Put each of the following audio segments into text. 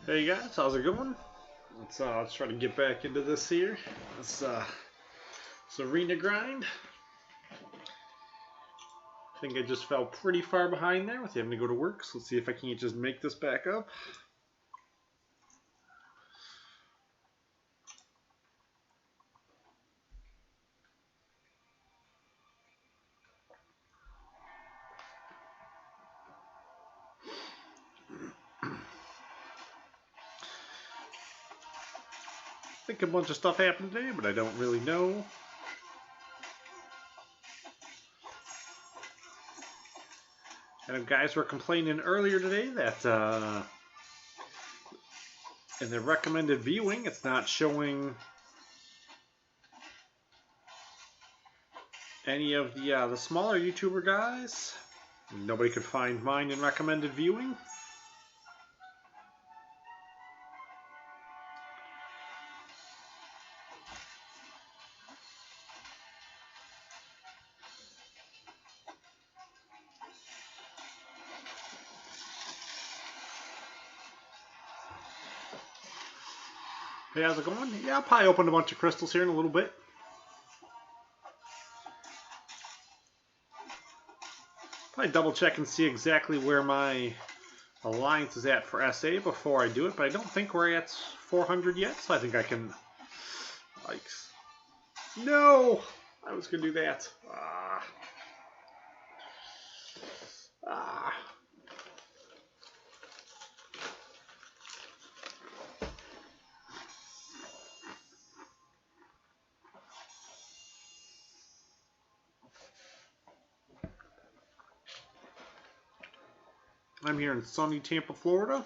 Hey guys, how's it going? Let's try to get back into this here. This arena grind. I think I just fell pretty far behind there with having to go to work, so let's see if I can't just make this back up. I think a bunch of stuff happened today, but I don't really know. And guys were complaining earlier today that in the recommended viewing, it's not showing any of the smaller YouTuber guys. Nobody could find mine in recommended viewing. Hey, how's it going? Yeah, I'll probably open a bunch of crystals here in a little bit. Probably double check and see exactly where my alliance is at for SA before I do it, but I don't think we're at 400 yet, so I think I can... Yikes. No! I was going to do that. I'm here in sunny Tampa, Florida.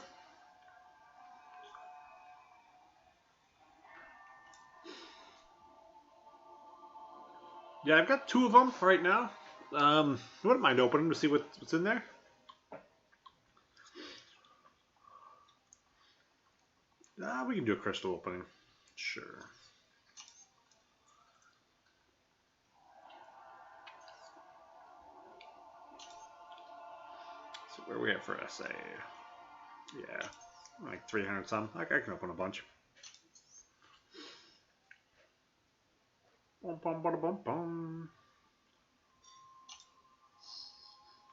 Yeah, I've got 2 of them right now. I wouldn't mind opening to see what's in there. We can do a crystal opening. Sure. So where are we at for SA? Yeah, like 300 some. I can open a bunch. Bum, bum, bum, bum, bum.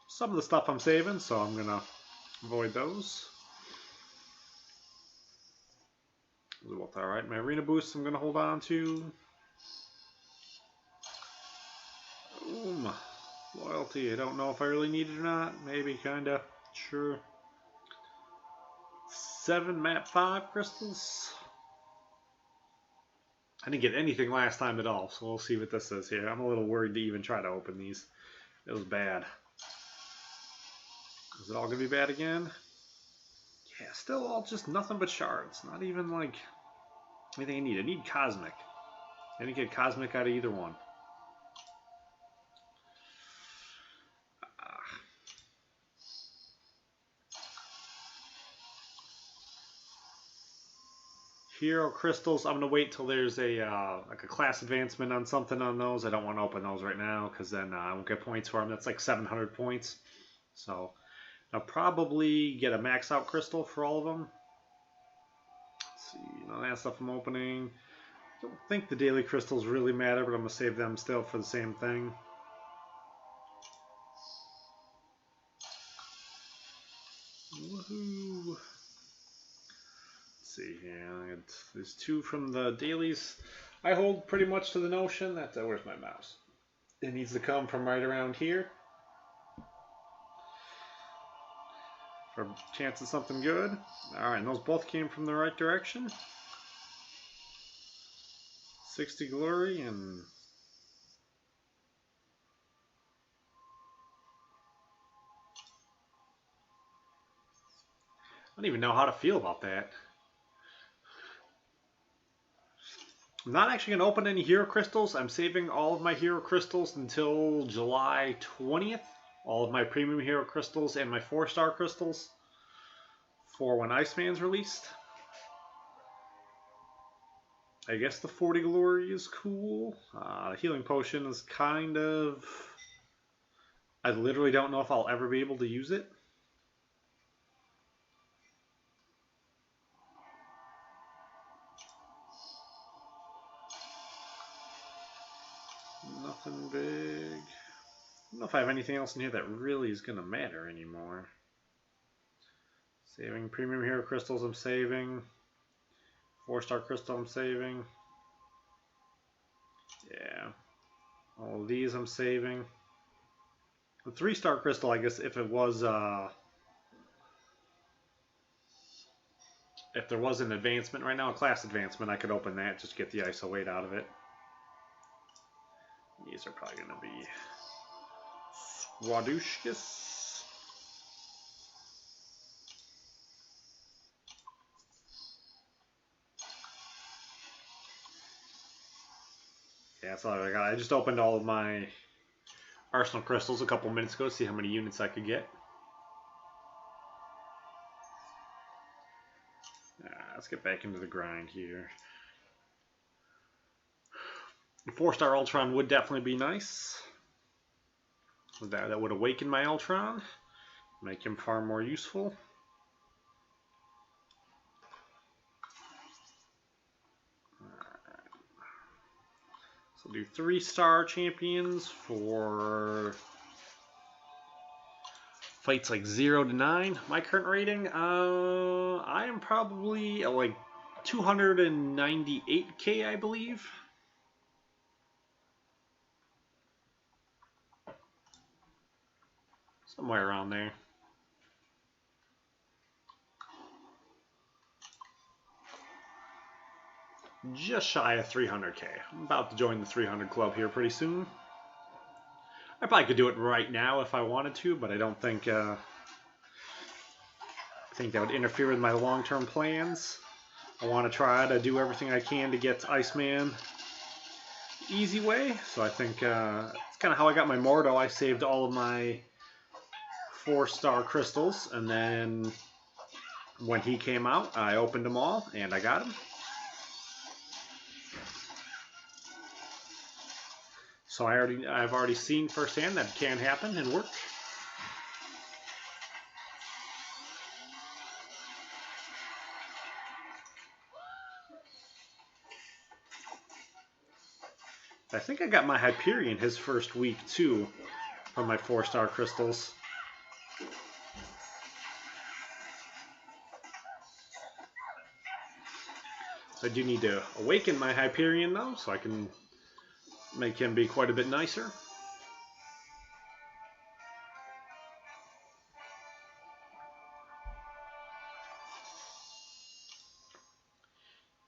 Some of the stuff I'm saving, so I'm gonna avoid those. Alright, my arena boost I'm gonna hold on to. Boom. Loyalty, I don't know if I really need it or not. Maybe, kinda. Sure. 7 map 5 crystals. I didn't get anything last time at all, so we'll see what this is here. I'm a little worried to even try to open these. It was bad. Is it all gonna be bad again? Yeah, still all just nothing but shards. Not even like anything I need. I need cosmic. I didn't get cosmic out of either one. Hero crystals, I'm gonna wait till there's a like a class advancement on something on those. I don't want to open those right now because then I won't get points for them. That's like 700 points. So I'll probably get a max out crystal for all of them. Let's see, none of that stuff I'm opening. I don't think the daily crystals really matter, but I'm gonna save them still for the same thing. Woohoo! See here, there's 2 from the dailies. I hold pretty much to the notion that where's my mouse? It needs to come from right around here for a chance of something good. Alright, and those both came from the right direction. 60 glory and I don't even know how to feel about that. I'm not actually going to open any hero crystals. I'm saving all of my hero crystals until July 20th. All of my premium hero crystals and my 4-star crystals for when Iceman's released. I guess the 40 glory is cool. Healing potion is kind of... I literally don't know if I'll ever be able to use it. Nothing big. I don't know if I have anything else in here that really is going to matter anymore. Saving premium hero crystals, I'm saving. 4-star crystal, I'm saving. Yeah. All of these I'm saving. The 3-star crystal, I guess, if it was, if there was an advancement right now, a class advancement, I could open that, just get the ISO 8 out of it. These are probably going to be Swadushkas. Yeah, that's all I got. I just opened all of my Arsenal crystals a couple minutes ago to see how many units I could get. Let's get back into the grind here. The 4-star Ultron would definitely be nice. That would awaken my Ultron, make him far more useful. So we'll do 3-star champions for fights like 0 to 9. My current rating, I am probably at like 298k, I believe. Somewhere around there. Just shy of 300k. I'm about to join the 300 club here pretty soon. I probably could do it right now if I wanted to, but I don't think I think that would interfere with my long-term plans. I want to try to do everything I can to get Iceman the easy way. So I think it's kind of how I got my Mordo. I saved all of my 4-star crystals, and then when he came out, I opened them all, and I got him. So I've already seen firsthand that it can happen and work. I think I got my Hyperion his first week too from my 4-star crystals. I do need to awaken my Hyperion though, so I can make him be quite a bit nicer.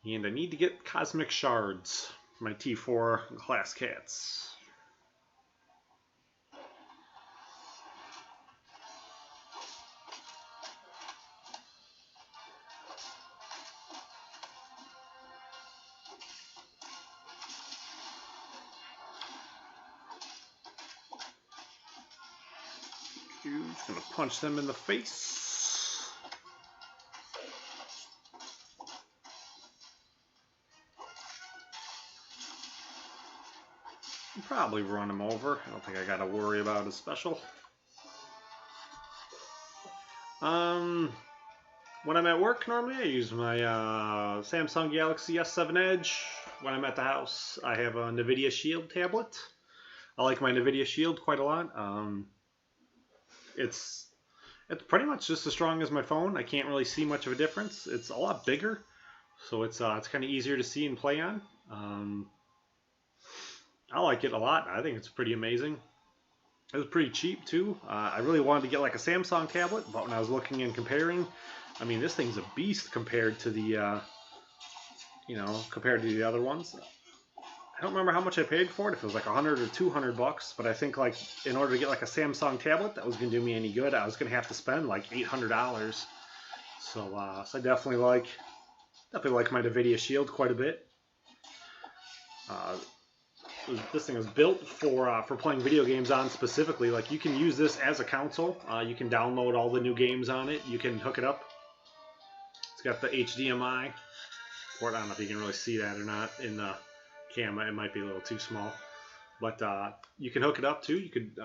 And I need to get cosmic shards for my T4 class cats. Just gonna punch them in the face. Probably run him over. I don't think I gotta worry about his special. When I'm at work, normally I use my Samsung Galaxy S7 Edge. When I'm at the house, I have a NVIDIA Shield tablet. I like my NVIDIA Shield quite a lot. It's pretty much just as strong as my phone. I can't really see much of a difference. It's a lot bigger, so it's kind of easier to see and play on. I like it a lot. I think it's pretty amazing. It was pretty cheap too. I really wanted to get like a Samsung tablet, but when I was looking and comparing, I mean, this thing's a beast compared to the, compared to the other ones. I don't remember how much I paid for it, if it was like 100 or 200 bucks, but I think like in order to get like a Samsung tablet that was going to do me any good, I was going to have to spend like $800. So, I definitely like my NVIDIA Shield quite a bit. This thing was built for playing video games on specifically. Like you can use this as a console. You can download all the new games on it. You can hook it up. It's got the HDMI port. I don't know if you can really see that or not in the camera. It might be a little too small, but you can hook it up too. You could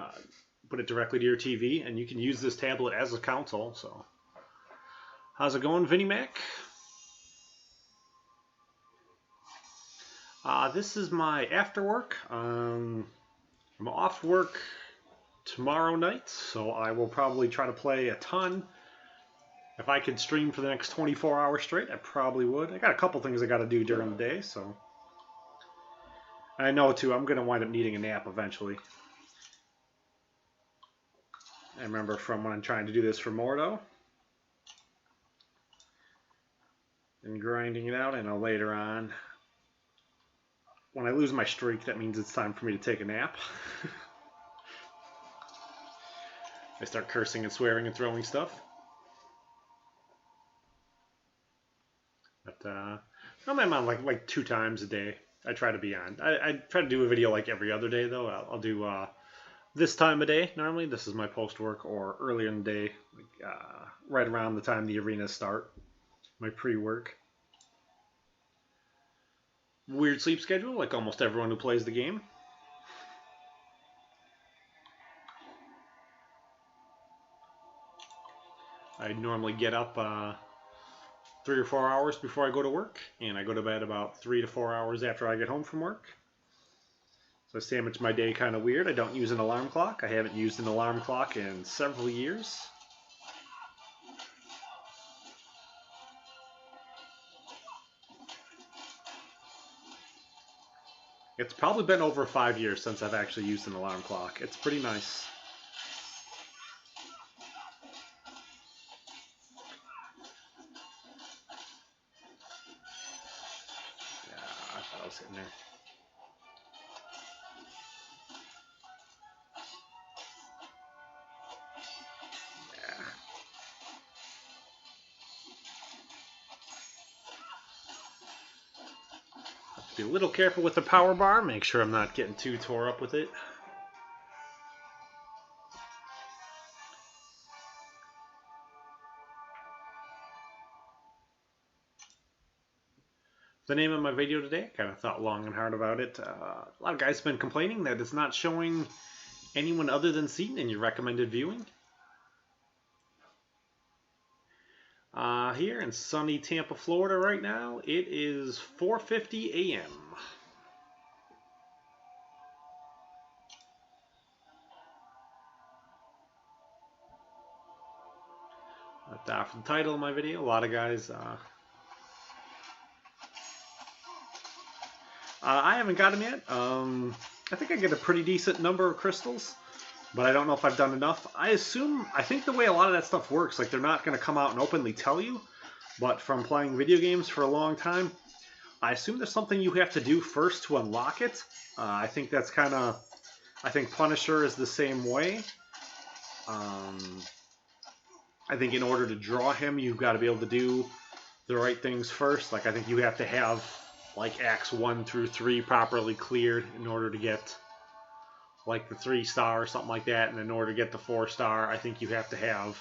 put it directly to your TV, and you can use this tablet as a console. So, how's it going, Vinnie Mac? This is my after work. I'm off work tomorrow night, so I will probably try to play a ton. If I could stream for the next 24 hours straight, I probably would. I got a couple things I got to do during the day, so I know too I'm going to wind up needing a nap eventually. I remember from when I'm trying to do this for Mordo and grinding it out. I know later on, when I lose my streak, that means it's time for me to take a nap. I start cursing and swearing and throwing stuff. But I'm on like 2 times a day. I try to be on. I try to do a video like every other day though. I'll do this time of day normally. This is my post work, or earlier in the day, like, right around the time the arenas start. My pre-work. Weird sleep schedule, like almost everyone who plays the game. I normally get up 3 or 4 hours before I go to work, and I go to bed about 3 to 4 hours after I get home from work. So I sandwich my day kind of weird. I don't use an alarm clock. I haven't used an alarm clock in several years. It's probably been over 5 years since I've actually used an alarm clock. It's pretty nice. Yeah, I thought I was hitting there. Yeah. Be a little careful with the power bar. Make sure I'm not getting too tore up with it. The name of my video today, I kind of thought long and hard about it. A lot of guys have been complaining that it's not showing anyone other than Seatin in your recommended viewing. Here in sunny Tampa, Florida right now, it is 4:50 a.m. But for the title of my video, a lot of guys... I haven't got them yet. I think I get a pretty decent number of crystals, but I don't know if I've done enough. I think the way a lot of that stuff works, like they're not going to come out and openly tell you, but from playing video games for a long time, I assume there's something you have to do first to unlock it. I think that's kind of... I think Punisher is the same way. I think in order to draw him, you've got to be able to do the right things first. Like, I think you have to have... like acts 1 through 3 properly cleared in order to get like the 3-star or something like that, and in order to get the 4-star, I think you have to have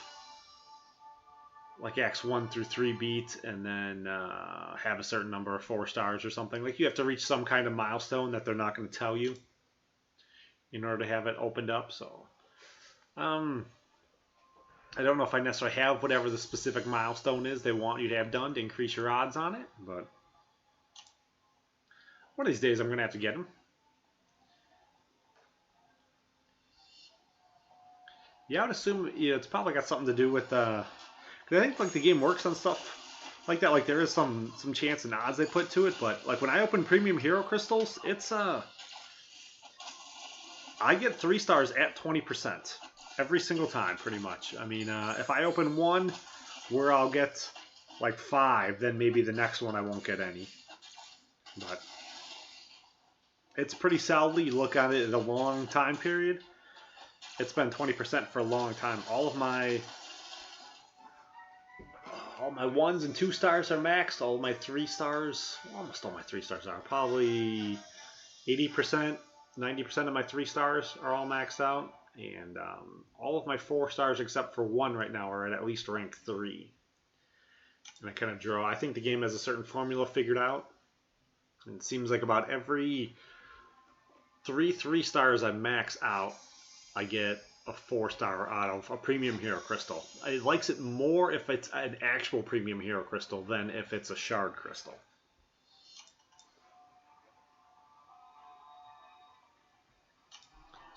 like acts 1 through 3 beat, and then have a certain number of 4 stars or something. Like you have to reach some kind of milestone that they're not going to tell you in order to have it opened up. So I don't know if I necessarily have whatever the specific milestone is they want you to have done to increase your odds on it, but one of these days I'm going to have to get them. Yeah, I would assume it's probably got something to do with... because I think like the game works on stuff like that. Like there is some chance and odds they put to it, but like when I open premium hero crystals, it's... I get 3 stars at 20% every single time, pretty much. I mean, if I open one where I'll get like 5, then maybe the next one I won't get any. But... it's pretty solidly. You look at it in a long time period. It's been 20% for a long time. All my 1s and 2 stars are maxed. All my 3 stars, almost all my 3 stars are. Probably 80%, 90% of my 3 stars are all maxed out. And all of my 4 stars except for 1 right now are at least rank 3. And I kind of draw. I think the game has a certain formula figured out. And it seems like about every 3 stars I max out, I get a 4-star out of a premium hero crystal. It likes it more if it's an actual premium hero crystal than if it's a shard crystal.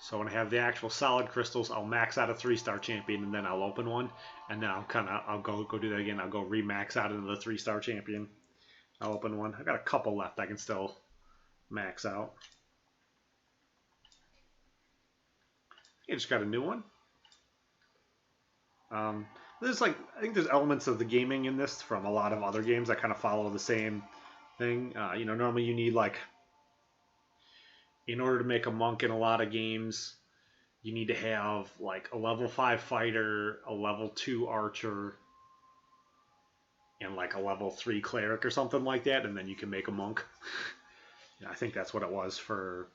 So when I have the actual solid crystals, I'll max out a 3-star champion, and then I'll open one, and then I'll go do that again. I'll go remax out into the 3-star champion. I'll open one. I've got a couple left I can still max out. I just got a new one. There's I think there's elements of the gaming in this from a lot of other games that kind of follow the same thing. Normally you need in order to make a monk in a lot of games, you need to have a level 5 fighter, a level 2 archer, and a level 3 cleric or something like that, and then you can make a monk. I think that's what it was for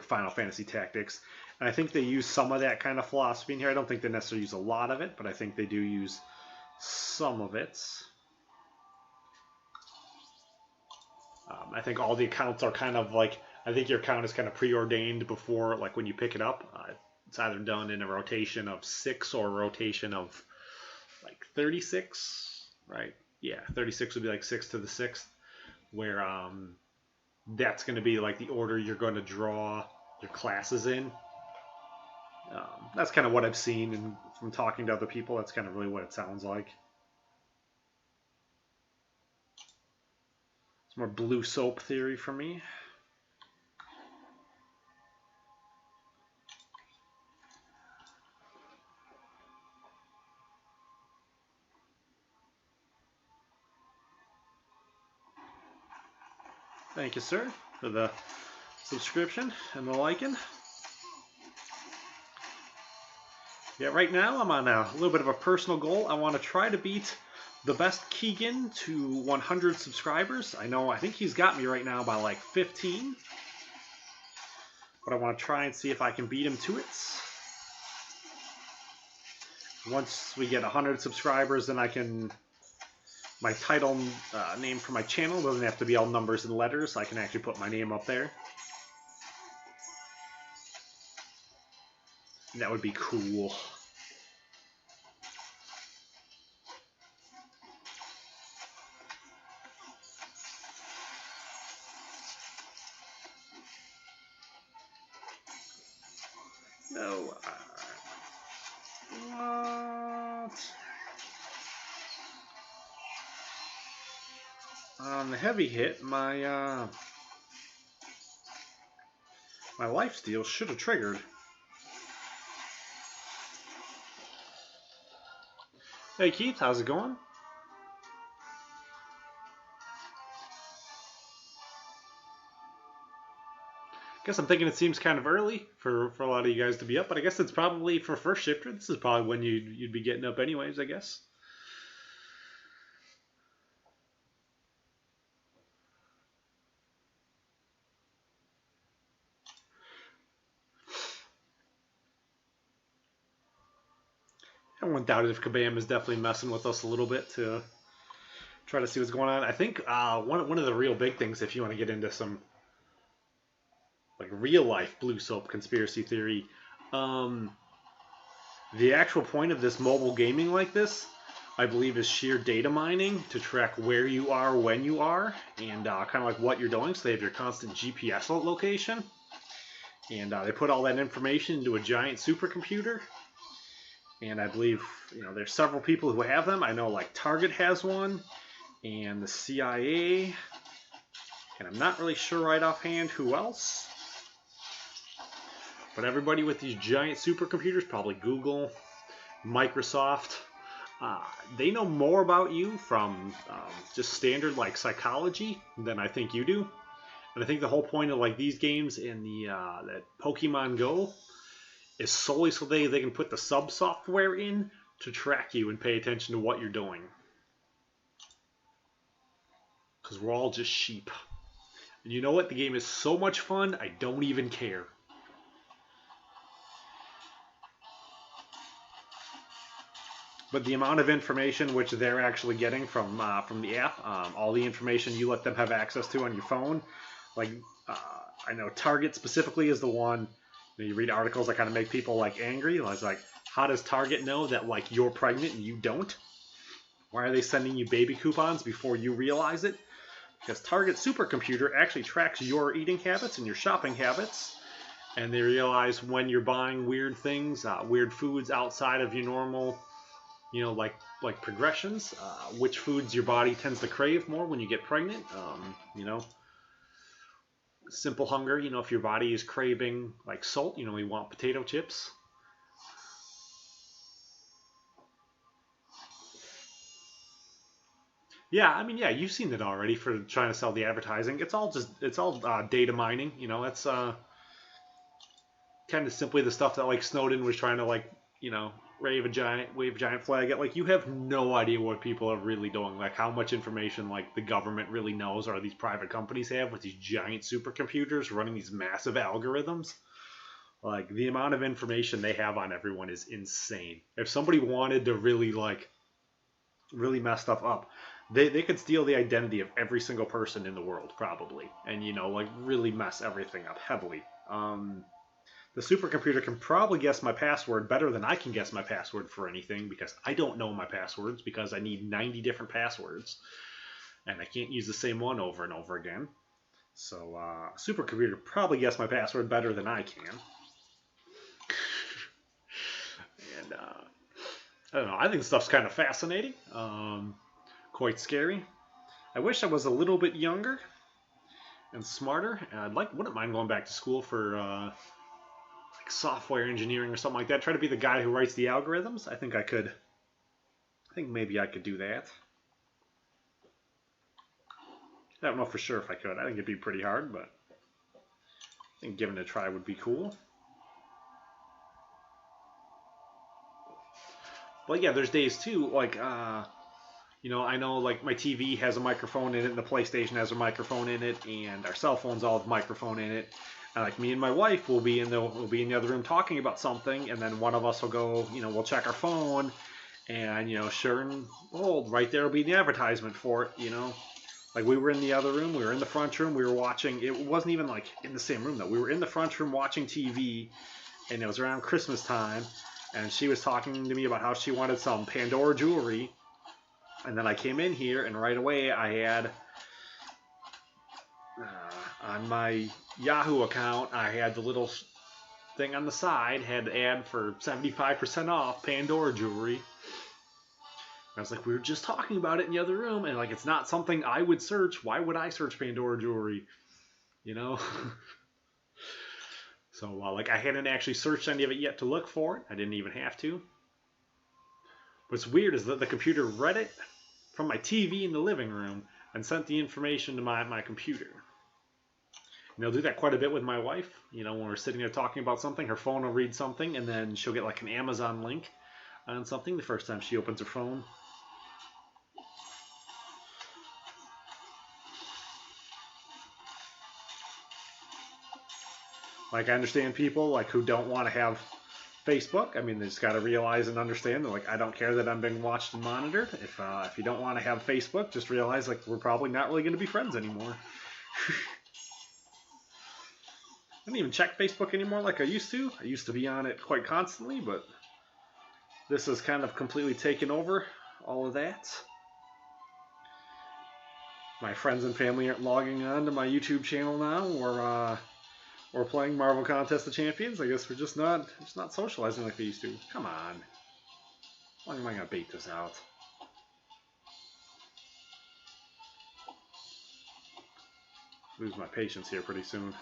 Final Fantasy Tactics. And I think they use some of that kind of philosophy in here. I don't think they necessarily use a lot of it, but I think they do use some of it. I think all the accounts are kind of I think your account is kind of preordained before, when you pick it up. It's either done in a rotation of 6 or a rotation of 36, right? Yeah, 36 would be 6 to the 6th, where that's going to be the order you're going to draw your classes in. That's kind of what I've seen, and from talking to other people, that's kind of really what it sounds like. It's more blue soap theory for me. Thank you, sir, for the subscription and the liking. Yeah, right now I'm on a little bit of a personal goal. I want to try to beat the best Keegan to 100 subscribers. I think he's got me right now by 15. But I want to try and see if I can beat him to it. Once we get 100 subscribers, then I can... My title name for my channel doesn't have to be all numbers and letters. I can actually put my name up there. That would be cool. No. What? On the heavy hit, my lifesteal should have triggered. Hey Keith, how's it going? Guess I'm thinking it seems kind of early for a lot of you guys to be up, but I guess it's probably for first shifter. This is probably when you'd be getting up anyways, I guess. I wouldn't doubt it if Kabam is definitely messing with us a little bit to try to see what's going on. I think one of the real big things, if you want to get into some real life blue soap conspiracy theory, the actual point of this mobile gaming like this, I believe, is sheer data mining to track where you are, when you are, and kind of what you're doing. So they have your constant GPS location, and they put all that information into a giant supercomputer. And I believe, there's several people who have them. I know, Target has one, and the CIA, and I'm not really sure right offhand who else. But everybody with these giant supercomputers, probably Google, Microsoft, they know more about you from just standard, psychology than I think you do. And I think the whole point of, these games in that Pokemon Go is solely so they can put the sub-software in to track you and pay attention to what you're doing. Because we're all just sheep. And you know what? The game is so much fun, I don't even care. But the amount of information which they're actually getting from the app, all the information you let them have access to on your phone, I know Target specifically is the one. You read articles that kind of make people angry. It's how does Target know that you're pregnant and you don't? Why are they sending you baby coupons before you realize it? Because Target's supercomputer actually tracks your eating habits and your shopping habits, and they realize when you're buying weird things, weird foods outside of your normal, like progressions, which foods your body tends to crave more when you get pregnant. Simple hunger. If your body is craving like salt, you want potato chips. Yeah, I mean, yeah, you've seen it already for trying to sell the advertising. It's all data mining. That's kind of simply the stuff that like Snowden was trying to like wave a giant flag at. Like, you have no idea what people are really doing, like how much information like the government really knows, or these private companies have with these giant supercomputers running these massive algorithms. Like, the amount of information they have on everyone is insane. If somebody wanted to really mess stuff up, they could steal the identity of every single person in the world probably, and like really mess everything up heavily. The supercomputer can probably guess my password better than I can guess my password for anything, because I don't know my passwords, because I need 90 different passwords and I can't use the same one over and over again. So supercomputer probably guess my password better than I can. And I don't know, I think stuff's kind of fascinating, quite scary. I wish I was a little bit younger and smarter, and wouldn't mind going back to school for like software engineering or something like that. Try to be the guy who writes the algorithms. I think maybe I could do that. I don't know for sure if I could. I think it'd be pretty hard, but I think giving it a try would be cool. But yeah, there's days too, like I know like my TV has a microphone in it, and the PlayStation has a microphone in it, and our cell phones all have a microphone in it. And like me and my wife will be in the other room talking about something, and then one of us will go, we'll check our phone, and sure and behold, right there will be the advertisement for it. Like, we were in the other room, we were in the front room, we were watching. It wasn't even like in the same room though. We were in the front room watching TV, and it was around Christmas time, and she was talking to me about how she wanted some Pandora jewelry. And then I came in here, and right away I had, on my Yahoo account, I had the little thing on the side, had an ad for 75% off Pandora jewelry. And I was like, we were just talking about it in the other room, and like, it's not something I would search. Why would I search Pandora jewelry? So like, I hadn't actually searched any of it yet to look for it. I didn't even have to. What's weird is that the computer read it from my TV in the living room and sent the information to my computer. And they'll do that quite a bit with my wife. When we're sitting there talking about something, her phone will read something, and then she'll get like an Amazon link on something the first time she opens her phone. Like, I understand people like who don't want to have Facebook. I mean, they just got to realize and understand that, like, I don't care that I'm being watched and monitored. If you don't want to have Facebook, just realize, like, we're probably not really going to be friends anymore. I don't even check Facebook anymore like I used to. I used to be on it quite constantly, but this has kind of completely taken over all of that. My friends and family aren't logging on to my YouTube channel now, or playing Marvel Contest of Champions. I guess we're just not socializing like we used to. Come on. How long am I going to bait this out? Lose my patience here pretty soon.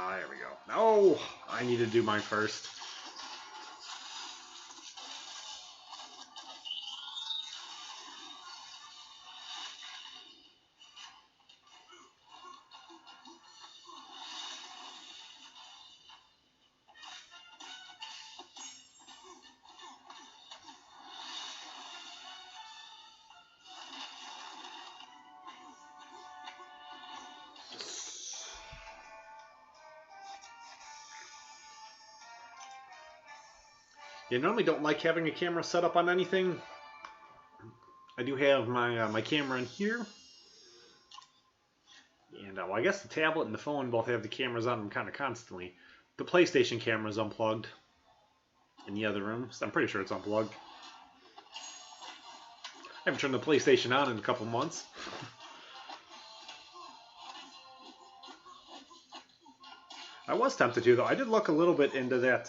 There we go. No! I need to do mine first. I normally don't like having a camera set up on anything. I do have my camera in here. And well, I guess the tablet and the phone both have the cameras on them kind of constantly. The PlayStation camera is unplugged in the other room, so I'm pretty sure it's unplugged. I haven't turned the PlayStation on in a couple months. I was tempted to, though. I did look a little bit into that,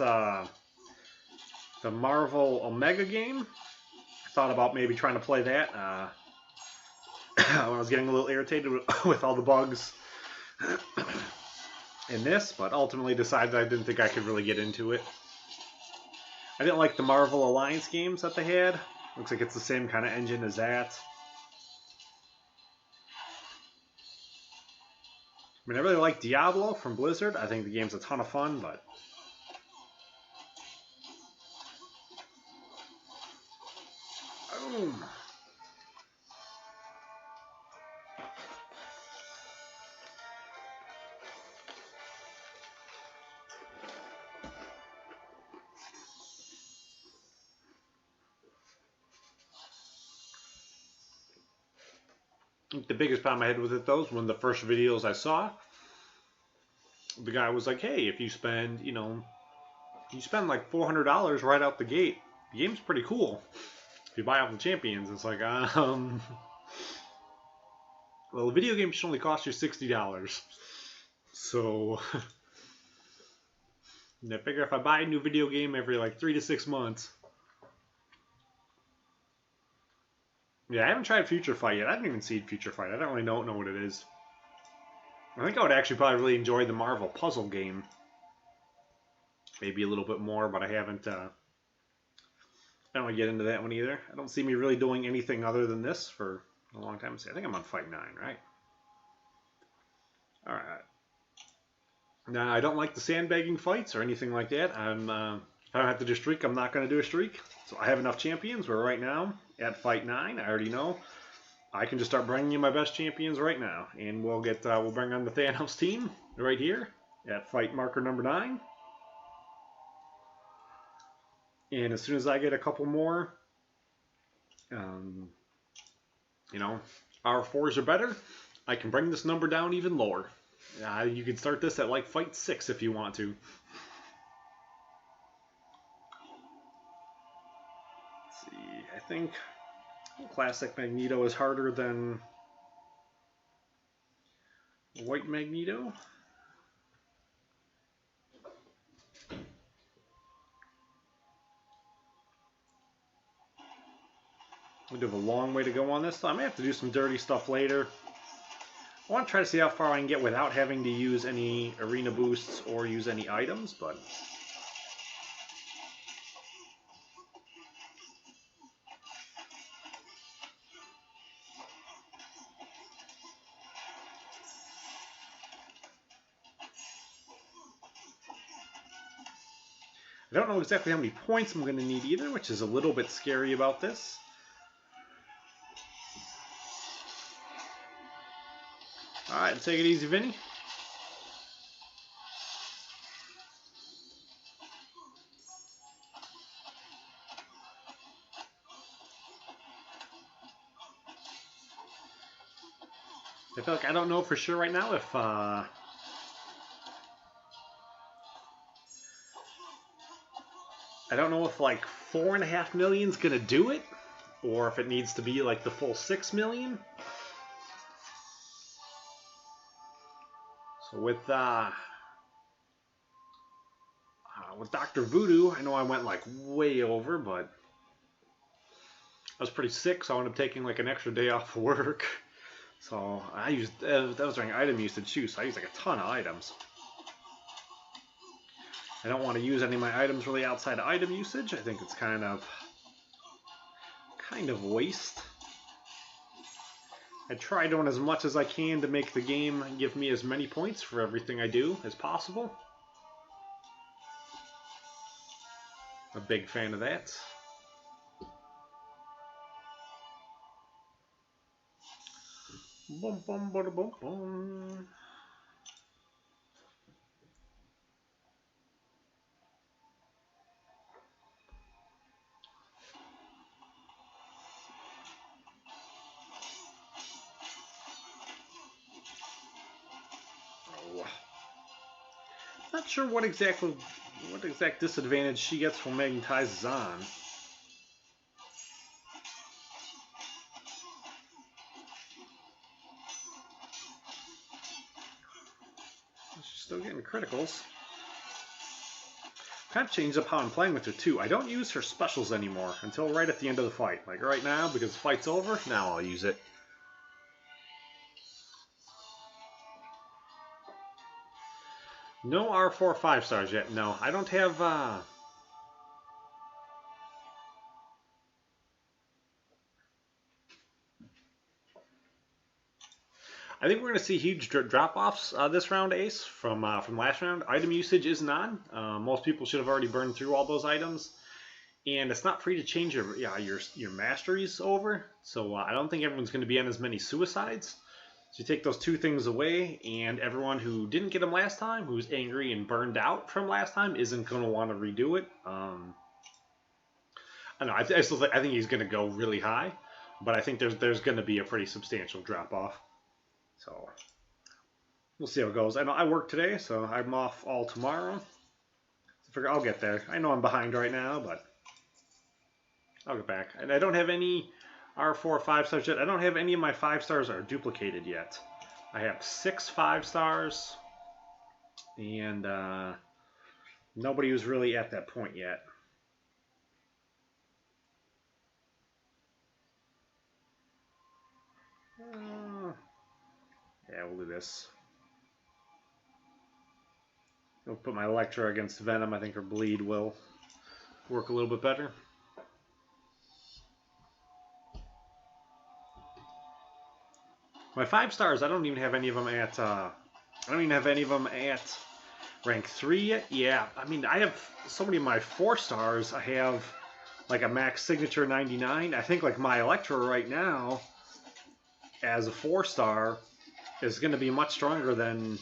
the Marvel Omega game. I thought about maybe trying to play that when I was getting a little irritated with all the bugs in this, but ultimately decided I didn't think I could really get into it. I didn't like the Marvel Alliance games that they had. Looks like it's the same kind of engine as that. I mean, I really like Diablo from Blizzard. I think the game's a ton of fun, but... Boom! The biggest problem I had with it, though, is one of the first videos I saw. The guy was like, hey, if you spend, you spend like $400 right out the gate, the game's pretty cool. If you buy all the champions, it's like, well, the video game should only cost you $60. So, I figure if I buy a new video game every like 3 to 6 months. Yeah, I haven't tried Future Fight yet. I haven't even seen Future Fight. I don't really know what it is. I think I would actually probably really enjoy the Marvel puzzle game. Maybe a little bit more, but I haven't, I don't want to get into that one either. I don't see me really doing anything other than this for a long time. I think I'm on Fight 9, right? Alright. Now, I don't like the sandbagging fights or anything like that. If I don't have to do a streak, I'm not going to do a streak. So I have enough champions where right now, at Fight 9, I already know, I can just start bringing you my best champions right now. And we'll bring on the Thanos team right here at Fight marker number 9. And as soon as I get a couple more, R4s are better, I can bring this number down even lower. You can start this at like Fight 6 if you want to. Let's see, I think Classic Magneto is harder than White Magneto. We do have a long way to go on this, so I may have to do some dirty stuff later. I want to try to see how far I can get without having to use any arena boosts or use any items, but... I don't know exactly how many points I'm going to need either, which is a little bit scary about this. Alright, take it easy, Vinny. I feel like I don't know for sure right now if I don't know if like 4.5 million's gonna do it, or if it needs to be like the full 6 million. So with Dr. Voodoo, I know I went like way over, but I was pretty sick, so I ended up taking like an extra day off of work. So I used that was during item usage too, so I used like a ton of items. I don't want to use any of my items really outside of item usage. I think it's kind of waste. I try doing as much as I can to make the game give me as many points for everything I do as possible. A big fan of that. Bum, bum, bada, bum, bum. Not sure what exact disadvantage she gets when magnetizes on. Still getting criticals. Kind of changed up how I'm playing with her too. I don't use her specials anymore until right at the end of the fight. Like right now, because the fight's over, now I'll use it. No R4 5 stars yet. No, I don't have... I think we're going to see huge drop-offs this round, Ace, from last round. Item usage isn't on. Most people should have already burned through all those items. And it's not free to change your masteries over. So I don't think everyone's going to be on as many suicides. So you take those two things away, and everyone who didn't get them last time, who's angry and burned out from last time, isn't going to want to redo it. I don't know. I think he's going to go really high, but I think there's going to be a pretty substantial drop-off. So we'll see how it goes. I know I work today, so I'm off all tomorrow. So I figure I'll get there. I know I'm behind right now, but I'll get back. And I don't have any R4 5 stars yet. I don't have any of my 5 stars are duplicated yet. I have 6 5 stars, and nobody was really at that point yet. Yeah, we'll do this. I'll put my Electra against Venom. I think her bleed will work a little bit better. My 5 stars, I don't even have any of them at. I don't even have any of them at rank 3 yet. Yeah, I mean, I have so many of my 4 stars. I have like a max signature 99. I think like my Electra right now, as a 4 star, is going to be much stronger than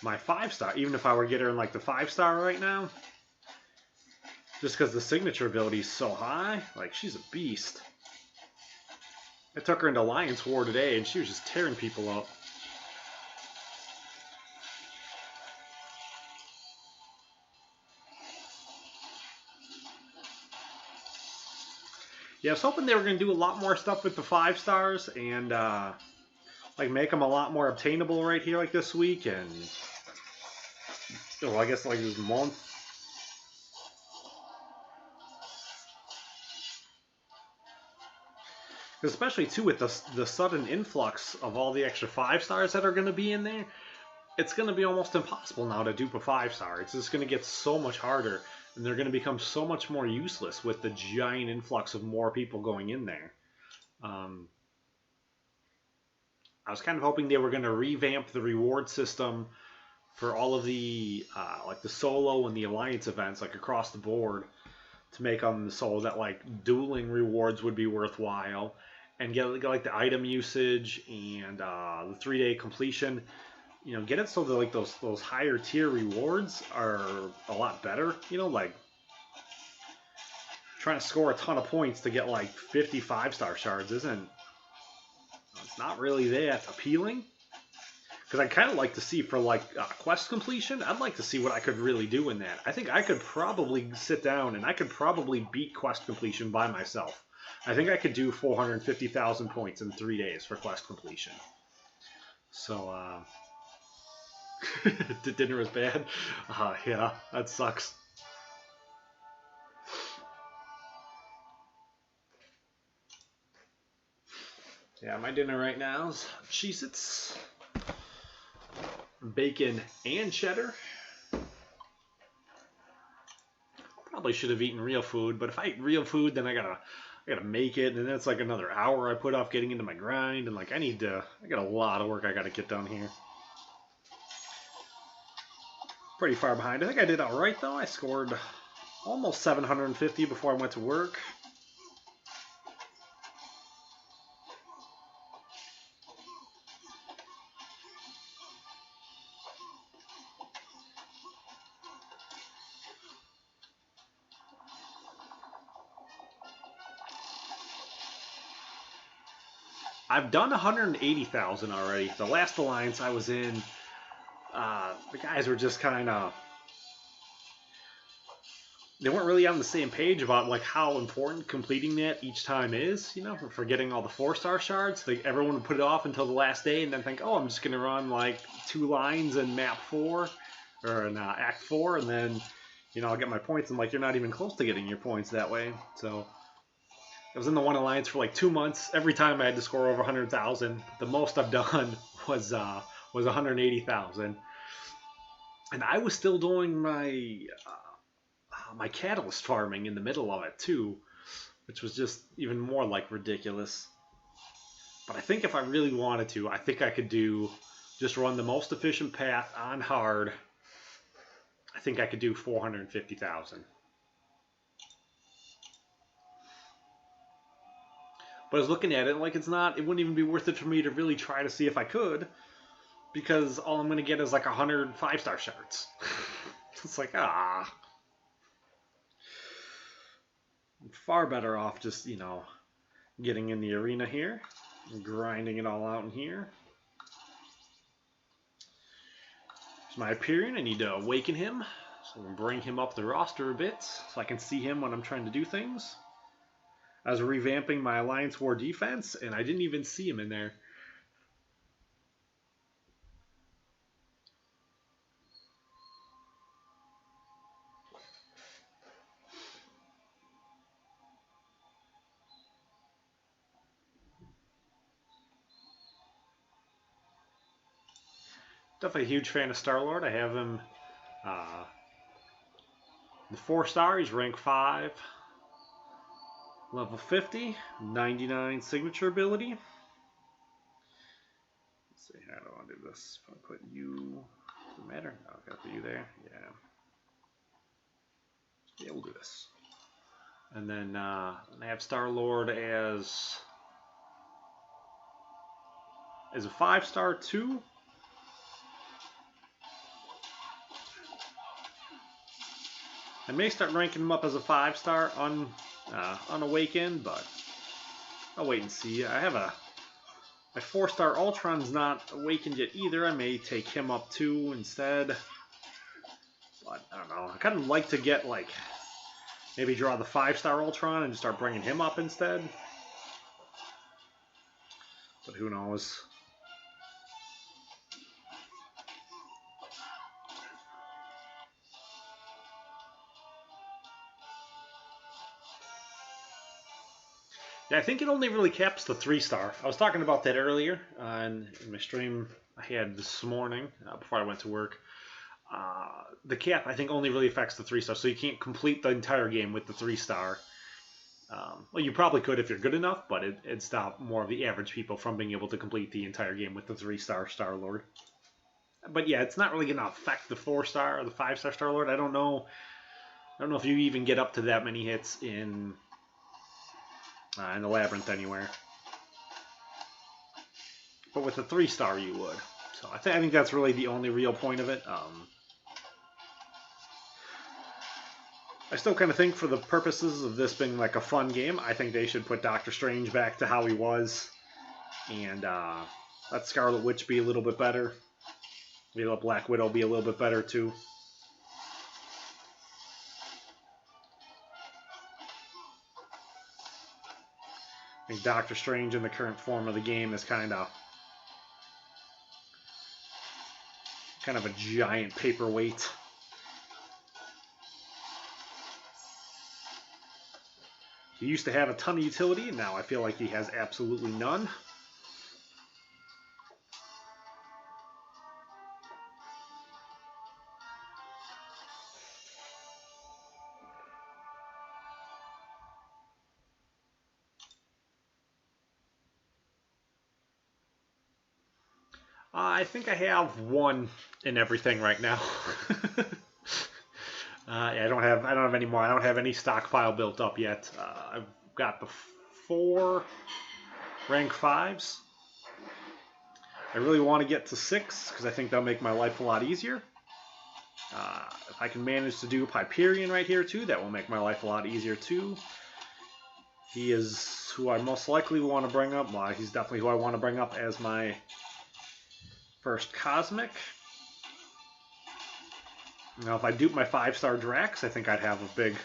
my 5 star. Even if I were to get her in like the 5 star right now, just because the signature ability is so high, like she's a beast. I took her into Alliance War today, and she was just tearing people up. Yeah, I was hoping they were going to do a lot more stuff with the 5 stars, and like make them a lot more obtainable right here, like this week, and well, I guess like this month. Especially too with the sudden influx of all the extra 5 stars that are going to be in there, it's going to be almost impossible now to dupe a 5 star. It's just going to get so much harder, and they're going to become so much more useless with the giant influx of more people going in there. I was kind of hoping they were going to revamp the reward system for all of the like the solo and the alliance events, like across the board, to make them so that like dueling rewards would be worthwhile, and get like the item usage and the 3-day completion. You know, get it so that like those higher tier rewards are a lot better. You know, like trying to score a ton of points to get like 50 5-star shards isn't. It's not really that appealing. Because I'd kind of like to see for like quest completion, I'd like to see what I could really do in that. I think I could probably sit down and I could probably beat quest completion by myself. I think I could do 450,000 points in 3 days for quest completion. So, dinner is bad? Yeah, that sucks. Yeah, my dinner right now is Cheez-Its, bacon and cheddar. Probably should have eaten real food, but if I eat real food, then I gotta make it, and then it's like another hour I put off getting into my grind, and like I got a lot of work I gotta get done here. Pretty far behind. I think I did all right though. I scored almost 750 before I went to work. I've done 180,000 already. The last alliance I was in, the guys were just kind of they weren't really on the same page about like how important completing that each time is, you know, for getting all the 4-star shards. Like everyone would put it off until the last day and then think, oh, I'm just gonna run like 2 lines in map 4 or in Act 4, and then, you know, I'll get my points. And like, you're not even close to getting your points that way. So I was in the one alliance for like 2 months. Every time I had to score over 100,000. The most I've done was 180,000, and I was still doing my catalyst farming in the middle of it too, which was just even more like ridiculous. But I think if I really wanted to, I think I could just run the most efficient path on hard. I think I could do 450,000. But I was looking at it like it wouldn't even be worth it for me to really try to see if I could, because all I'm going to get is like 100 5-star shards. It's like, I'm far better off just, you know, getting in the arena here, and grinding it all out in here. Here's my Hyperion. I need to awaken him, so I'm going to bring him up the roster a bit so I can see him when I'm trying to do things. I was revamping my Alliance War defense, and I didn't even see him in there. Definitely a huge fan of Star-Lord. I have him the 4-star. He's rank 5. Level 50, 99 signature ability. Let's see, how do I do this? If I put you, does it matter? No, I've got the you there. Yeah, we'll do this. And then I have Star-Lord as a 5-star too. I may start ranking him up as a 5-star unawakened, but I'll wait and see. I have my 4-star Ultron's not awakened yet either. I may take him up too instead. But I don't know. I kind of like to get like maybe draw the 5-star Ultron and just start bringing him up instead. But who knows? Yeah, I think it only really caps the 3-star. I was talking about that earlier in my stream I had this morning before I went to work. The cap, I think, only really affects the 3-star, so you can't complete the entire game with the 3-star. Well, you probably could if you're good enough, but it'd stop more of the average people from being able to complete the entire game with the 3-star Star-Lord. But yeah, it's not really going to affect the 4-star or the 5-star Star-Lord. I don't know if you even get up to that many hits in the Labyrinth anywhere. But with the 3-star you would. So I think that's really the only real point of it. I still kind of think for the purposes of this being like a fun game, I think they should put Doctor Strange back to how he was. And let Scarlet Witch be a little bit better. Maybe let Black Widow be a little bit better too. I think Doctor Strange in the current form of the game is kind of a giant paperweight. He used to have a ton of utility, and now I feel like he has absolutely none. I think I have one in everything right now. Yeah, I don't have any more. I don't have any stockpile built up yet. I've got the 4 rank 5s. I really want to get to 6 because I think that'll make my life a lot easier. If I can manage to do Hyperion right here too, that will make my life a lot easier too. He is who I most likely want to bring up. Well, he's definitely who I want to bring up as my first Cosmic. Now, if I dupe my 5-star Drax, I think I'd have a big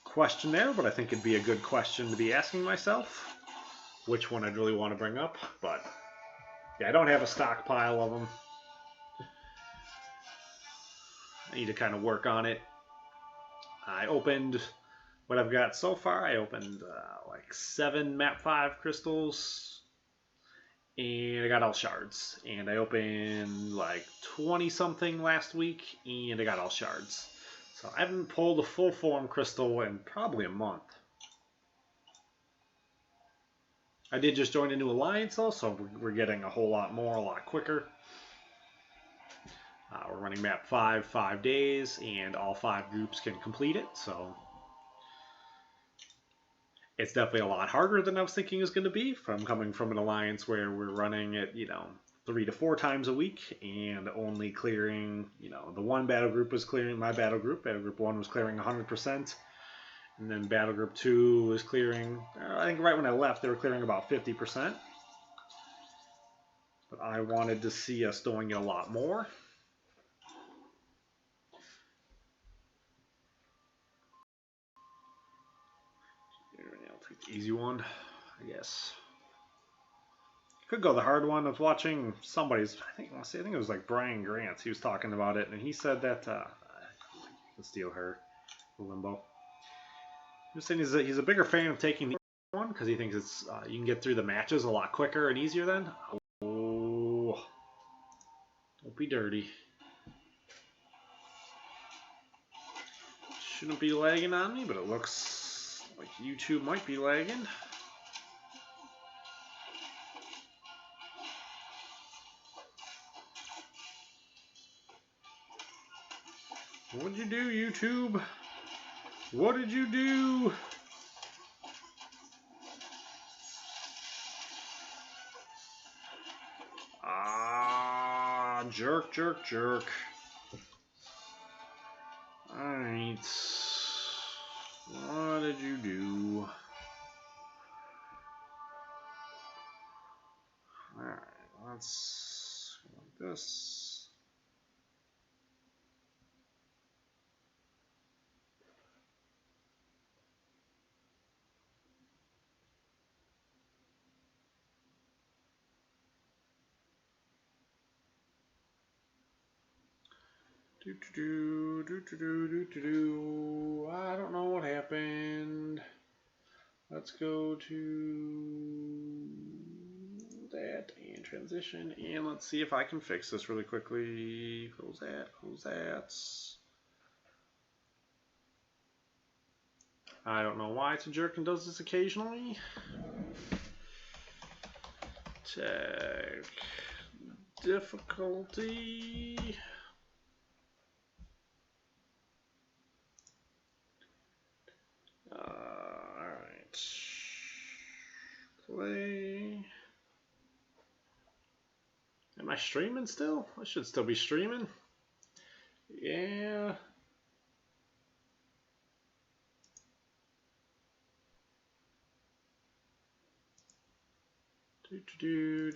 question there, but I think it'd be a good question to be asking myself which one I'd really want to bring up. But yeah, I don't have a stockpile of them. I need to kind of work on it. I opened what I've got so far. I opened like 7 map 5 crystals, and I got all shards. And I opened like 20 something last week, and I got all shards. So I haven't pulled a full form crystal in probably a month. I did just join a new alliance though, so we're getting a whole lot more, a lot quicker. We're running map 5, 5 days, and all 5 groups can complete it, so it's definitely a lot harder than I was thinking it was going to be, from coming from an alliance where we're running it, 3 to 4 times a week, and only clearing, the one battle group was clearing, my battle group 1 was clearing 100%, and then battle group 2 was clearing, I think right when I left, they were clearing about 50%, but I wanted to see us doing it a lot more. I'll take the easy one, I guess. Could go the hard one. I was watching somebody's, I think it was like Brian Grant. He was talking about it, and he said that I can steal her, Limbo. He was saying he's a bigger fan of taking the one because he thinks it's you can get through the matches a lot quicker and easier then. Oh, don't be dirty. Shouldn't be lagging on me, but it looks like YouTube might be lagging. What'd you do, YouTube? What did you do? Ah, jerk, jerk, jerk. Alright. What did you do? Alright, let's go like this. I don't know what happened. Let's go to that and transition, and let's see if I can fix this really quickly. Close that, close that. I don't know why it's a jerk and does this occasionally. Check difficulty. Alright. Play. Am I streaming still? I should still be streaming. Yeah. Do.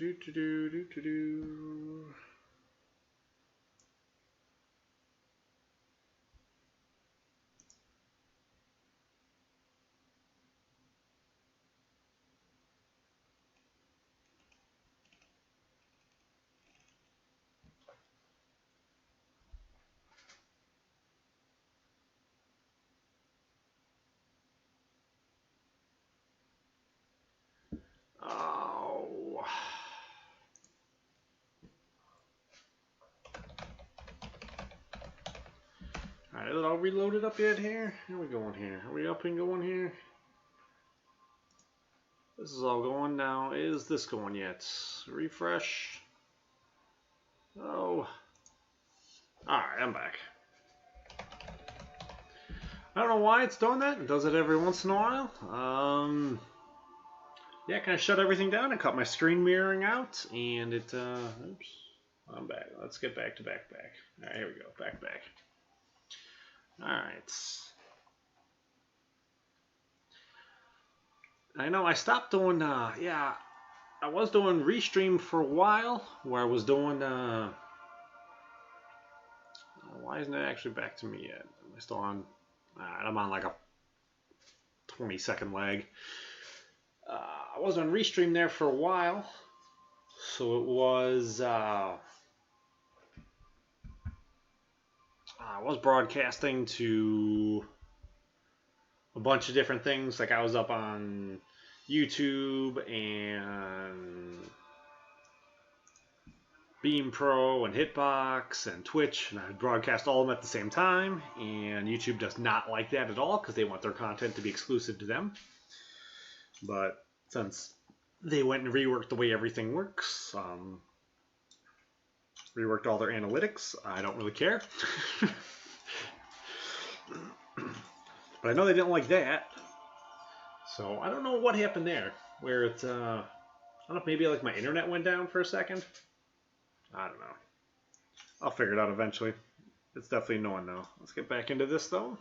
Oh. Alright, is it all reloaded up yet here? How are we going here? Are we up and going here? This is all going now. Is this going yet? Refresh. Oh. Alright, I'm back. I don't know why it's doing that. It does it every once in a while. Yeah, kind of shut everything down and cut my screen mirroring out, and it, oops, I'm back. Let's get back to back. All right, here we go, back. All right. I know I stopped doing, yeah, I was doing Restream for a while, where I was doing, Why isn't it actually back to me yet? Am I still on? I'm on like a 20-second lag. I was on Restream there for a while. So it was, I was broadcasting to a bunch of different things. Like I was up on YouTube and Beam Pro and Hitbox and Twitch, and I would broadcast all of them at the same time. And YouTube does not like that at all because they want their content to be exclusive to them. But since they went and reworked the way everything works, reworked all their analytics, I don't really care. But I know they didn't like that. So I don't know what happened there. Where it's, I don't know if maybe like my internet went down for a second. I don't know. I'll figure it out eventually. It's definitely annoying though. Let's get back into this though.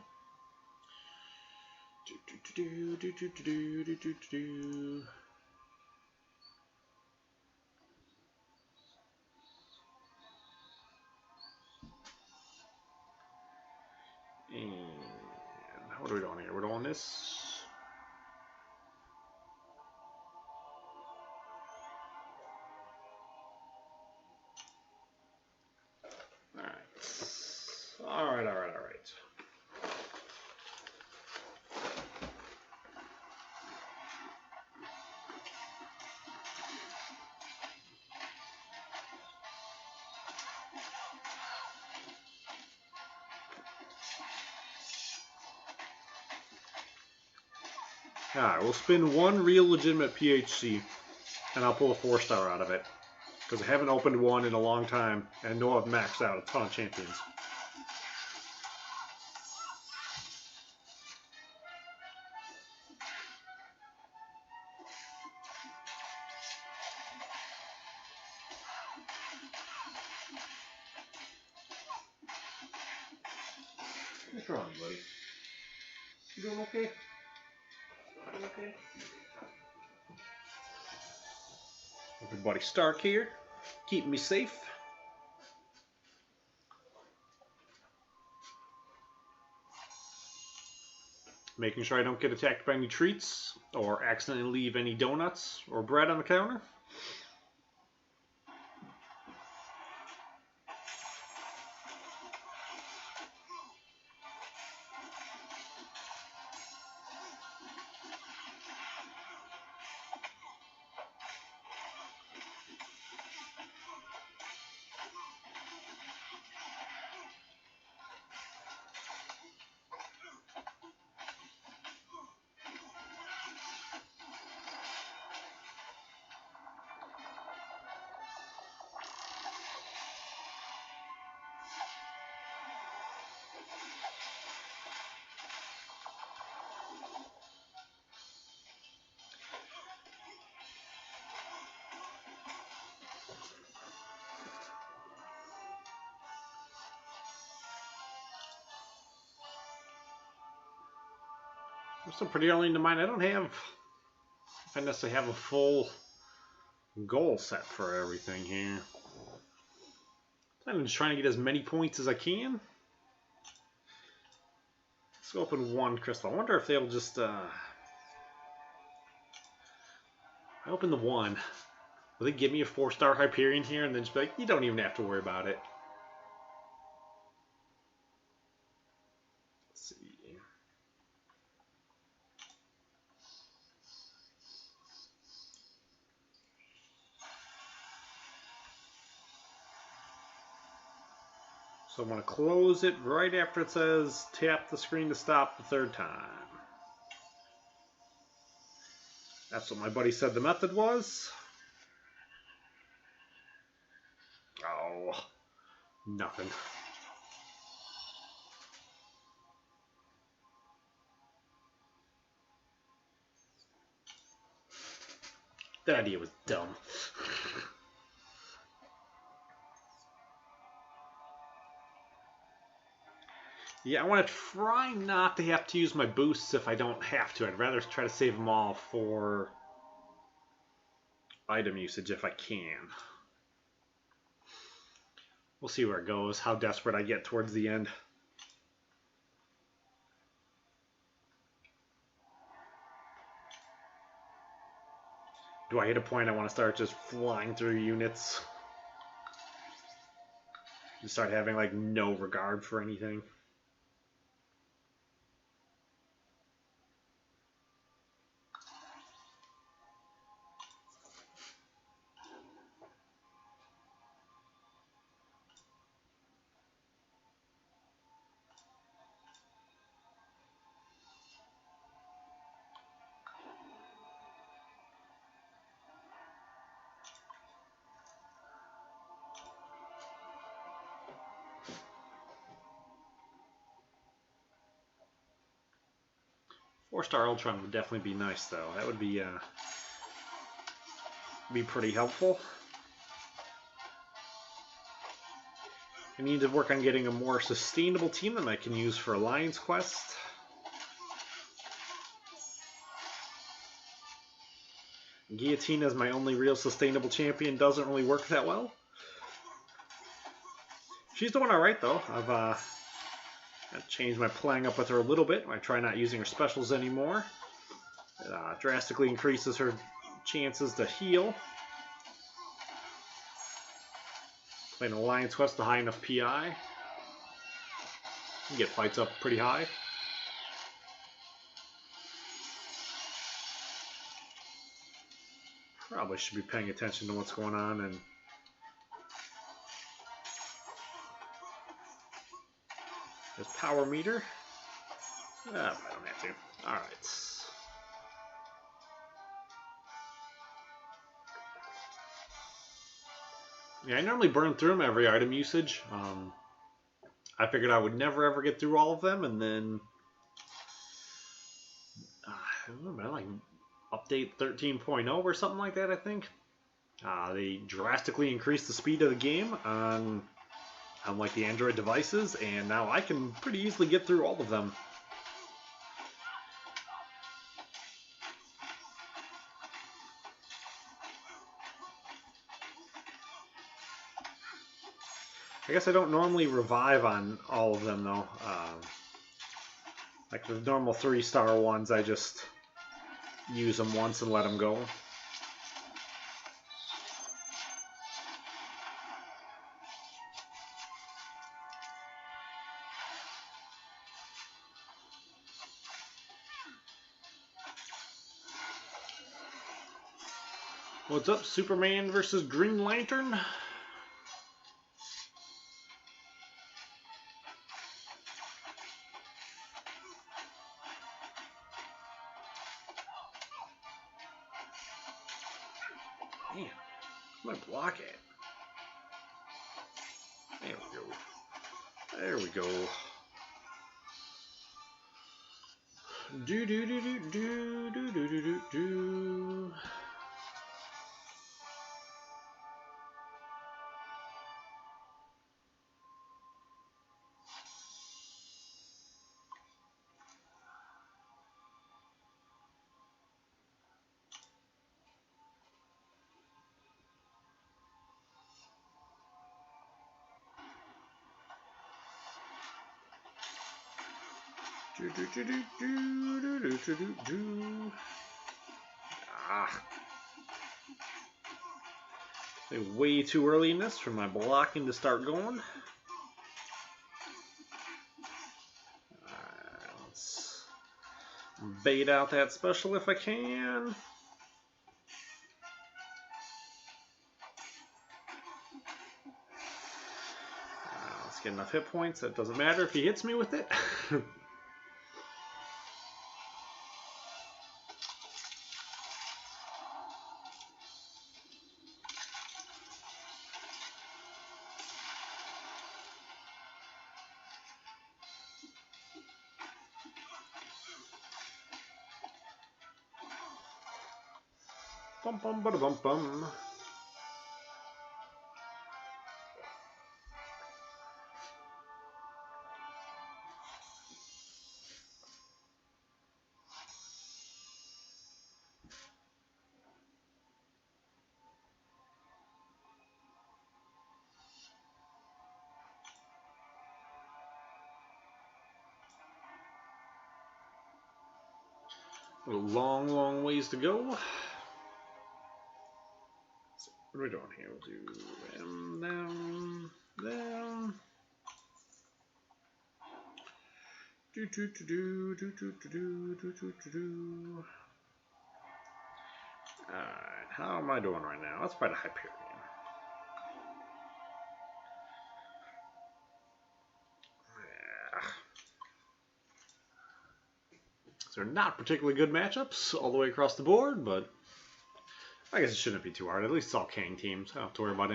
And what are we doing here? We're doing this. All right. Alright, we'll spin one real legitimate PHC, and I'll pull a 4-star out of it. Because I haven't opened one in a long time, and I know I've maxed out a ton of champions. What's wrong, buddy? You doing okay? Okay. Everybody Stark here, keeping me safe. Making sure I don't get attacked by any treats or accidentally leave any donuts or bread on the counter. I'm still pretty early into mine. I don't have, if I necessarily have a full goal set for everything here. I'm just trying to get as many points as I can. Let's open one crystal. I wonder if they'll just, I open the one. Will they give me a 4-star Hyperion here and then just be like, you don't even have to worry about it? Let's see. So I'm going to close it right after it says tap the screen to stop the 3rd time. That's what my buddy said the method was. Oh, nothing. That idea was dumb. Yeah, I want to try not to have to use my boosts if I don't have to. I'd rather try to save them all for item usage if I can. We'll see where it goes, how desperate I get towards the end. Do I hit a point I want to start just flying through units? Just start having like no regard for anything. Four-star Ultron would definitely be nice, though. That would be pretty helpful. I need to work on getting a more sustainable team that I can use for Alliance Quest. Guillotine as my only real sustainable champion doesn't really work that well. She's doing alright, though. I've changed my playing up with her a little bit. I try not using her specials anymore. It drastically increases her chances to heal. Playing Alliance Quest to high enough PI. You can get fights up pretty high. Probably should be paying attention to what's going on and this power meter. I don't have to. Alright. Yeah, I normally burn through them every item usage. I figured I would never ever get through all of them, and then I don't know, man, like update 13.0 or something like that, I think. They drastically increased the speed of the game on like the Android devices, and now I can pretty easily get through all of them. I guess I don't normally revive on all of them, though. Like the normal 3-star ones, I just use them once and let them go. What's up, Superman versus Green Lantern? Man, I'm gonna block it. There we go. There we go. Do do do do do do do do do do. Way too early in this for my blocking to start going. Let's bait out that special if I can. Let's get enough hit points. That doesn't matter if he hits me with it. Bum bum ba bum bum. A long, long ways to go. So what are we doing here? We'll do them down, down. Do do do do do do do do do do do. Alright, how am I doing right now? Let's try the Hyperion. Yeah. So they're not particularly good matchups all the way across the board, but I guess it shouldn't be too hard. At least it's all King teams. I don't have to worry about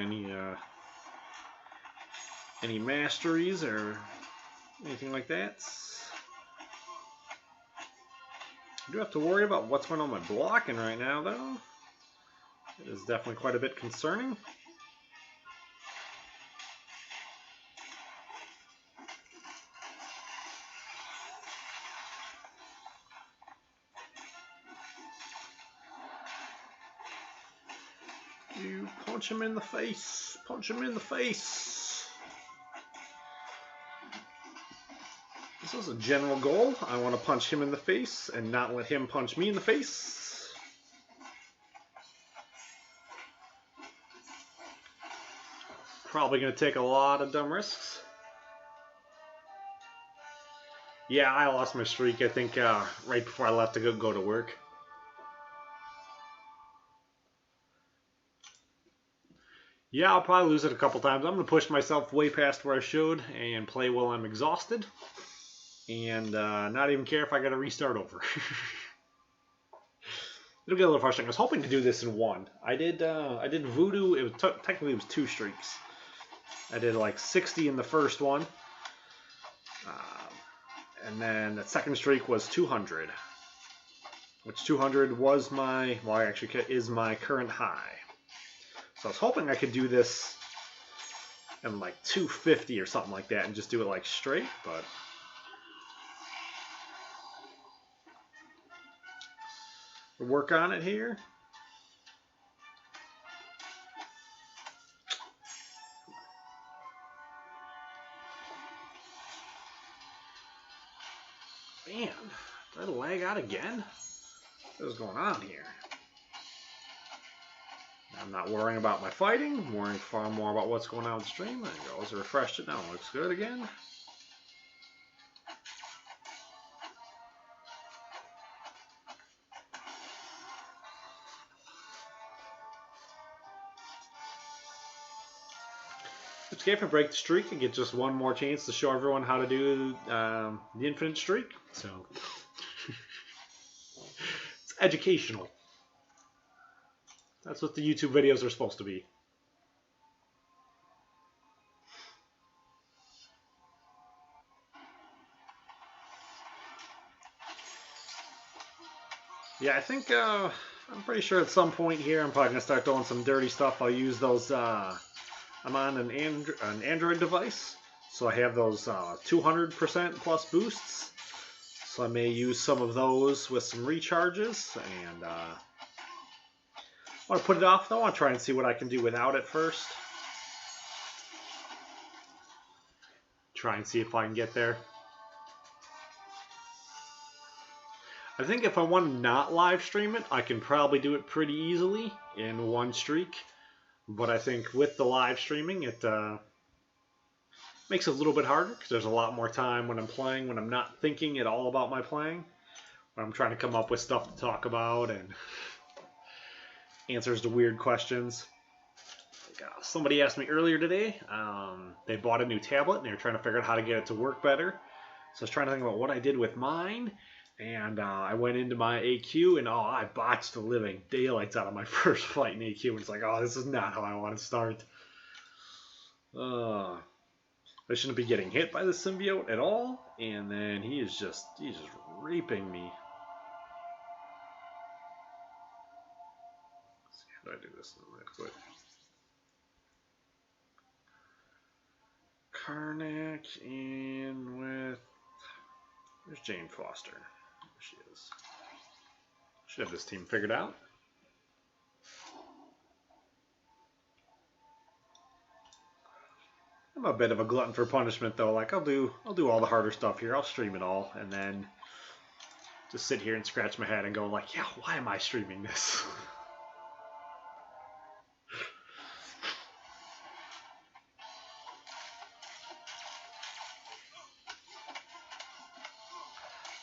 any masteries or anything like that. I do have to worry about what's going on with my blocking right now, though. It is definitely quite a bit concerning. You punch him in the face. Punch him in the face. This is a general goal. I want to punch him in the face and not let him punch me in the face. Probably going to take a lot of dumb risks. Yeah, I lost my streak, I think, right before I left to go to work. Yeah, I'll probably lose it a couple times. I'm going to push myself way past where I should and play while I'm exhausted. And not even care if I got to restart over. It'll get a little frustrating. I was hoping to do this in one. I did Voodoo. It was technically it was 2 streaks. I did like 60 in the first one. And then the second streak was 200. Which 200 was my, well, actually is my current high. So I was hoping I could do this in like 250 or something like that and just do it like straight, but we'll work on it here. Man, did I lag out again? What is going on here? I'm not worrying about my fighting. I'm worrying far more about what's going on with the stream. There you go. Let's refresh it now. It looks good again. Escape and break the streak and get just one more chance to show everyone how to do the infinite streak. So it's educational. That's what the YouTube videos are supposed to be. Yeah, I think I'm pretty sure at some point here I'm probably gonna start doing some dirty stuff. I'll use those. I'm on an Android device, so I have those 200% plus boosts. So I may use some of those with some recharges, and I want to put it off though. I want to try and see what I can do without it first. Try and see if I can get there. I think if I want to not live stream it, I can probably do it pretty easily in one streak. But I think with the live streaming, it makes it a little bit harder because there's a lot more time when I'm playing, when I'm not thinking at all about my playing, when I'm trying to come up with stuff to talk about and answers to weird questions. Like, somebody asked me earlier today, they bought a new tablet and they were trying to figure out how to get it to work better. So I was trying to think about what I did with mine. And I went into my AQ and I botched the living daylights out of my first fight in AQ. And it's like, oh, this is not how I want to start. I shouldn't be getting hit by the symbiote at all. And then he's just raping me. Let's see, how do I do this real quick? Karnak in with, there's Jane Foster. There she is. Should have this team figured out. I'm a bit of a glutton for punishment though. Like I'll do all the harder stuff here. I'll stream it all and then just sit here and scratch my head and go like, yeah, why am I streaming this?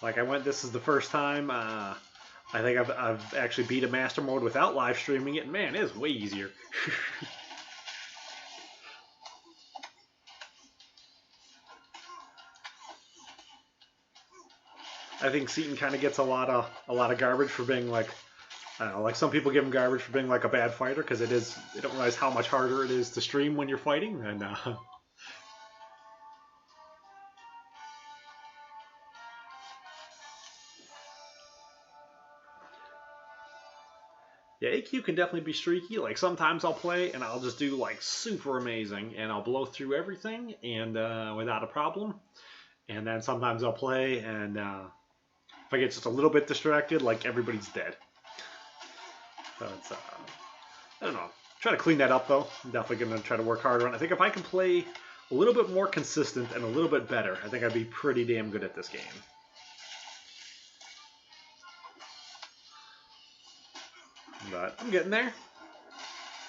Like this is the first time I think I've actually beat a master mode without live streaming it. Man, it is way easier. I think Seatin kind of gets a lot of garbage for being like, I don't know, like some people give him garbage for being like a bad fighter because they don't realize how much harder it is to stream when you're fighting. And yeah, AQ can definitely be streaky. Like sometimes I'll play and I'll just do like super amazing and I'll blow through everything and without a problem. And then sometimes I'll play and if I get just a little bit distracted, like everybody's dead. So it's I don't know. Try to clean that up though. I'm definitely gonna try to work harder on it. I think if I can play a little bit more consistent and a little bit better, I think I'd be pretty damn good at this game. But I'm getting there.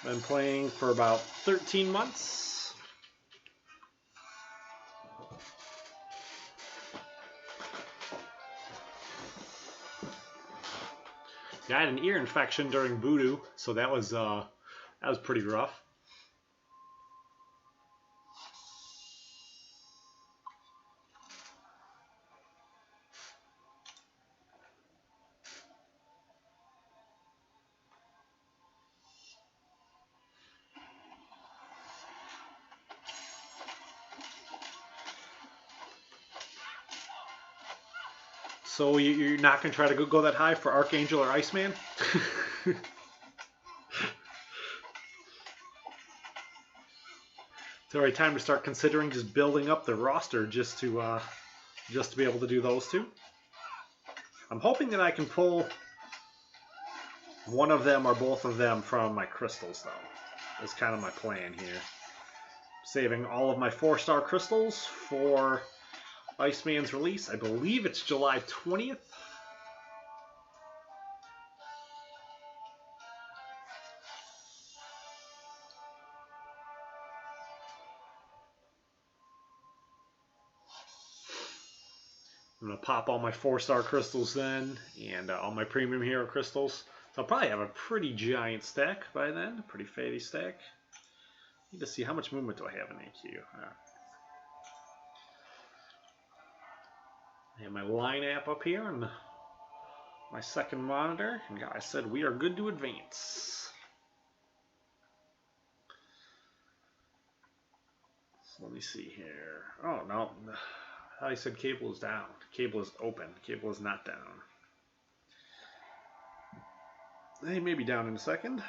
Been playing for about 13 months. Yeah, I had an ear infection during voodoo, so that was pretty rough. So you're not going to try to go that high for Archangel or Iceman? It's already time to start considering just building up the roster just to be able to do those two. I'm hoping that I can pull one of them or both of them from my crystals, though. That's kind of my plan here. Saving all of my 4-star crystals for Iceman's release. I believe it's July 20th. I'm going to pop all my 4-star crystals then, and all my premium hero crystals. So I'll probably have a pretty giant stack by then, a pretty fatty stack. Need to see how much movement do I have in AQ. I have my line app up here on my second monitor, and guys said we are good to advance. So let me see here. Oh no, I thought he said cable is down. Cable is open. Cable is not down. They may be down in a second.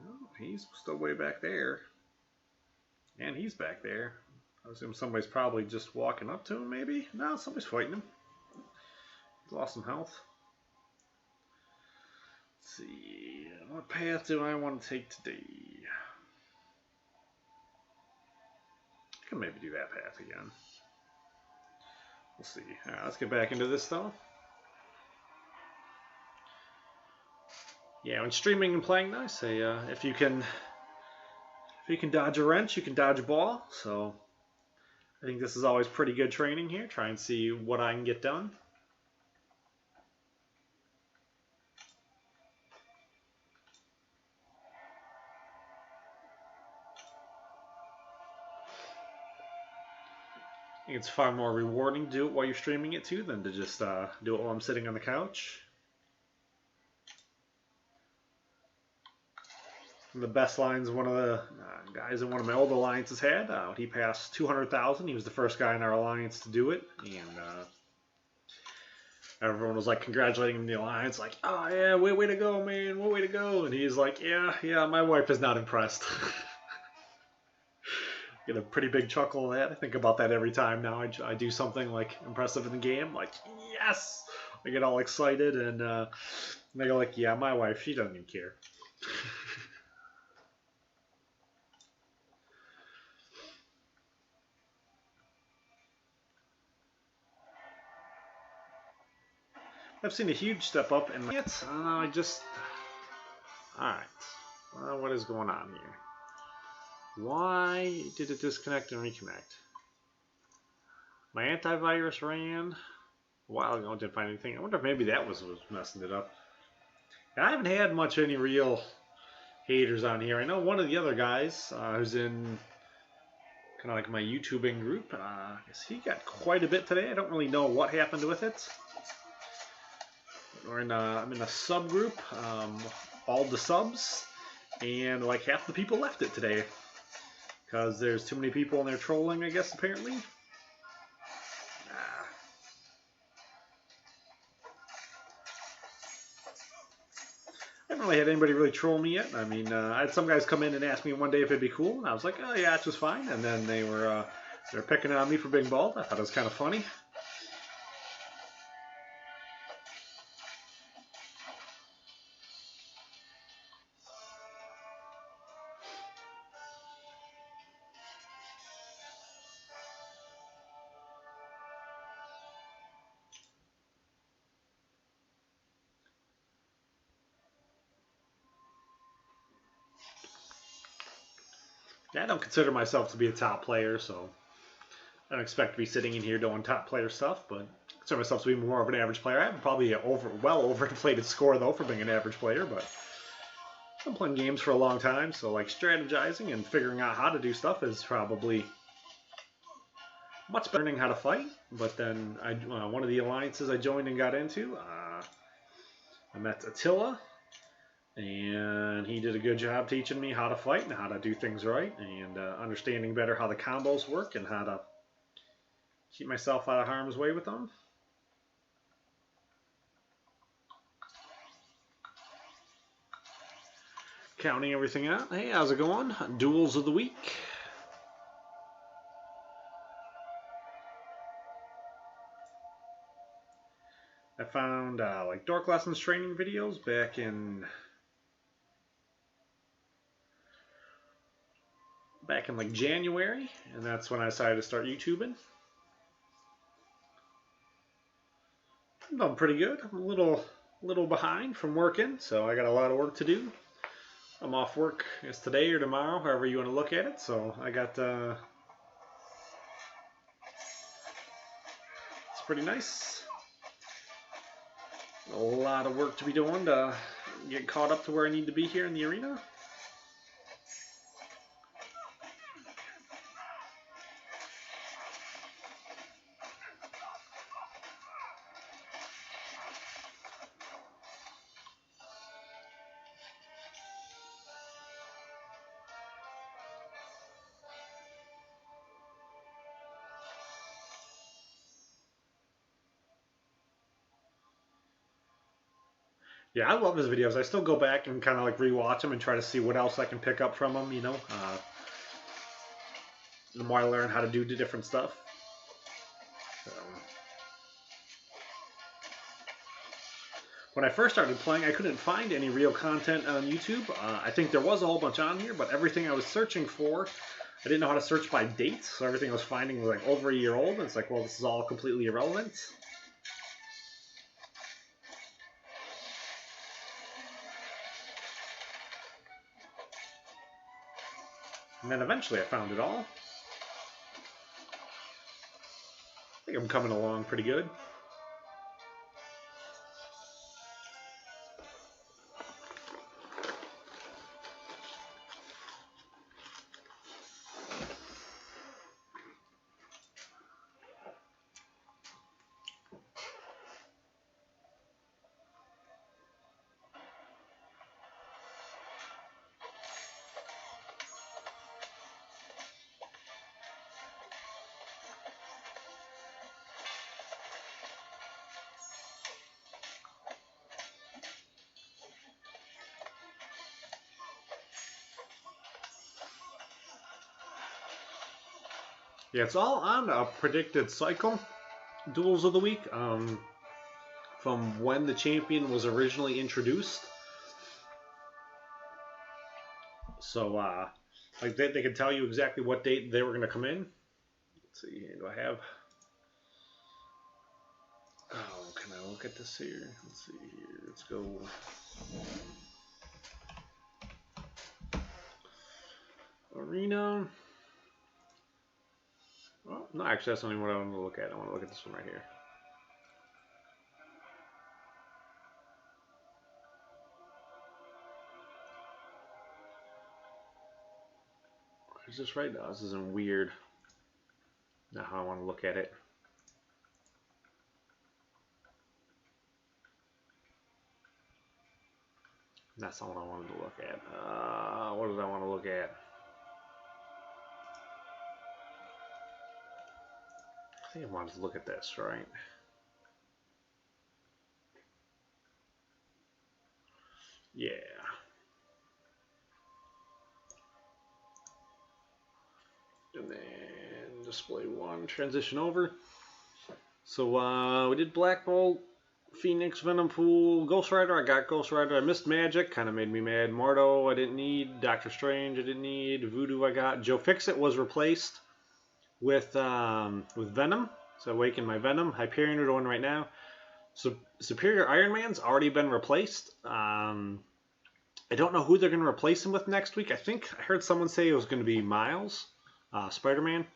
Oh, he's still way back there. And he's back there. I assume somebody's probably just walking up to him, maybe? No, somebody's fighting him. He's lost some health. Let's see. What path do I want to take today? I can maybe do that path again. We'll see. Alright, let's get back into this though. Yeah, when streaming and playing nice, if you can dodge a wrench, you can dodge a ball. So I think this is always pretty good training here. Try and see what I can get done. I think it's far more rewarding to do it while you're streaming it too than to just do it while I'm sitting on the couch. The best lines one of the guys in one of my old alliances had. He passed 200,000. He was the first guy in our alliance to do it, and everyone was like congratulating him in the alliance, like, "Oh yeah, way to go, man, way to go!" And he's like, "Yeah, my wife is not impressed." Get a pretty big chuckle of that. I think about that every time now. I do something like impressive in the game, like yes, I get all excited, and they go like, "Yeah, my wife, she doesn't even care." I've seen a huge step up in it. I just... Alright. What is going on here? Why did it disconnect and reconnect? My antivirus ran a while ago, didn't find anything. I wonder if maybe that was messing it up. I haven't had much any real haters on here. I know one of the other guys who's in kind of like my YouTubing group. He got quite a bit today. I don't really know what happened with it. I'm in a subgroup, all the subs, and like half the people left it today because there's too many people and they're trolling, I guess, apparently. I haven't really had anybody really troll me yet. I mean, I had some guys come in and ask me one day if it'd be cool, and I was like, oh yeah, it's just fine. And then they're picking on me for being bald. I thought it was kind of funny. I don't consider myself to be a top player, so I don't expect to be sitting in here doing top player stuff, but I consider myself to be more of an average player. I have probably a well overinflated score, though, for being an average player, but I've been playing games for a long time, so like strategizing and figuring out how to do stuff is probably much better than learning how to fight. But then one of the alliances I joined and got into, I met Attila. And he did a good job teaching me how to fight and how to do things right and understanding better how the combos work and how to keep myself out of harm's way with them. Counting everything out. Hey, how's it going? Duels of the week. I found like Dork Lessons training videos back in like January, and that's when I decided to start YouTubing. I'm doing pretty good. I'm a little behind from working, so I got a lot of work to do. I'm off work, I guess today or tomorrow, however you want to look at it. So I got it's pretty nice. A lot of work to be doing to get caught up to where I need to be here in the arena. Yeah, I love his videos. I still go back and kind of like rewatch them and try to see what else I can pick up from him, you know. The more I learn how to do the different stuff. So. When I first started playing, I couldn't find any real content on YouTube. I think there was a whole bunch on here, but everything I was searching for, I didn't know how to search by date, so everything I was finding was like over a year old, and it's like, well, this is all completely irrelevant. And then eventually I found it all. I think I'm coming along pretty good. Yeah, it's all on a predicted cycle, duels of the week, from when the champion was originally introduced. So, like they can tell you exactly what date they were going to come in. Let's see, do I have... Oh, can now look at this here. Let's see here. Let's go. Arena. Well, no, actually, that's not even what I want to look at. I want to look at this one right here. Is this right now? This isn't weird. Not how I want to look at it. That's not what I wanted to look at. What did I want to look at? I think I wanted to look at this, right? Yeah. And then display one, transition over. So we did Black Bolt, Phoenix, Venom Pool, Ghost Rider. I got Ghost Rider. I missed Magic, kind of made me mad. Mardo, I didn't need. Doctor Strange, I didn't need. Voodoo, I got. Joe Fixit was replaced with Venom. So I awakened my Venom. Hyperion are the one right now. So Superior Iron Man's already been replaced. I don't know who they're going to replace him with next week. I think I heard someone say it was going to be Miles, Spider-Man.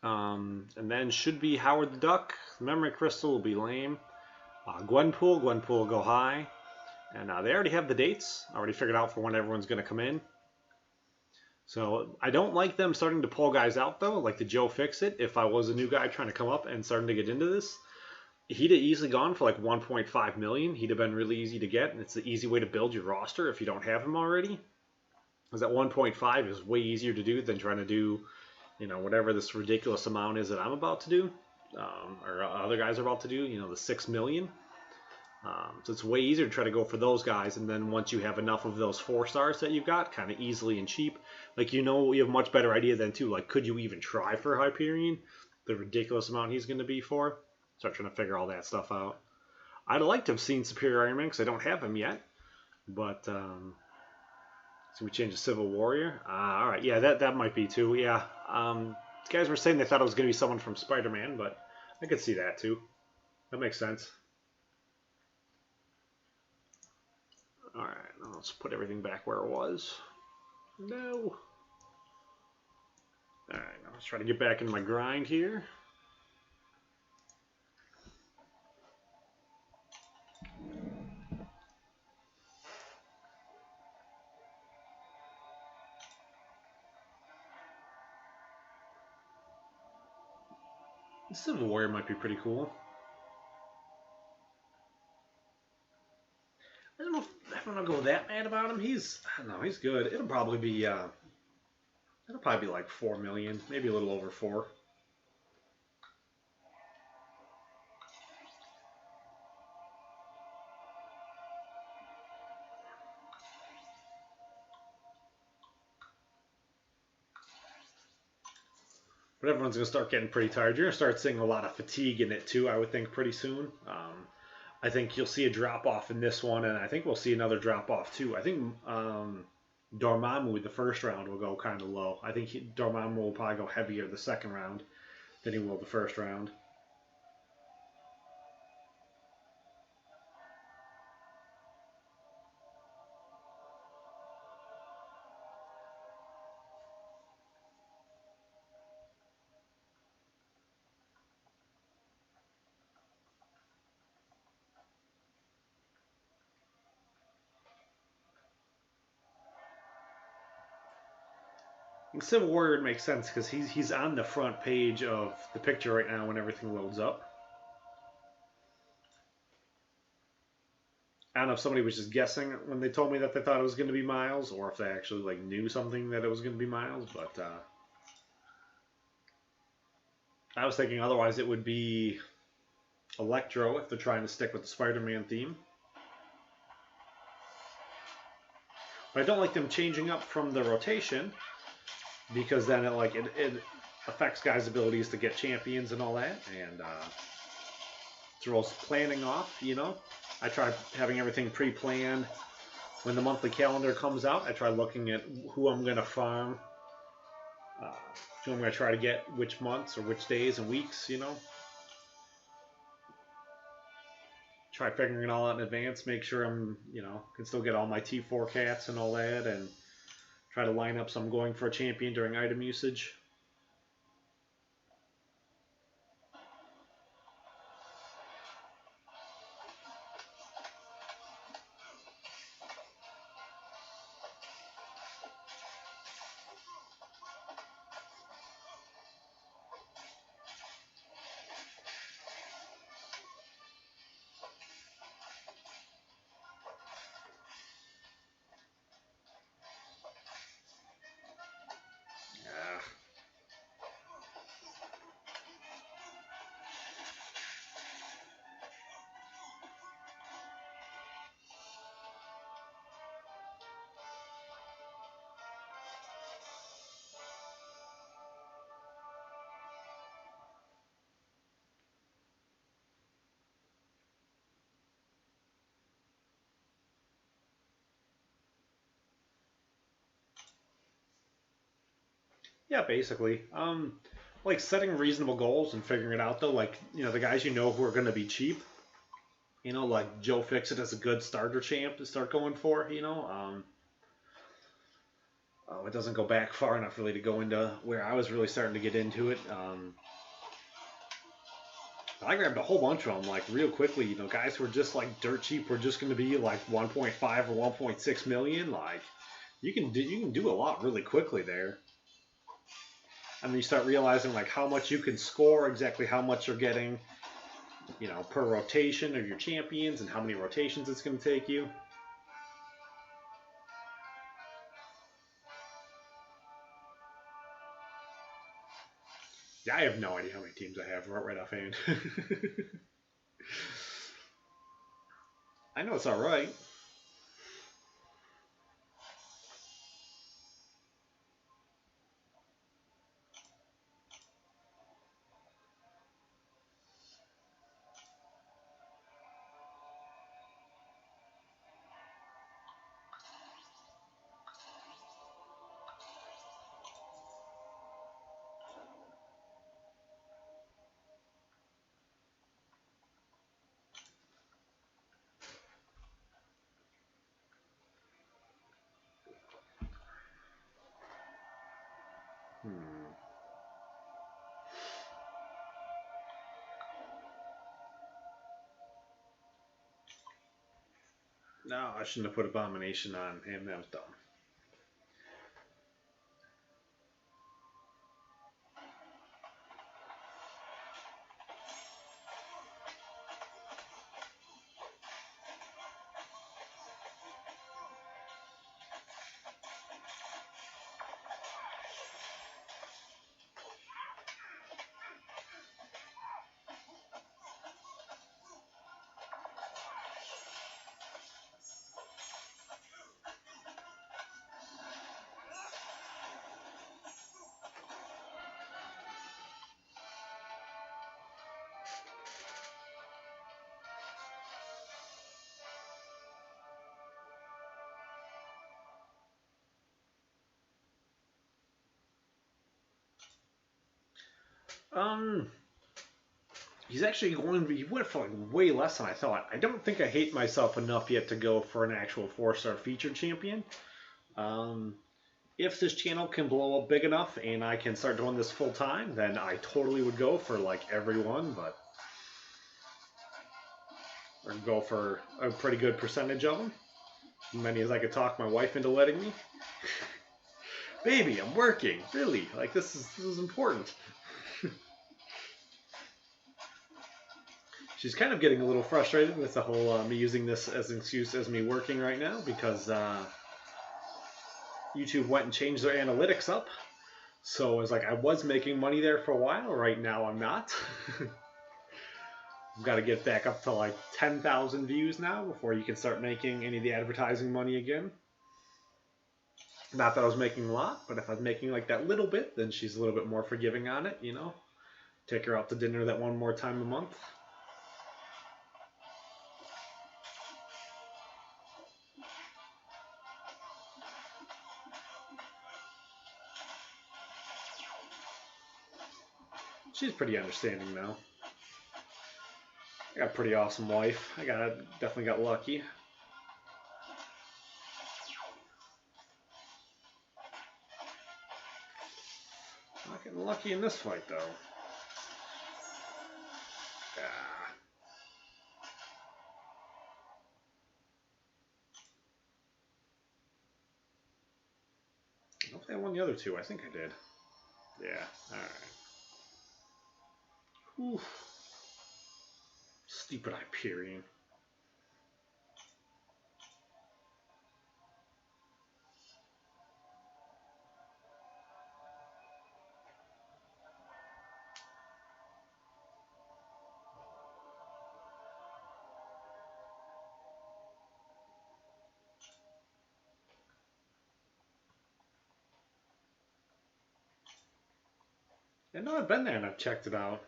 And then should be Howard the Duck. Memory Crystal will be lame. Gwenpool will go high. And they already have the dates. I already figured out for when everyone's going to come in. So I don't like them starting to pull guys out, though, like the Joe Fixit. If I was a new guy trying to come up and starting to get into this, he'd have easily gone for like 1.5 million. He'd have been really easy to get, and it's the easy way to build your roster if you don't have him already. Because that 1.5 is way easier to do than trying to do, you know, whatever this ridiculous amount is that I'm about to do, or other guys are about to do, you know, the 6 million. So it's way easier to try to go for those guys, and then once you have enough of those 4 stars that you've got, kind of easily and cheap, like, you know, you have a much better idea then too, like, could you even try for Hyperion, the ridiculous amount he's going to be for? Start trying to figure all that stuff out. I'd like to have seen Superior Iron Man because I don't have him yet, but so we change to Civil Warrior. All right, yeah, that might be too. Yeah, guys were saying they thought it was going to be someone from Spider-Man, but I could see that too. That makes sense. All right, now let's put everything back where it was. No. All right, now let's try to get back into my grind here. Civil Warrior might be pretty cool. I don't know if I'm gonna go that mad about him. I don't know, he's good. It'll probably be like 4 million, maybe a little over 4. But everyone's going to start getting pretty tired. You're going to start seeing a lot of fatigue in it too, I would think, pretty soon. I think you'll see a drop-off in this one, and I think we'll see another drop-off too. I think Dormammu, the first round, will go kind of low. I think Dormammu will probably go heavier the second round than he will the first round. Civil Warrior makes sense because he's on the front page of the picture right now when everything loads up. I don't know if somebody was just guessing when they told me that they thought it was going to be Miles, or if they actually like knew something that it was going to be Miles. But I was thinking otherwise it would be Electro if they're trying to stick with the Spider-Man theme. But I don't like them changing up from the rotation, because then it affects guys' abilities to get champions and all that, and throws planning off, you know. I try having everything pre-planned. When the monthly calendar comes out, I try looking at who I'm going to farm, who I'm going to try to get which months or which days and weeks, you know. try figuring it all out in advance. Make sure I'm, can still get all my T4 cats and all that, and try to line up so I'm going for a champion during item usage. Yeah, basically. Like setting reasonable goals and figuring it out though. Like the guys who are going to be cheap. Like Joe Fixit is a good starter champ to start going for. It doesn't go back far enough really to go into where I was really starting to get into it. I grabbed a whole bunch of them like real quickly. Guys who are just like dirt cheap were just going to be like 1.5 or 1.6 million. Like you can do a lot really quickly there. And then you start realizing like how much you can score, exactly how much you're getting, per rotation of your champions and how many rotations it's going to take you. Yeah, I have no idea how many teams I have right offhand. I know it's all right. No, I shouldn't have put Abomination on him. That was dumb. He's actually he went for like way less than I thought. I don't think I hate myself enough yet to go for an actual 4-star featured champion. If this channel can blow up big enough and I can start doing this full time, then I totally would go for like everyone, but or go for a pretty good percentage of them. As many as I could talk my wife into letting me. Baby, I'm working. Really? Like this is important. She's kind of getting a little frustrated with the whole me using this as an excuse as me working right now because YouTube went and changed their analytics up. So it's like I was making money there for a while. Right now I'm not. I've got to get back up to like 10,000 views now before you can start making any of the advertising money again. Not that I was making a lot, but if I was making like that little bit, then she's a little bit more forgiving on it, Take her out to dinner that one more time a month. She's pretty understanding now. I got a pretty awesome wife. Definitely got lucky. Not getting lucky in this fight though. Ah. I don't think I won the other two. I think I did. Yeah. All right. Oof. Stupid Hyperion. I know I've been there and I've checked it out.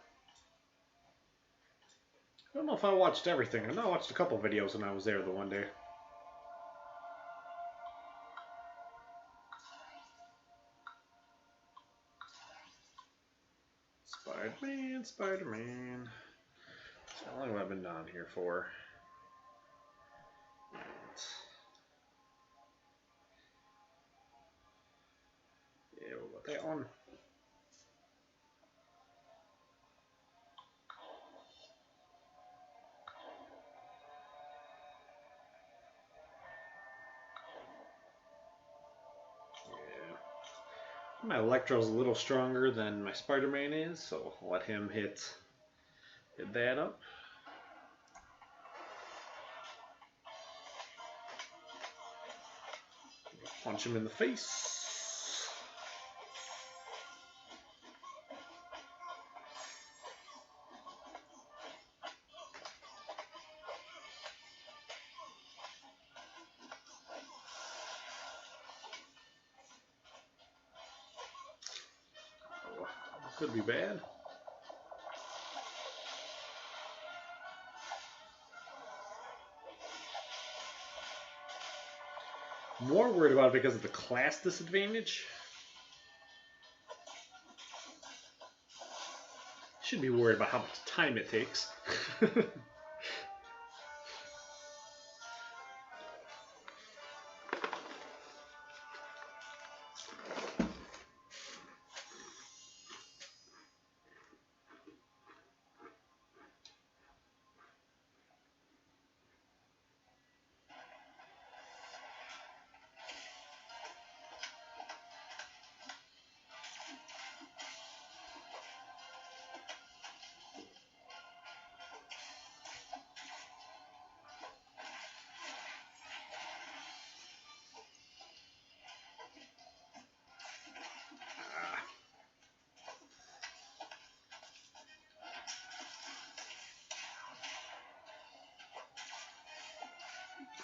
I don't know if I watched everything. I know I watched a couple videos when I was there the one day. Spider-Man, Spider-Man. How long have I been down here for? Yeah, what about that one? My Electro's a little stronger than my Spider-Man is, so I'll let him hit that up. Punch him in the face. Oh, could be bad. More worried about it because of the class disadvantage. Should be worried about how much time it takes.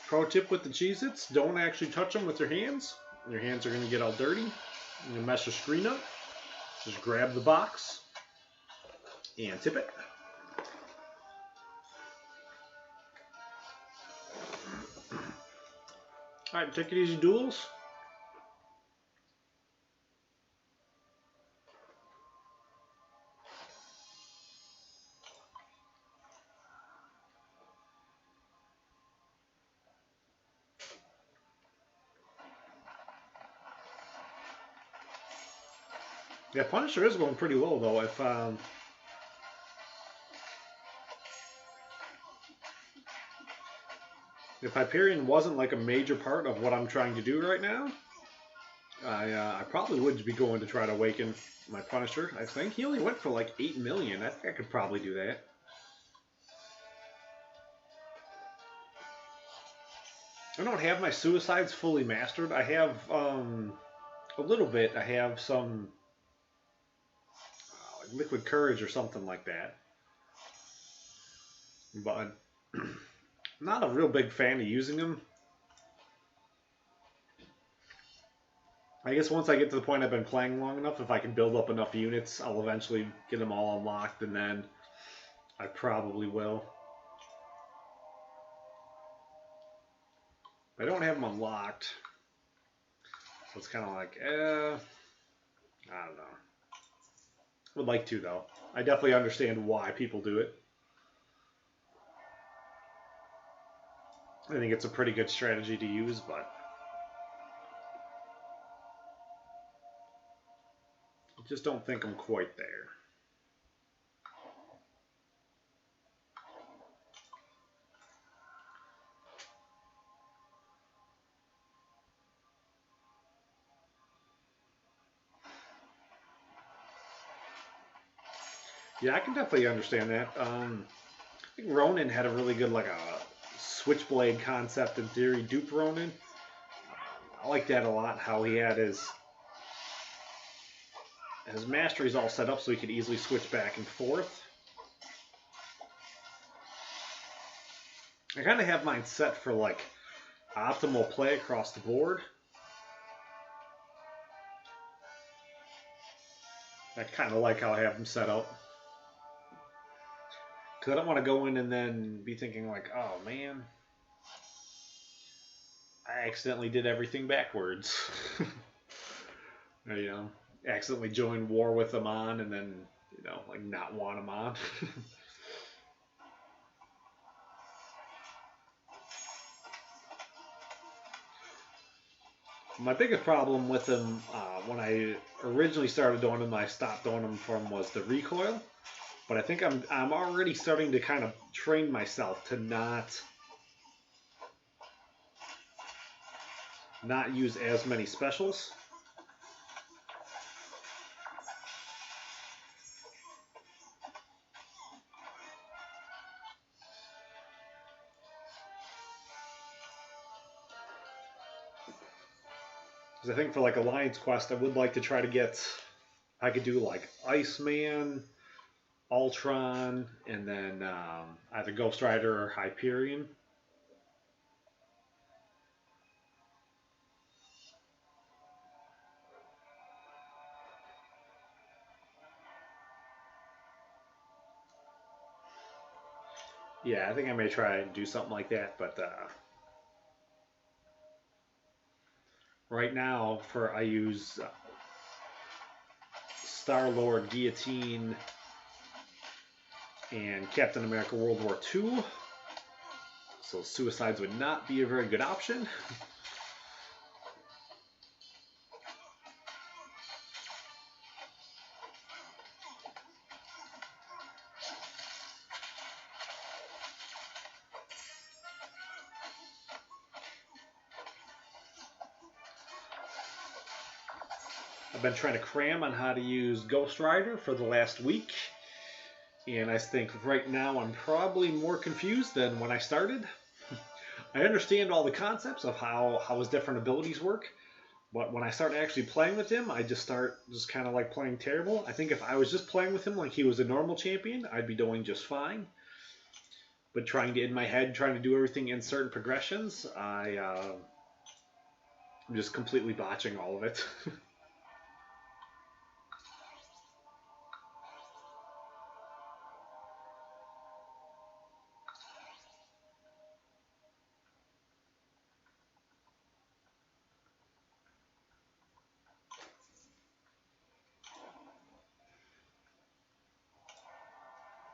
Pro tip with the Cheez-Its, don't actually touch them with your hands. Your hands are going to get all dirty. You're going to mess your screen up. Just grab the box and tip it. Alright, take it easy, duels. Yeah, Punisher is going pretty low though. If Hyperion wasn't like a major part of what I'm trying to do right now, I probably would be going to try to awaken my Punisher. I think he only went for like 8 million. I think I could probably do that. I don't have my suicides fully mastered. I have a little bit. I have some like liquid courage or something like that. But I'm not a real big fan of using them. I guess once I get to the point I've been playing long enough, if I can build up enough units, I'll eventually get them all unlocked, and then I probably will. I don't have them unlocked, so it's kind of like, I don't know. Would like to, though. I definitely understand why people do it. I think it's a pretty good strategy to use, but I just don't think I'm quite there. Yeah, I can definitely understand that. I think Ronin had a really good like a switchblade concept in theory. Dupe Ronin, I like that a lot. How he had his masteries all set up so he could easily switch back and forth. I kind of have mine set for like optimal play across the board. I kind of like how I have them set up. Because I don't want to go in and then be thinking like, oh man, I accidentally did everything backwards. Or, accidentally joined war with them on and then, like not want them on. My biggest problem with them when I originally started doing them, I stopped doing them from was the recoil. But I think I'm already starting to kind of train myself to not use as many specials. Because I think for like Alliance Quest, I would like to try to get, I could do like Iceman, Ultron, and then either Ghost Rider or Hyperion. Yeah, I think I may try and do something like that, but right now I use Star-Lord, Guillotine, and Captain America World War II. So Suicides would not be a very good option. I've been trying to cram on how to use Ghost Rider for the last week. And I think right now I'm probably more confused than when I started. I understand all the concepts of how his different abilities work. But when I start actually playing with him, I just kind of like playing terrible. I think if I was just playing with him like he was a normal champion, I'd be doing just fine. But trying to, in my head, trying to do everything in certain progressions, I'm just completely botching all of it.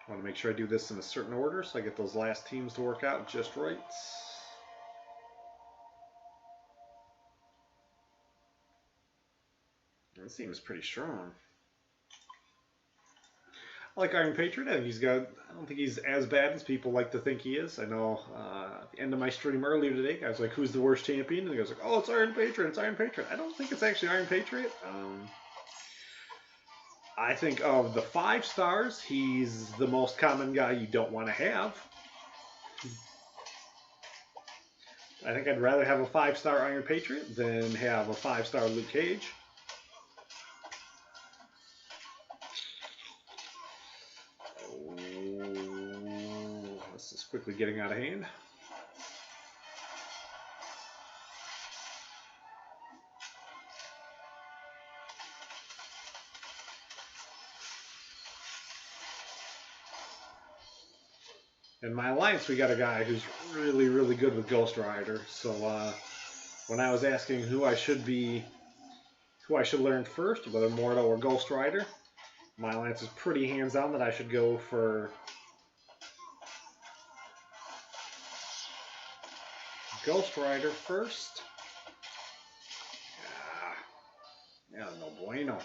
I want to make sure I do this in a certain order so I get those last teams to work out just right. This team is pretty strong. I like Iron Patriot. I don't think he's as bad as people like to think he is. I know at the end of my stream earlier today, I was like, "Who's the worst champion?" And he goes like, "Oh, it's Iron Patriot. It's Iron Patriot." I don't think it's actually Iron Patriot. I think of the 5 stars, he's the most common guy you don't want to have. I think I'd rather have a 5-star Iron Patriot than have a 5-star Luke Cage. Oh, this is quickly getting out of hand. In my alliance, we got a guy who's really, really good with Ghost Rider. So when I was asking who I should learn first, whether Mordo or Ghost Rider, my alliance is pretty hands-on that I should go for Ghost Rider first. Yeah, no bueno.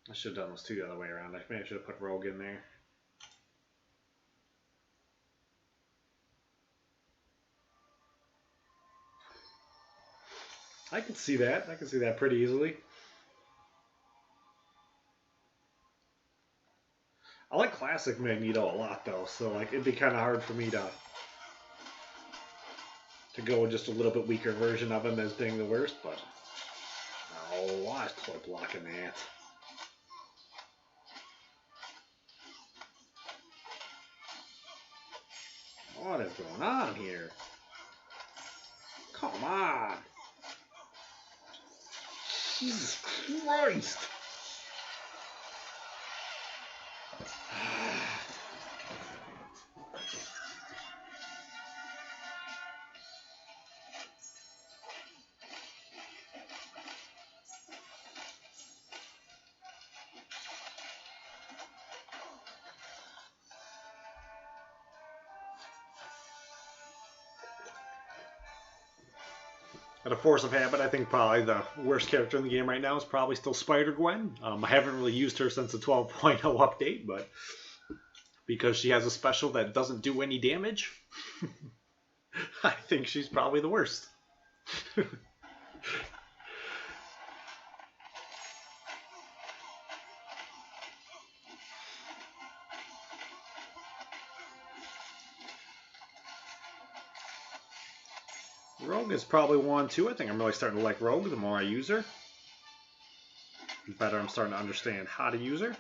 I should have done those two the other way around. Maybe I should have put Rogue in there. I can see that. I can see that pretty easily. I like classic Magneto a lot though, so like it'd be kind of hard for me to go with just a little bit weaker version of him as being the worst, but oh, I was close blocking that. What is going on here? Come on. Jesus Christ. Out of force of habit, I think probably the worst character in the game right now is probably still Spider-Gwen. I haven't really used her since the 12.0 update, but because she has a special that doesn't do any damage, I think she's probably the worst. Rogue is probably one too. I think I'm really starting to like Rogue the more I use her. The better I'm starting to understand how to use her.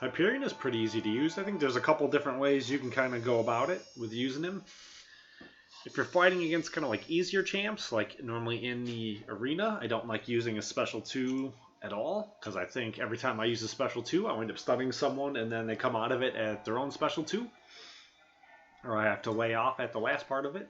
Hyperion is pretty easy to use. I think there's a couple different ways you can kind of go about it with using him. If you're fighting against kind of like easier champs, like normally in the arena, I don't like using a special 2 at all, because I think every time I use a special 2, I wind up stunning someone and then they come out of it at their own special 2. Or I have to lay off at the last part of it.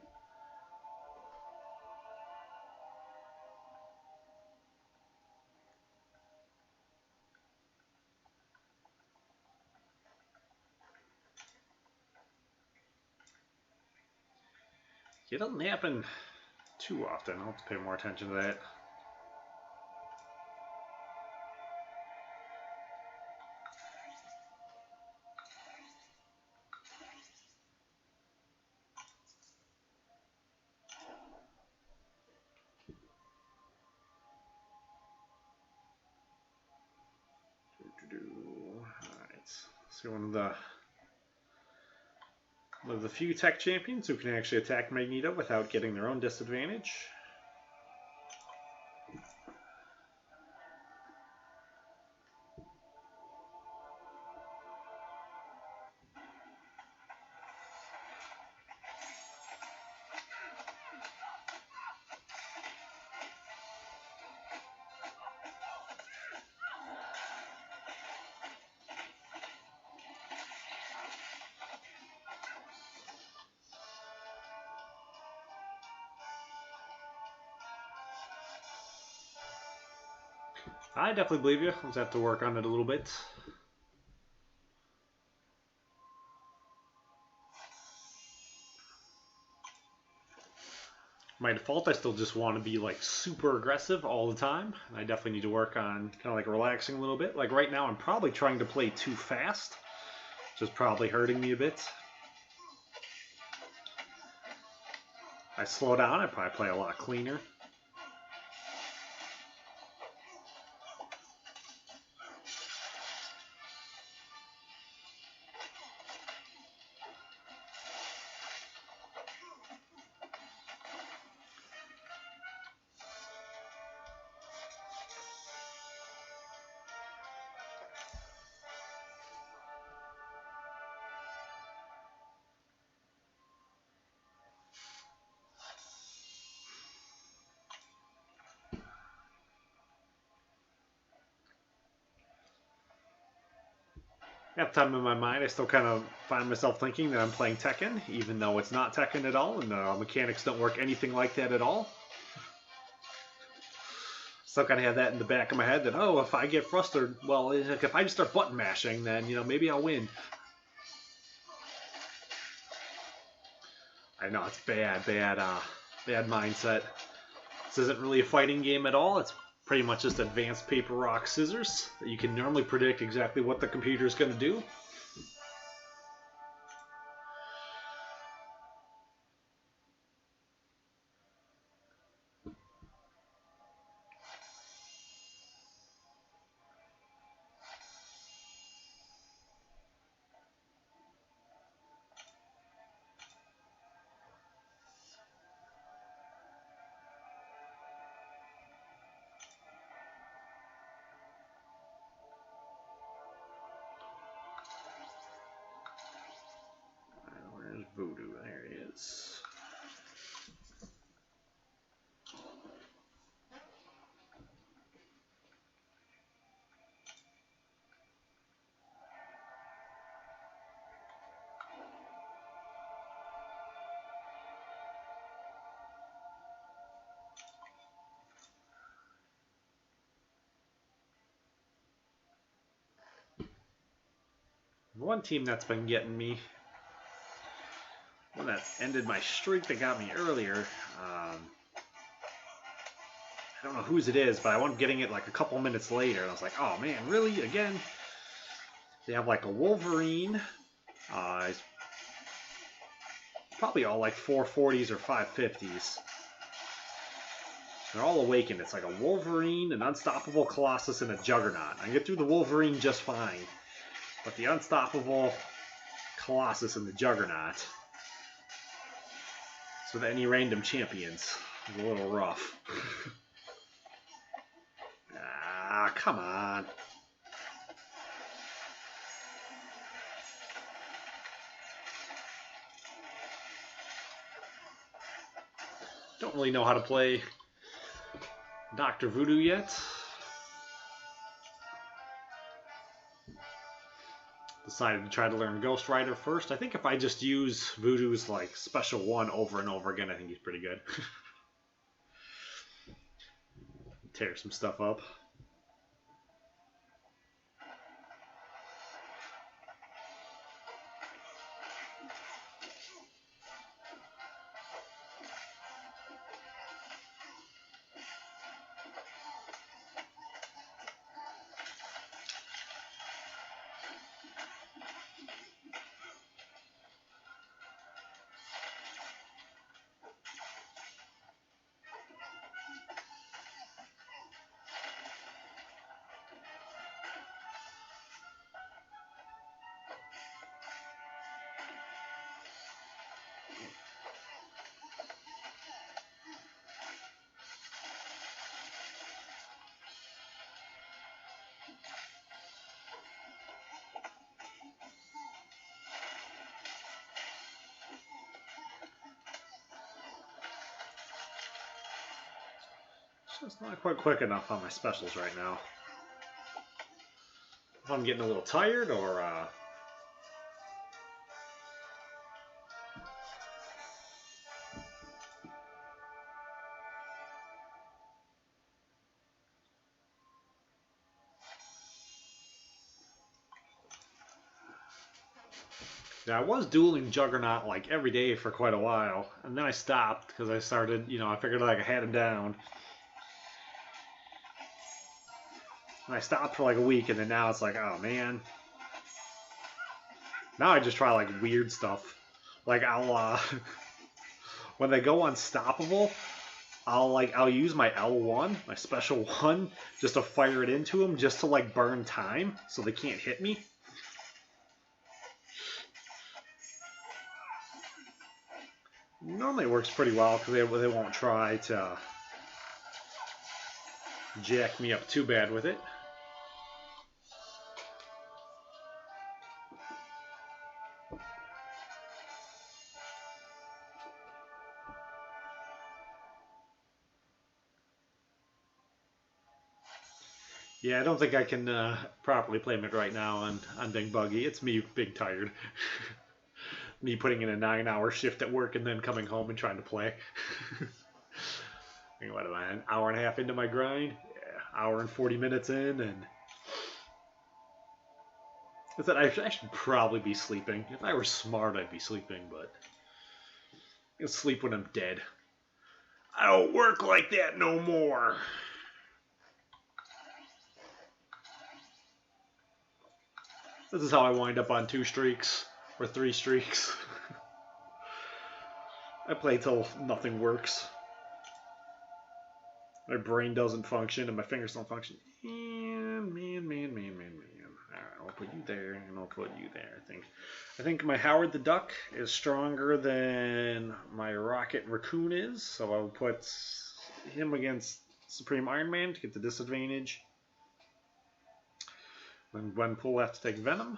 It doesn't happen too often. I'll have to pay more attention to that. Alright, so one of the few tech champions who can actually attack Magneto without getting their own disadvantage. I definitely believe you. I'll just have to work on it a little bit. By default, I still just want to be like super aggressive all the time. I definitely need to work on kind of like relaxing a little bit. Like right now, I'm probably trying to play too fast, which is probably hurting me a bit. If I slow down, I probably play a lot cleaner. Half the time in my mind, I still kind of find myself thinking that I'm playing Tekken, even though it's not Tekken at all, and the mechanics don't work anything like that at all. Still kind of have that in the back of my head that, oh, if I get frustrated, well, if I just start button mashing, then, you know, maybe I'll win. I know, it's bad mindset. This isn't really a fighting game at all. It's pretty much just advanced paper, rock, scissors. You can normally predict exactly what the computer is going to do. Where's Voodoo? There he is. One team that's been getting me, one that ended my streak that got me earlier, I don't know whose it is, but I wound up getting it like a couple minutes later, and I was like, oh man, really? Again? They have like a Wolverine, it's probably all like 440s or 550s. They're all awakened. It's like a Wolverine, an Unstoppable Colossus, and a Juggernaut. I can get through the Wolverine just fine, but the Unstoppable Colossus and the Juggernaut, so with any random champions, is a little rough. Ah, come on. Don't really know how to play Dr. Voodoo yet. Decided to try to learn Ghost Rider first. I think if I just use Voodoo's like special one over and over again, I think he's pretty good. Tear some stuff up. Just not quite quick enough on my specials right now. If I'm getting a little tired or yeah, I was dueling Juggernaut like every day for quite a while, and then I stopped because I started, you know, I figured like I had him down. And I stopped for like a week, and then now it's like, oh man. Now I just try like weird stuff. Like I'll when they go unstoppable, I'll use my L1, my special one, just to fire it into them, just to like burn time, so they can't hit me. Normally it works pretty well because they won't try to jack me up too bad with it. Yeah, I don't think I can properly play it right now on Big Buggy. It's me being tired. Me putting in a 9-hour shift at work and then coming home and trying to play. What am I, an hour and a half into my grind? Yeah, hour and 40 minutes in, and I said I should probably be sleeping. If I were smart, I'd be sleeping, but I'll sleep when I'm dead. I don't work like that no more. This is how I wind up on 2 streaks or 3 streaks. I play till nothing works. My brain doesn't function and my fingers don't function. Man. Alright, I'll put you there and I'll put you there. I think my Howard the Duck is stronger than my Rocket Raccoon is, so I'll put him against Supreme Iron Man to get the disadvantage. When Gwenpool will have to take Venom.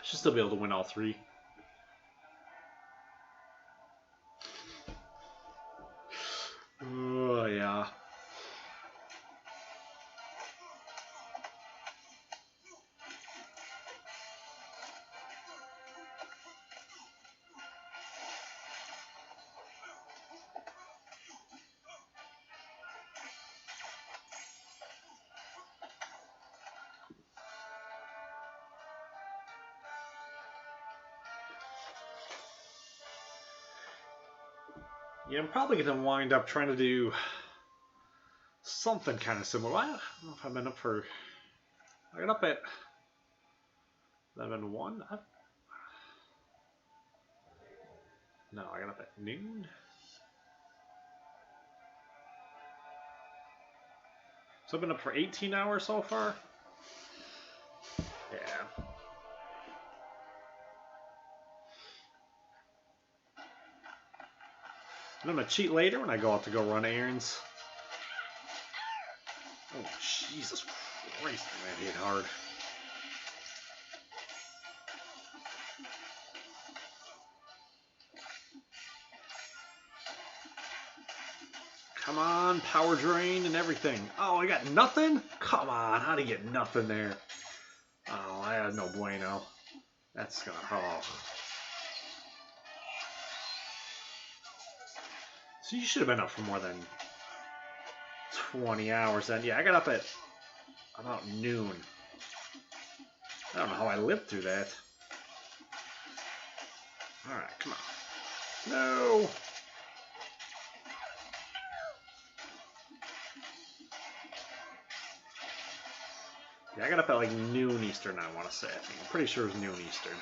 Should still be able to win all 3. Oh, yeah. Yeah, I'm probably going to wind up trying to do something kind of similar. I don't know if I've been up for... I got up at 11:01. No, I got up at noon. So I've been up for 18 hours so far. Yeah. And I'm going to cheat later when I go out to go run errands. Oh, Jesus Christ, that hit hard. Come on, power drain and everything. Oh, I got nothing? Come on, how'd he get nothing there? Oh, I had no bueno. That's gonna... Oh. So you should have been up for more than 20 hours then. Yeah, I got up at about noon. I don't know how I lived through that. Alright, come on. No! Yeah, I got up at like noon Eastern, I want to say. I'm pretty sure it was noon Eastern.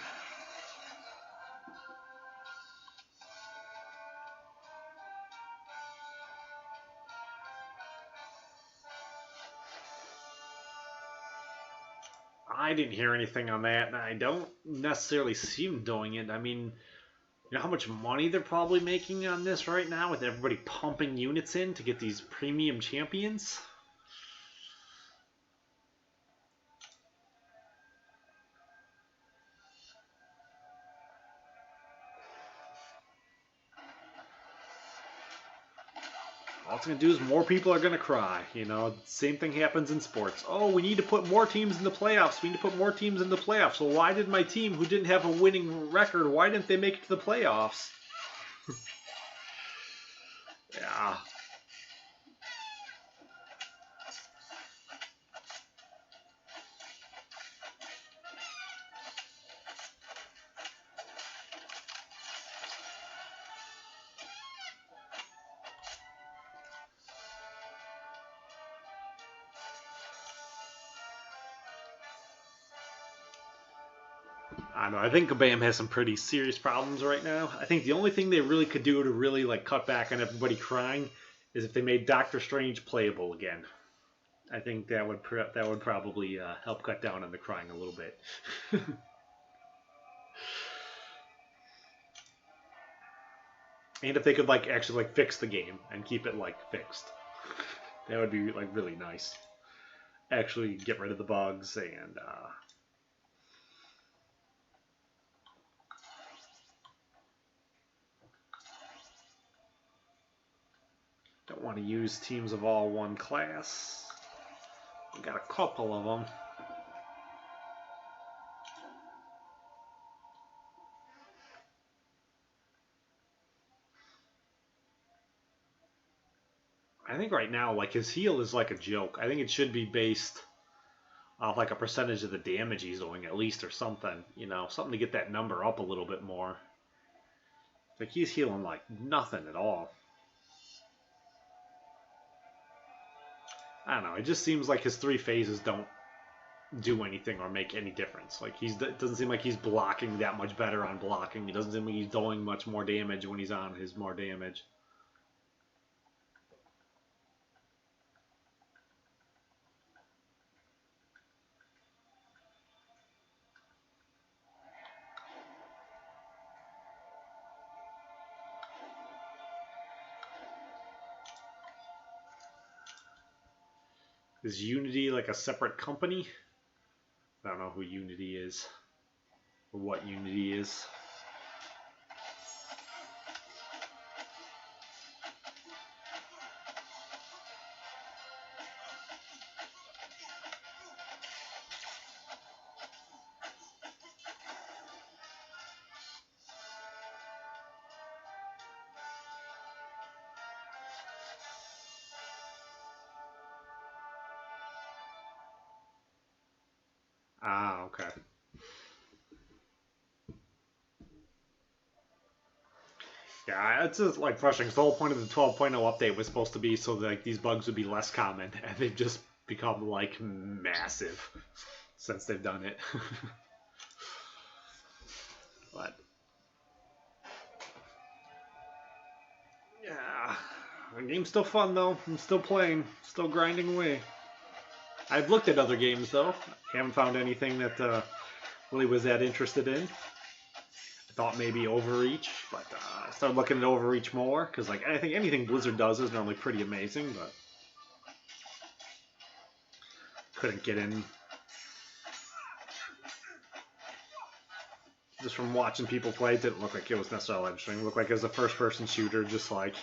I didn't hear anything on that, and I don't necessarily see them doing it. I mean, you know how much money they're probably making on this right now with everybody pumping units in to get these premium champions? All it's going to do is more people are going to cry. You know, same thing happens in sports. Oh, we need to put more teams in the playoffs. We need to put more teams in the playoffs. Well, why did my team, who didn't have a winning record, why didn't they make it to the playoffs? Yeah. I don't know. I think Kabam has some pretty serious problems right now. I think the only thing they really could do to really like cut back on everybody crying is if they made Doctor Strange playable again. I think that would probably help cut down on the crying a little bit. And if they could like actually like fix the game and keep it like fixed, that would be like really nice. Actually get rid of the bugs and don't want to use teams of all one class. got a couple of them. I think right now, like, his heal is like a joke. I think it should be based off like a percentage of the damage he's doing at least, or something. You know, something to get that number up a little bit more. Like, he's healing like nothing at all. I don't know. It just seems like his 3 phases don't do anything or make any difference. Like, it doesn't seem like he's blocking that much better on blocking. It doesn't seem like he's doing much more damage when he's on his more damage. Is Unity like a separate company? I don't know who Unity is or what Unity is. Ah, okay. Yeah, it's just like frustrating. 'Cause the whole point of the 12.0 update was supposed to be so that like these bugs would be less common, and they've just become like massive since they've done it. But yeah, the game's still fun though. I'm still playing, still grinding away. I've looked at other games though. Haven't found anything that really was that interested in. I thought maybe Overreach, but I started looking at Overreach more because like I think anything Blizzard does is normally pretty amazing, but couldn't get in. Just from watching people play, it didn't look like it was necessarily interesting. It looked like it was a first-person shooter, just like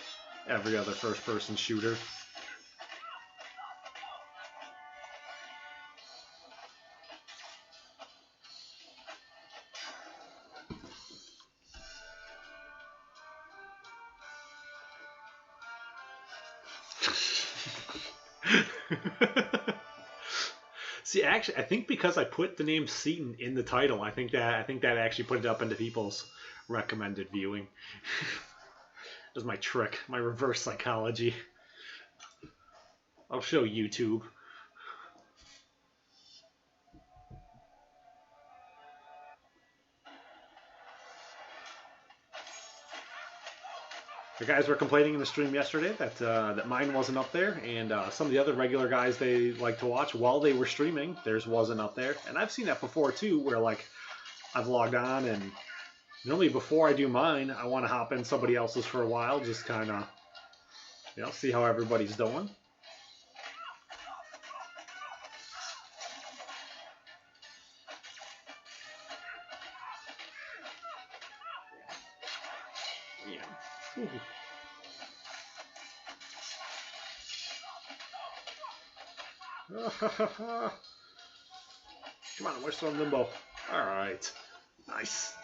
every other first-person shooter. See, actually, I think because I put the name Seatin in the title, I think that actually put it up into people's recommended viewing. That's my trick, my reverse psychology. I'll show YouTube. The guys were complaining in the stream yesterday that mine wasn't up there, and some of the other regular guys they like to watch while they were streaming, theirs wasn't up there. And I've seen that before too, where like I've logged on and normally before I do mine, I want to hop in somebody else's for a while, just kind of, you know, see how everybody's doing. Yeah. Ooh. Come on, we're still in limbo. Alright. Nice.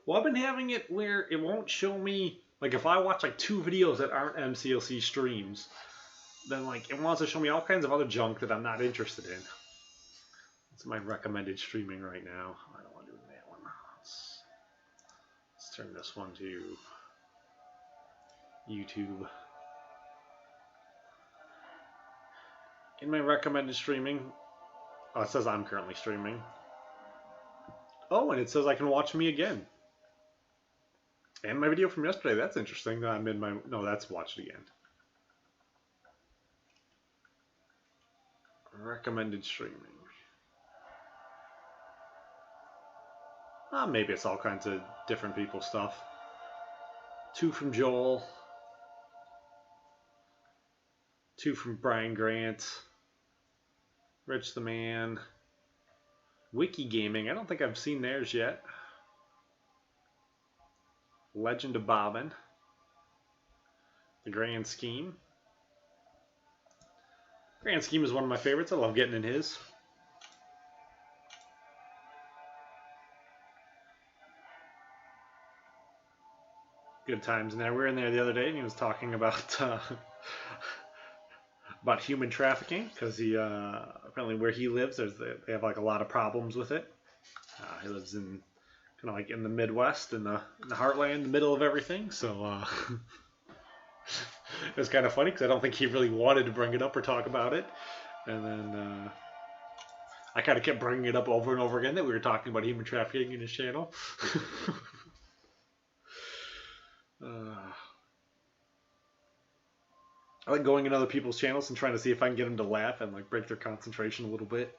Well, I've been having it where it won't show me, like if I watch like 2 videos that aren't MCOC streams, then like it wants to show me all kinds of other junk that I'm not interested in. It's my recommended streaming right now. I don't want to do that one. Let's turn this one to YouTube. In my recommended streaming, oh, it says I'm currently streaming. Oh, and it says I can watch me again. And my video from yesterday, that's interesting. I'm in my, no, that's watched again. Recommended streaming. Maybe it's all kinds of different people's stuff. 2 from Joel. 2 from Brian Grant. Rich the Man. Wiki Gaming, I don't think I've seen theirs yet. Legend of Bobbin. The Grand Scheme. Grand Scheme is one of my favorites. I love getting in his. Good times in there. We were in there the other day and he was talking about about human trafficking because he apparently where he lives they have like a lot of problems with it. He lives in kind of like in the Midwest, in the heartland, the middle of everything. So it was kind of funny because I don't think he really wanted to bring it up or talk about it, and then I kind of kept bringing it up over and over again that we were talking about human trafficking in his channel. I like going in other people's channels and trying to see if I can get them to laugh and like break their concentration a little bit.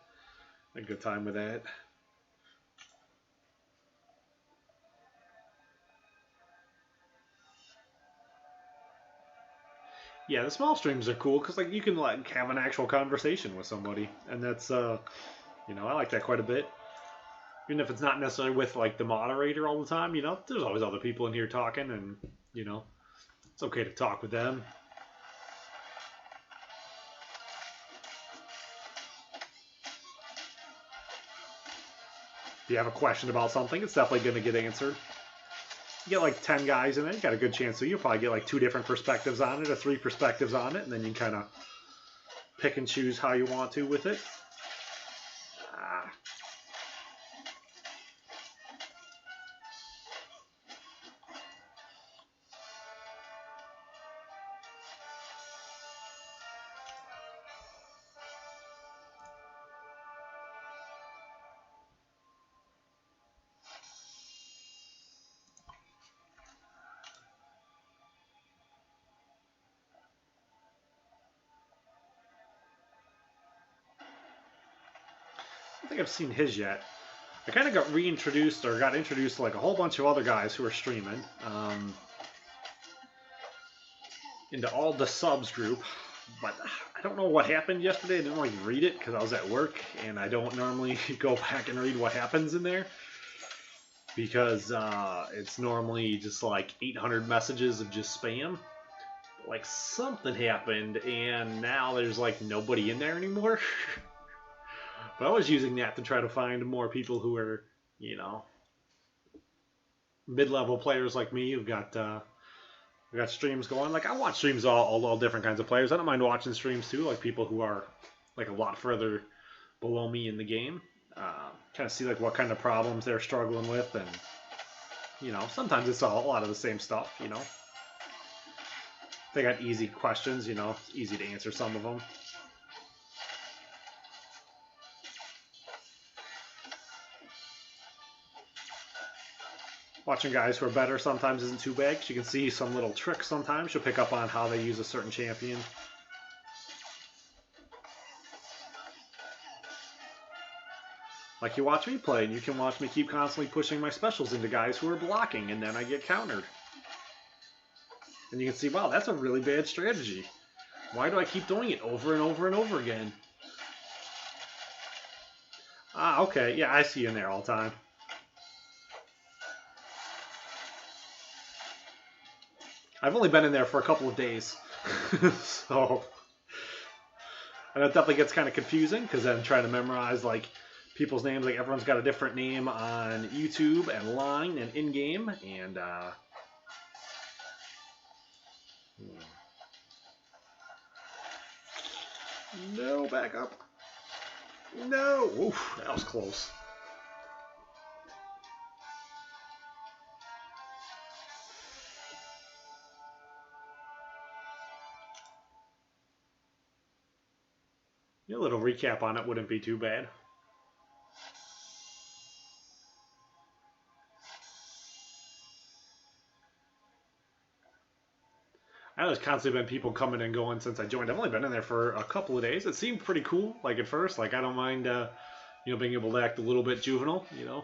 I had a good time with that. Yeah, the small streams are cool because like you can like have an actual conversation with somebody, and that's you know, I like that quite a bit. Even if it's not necessarily with like the moderator all the time, you know, there's always other people in here talking, and you know, it's okay to talk with them. If you have a question about something, it's definitely going to get answered. You get like 10 guys in there, you got a good chance, so you'll probably get like 2 different perspectives on it or 3 perspectives on it, and then you can kind of pick and choose how you want to with it. I don't think I've seen his yet. I kind of got reintroduced or got introduced to like a whole bunch of other guys who are streaming into all the subs group, but I don't know what happened yesterday. I didn't really read it because I was at work, and I don't normally go back and read what happens in there because it's normally just like 800 messages of just spam. Like something happened, and now there's like nobody in there anymore. But I was using that to try to find more people who are, you know, mid-level players like me who've got streams going. Like I watch streams of all different kinds of players. I don't mind watching streams too, like people who are like a lot further below me in the game. Kind of see like what kind of problems they're struggling with, and you know, sometimes it's a lot of the same stuff. You know, they got easy questions. You know, it's easy to answer some of them. Watching guys who are better sometimes isn't too bad because you can see some little tricks sometimes. You'll pick up on how they use a certain champion. Like you watch me play, and you can watch me keep constantly pushing my specials into guys who are blocking, and then I get countered. And you can see, wow, that's a really bad strategy. Why do I keep doing it over and over and over again? Ah, okay, yeah, I see you in there all the time. I've only been in there for a couple of days, so and it definitely gets kind of confusing because then trying to memorize like people's names, like everyone's got a different name on YouTube and line and in-game, and no, back up, no, oof, that was close. A little recap on it wouldn't be too bad. I know there's constantly been people coming and going since I joined. I've only been in there for a couple of days. It seemed pretty cool, like at first. Like I don't mind, you know, being able to act a little bit juvenile, you know.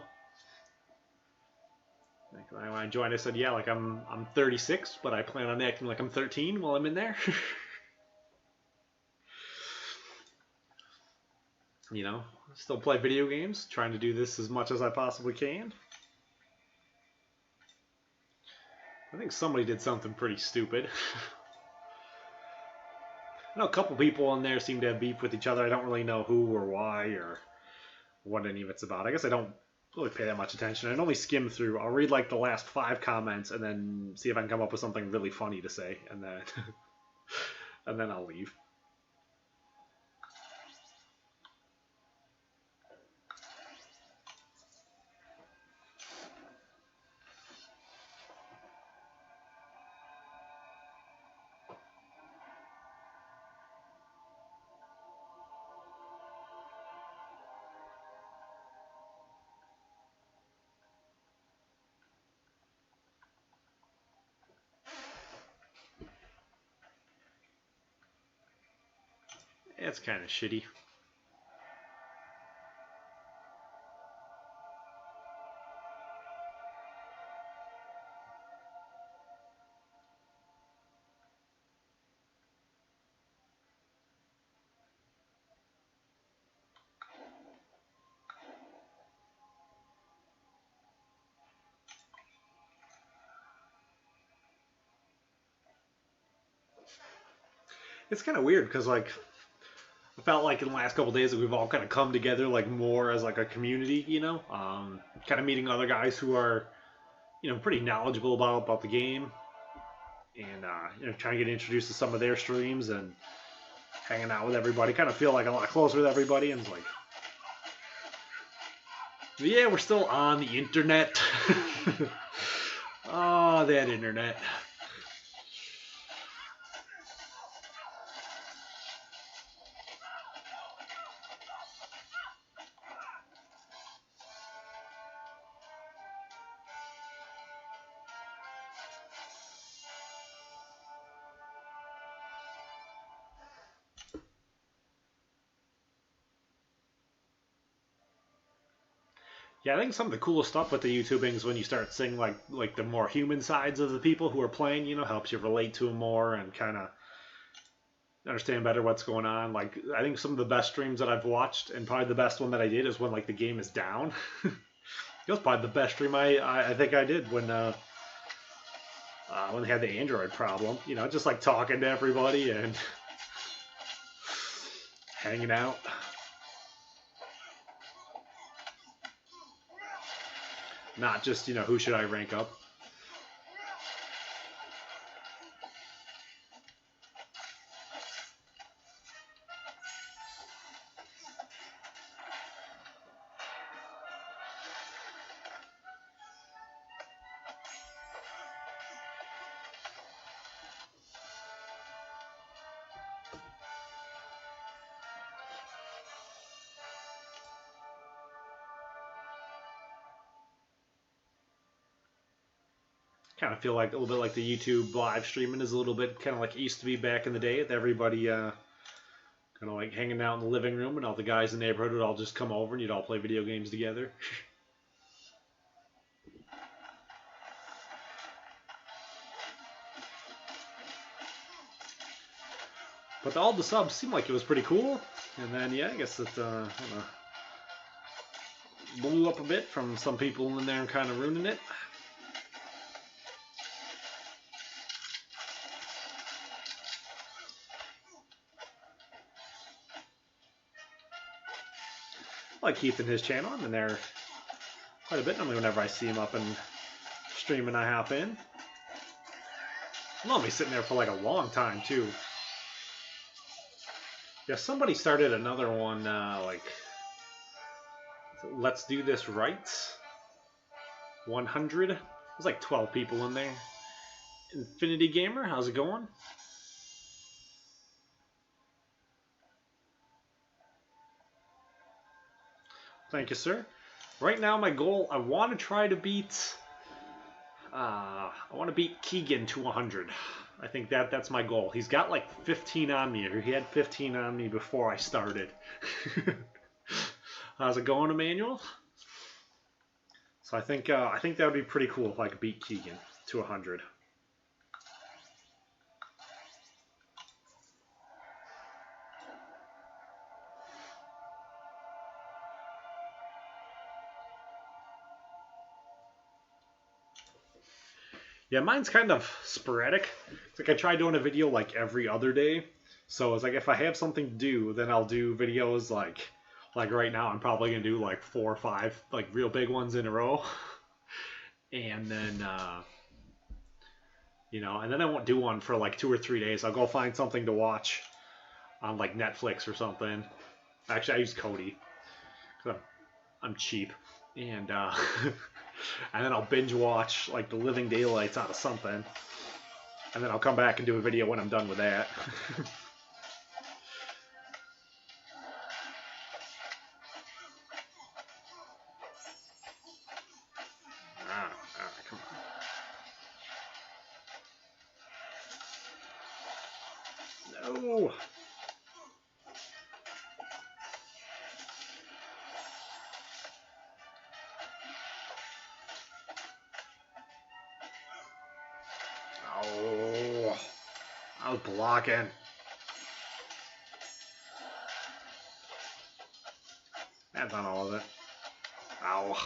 Like when I joined, I said, yeah, like I'm 36, but I plan on acting like I'm 13 while I'm in there. You know, still play video games, trying to do this as much as I possibly can. I think somebody did something pretty stupid. I know a couple people in there seem to have beef with each other. I don't really know who or why or what any of it's about. I guess I don't really pay that much attention. I only skim through. I'll read like the last 5 comments and then see if I can come up with something really funny to say, and then and then I'll leave. It's kind of shitty. It's kind of weird because like I felt like in the last couple of days that we've all kind of come together like more as like a community, you know, kind of meeting other guys who are, you know, pretty knowledgeable about the game, and you know, trying to get introduced to some of their streams and hanging out with everybody. Kind of feel like a lot closer with everybody, and it's like, yeah, we're still on the internet. Oh, that internet. Yeah, I think some of the coolest stuff with the YouTubing is when you start seeing like the more human sides of the people who are playing. You know, helps you relate to them more and kind of understand better what's going on. Like I think some of the best streams that I've watched, and probably the best one that I did, is when like the game is down. It was probably the best stream I think I did when they had the Android problem. You know, just like talking to everybody and hanging out. Not just, you know, who should I rank up. Kind of feel like a little bit like the YouTube live streaming is a little bit kind of like it used to be back in the day. With everybody kind of like hanging out in the living room, and all the guys in the neighborhood would all just come over and you'd all play video games together. But all the subs seemed like it was pretty cool. And then, yeah, I guess it blew up a bit from some people in there and kind of ruining it. I like Keith and his channel. I'm in there quite a bit. Normally whenever I see him up and streaming, I hop in. I'll be sitting there for like a long time, too. Yeah, somebody started another one, like, Let's Do This Right 100. There's like 12 people in there. Infinity Gamer, how's it going? Thank you, sir. Right now, my goal, I want to try to beat, I want to beat Keegan to 100. I think that's my goal. He's got like 15 on me, or he had 15 on me before I started. How's it going, Emmanuel? So I think that would be pretty cool if I could beat Keegan to 100. Yeah, mine's kind of sporadic. It's like I try doing a video like every other day. So it's like if I have something to do, then I'll do videos like right now I'm probably gonna do like 4 or 5 like real big ones in a row. And then and then I won't do one for like 2 or 3 days. I'll go find something to watch on like Netflix or something. Actually, I use Cody because I'm cheap, and and then I'll binge watch like the living daylights out of something, and then I'll come back and do a video when I'm done with that. Come on. No. Oh, I was blocking. That's not all of it. Ow.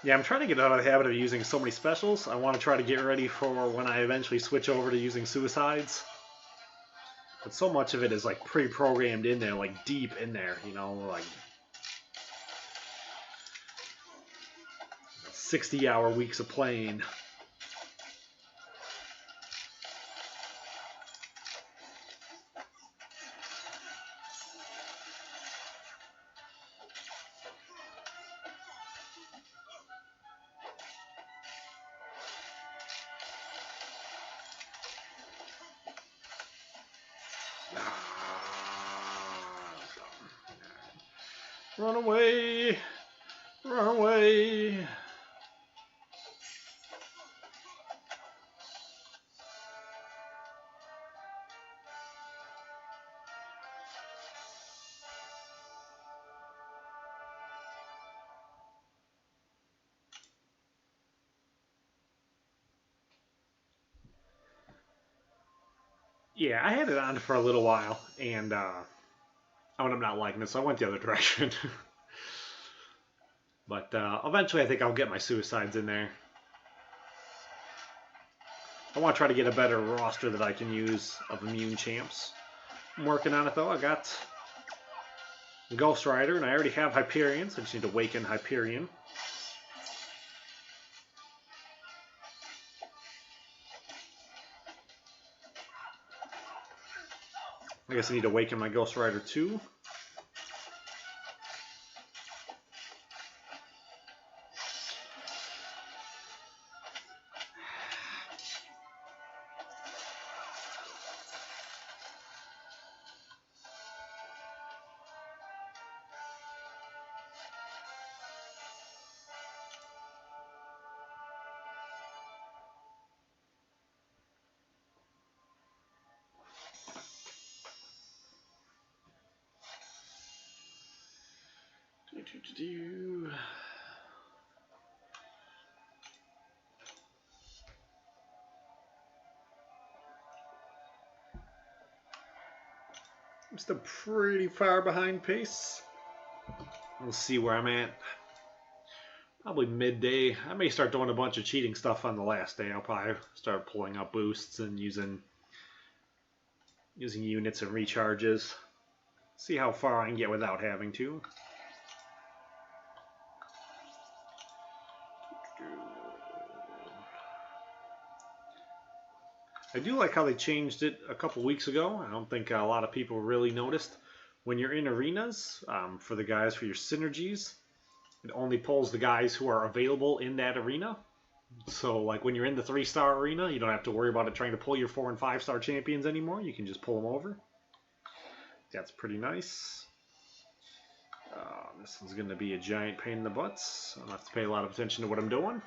Yeah, I'm trying to get out of the habit of using so many specials. I want to try to get ready for when I eventually switch over to using suicides. But so much of it is like pre-programmed in there, like deep in there, like 60-hour weeks of playing. Run away! Run away! Yeah, I had it on for a little while, and I ended up not liking it, so I went the other direction. But eventually I think I'll get my suicides in there. I want to try to get a better roster that I can use of immune champs. I'm working on it though. I got Ghost Rider, and I already have Hyperion, so I just need to awaken Hyperion. I guess I need to awaken my Ghost Rider too. I'm still pretty far behind pace. We'll see where I'm at. Probably midday. I may start doing a bunch of cheating stuff on the last day. I'll probably start pulling up boosts and using units and recharges. See how far I can get without having to. I do like how they changed it a couple weeks ago. I don't think a lot of people really noticed. When you're in arenas, for the guys for your synergies, it only pulls the guys who are available in that arena. So like when you're in the 3-star arena, you don't have to worry about it trying to pull your 4 and 5-star champions anymore. You can just pull them over. That's pretty nice. This one's going to be a giant pain in the butts. I'll have to pay a lot of attention to what I'm doing.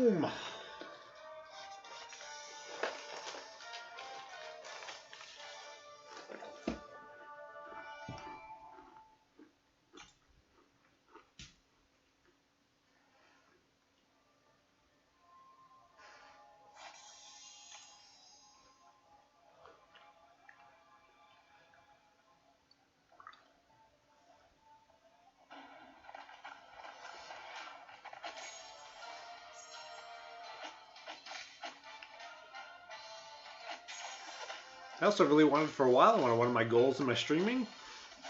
Boom. I also really wanted for a while, one of my goals in my streaming,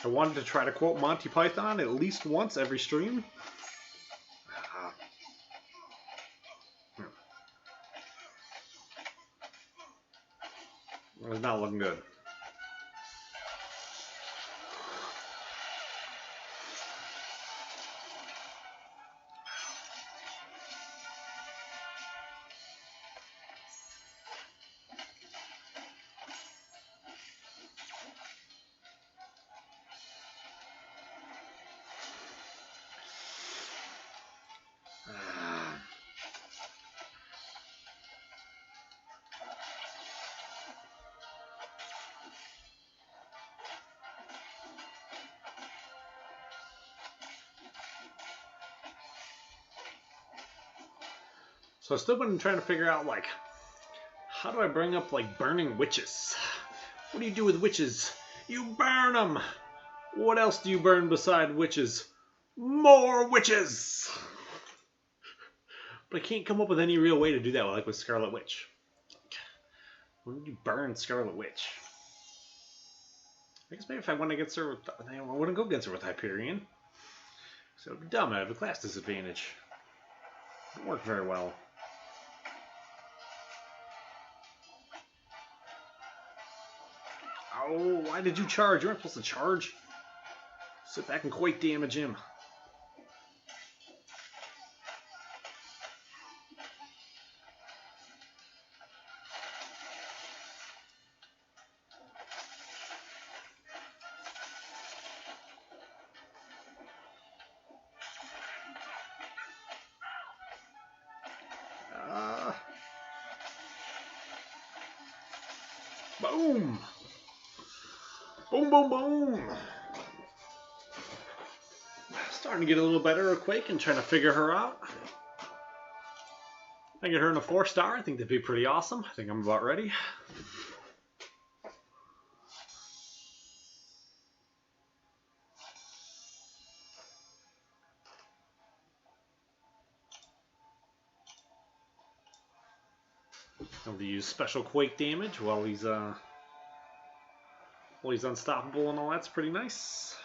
I wanted to try to quote Monty Python at least once every stream. It was not looking good. So I've still been trying to figure out, like, how do I bring up, like, burning witches? What do you do with witches? You burn them! What else do you burn beside witches? More witches! But I can't come up with any real way to do that, like with Scarlet Witch. When do you burn Scarlet Witch? I guess maybe if I want to get her with, I want to go against her with Hyperion. So it would be dumb, I have a class disadvantage. It won't work very well. Oh, why did you charge? You weren't supposed to charge. Sit back and quake damage him. Boom! Boom, boom, boom! Starting to get a little better at Quake and trying to figure her out. I get her in a 4-star. I think that'd be pretty awesome. I think I'm about ready. Able to use special Quake damage while he's unstoppable and all. That's pretty nice.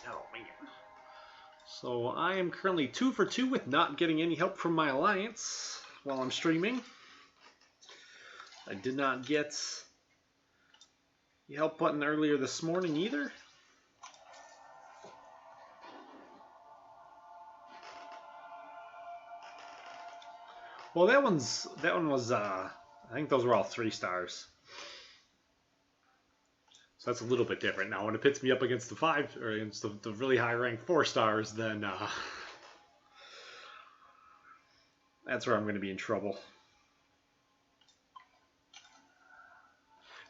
Oh man. So I am currently 2 for 2 with not getting any help from my alliance while I'm streaming. I did not get the help button earlier this morning either. Well, that one was I think those were all 3 stars. So that's a little bit different. Now when it pits me up against the 5 or against the really high ranked 4 stars, then that's where I'm going to be in trouble.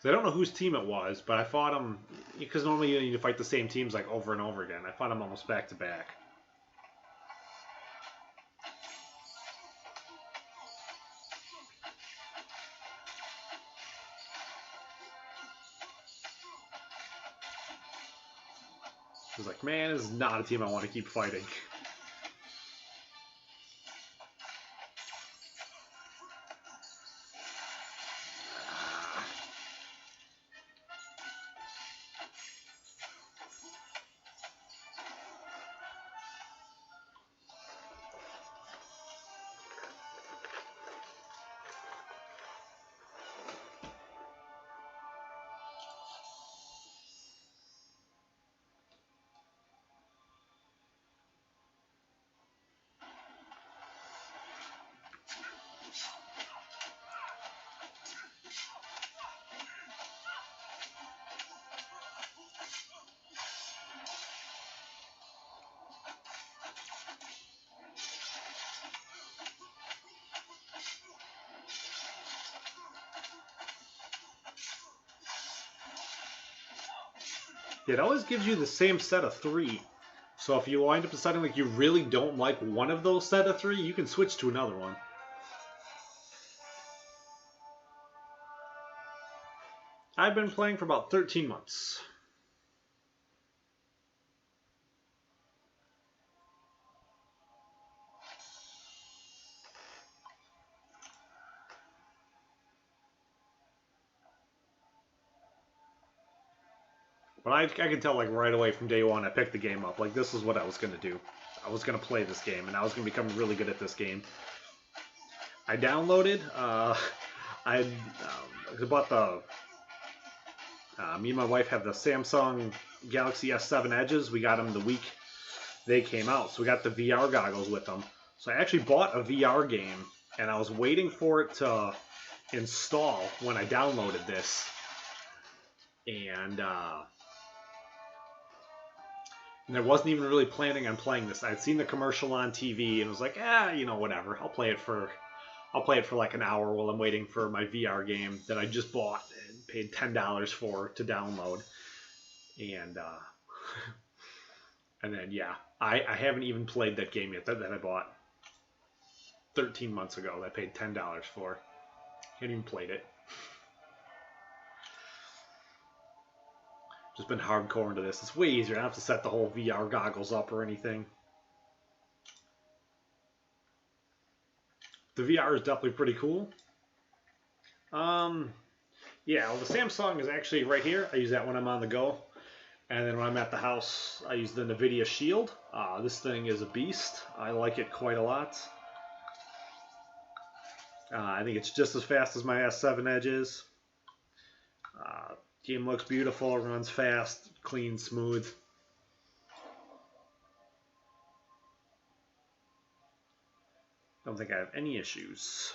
So I don't know whose team it was, but I fought him because normally you need to fight the same teams like over and over again. I fought him almost back to back. I was like, man, this is not a team I want to keep fighting. It always gives you the same set of 3. So if you wind up deciding like you really don't like one of those set of 3, you can switch to another one. I've been playing for about 13 months. But I can tell like right away from day one I picked the game up. Like this is what I was going to do. I was going to play this game and I was going to become really good at this game. I downloaded, I bought the, me and my wife have the Samsung Galaxy S7 Edges. We got them the week they came out. So we got the VR goggles with them. So I actually bought a VR game and I was waiting for it to install when I downloaded this. And I wasn't even really planning on playing this. I'd seen the commercial on TV and was like, you know, whatever. I'll play it for like an hour while I'm waiting for my VR game that I just bought and paid $10 for to download. And and then yeah, I haven't even played that game yet that I bought 13 months ago. That I paid $10 for. Haven't even played it. Just been hardcore into this. It's way easier. I don't have to set the whole VR goggles up or anything. The VR is definitely pretty cool. Yeah, well, the Samsung is actually right here. I use that when I'm on the go. And then when I'm at the house, I use the NVIDIA Shield. This thing is a beast. I like it quite a lot. I think it's just as fast as my S7 Edge is. Game looks beautiful, runs fast, clean, smooth. Don't think I have any issues.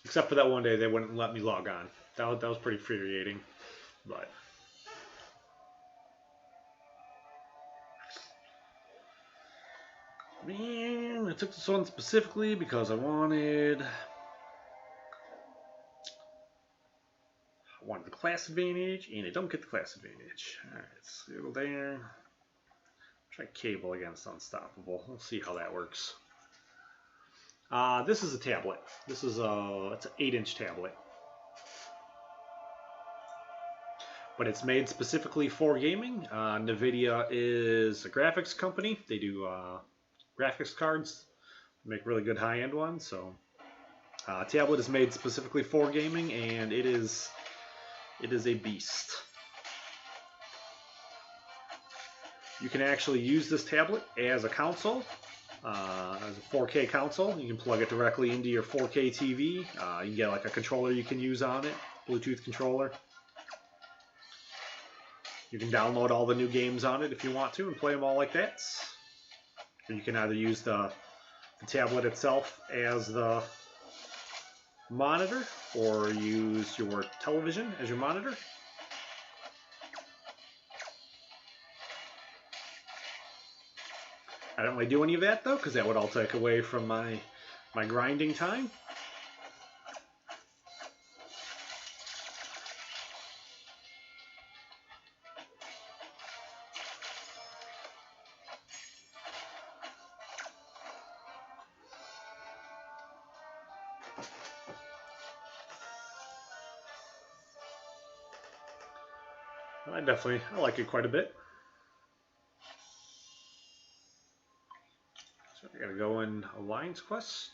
Except for that one day they wouldn't let me log on. That was pretty infuriating. But man, I took this one specifically because I wanted the class advantage, and I don't get the class advantage. Alright, let's go there. Try cable against Unstoppable. We'll see how that works. This is a tablet. This is it's an 8-inch tablet. But it's made specifically for gaming. NVIDIA is a graphics company. They do graphics cards. They make really good high-end ones. So, tablet is made specifically for gaming, and it is a beast. You can actually use this tablet as a console, as a 4K console. You can plug it directly into your 4K TV. You can get like a controller you can use on it, Bluetooth controller. You can download all the new games on it if you want to and play them all like that. Or you can either use the tablet itself as the monitor or use your television as your monitor. I don't really do any of that though, because that would all take away from my grinding time. I like it quite a bit. So I gotta go in Alliance Quest.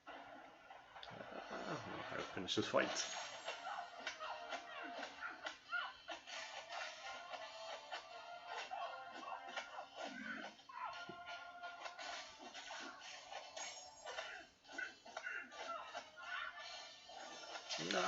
I gotta finish this fight. No.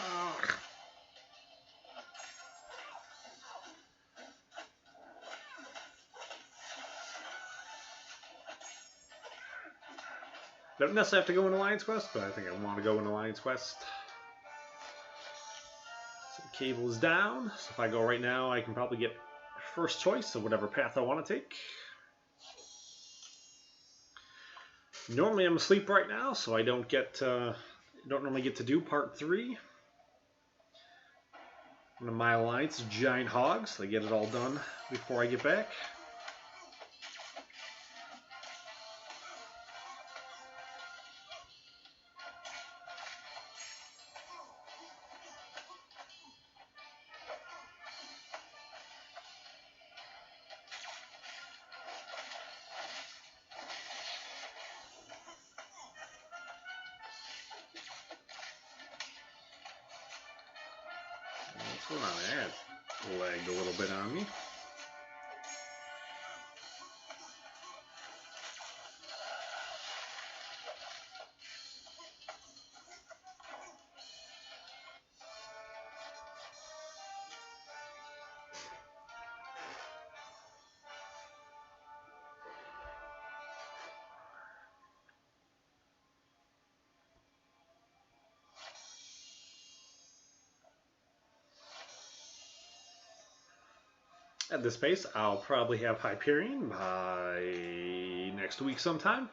Don't necessarily have to go in Alliance Quest, but I think I want to go in Alliance Quest. So the cable is down, so if I go right now, I can probably get first choice of whatever path I want to take. Normally I'm asleep right now, so I don't normally get to do part 3. One of my alliance, Giant Hogs. They get it all done before I get back. What's going on there? It lagged a little bit on me. At this pace, I'll probably have Hyperion by next week sometime.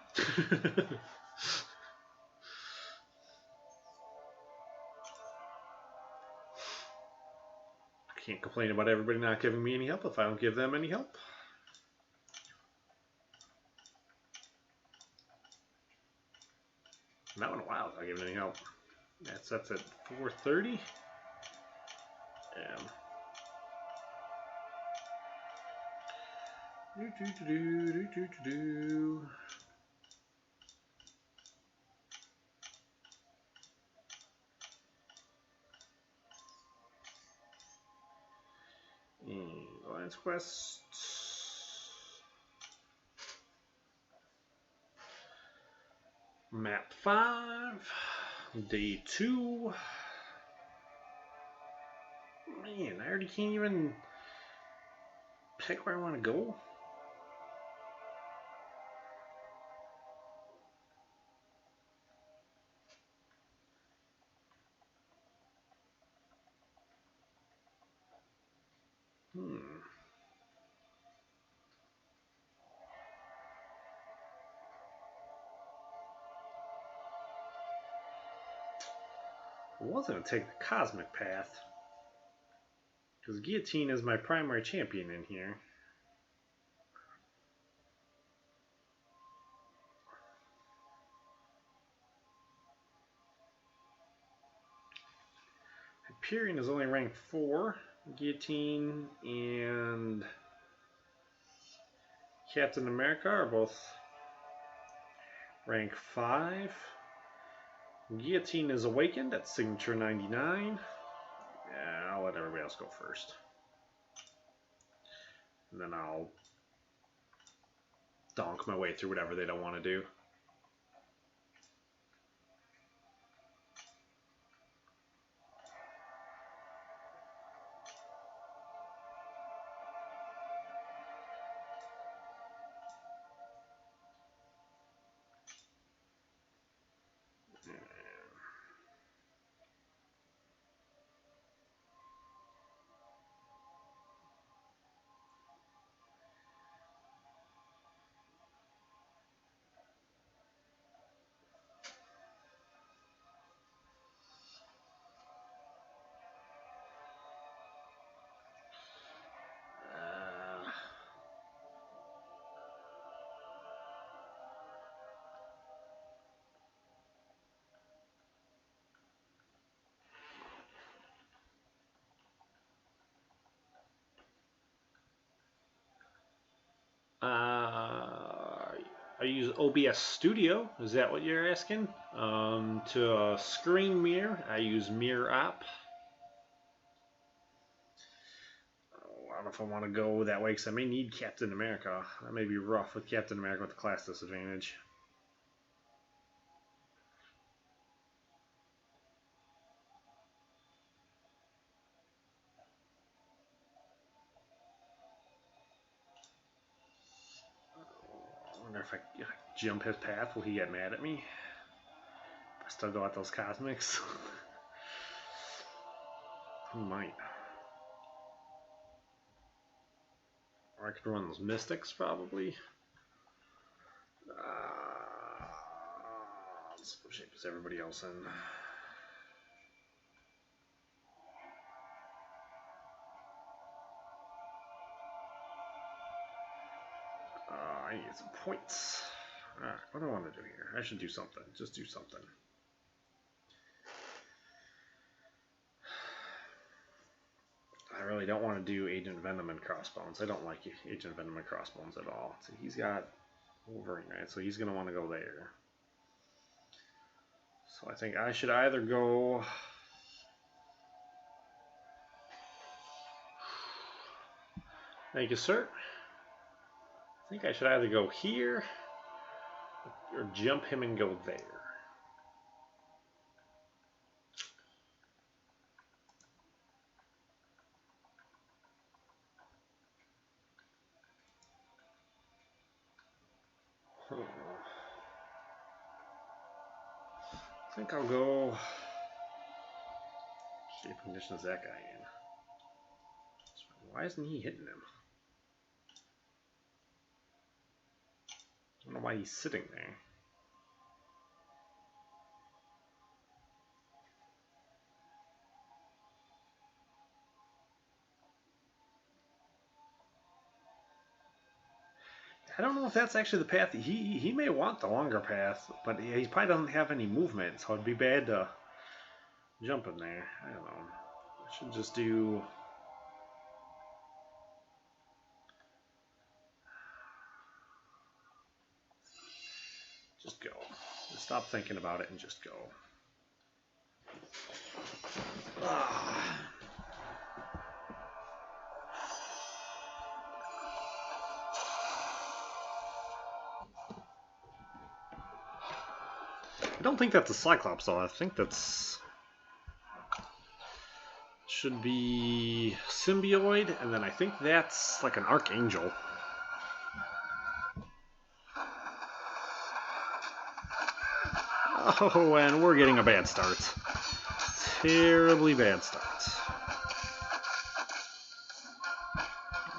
Can't complain about everybody not giving me any help if I don't give them any help. Not in a while without giving any help. That's at 4:30. Yeah. Alliance Quest. Map 5. Day 2. Man, I already can't even pick where I want to go. I was going to take the cosmic path, because Guillotine is my primary champion in here. Hyperion is only rank 4. Guillotine and Captain America are both rank 5. Guillotine is awakened at signature 99. Yeah, I'll let everybody else go first. And then I'll donk my way through whatever they don't want to do. I use OBS Studio. Is that what you're asking? To screen mirror, I use Mirror App. I don't know if I want to go that way because I may need Captain America. That may be rough with Captain America with the class disadvantage. I wonder if I jump his path, will he get mad at me? If I still go at those cosmics? He might. Or I could run those mystics, probably. What shape is everybody else in? I need some points. Alright, what do I want to do here? I should do something. Just do something. I really don't want to do Agent Venom and Crossbones. I don't like Agent Venom and Crossbones at all. So he's got Wolverine, right? So he's going to want to go there. So I think I should either go... Thank you, sir. I think I should either go here or jump him and go there. I think I'll go. Shape condition is that guy in? Why isn't he hitting him? I don't know why he's sitting there. I don't know if that's actually the path. He may want the longer path, but he probably doesn't have any movement, so it'd be bad to jump in there. I don't know. I should just do... Just go. Just stop thinking about it and just go. Ah. I don't think that's a Cyclops though. I think that's... should be Symbioid, and then I think that's like an Archangel. Oh, and we're getting a bad start. Terribly bad start.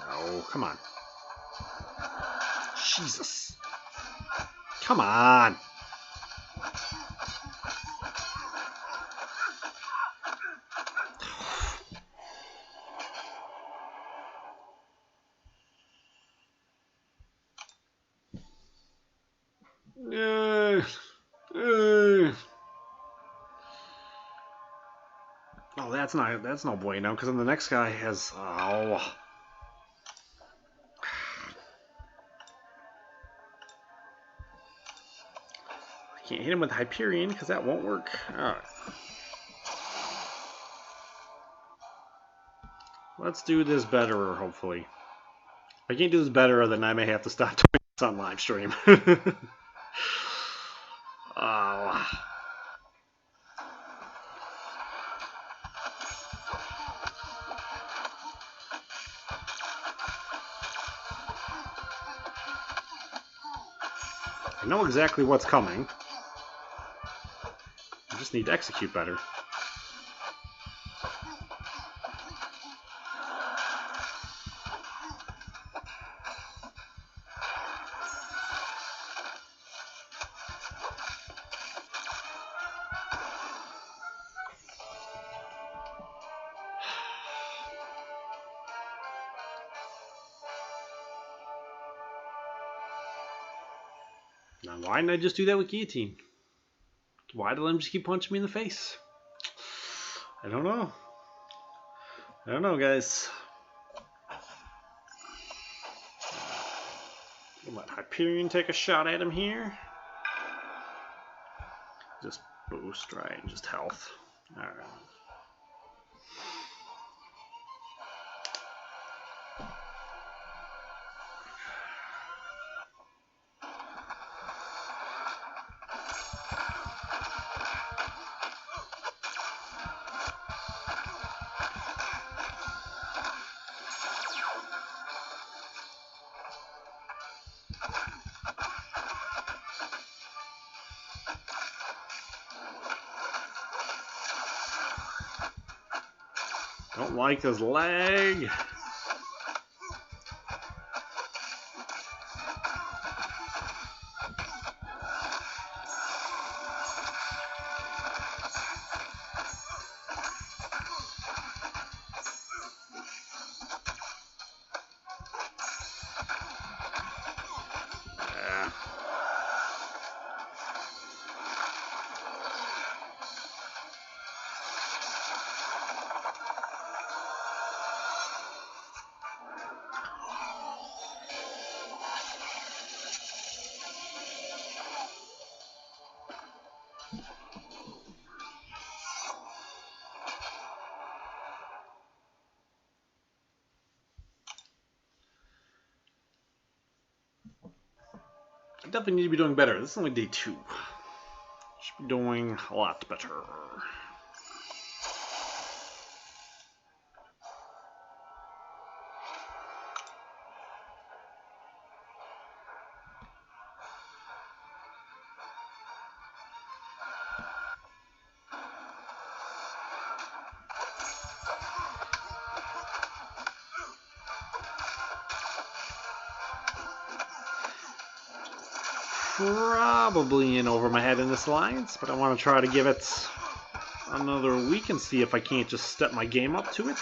Oh, come on. Jesus. Come on. Oh, that's no bueno, because then the next guy has... Oh. I can't hit him with Hyperion, because that won't work. Alright. Let's do this better, hopefully. If I can't do this better, then I may have to stop doing this on live stream. Oh. I know exactly what's coming. I just need to execute better. Now, why didn't I just do that with Guillotine? Why did I just keep punching me in the face? I don't know. I don't know, guys. I'll let Hyperion take a shot at him here. Just boost, right? And just health. Alright. Don't like his leg. I definitely need to be doing better. This is only day 2. Should be doing a lot better. Probably in over my head in this alliance, but I want to try to give it another week and see if I can't just step my game up to it.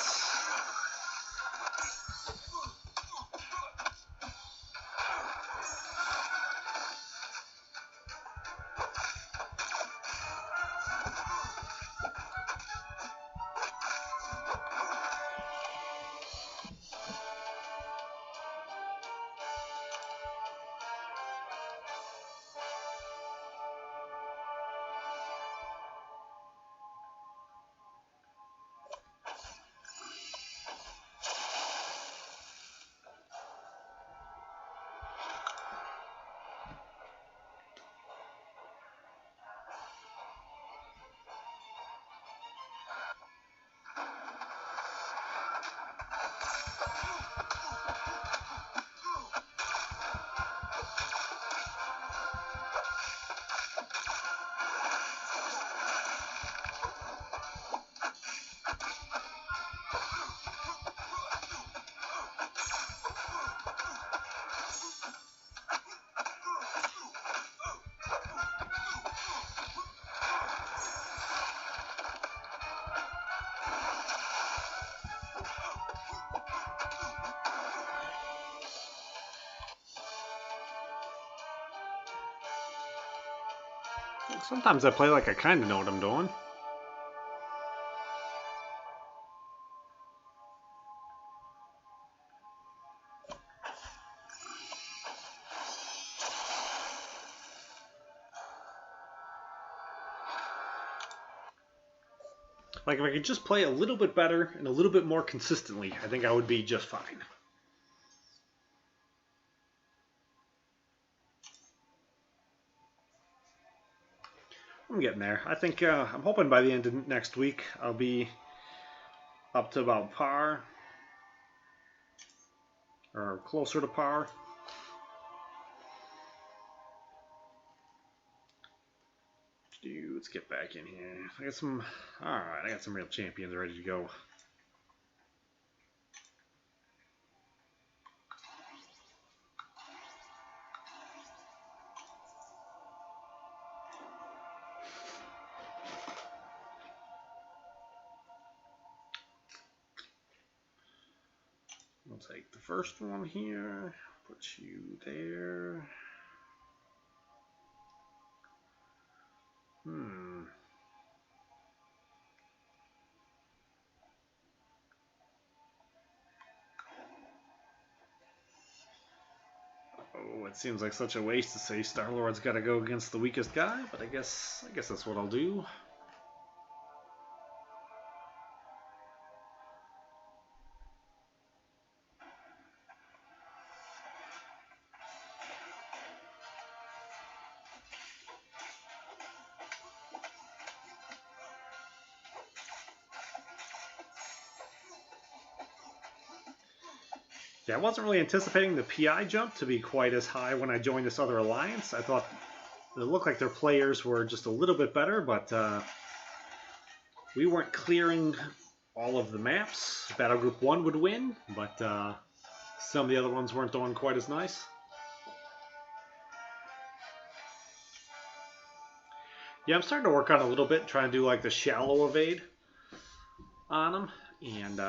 Sometimes I play like I kind of know what I'm doing. Like if I could just play a little bit better and a little bit more consistently, I think I would be just fine. I'm getting there. I think I'm hoping by the end of next week I'll be up to about par or closer to par. Let's get back in here. I got some. All right, I got some real champions ready to go. We'll take the first one here. Put you there. Oh, it seems like such a waste to say Star-Lord's got to go against the weakest guy, but I guess that's what I'll do. Yeah, I wasn't really anticipating the PI jump to be quite as high when I joined this other alliance. I thought it looked like their players were just a little bit better, but we weren't clearing all of the maps. Battle Group 1 would win, but some of the other ones weren't doing quite as nice. Yeah, I'm starting to work on it a little bit, trying to do like the shallow evade on them, and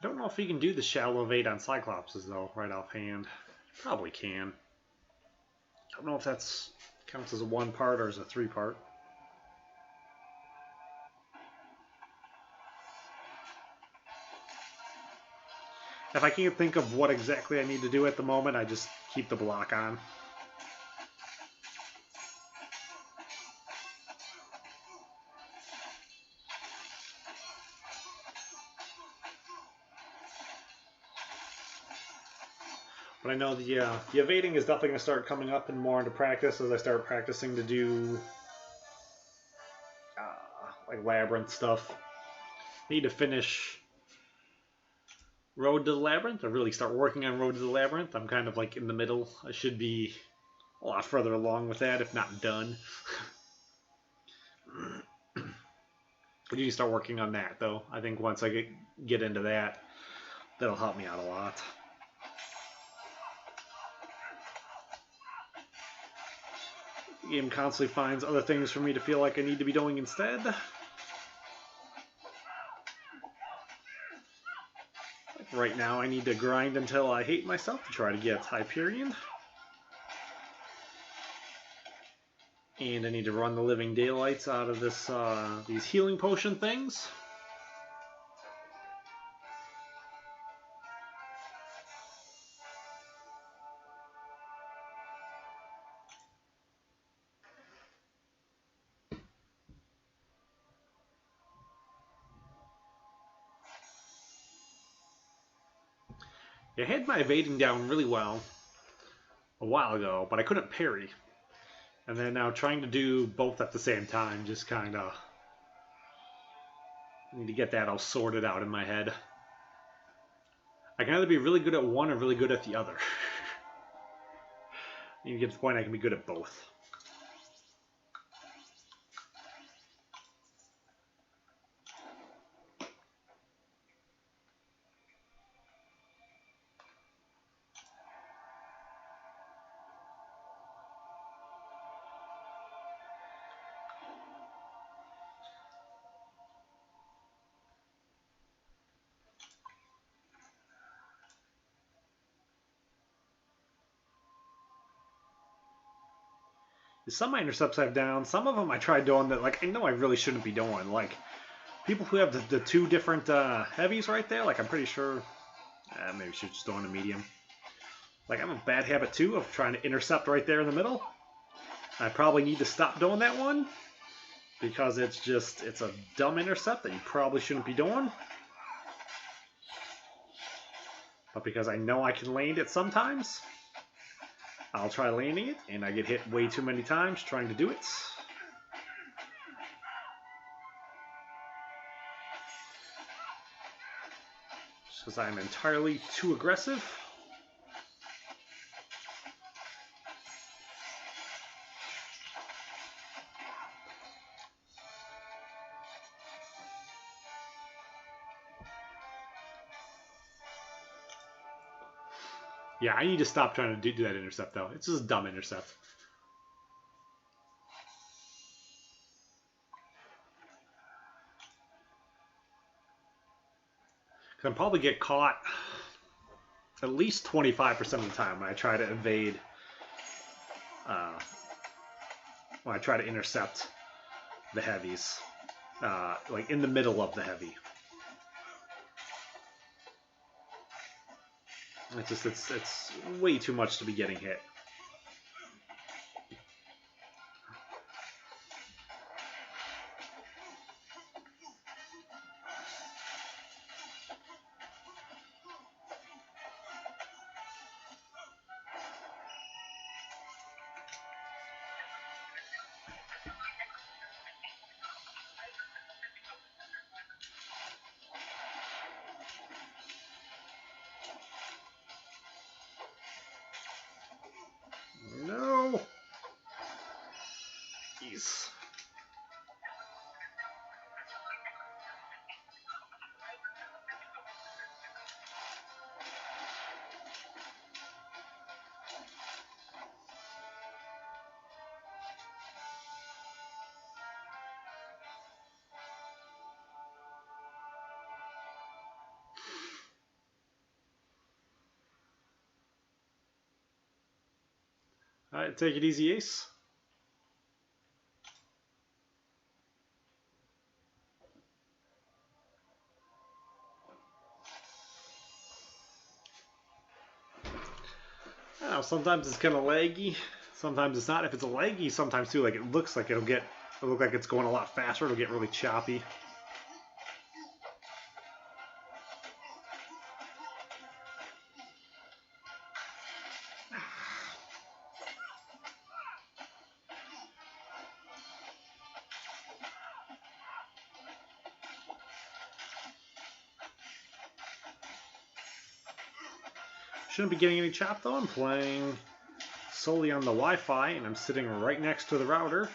I don't know if you can do the shallow evade on Cyclopses, though, right offhand. Probably can. I don't know if that's counts as a 1-part or as a 3-part. If I can't think of what exactly I need to do at the moment, I just keep the block on. But I know the evading is definitely going to start coming up and more into practice as I start practicing to do like labyrinth stuff. Need to finish Road to the Labyrinth, or really start working on Road to the Labyrinth. I'm kind of like in the middle. I should be a lot further along with that, if not done. I need to start working on that, though. I think once I get into that, that'll help me out a lot. The game constantly finds other things for me to feel like I need to be doing instead. Like right now, I need to grind until I hate myself to try to get Hyperion. And I need to run the living daylights out of this these healing potion things. I had my evading down really well a while ago, but I couldn't parry. And then now trying to do both at the same time, just kind of need to get that all sorted out in my head. I can either be really good at one or really good at the other. I need to get to the point I can be good at both. Some of my intercepts I've down, some of them I tried doing that, like, I know I really shouldn't be doing. Like, people who have the two different heavies right there, like, I'm pretty sure, maybe I should just do on a medium. Like, I'm a bad habit, too, of trying to intercept right there in the middle. I probably need to stop doing that one, because it's a dumb intercept that you probably shouldn't be doing. But because I know I can land it sometimes, I'll try landing it, and I get hit way too many times trying to do it. Just because I'm entirely too aggressive. Yeah, I need to stop trying to do that intercept, though. It's just a dumb intercept. Because I'll probably get caught at least 25% of the time when I try to evade, when I try to intercept the heavies, like in the middle of the heavy. It's way too much to be getting hit. No! Jeez. Alright, take it easy, Ace. Now, sometimes it's kind of laggy, sometimes it's not. If it's a laggy, sometimes too, like it looks like it'll look like it's going a lot faster. It'll get really choppy. Shouldn't be getting any chop though. I'm playing solely on the Wi-Fi and I'm sitting right next to the router.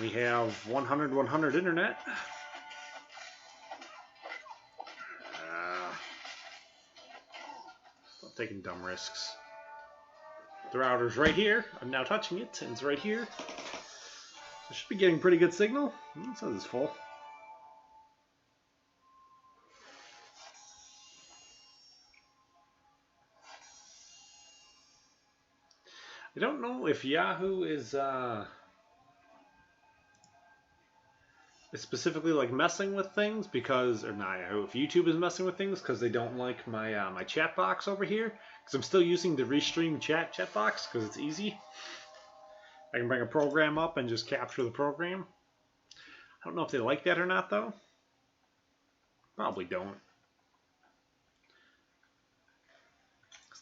We have 100 internet. Stop taking dumb risks. The router's right here. I'm now touching it and it's right here. I should be getting pretty good signal. It says it's full. I don't know if Yahoo is specifically like messing with things because, or not Yahoo, if YouTube is messing with things because they don't like my my chat box over here. Because I'm still using the Restream chat box because it's easy. I can bring a program up and just capture the program. I don't know if they like that or not though. Probably don't.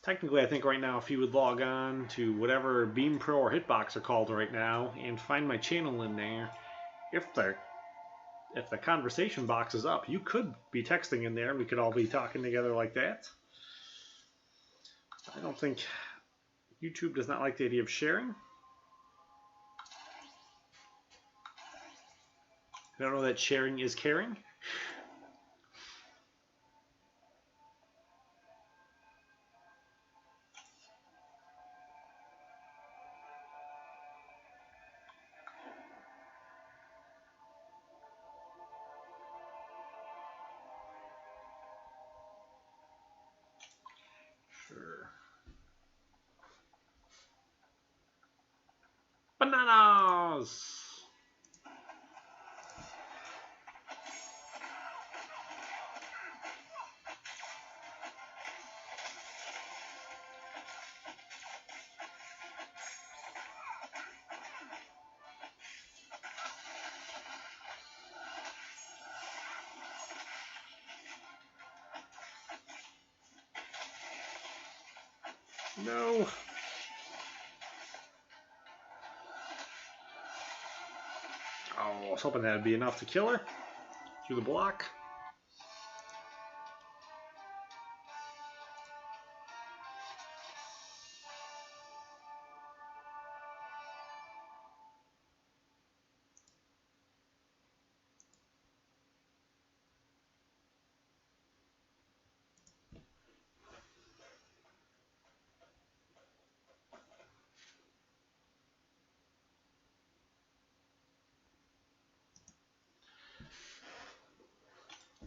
Technically, I think right now, if you would log on to whatever Beam Pro or Hitbox are called right now and find my channel in there, if the conversation box is up, you could be texting in there. We could all be talking together like that. I don't think YouTube does not like the idea of sharing. I don't know that sharing is caring. Bananas! No. Oh, I was hoping that'd be enough to kill her through the block.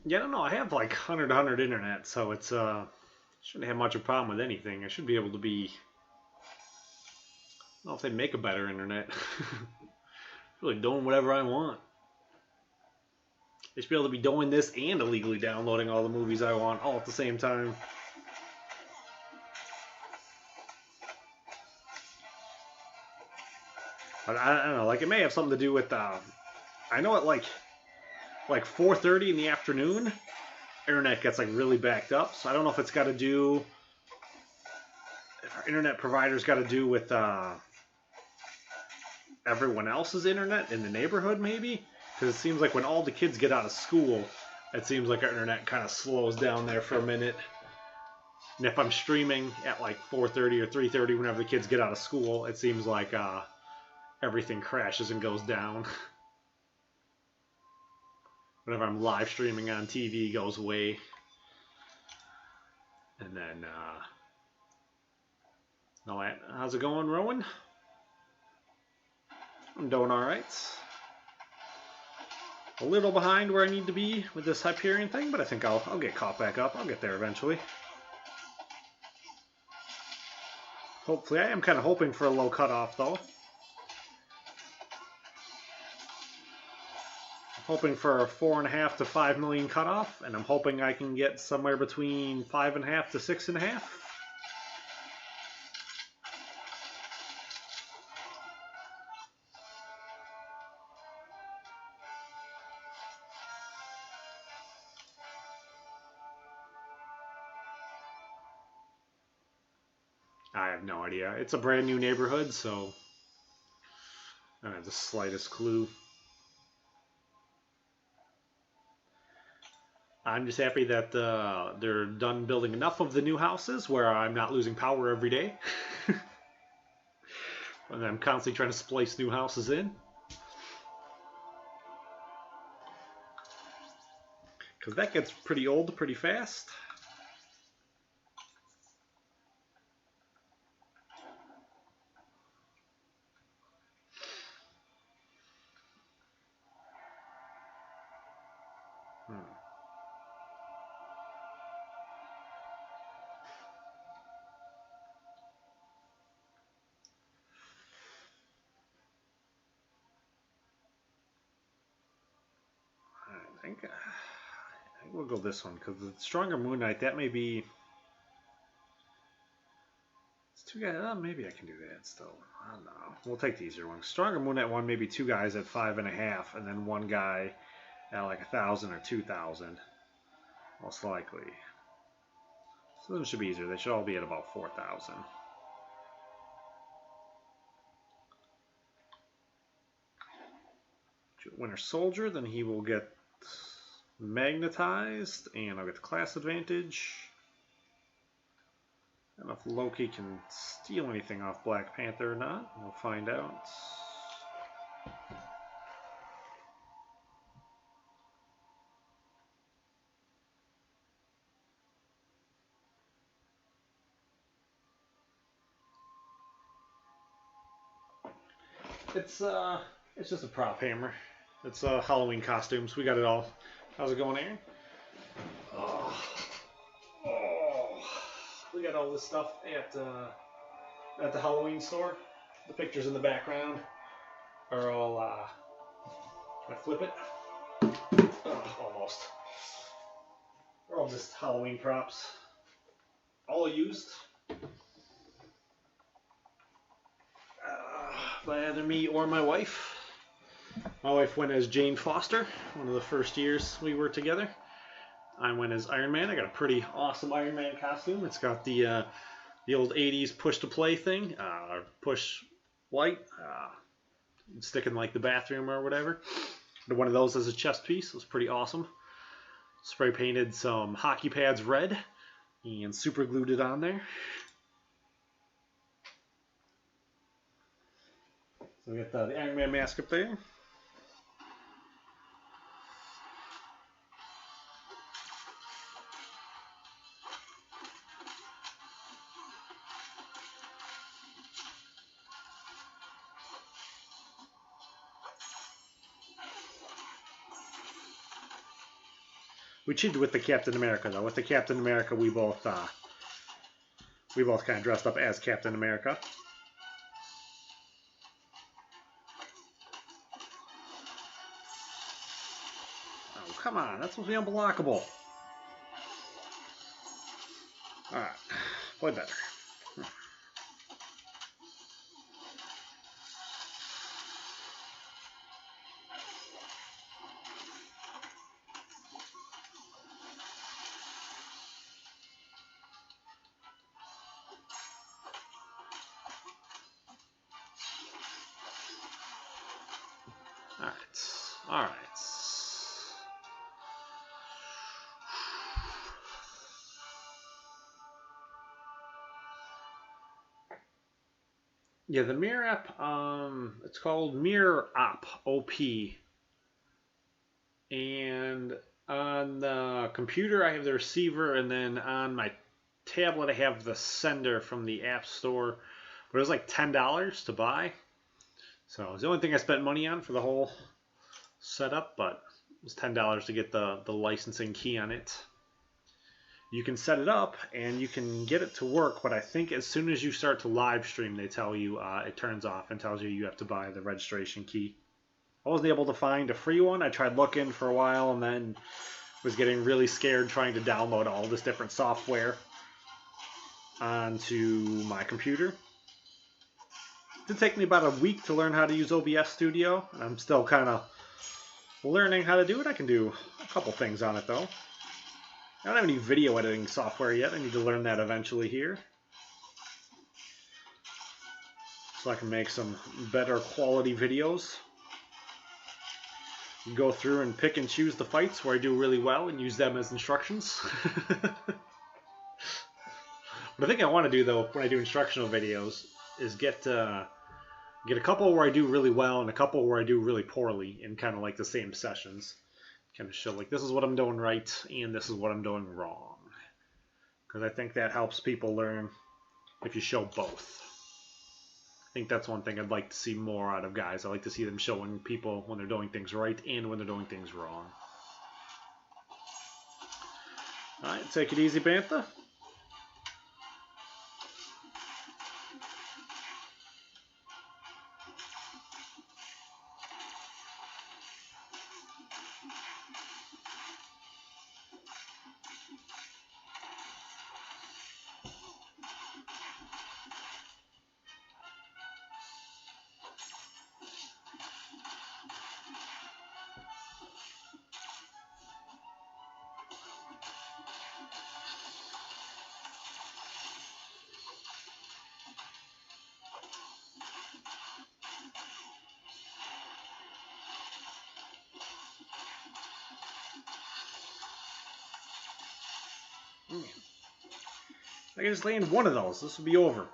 Yeah, I don't know. I have like 100 internet, so it's shouldn't have much of a problem with anything. I should be able to be. I don't know if they make a better internet. Really doing whatever I want. I should be able to be doing this and illegally downloading all the movies I want all at the same time. But I don't know. Like it may have something to do with. I know at like 4:30 in the afternoon, internet gets like really backed up. So I don't know if it's got to do, if our internet provider's got to do with everyone else's internet in the neighborhood maybe. Because it seems like when all the kids get out of school, it seems like our internet kind of slows down there for a minute. And if I'm streaming at like 4:30 or 3:30 whenever the kids get out of school, it seems like everything crashes and goes down. Whenever I'm live streaming on TV, goes away. And then, how's it going, Rowan? I'm doing alright. A little behind where I need to be with this Hyperion thing, but I think I'll get caught back up. I'll get there eventually. Hopefully, I am kind of hoping for a low cutoff, though. Hoping for a 4.5 to 5 million cutoff, and I'm hoping I can get somewhere between 5.5 to 6.5. I have no idea. It's a brand new neighborhood, so I don't have the slightest clue. I'm just happy that they're done building enough of the new houses where I'm not losing power every day. And I'm constantly trying to splice new houses in. Because that gets pretty old pretty fast. I think we'll go this one because the stronger Moon Knight, that may be. It's two guys. Maybe I can do that still. I don't know. We'll take the easier one. Stronger Moon Knight one, maybe two guys at 5.5, and then one guy at like 1,000 or 2,000, most likely. So those should be easier. They should all be at about 4,000. Winter Soldier, then he will get magnetized, and I'll get the class advantage. I don't know if Loki can steal anything off Black Panther or not. We'll find out. It's just a prop hammer. It's Halloween costumes. We got it all. How's it going, Aaron? Oh, we got all this stuff at the Halloween store. The pictures in the background are all. Can I flip it? Almost. They're all just Halloween props. All used. By either me or my wife. My wife went as Jane Foster, one of the first years we were together. I went as Iron Man. I got a pretty awesome Iron Man costume. It's got the old 80s push-to-play thing, push light, stick in like the bathroom or whatever. One of those as a chest piece. It was pretty awesome. Spray painted some hockey pads red and super glued it on there. So we got the Iron Man mask up there. We cheated with the Captain America though. With the Captain America, we both kind of dressed up as Captain America. Oh, come on, that's supposed to be unblockable. All right, play better. All right. Yeah, the Mirror app, it's called Mirror App, OP. And on the computer, I have the receiver, and then on my tablet, I have the sender from the App Store. But it was like $10 to buy. So it's the only thing I spent money on for the whole setup, but it was $10 to get the licensing key on it. You can set it up and you can get it to work, but I think as soon as you start to live stream, they tell you it turns off and tells you you have to buy the registration key. I wasn't able to find a free one. I tried looking for a while and then was getting really scared trying to download all this different software onto my computer. It did take me about a week to learn how to use OBS Studio, and I'm still kind of learning how to do it. I can do a couple things on it though. I don't have any video editing software yet. I need to learn that eventually here, so I can make some better quality videos. You go through and pick and choose the fights where I do really well and use them as instructions. What I think I want to do though when I do instructional videos is get a couple where I do really well and a couple where I do really poorly in kind of like the same sessions. Kind of show like this is what I'm doing right and this is what I'm doing wrong. Because I think that helps people learn if you show both. I think that's one thing I'd like to see more out of guys. I like to see them showing people when they're doing things right and when they're doing things wrong. Alright, take it easy, Bantha. I can just land one of those. This will be over.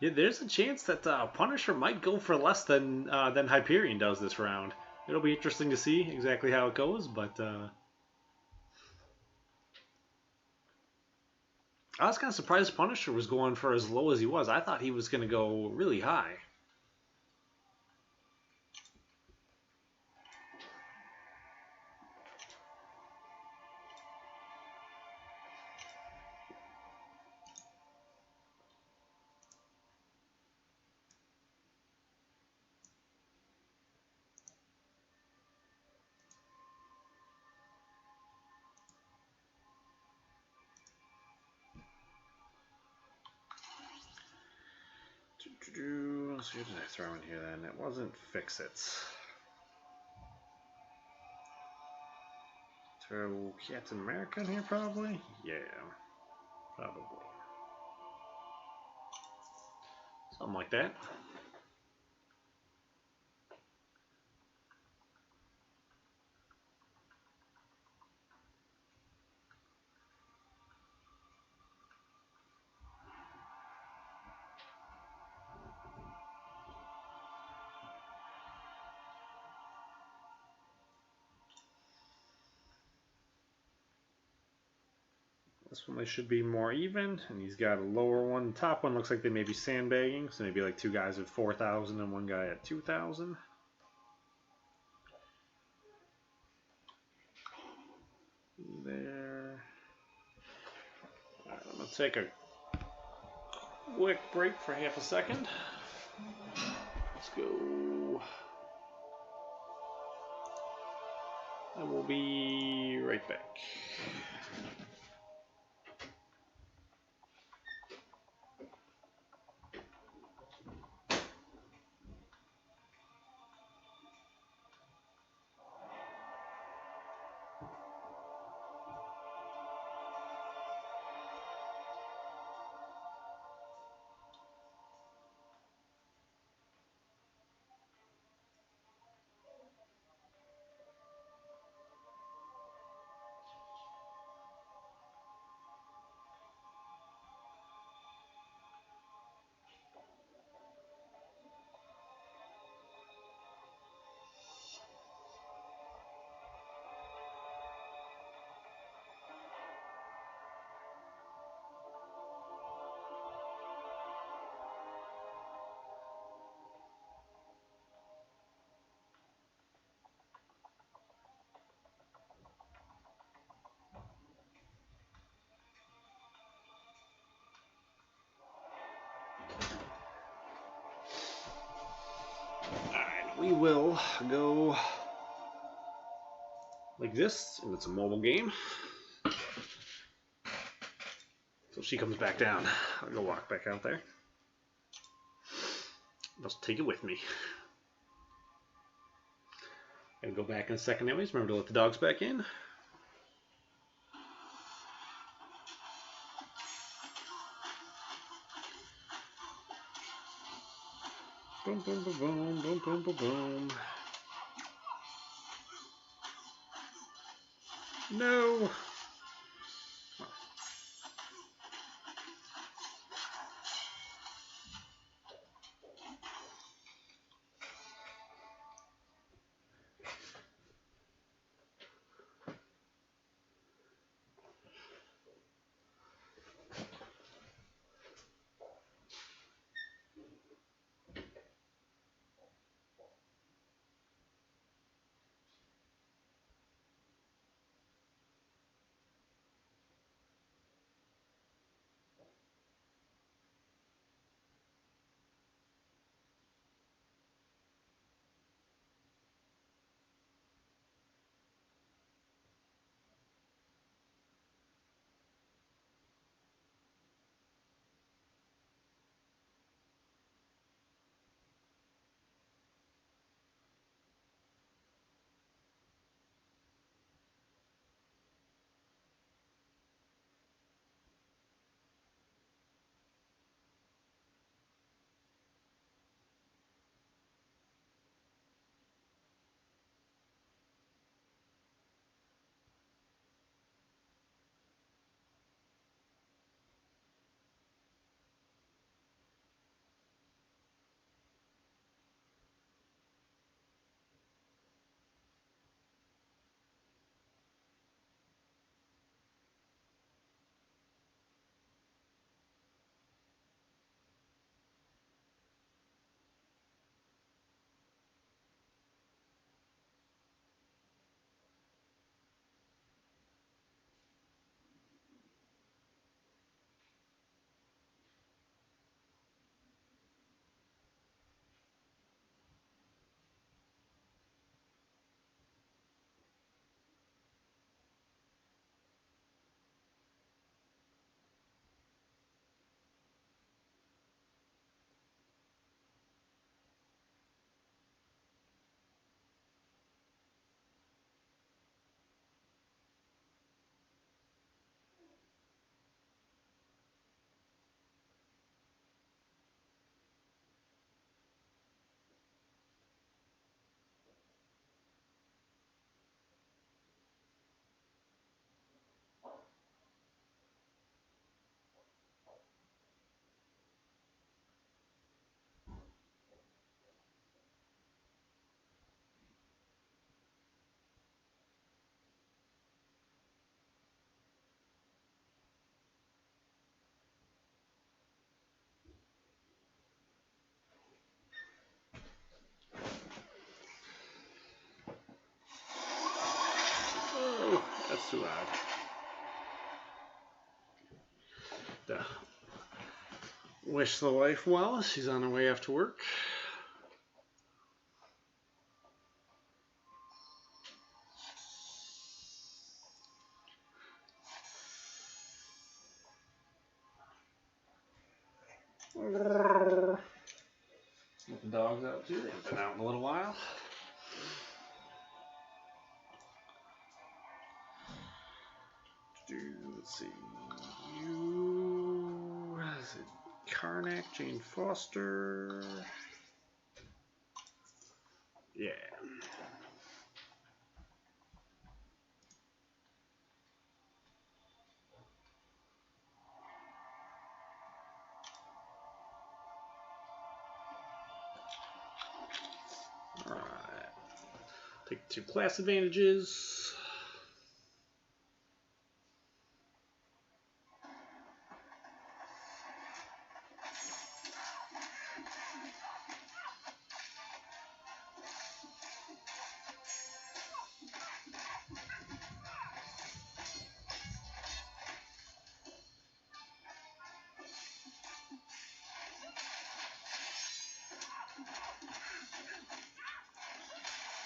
Yeah, there's a chance that Punisher might go for less than Hyperion does this round. It'll be interesting to see exactly how it goes, but I was kind of surprised Punisher was going for as low as he was. I thought he was going to go really high. Let's see, what did I throw in here then? It wasn't Fix It. Throw Captain America in here probably? Yeah, probably. Something like that. This one they should be more even, and he's got a lower one. The top one looks like they may be sandbagging, so maybe like two guys at 4,000 and one guy at 2,000. There. Alright, I'm going to take a quick break for half a second. Let's go. And we'll be right back. we will go like this, and it's a mobile game. So she comes back down. I'll go walk back out there. Just take it with me. And go back in a second anyways. Remember to let the dogs back in. Boom, boom, boom, boom, boom, boom, boom, boom. No! Oh, that's too loud. Wish the wife well. She's on her way after work. Let the dogs out too. They've been out in a little while. Let's see. Is it Karnak, Jane Foster? Yeah. Alright. Take 2 class advantages.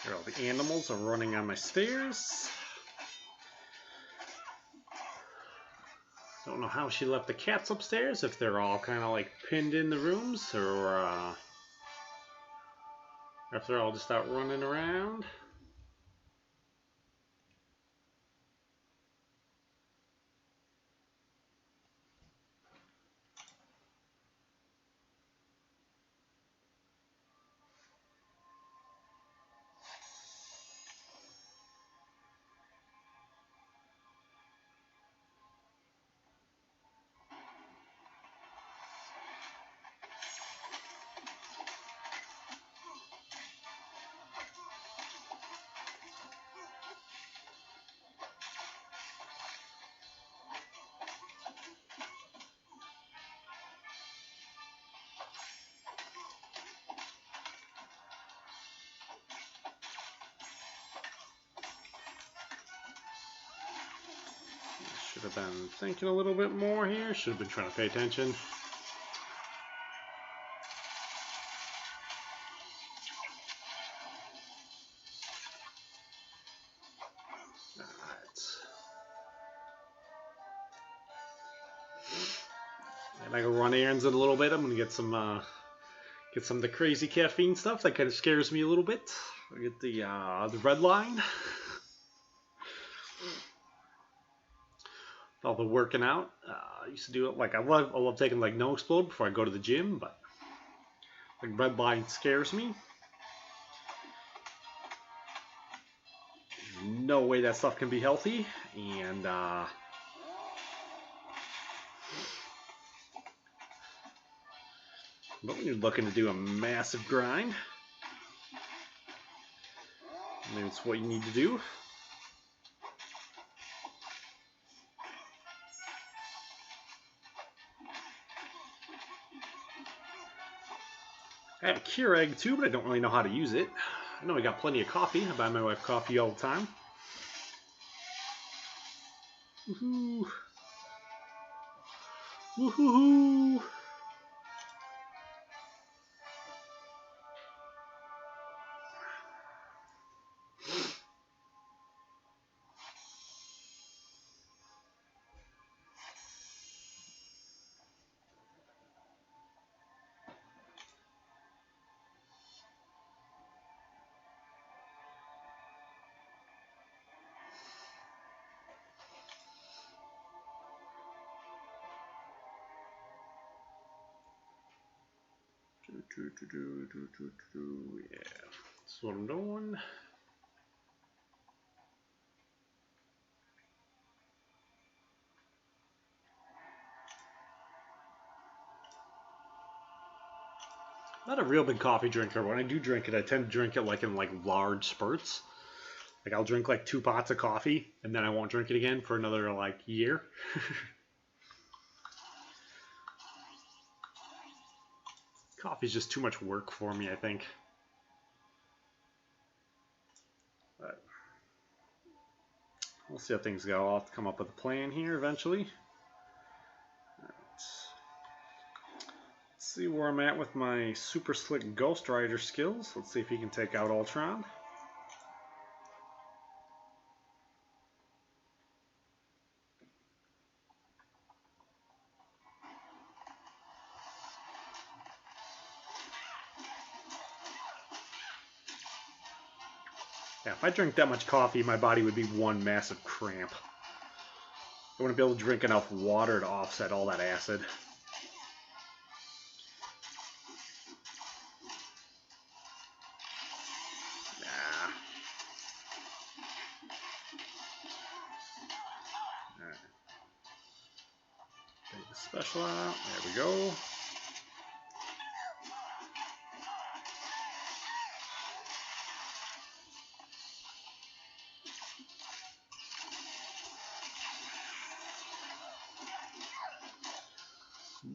Here, all the animals are running on my stairs. Don't know how she left the cats upstairs, if they're all kind of like pinned in the rooms, or if they're all just out running around. Should have been thinking a little bit more here. Should have been trying to pay attention. Alright. And I go run errands in a little bit. I'm gonna get some of the crazy caffeine stuff that kind of scares me a little bit. I get the red line. All the working out. I used to do it like I love taking like no explode before I go to the gym, but like red line scares me. No way that stuff can be healthy, and but when you're looking to do a massive grind, maybe it's what you need to do. I have a Keurig too, but I don't really know how to use it. I know I got plenty of coffee. I buy my wife coffee all the time. Woohoo! Woohoo! Yeah, that's what I'm doing. Not a real big coffee drinker. When I do drink it, I tend to drink it like in like large spurts. Like I'll drink like 2 pots of coffee and then I won't drink it again for another like year. Coffee's just too much work for me, I think. But we'll see how things go. I'll have to come up with a plan here eventually. Let's see where I'm at with my super slick Ghost Rider skills. Let's see if he can take out Ultron. Yeah, if I drank that much coffee, my body would be one massive cramp. I wouldn't be able to drink enough water to offset all that acid. Nah. Alright. Take the special out. There we go.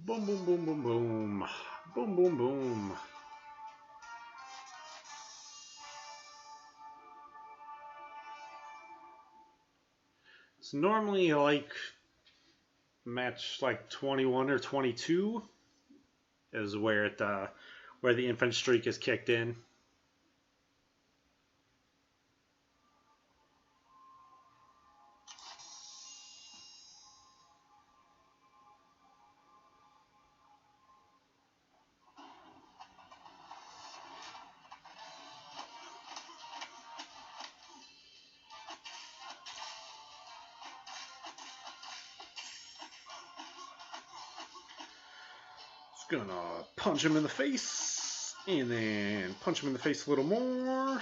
Boom, boom, boom, boom, boom. Boom, boom, boom. So normally like match like 21 or 22 is where the infant streak is kicked in. Gonna punch him in the face, and then punch him in the face a little more.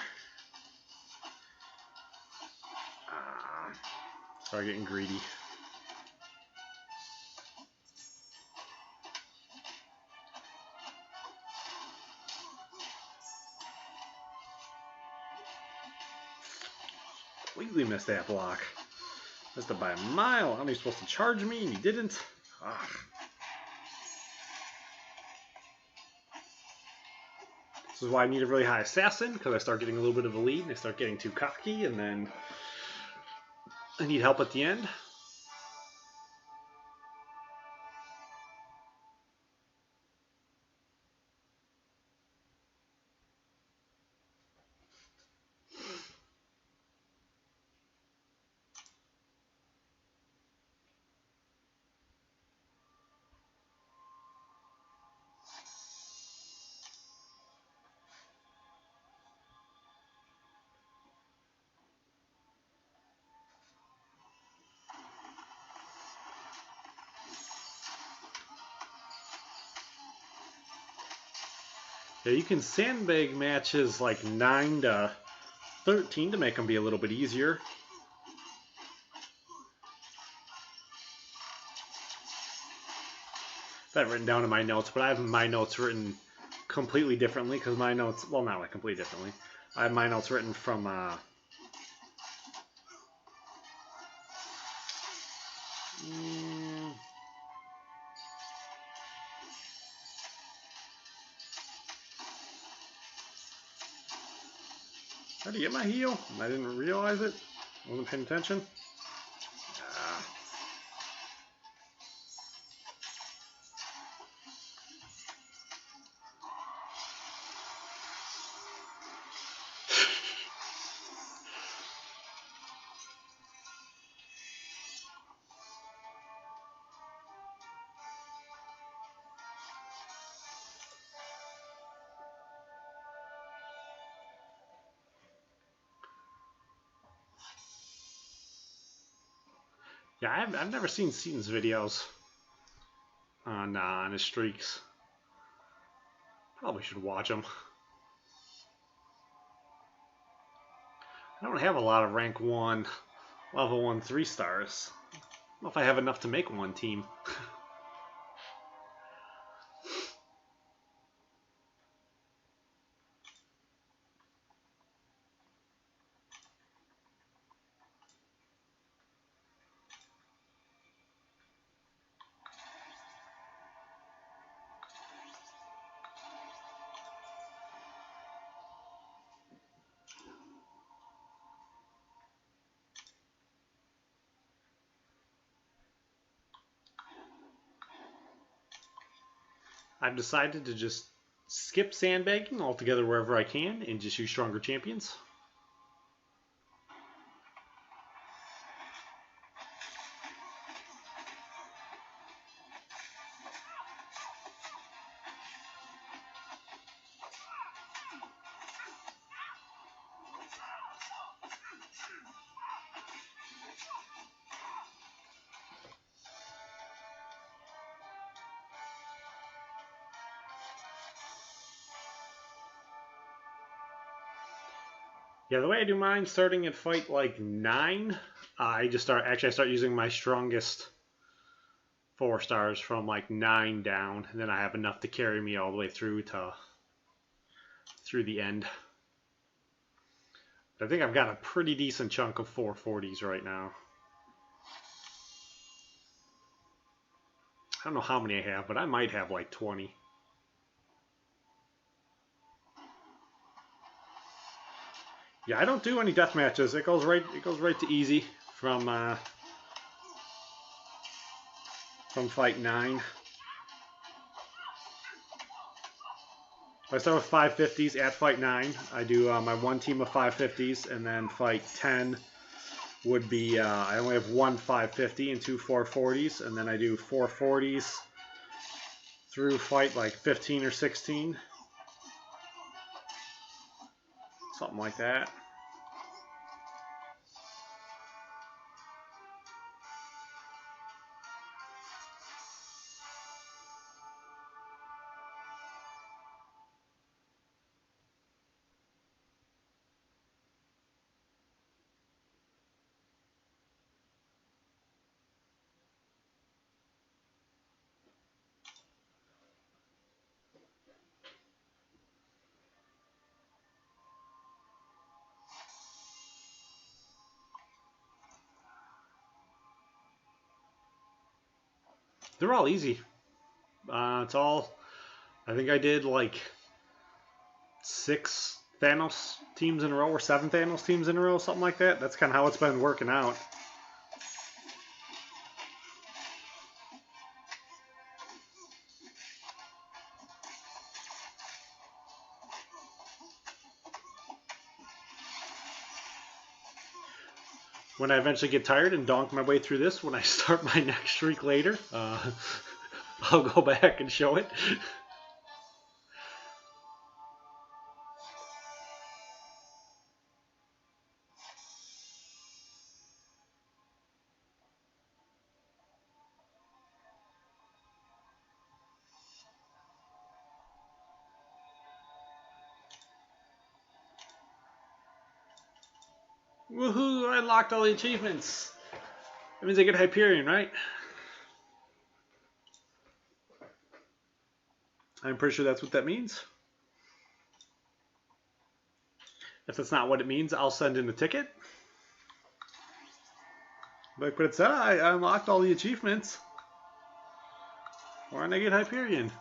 Start getting greedy. Completely missed that block. Missed it by a mile. How are you supposed to charge me and you didn't? Ugh. This is why I need a really high assassin, because I start getting a little bit of a lead and I start getting too cocky, and then I need help at the end. Yeah, you can sandbag matches like 9 to 13 to make them be a little bit easier. I have written down in my notes, but I have my notes written completely differently because my notes, well, not like completely differently. I have my notes written from how to get my heel? I didn't realize it. I wasn't paying attention. Yeah, I've never seen Seatin's videos on his streaks. Probably should watch them. I don't have a lot of rank 1, level 1 3 stars. I don't know if I have enough to make one team. I've decided to just skip sandbagging altogether wherever I can and just use stronger champions. Yeah, the way I do mine, starting at fight like 9, I start using my strongest 4 stars from like 9 down, and then I have enough to carry me all the way through the end. But I think I've got a pretty decent chunk of 440s right now. I don't know how many I have, but I might have like 20. Yeah, I don't do any death matches. It goes right to easy from fight 9. I start with 550s at fight 9. I do my one team of 550s, and then fight 10 would be I only have one 550 and two 440s, and then I do 440s through fight like 15 or 16. Something like that. They're all easy. It's all. I think I did like 6 Thanos teams in a row or 7 Thanos teams in a row, something like that. That's kind of how it's been working out. When I eventually get tired and donk my way through this, when I start my next streak later, I'll go back and show it. Woohoo! I unlocked all the achievements. That means I get Hyperion, right? I'm pretty sure that's what that means. If that's not what it means, I'll send in a ticket. But it said I unlocked all the achievements. Why didn't I get Hyperion?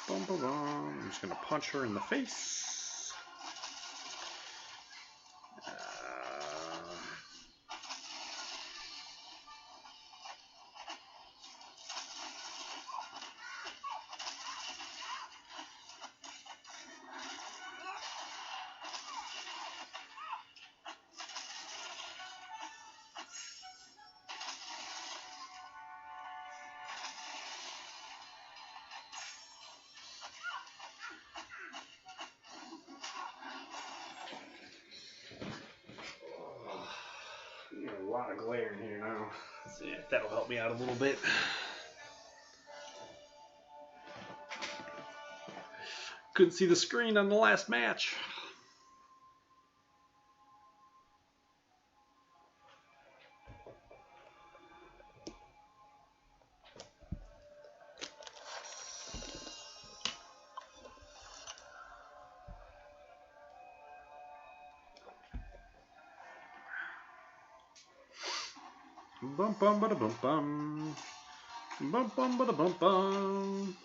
Bum, bum, bum. I'm just going to punch her in the face. A lot of glare in here now. Let's see if that'll help me out a little bit. Couldn't see the screen on the last match. Bum bum ba da bum bum. Bum bum ba da bum bum.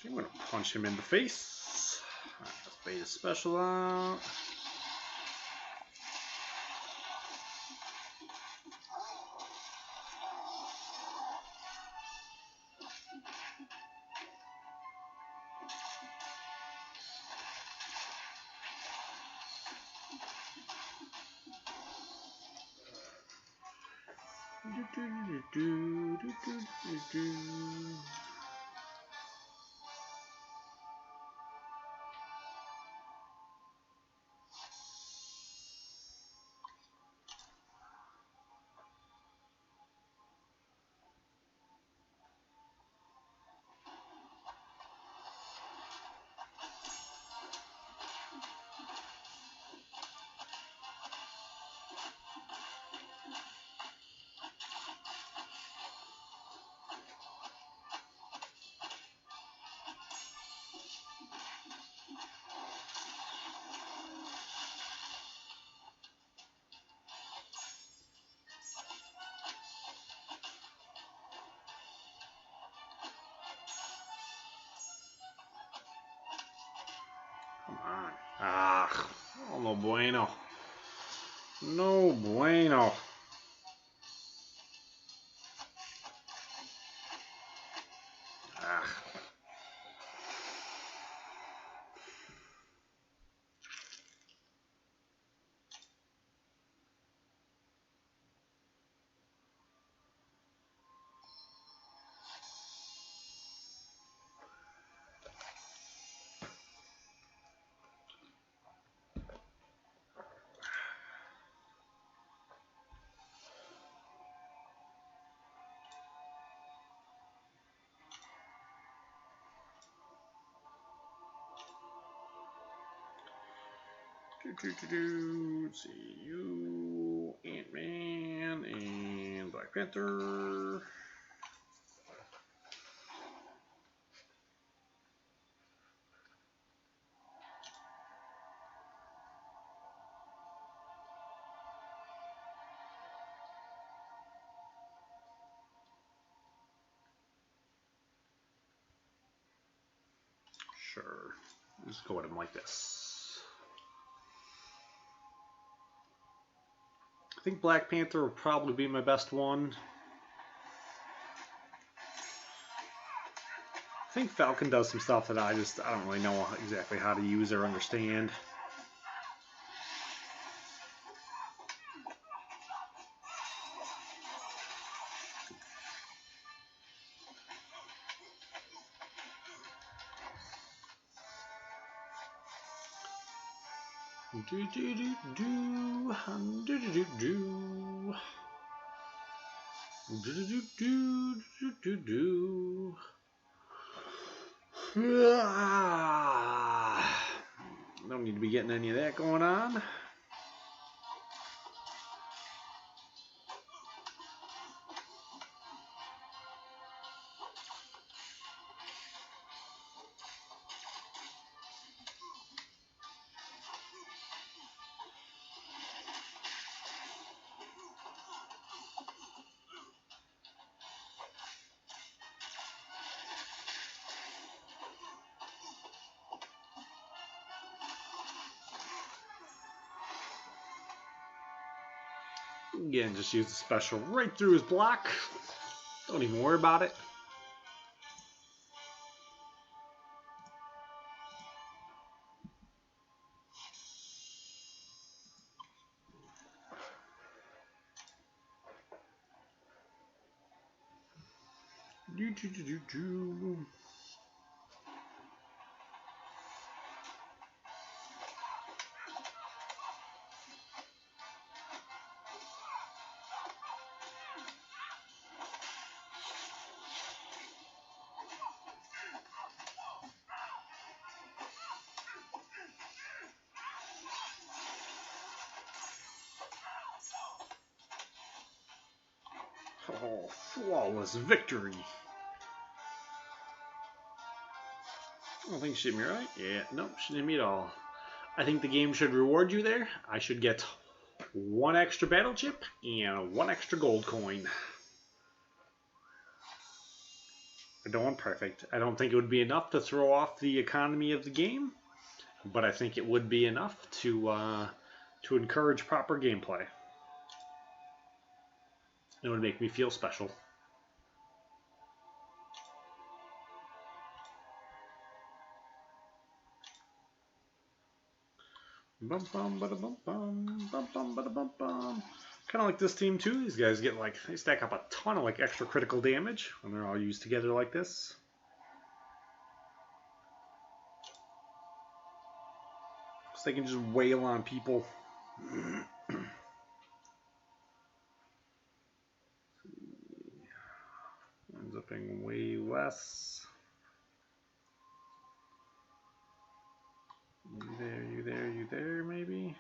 So I'm gonna punch him in the face. Let's bait his special out. Come on. Ah, oh, no bueno. No bueno. Ah. Let's see, you, Ant-Man, and Black Panther. Sure. Let's go with him like this. I think Black Panther would probably be my best one. I think Falcon does some stuff that I don't really know exactly how to use or understand. Do do do do do do do do do do do do do. Don't need to be getting any of that going on. Again, just use the special right through his block. Don't even worry about it. Do do do do do. Oh, flawless victory. I don't think she hit me right. Yeah, nope, she didn't hit me at all. I think the game should reward you there. I should get 1 extra battle chip and 1 extra gold coin. I don't want perfect. I don't think it would be enough to throw off the economy of the game, but I think it would be enough to encourage proper gameplay. It would make me feel special. Bum bum bada bum bum bum bum bada bum bum. Kind of like this team too. These guys get like, they stack up a ton of like extra critical damage when they're all used together like this. So they can just wail on people. Ends up being way less. You there, maybe?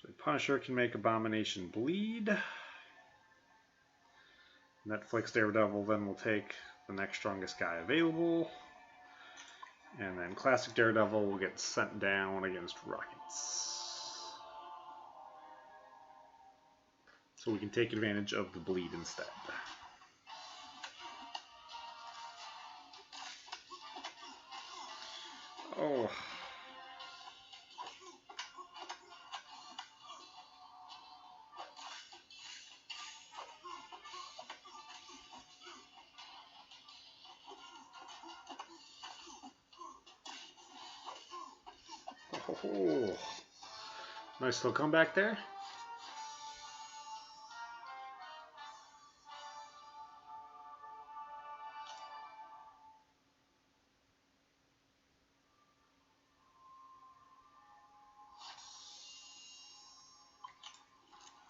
So Punisher can make Abomination bleed. Netflix Daredevil then will take the next strongest guy available. And then Classic Daredevil will get sent down against Rockets. So we can take advantage of the bleed instead. Oh. Oh. Nice little comeback there.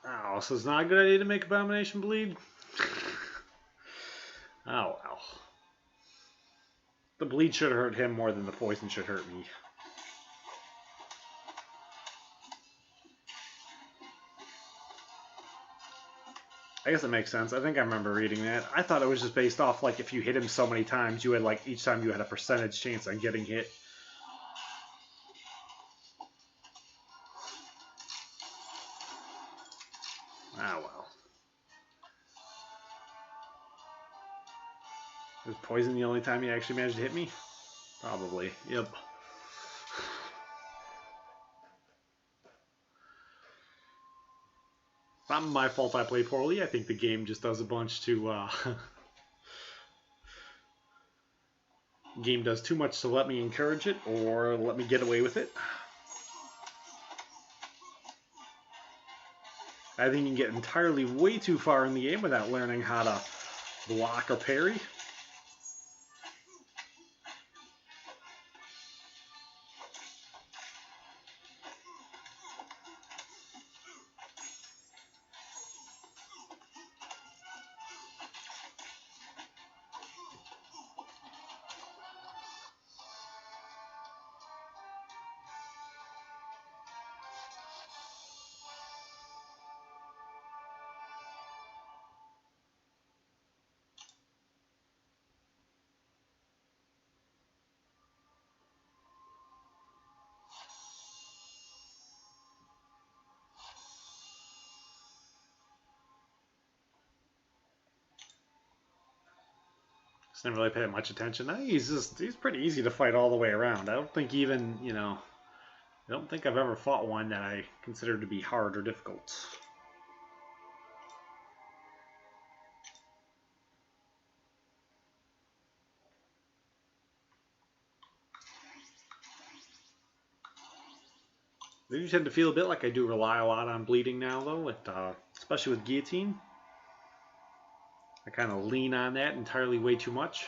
Oh, so it's not a good idea to make Abomination bleed? Oh well. The bleed should hurt him more than the poison should hurt me. I guess it makes sense. I think I remember reading that. I thought it was just based off like if you hit him so many times, you had like each time you had a percentage chance on getting hit. Ah well. Was poison the only time you actually managed to hit me? Probably. Yep. Not my fault I play poorly. I think the game just does a bunch to game does too much to let me encourage it or let me get away with it. I think you can get entirely way too far in the game without learning how to block or parry. Just didn't really pay much attention. He's pretty easy to fight all the way around. I don't think even, I don't think I've ever fought one that I consider to be hard or difficult. I do tend to feel a bit like I do rely a lot on bleeding now, though, especially with guillotine. I kind of lean on that entirely way too much.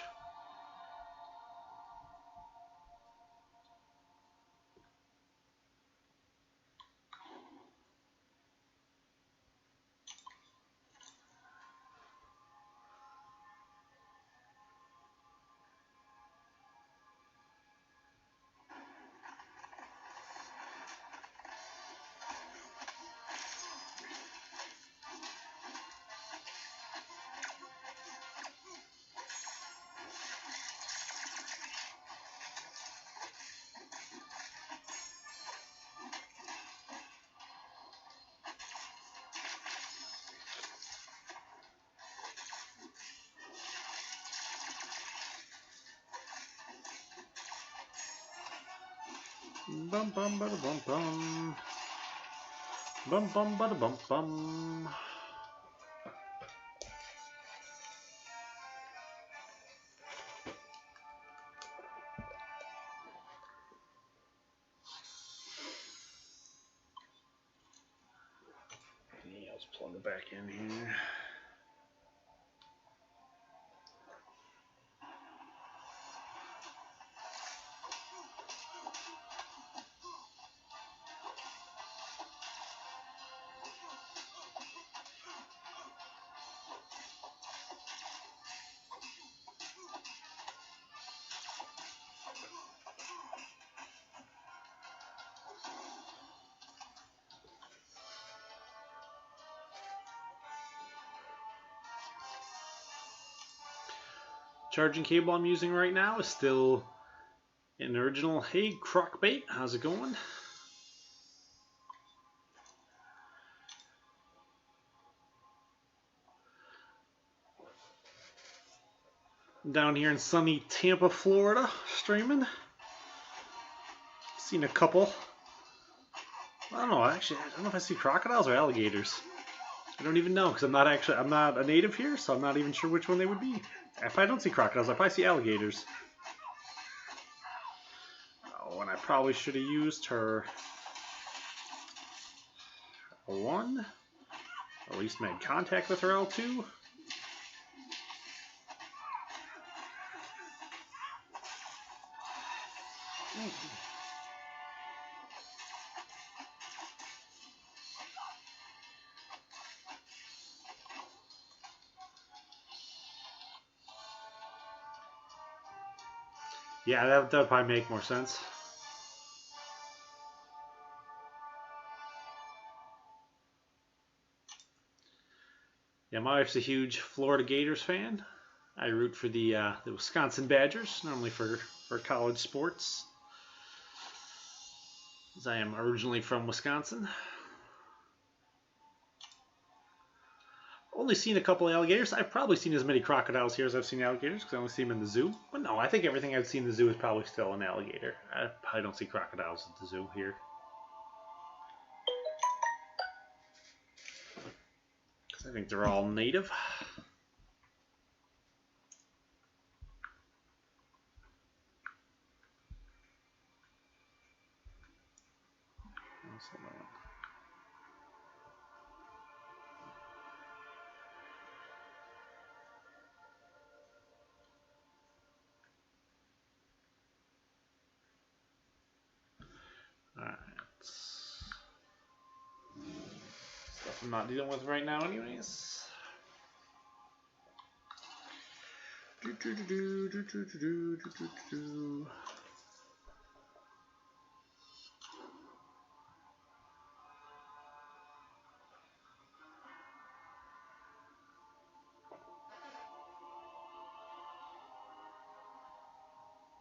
Bum bum bada bum bum. Bum bum bada bum bum. Yeah, let's plug it back in here. Charging cable I'm using right now is still an original. Hey, Crockbait, how's it going? I'm down here in sunny Tampa, Florida, streaming. Seen a couple. I don't know. Actually, I don't know if I see crocodiles or alligators. I don't even know because I'm not a native here, so I'm not even sure which one they would be. If I don't see crocodiles, I probably see alligators. Oh, and I probably should have used her L1. Or at least made contact with her L2. Yeah, that would probably make more sense. Yeah, my wife's a huge Florida Gators fan. I root for the Wisconsin Badgers, normally for college sports, as I am originally from Wisconsin. Only seen a couple alligators. I've probably seen as many crocodiles here as I've seen alligators because I only see them in the zoo. But no, I think everything I've seen in the zoo is probably still an alligator. I probably don't see crocodiles at the zoo here. Because I think they're all native. Alright. Stuff I'm not dealing with right now anyways.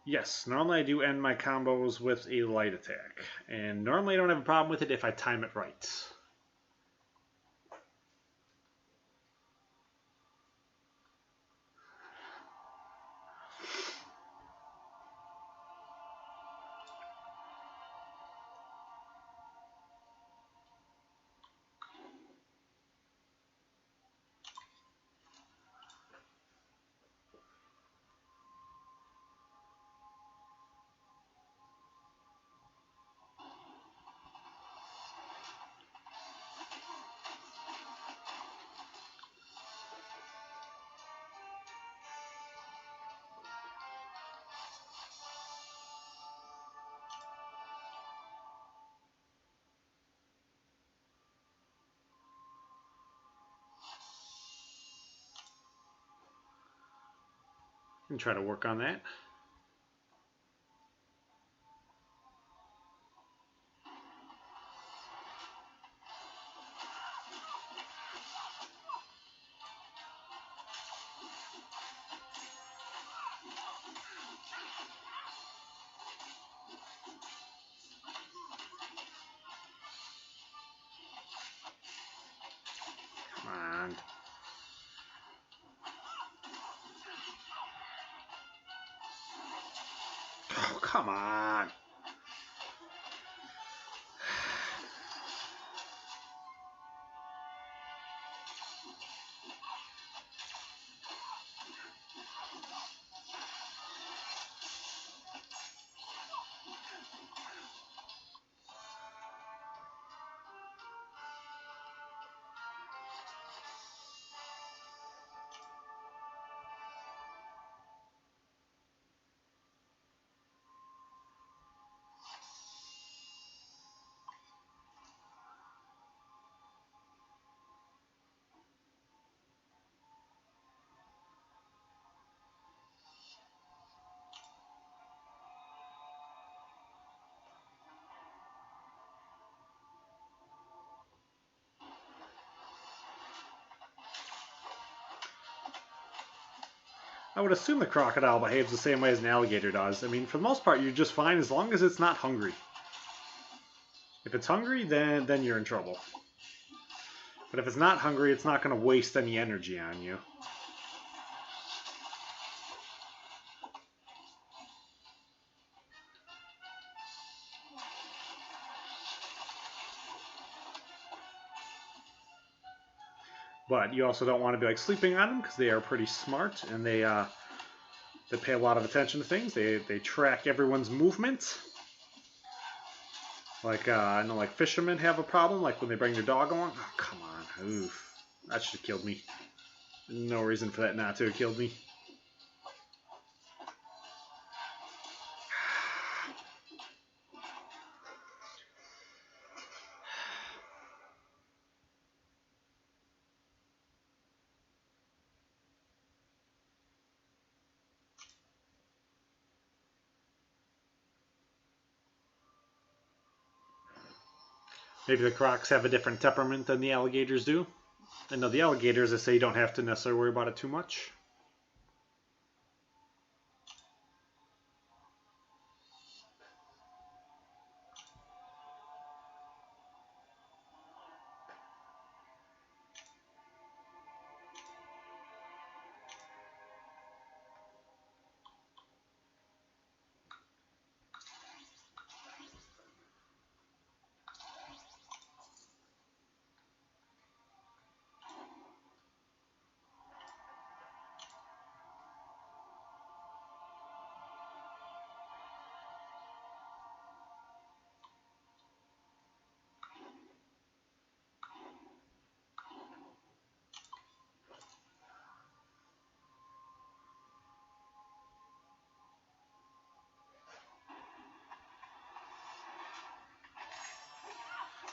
Yes, normally I do end my combos with a light attack. And normally I don't have a problem with it if I time it right. And try to work on that. Come on. Oh, come on. I would assume the crocodile behaves the same way as an alligator does. I mean, for the most part, you're just fine as long as it's not hungry. If it's hungry, then you're in trouble. But if it's not hungry, it's not going to waste any energy on you. But you also don't want to be like sleeping on them because they are pretty smart and they pay a lot of attention to things. They track everyone's movement. Like I know like fishermen have a problem like when they bring their dog along. Oh, come on. Oof. That should have killed me. No reason for that not to have killed me. Maybe the crocs have a different temperament than the alligators do. And now the alligators, they say you don't have to necessarily worry about it too much.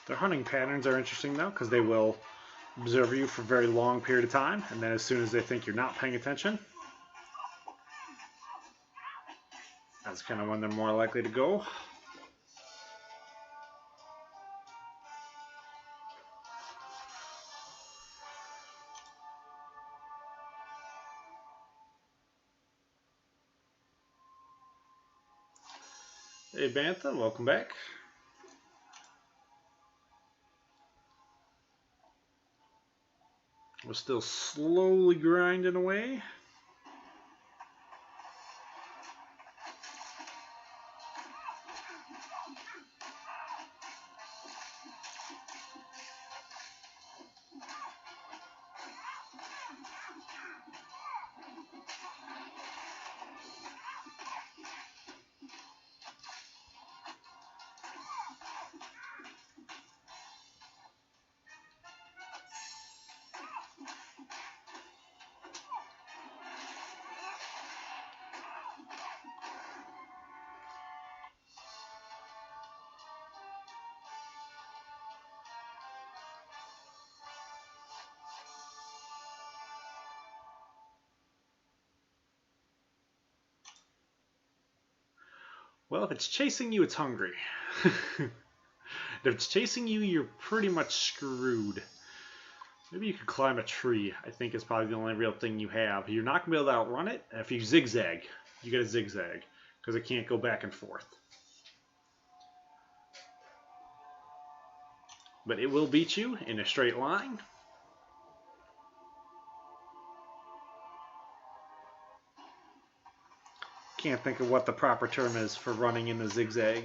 Their hunting patterns are interesting though, because they will observe you for a very long period of time, and then as soon as they think you're not paying attention, that's kind of when they're more likely to go. Hey Bantha, welcome back. We're still slowly grinding away. Well, if it's chasing you, it's hungry. If it's chasing you, you're pretty much screwed. Maybe you could climb a tree, I think is probably the only real thing you have. You're not going to be able to outrun it. If you zigzag, you got to zigzag, because it can't go back and forth. But it will beat you in a straight line. Can't think of what the proper term is for running in the zigzag.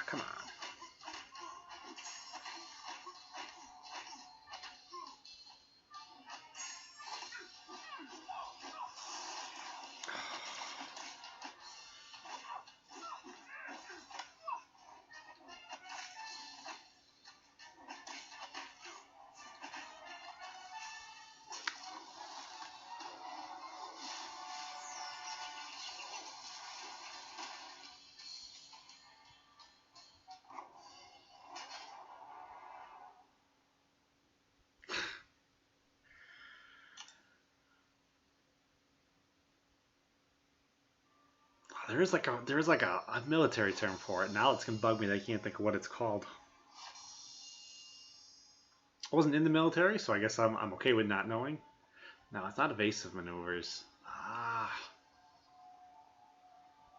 Come on. There is like a military term for it. Now it's gonna bug me that I can't think of what it's called. I wasn't in the military, so I guess I'm okay with not knowing. No, it's not evasive maneuvers. I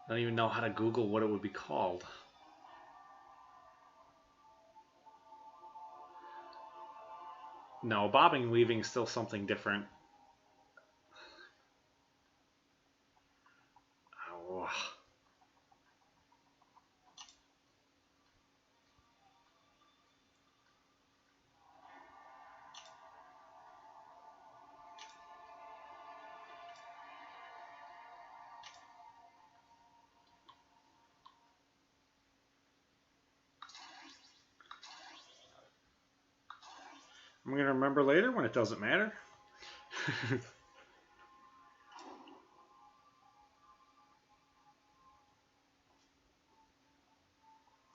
don't even know how to Google what it would be called. No, bobbing and weaving is still something different. Oh. I'm going to remember later when it doesn't matter.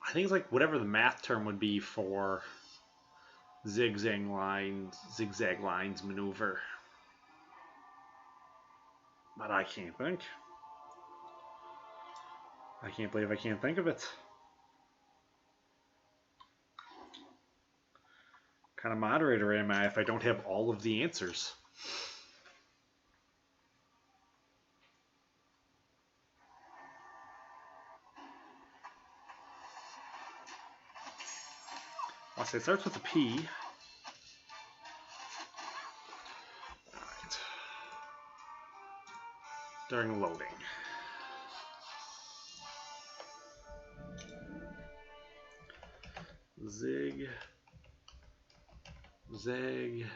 I think it's like whatever the math term would be for zigzag lines maneuver. But I can't think. I can't believe I can't think of it. kind of moderator am I if I don't have all of the answers? I'll say it starts with a P. Alright. During loading. Zig. Zag.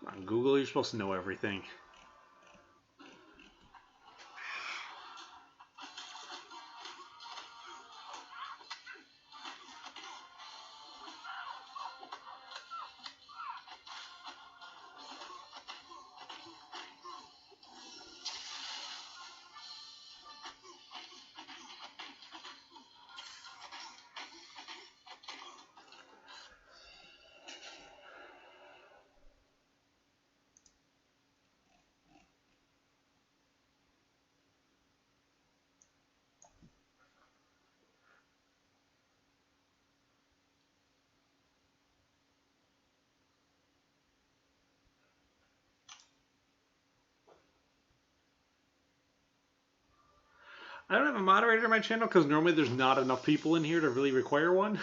Come on, Google, you're supposed to know everything. I don't have a moderator on my channel because normally there's not enough people in here to really require one.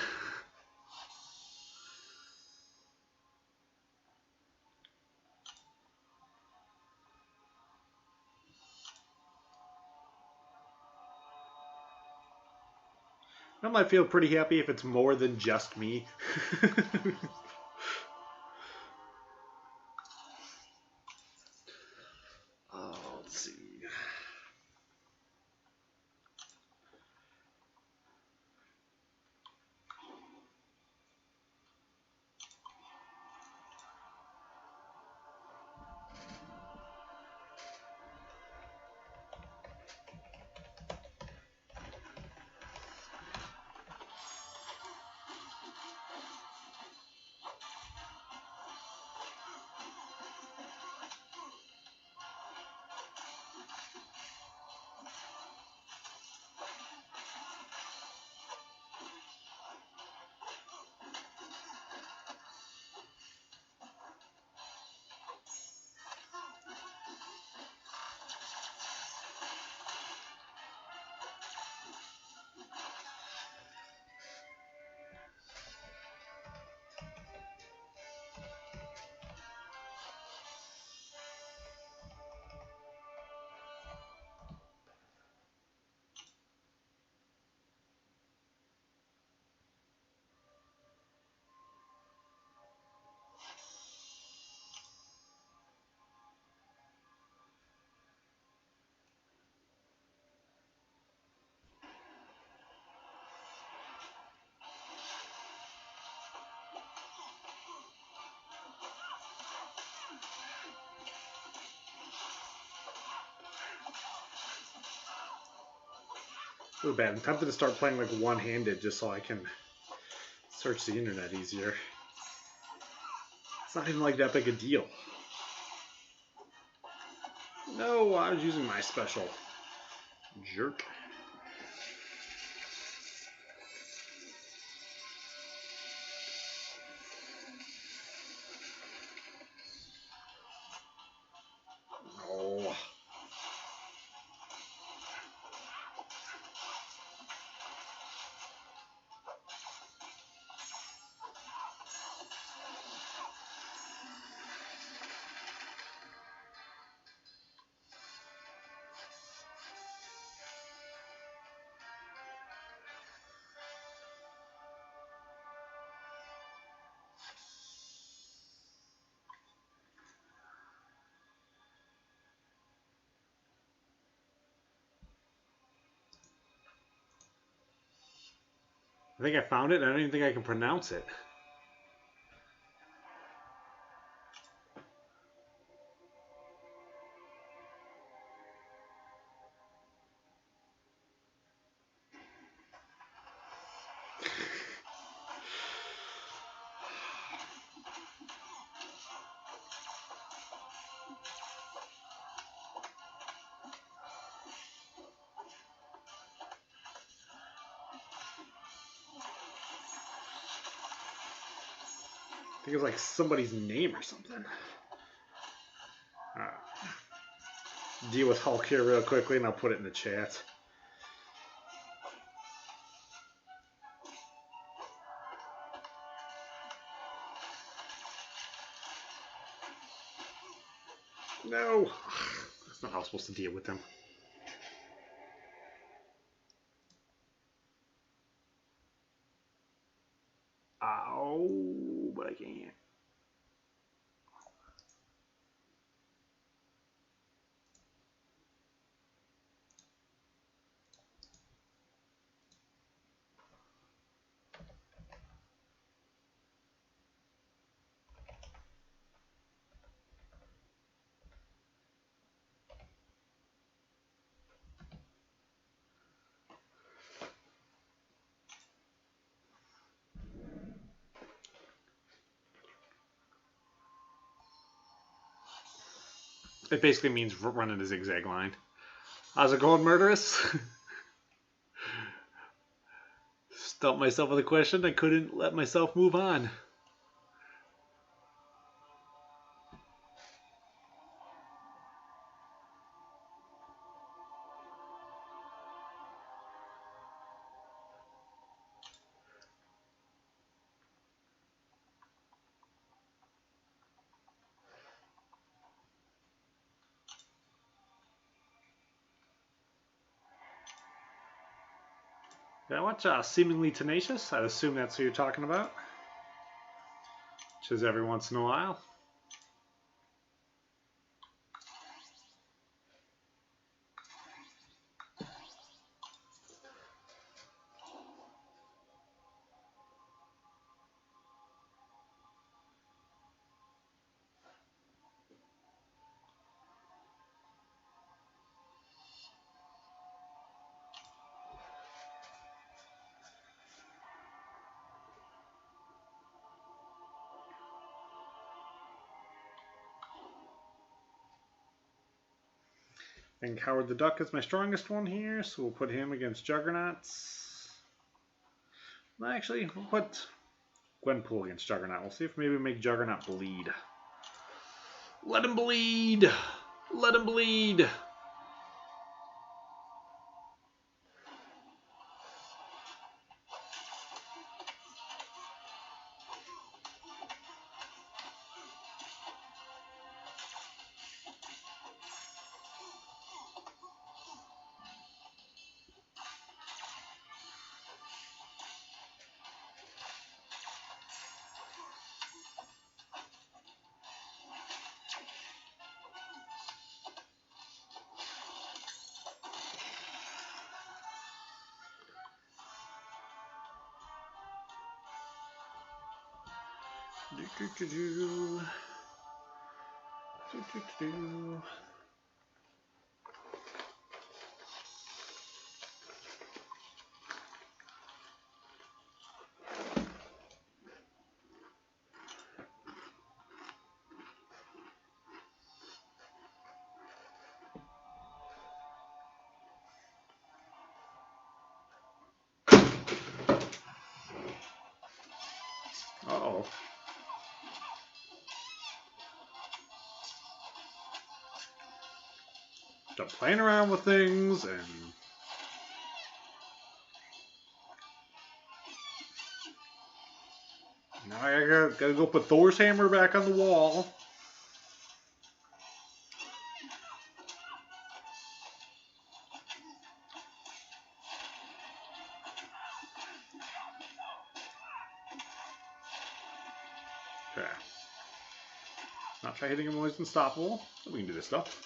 I might feel pretty happy if it's more than just me. Let's see. Ooh, bad. I'm tempted to start playing like one-handed just so I can search the internet easier. It's not even like that big a deal. No, I was using my special. Jerk. Oh. I think I found it, and I don't even think I can pronounce it. I think it's like somebody's name or something. Deal with Hulk here real quickly, and I'll put it in the chat. No! That's not how I was supposed to deal with him. Ow, but I can't. It basically means running a zigzag line. How's it going, Murderous? Stumped myself with a question. I couldn't let myself move on. Did I watch Seemingly Tenacious? I assume that's who you're talking about. Which is every once in a while. I think Howard the Duck is my strongest one here, so we'll put him against Juggernauts. Actually, we'll put Gwenpool against Juggernaut. We'll see if maybe we make Juggernaut bleed. Let him bleed! Let him bleed! Start playing around with things and now I gotta go put Thor's hammer back on the wall. Okay. Not try hitting him when he's unstoppable. So we can do this stuff.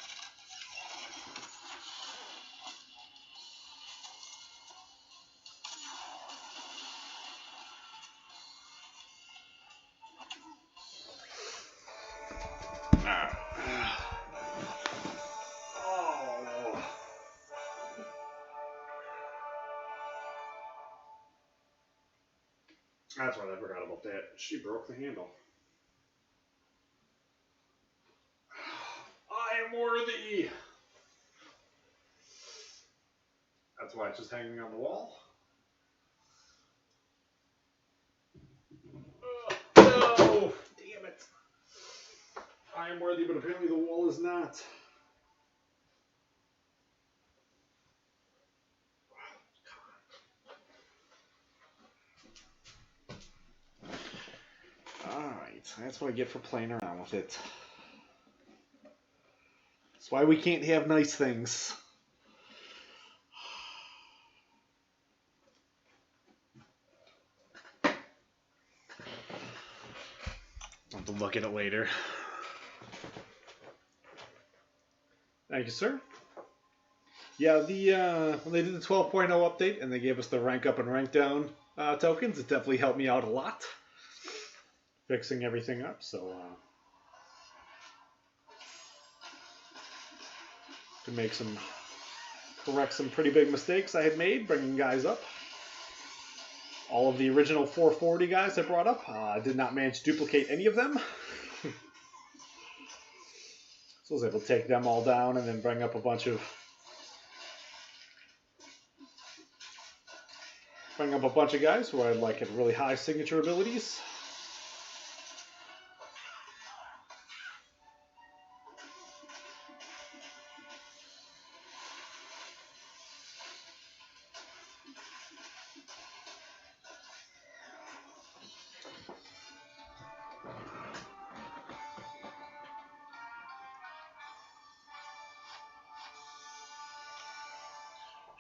That's right, I forgot about that. She broke the handle. I am worthy! That's why it's just hanging on the wall. No! Damn it! I am worthy, but apparently the wall is not. Alright, that's what I get for playing around with it. That's why we can't have nice things. I'll have to look at it later. Thank you, sir. Yeah, when they did the 12.0 update and they gave us the rank up and rank down tokens, it definitely helped me out a lot. Fixing everything up, so to correct some pretty big mistakes I had made bringing guys up. All of the original 440 guys I brought up, I did not manage to duplicate any of them. So I was able to take them all down and then bring up a bunch of guys who I like had really high signature abilities.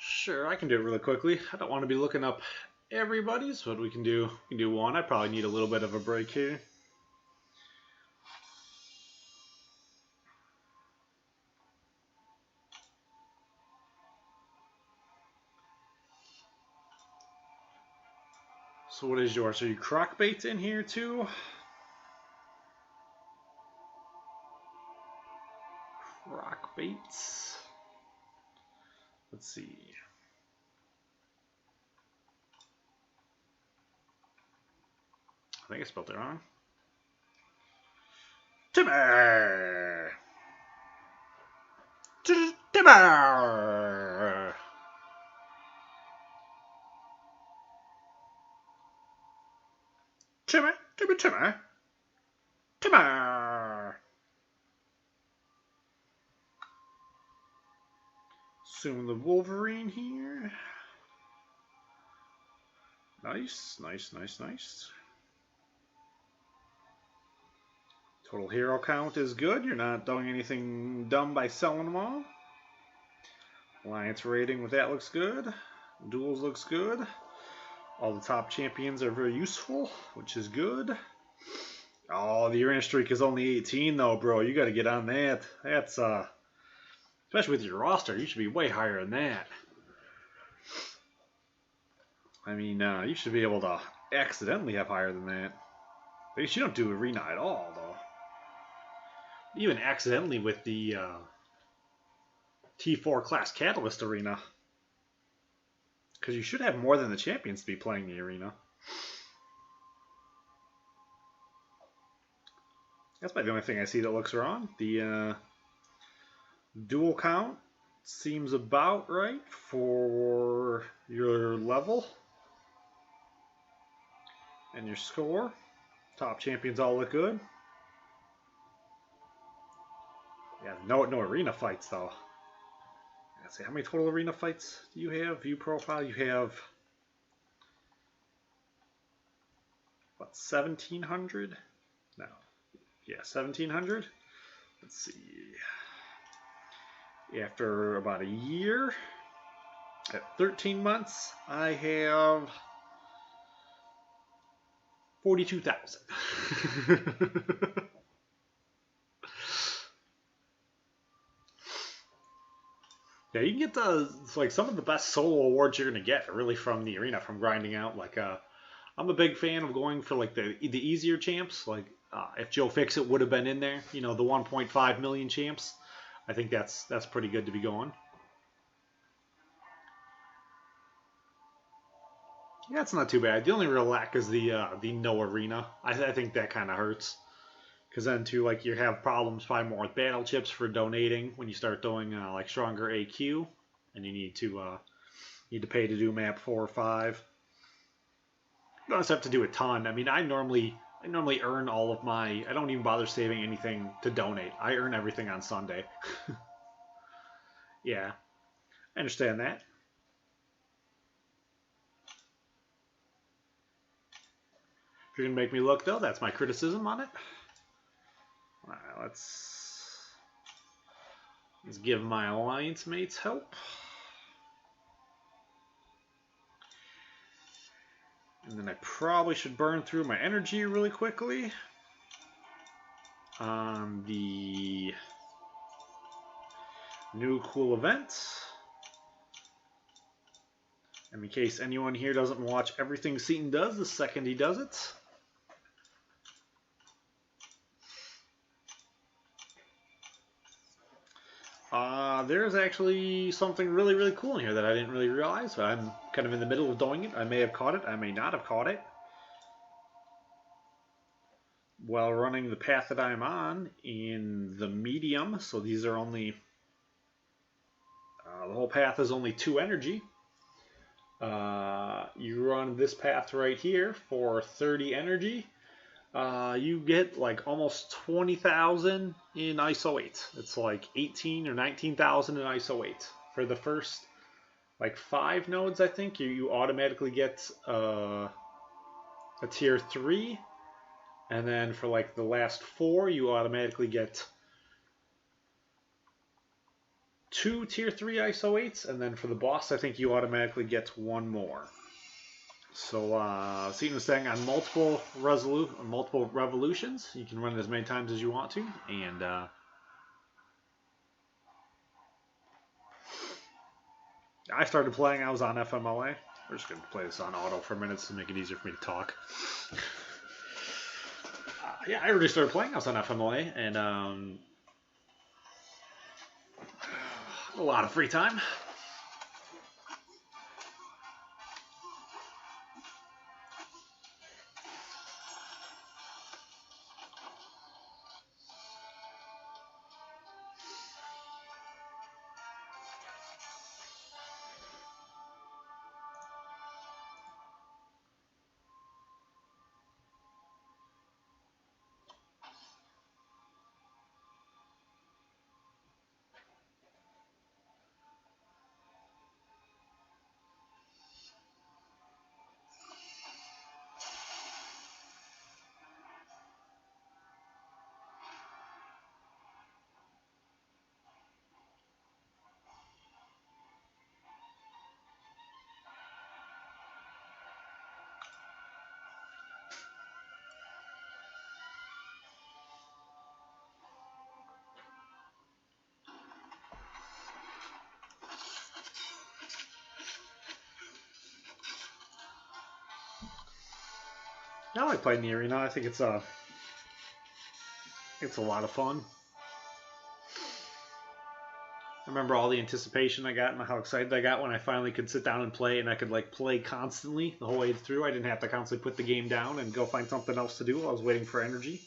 Sure, I can do it really quickly. I don't want to be looking up everybody's, but we can do one. I probably need a little bit of a break here. So what is yours? Are you crock baits in here too? Crock baits. Let's see. I think I spelled it wrong. Timber! Timber! Timber! Timber! Timber! Timber! Assume the Wolverine here. Nice, nice, nice, nice. Total hero count is good. You're not doing anything dumb by selling them all. Alliance rating with that looks good. Duels looks good. All the top champions are very useful, which is good. Oh, the arena streak is only 18 though, bro. You got to get on that. That's especially with your roster, you should be way higher than that. I mean, you should be able to accidentally have higher than that. I guess you don't do arena at all, though. Even accidentally with the T4 class Catalyst arena. Because you should have more than the champions to be playing the arena. That's about the only thing I see that looks wrong. The dual count seems about right for your level and your score. Top champions all look good. Yeah, no arena fights though. Let's see, how many total arena fights do you have? View profile, you have what, 1,700? No. Yeah, 1,700. Let's see. After about a year, at 13 months, I have 42,000. Yeah, you can get like some of the best solo awards you're gonna get are really from the arena, from grinding out. Like, I'm a big fan of going for like the easier champs. Like, if Joe Fixit would have been in there, you know, the 1.5 million champs. I think that's pretty good to be going. Yeah, it's not too bad. The only real lack is the no arena. I think that kind of hurts. Because then too, like, you have problems probably more with battle chips for donating when you start doing like stronger AQ, and you need to pay to do map 4 or 5. You also have to do a ton. I mean, I normally earn all of my. I don't even bother saving anything to donate. I earn everything on Sunday. Yeah, I understand that. If you're gonna make me look though, that's my criticism on it. All right, let's give my alliance mates help. And then I probably should burn through my energy really quickly on the new cool event. And in case anyone here doesn't watch everything Seatin does the second he does it. There's actually something really, really cool in here that I didn't really realize, but I'm kind of in the middle of doing it. I may have caught it, I may not have caught it. While running the path that I'm on in the medium, so these are only, the whole path is only 2 energy. You run this path right here for 30 energy. You get like almost 20,000 in ISO 8. It's like 18 or 19,000 in ISO 8. For the first like 5 nodes, I think, you automatically get a tier 3. And then for like the last 4, you automatically get 2 tier 3 ISO 8s. And then for the boss, I think you automatically get 1 more. So, Seatin was saying on multiple revolutions, you can run it as many times as you want to, and I started playing. I was on FMLA. We're just gonna play this on auto for minutes to make it easier for me to talk. Yeah, I already started playing. I was on FMLA, and a lot of free time. I like playing the arena. I think it's a lot of fun. I remember all the anticipation I got and how excited I got when I finally could sit down and play, and I could like play constantly the whole way through. I didn't have to constantly put the game down and go find something else to do while I was waiting for energy.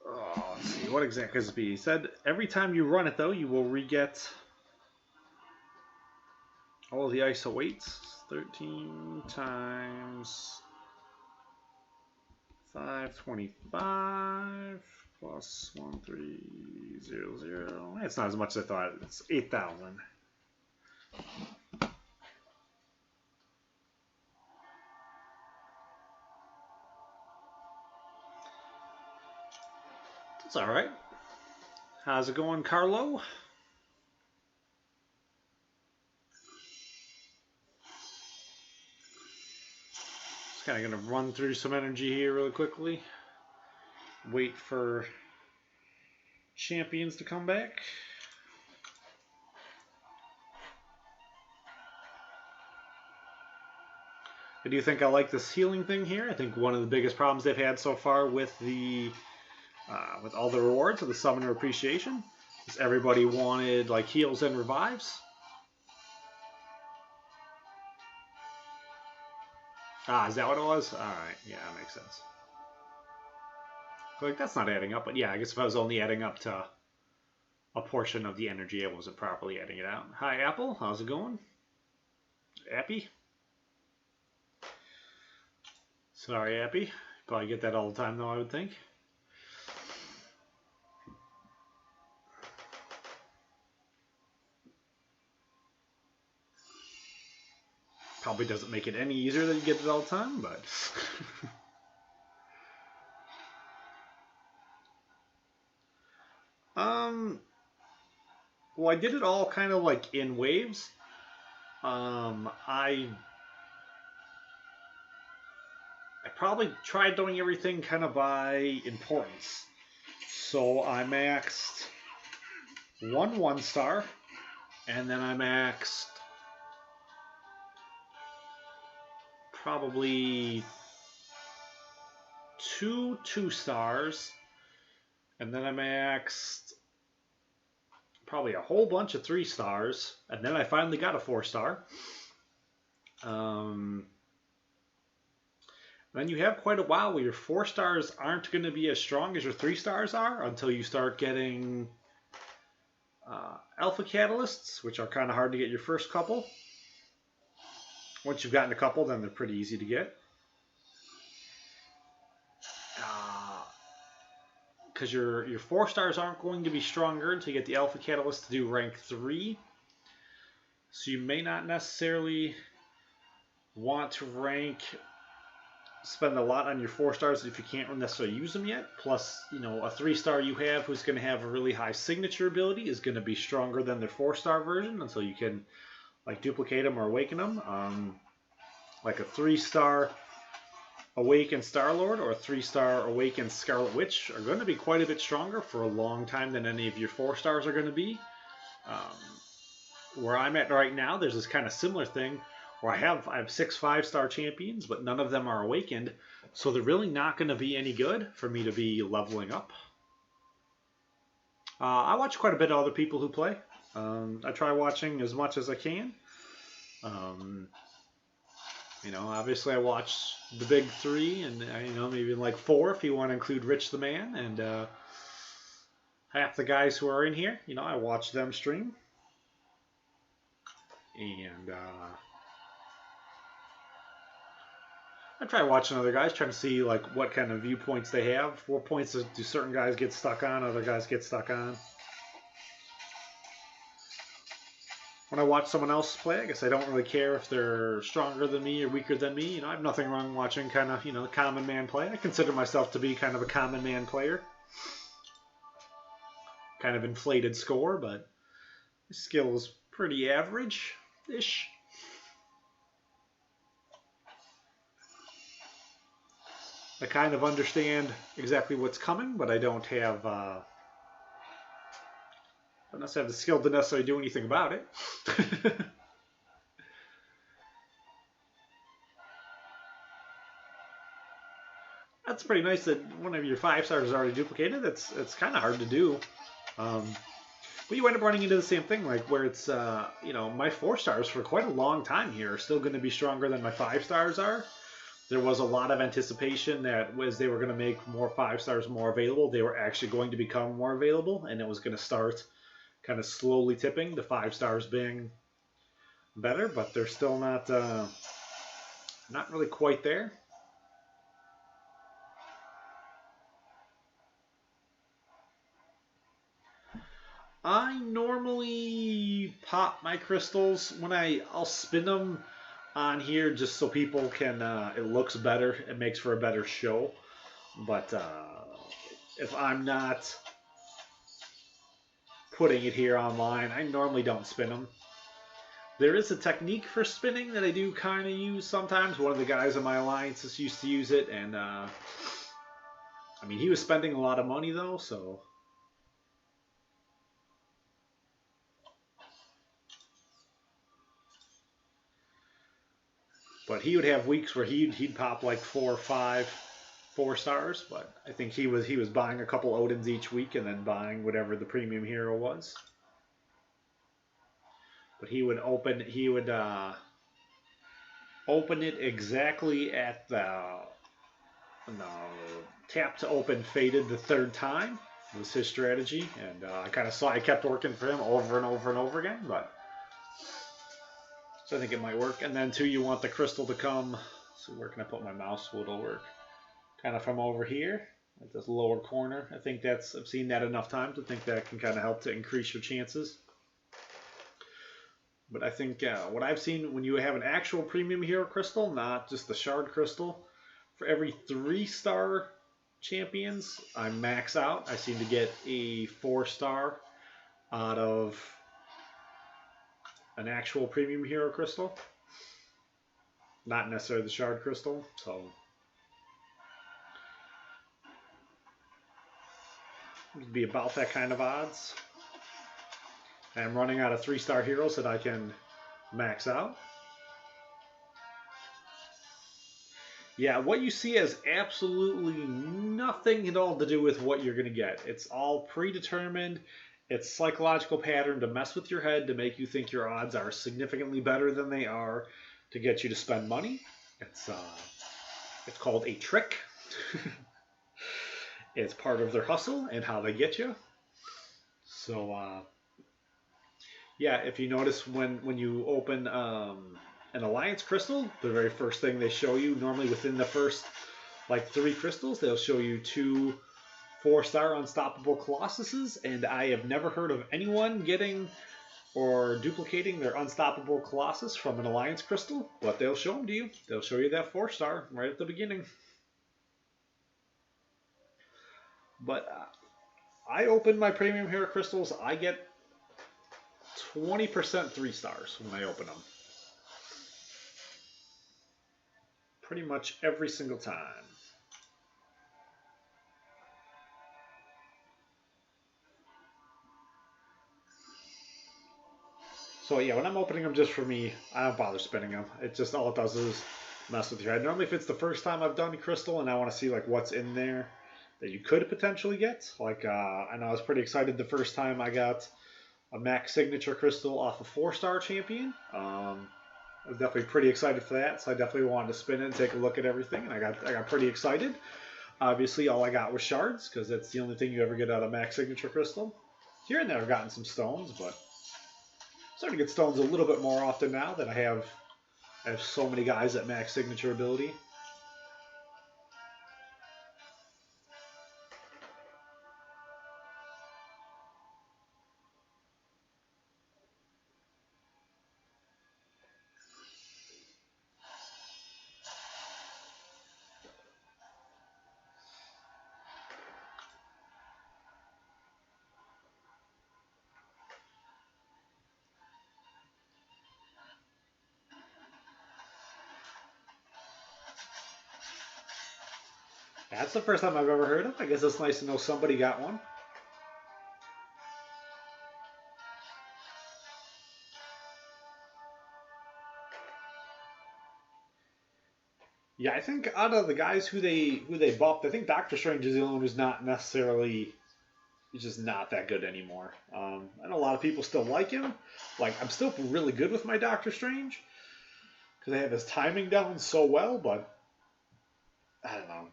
Oh, let's see, what exactly is it be? He said every time you run it though, you will re-get all of the ISO 8s. 13 times 525 plus 1, 3, 800. It's not as much as I thought. It's 8,000. It's all right. How's it going, Carlo? Just kind of going to run through some energy here really quickly. Wait for champions to come back. I do think I like this healing thing here. I think one of the biggest problems they've had so far with the with all the rewards of the Summoner Appreciation is everybody wanted like heals and revives. Ah, is that what it was? Alright, yeah, that makes sense. Like, that's not adding up, but yeah, I guess if I was only adding up to a portion of the energy, I wasn't properly adding it out. Hi, Apple. How's it going? Appy? Sorry, Appy. Probably get that all the time, though, I would think. Probably doesn't make it any easier that you get it all the time, but... Well, I did it all kind of like in waves. I probably tried doing everything kind of by importance. So I maxed one 1-star, and then I maxed probably two 2-stars, and then I maxed probably a whole bunch of 3-stars, and then I finally got a 4-star. Then you have quite a while where your 4-stars aren't going to be as strong as your 3-stars are until you start getting alpha catalysts, which are kind of hard to get your first couple. Once you've gotten a couple, then they're pretty easy to get. Because your 4-stars aren't going to be stronger until you get the alpha catalyst to do rank 3. So you may not necessarily want to spend a lot on your 4-stars if you can't necessarily use them yet. Plus, you know, a 3-star you have who's going to have a really high signature ability is going to be stronger than their 4-star version until you can like duplicate them or awaken them. Like a 3-star Awakened Star-Lord or a 3-star Awakened Scarlet Witch are going to be quite a bit stronger for a long time than any of your 4-stars are going to be. Where I'm at right now, there's this kind of similar thing where I have 6 5-star champions, but none of them are awakened, so they're really not going to be any good for me to be leveling up. I watch quite a bit of other people who play. I try watching as much as I can. You know, obviously I watch the big 3 and, you know, maybe like 4 if you want to include Rich the Man. And half the guys who are in here, you know, I watch them stream. And I try watching other guys, trying to see like what kind of viewpoints they have. What points do certain guys get stuck on, other guys get stuck on. When I watch someone else play, I guess I don't really care if they're stronger than me or weaker than me. You know, I have nothing wrong watching kind of, you know, the common man play. I consider myself to be kind of a common man player. Kind of inflated score, but my skill is pretty average-ish. I kind of understand exactly what's coming, but I don't have... I don't necessarily have the skill to necessarily do anything about it. That's pretty nice that one of your 5-stars is already duplicated. It's kind of hard to do. But you end up running into the same thing, like where it's, you know, my 4-stars for quite a long time here are still going to be stronger than my 5-stars are. There was a lot of anticipation that as they were going to make more 5-stars more available, they were actually going to become more available, and it was going to start kind of slowly tipping, the 5-stars being better, but they're still not really quite there. I normally pop my crystals when I'll spin them on here just so people can, it looks better, it makes for a better show. But if I'm not putting it here online, I normally don't spin them. There is a technique for spinning that I do kind of use sometimes. One of the guys in my alliances used to use it, and I mean, he was spending a lot of money though, so. But he would have weeks where he'd pop like 4 or 5 4-stars. But I think he was buying a couple Odins each week and then buying whatever the premium hero was. But he would open it exactly at the tap to open faded the 3rd time was his strategy, and I kind of saw it kept working for him over and over and over again. But so I think it might work. And then too, you want the crystal to come. So where can I put my mouse so it'll work? Kind of from over here at this lower corner. I think I've seen that enough times to think that can kind of help to increase your chances. But I think what I've seen when you have an actual premium hero crystal, not just the shard crystal, for every 3-star champions, I max out. I seem to get a 4-star out of an actual premium hero crystal. Not necessarily the shard crystal, so it'd be about that kind of odds. I'm running out of 3-star heroes that I can max out. Yeah, what you see has absolutely nothing at all to do with what you're going to get. It's all predetermined. It's psychological pattern to mess with your head to make you think your odds are significantly better than they are to get you to spend money. It's called a trick. It's part of their hustle and how they get you. So yeah, if you notice when you open an alliance crystal, the very first thing they show you, normally within the first like 3 crystals, they'll show you 2 4-star unstoppable colossuses, and I have never heard of anyone getting or duplicating their unstoppable colossus from an alliance crystal, but they'll show them to you. They'll show you that 4-star right at the beginning. But I open my premium hero crystals, I get 20% 3-stars when I open them. Pretty much every single time. So yeah, when I'm opening them just for me, I don't bother spinning them. It just, all it does is mess with your head. Normally if it's the first time I've done crystal and I want to see like what's in there that you could potentially get. Like I know I was pretty excited the first time I got a max signature crystal off a 4-star champion. I was definitely pretty excited for that, so I definitely wanted to spin it and take a look at everything, and I got pretty excited. Obviously, all I got was shards, because that's the only thing you ever get out of max signature crystal. Here and there I've gotten some stones, but I'm starting to get stones a little bit more often now that I have so many guys at max signature ability. That's the first time I've ever heard of. I guess it's nice to know somebody got one. Yeah, I think out of the guys who they buffed, I think Doctor Strange is the only one who's not necessarily, he's just not that good anymore. I know a lot of people still like him. Like, I'm still really good with my Doctor Strange because I have his timing down so well, but I don't know.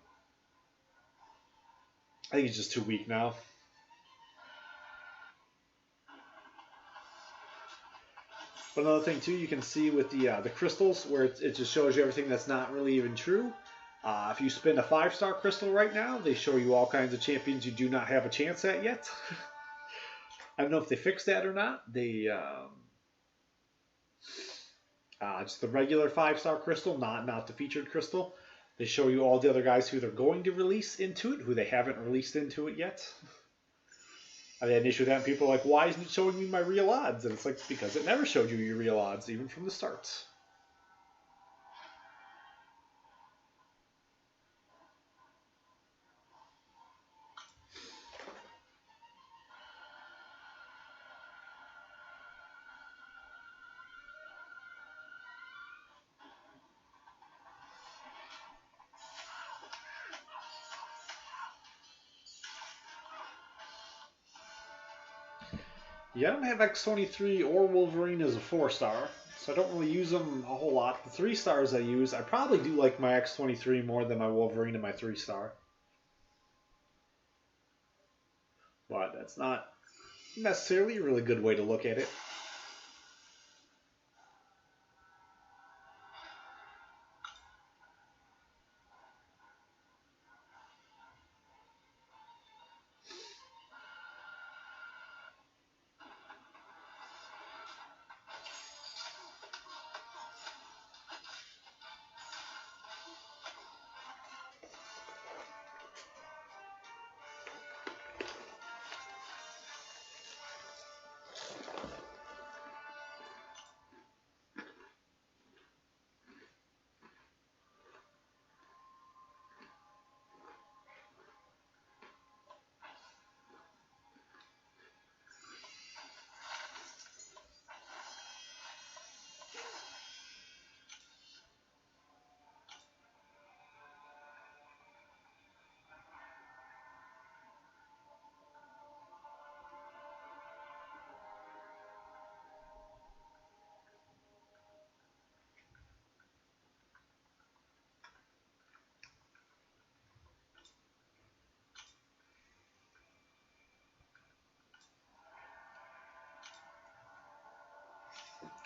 I think he's just too weak now. But another thing too, you can see with the crystals where it just shows you everything that's not really even true. If you spin a 5-star crystal right now, they show you all kinds of champions you do not have a chance at yet. I don't know if they fixed that or not. They just the regular 5-star crystal, not the featured crystal. They show you all the other guys who they're going to release into it, who they haven't released into it yet. I had an issue with that, and people are like, why isn't it showing me my real odds? And it's like, because it never showed you your real odds, even from the start. Yeah, I don't have X23 or Wolverine as a 4-star, so I don't really use them a whole lot. The 3-stars I use, I probably do like my X23 more than my Wolverine and my 3-star. But that's not necessarily a really good way to look at it.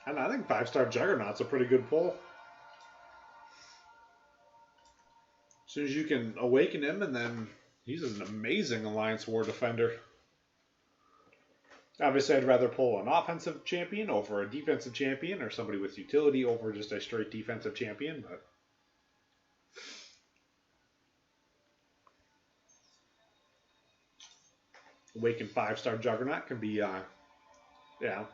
And I think 5-star Juggernaut's a pretty good pull. As soon as you can awaken him, and then he's an amazing Alliance War defender. Obviously, I'd rather pull an offensive champion over a defensive champion, or somebody with utility over just a straight defensive champion, but Awakened 5-star Juggernaut can be, yeah.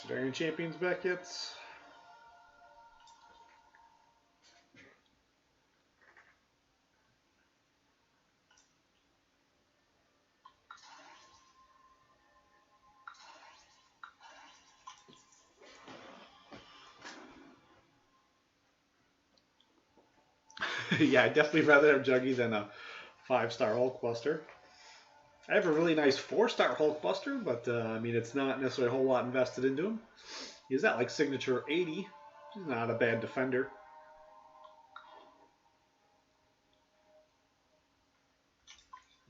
Dragon Champions back yet? Yeah, I'd definitely rather have Juggy than a 5-star Hulkbuster. I have a really nice 4-star Hulkbuster, but I mean, it's not necessarily a whole lot invested into him. He's at like signature 80. He's not a bad defender.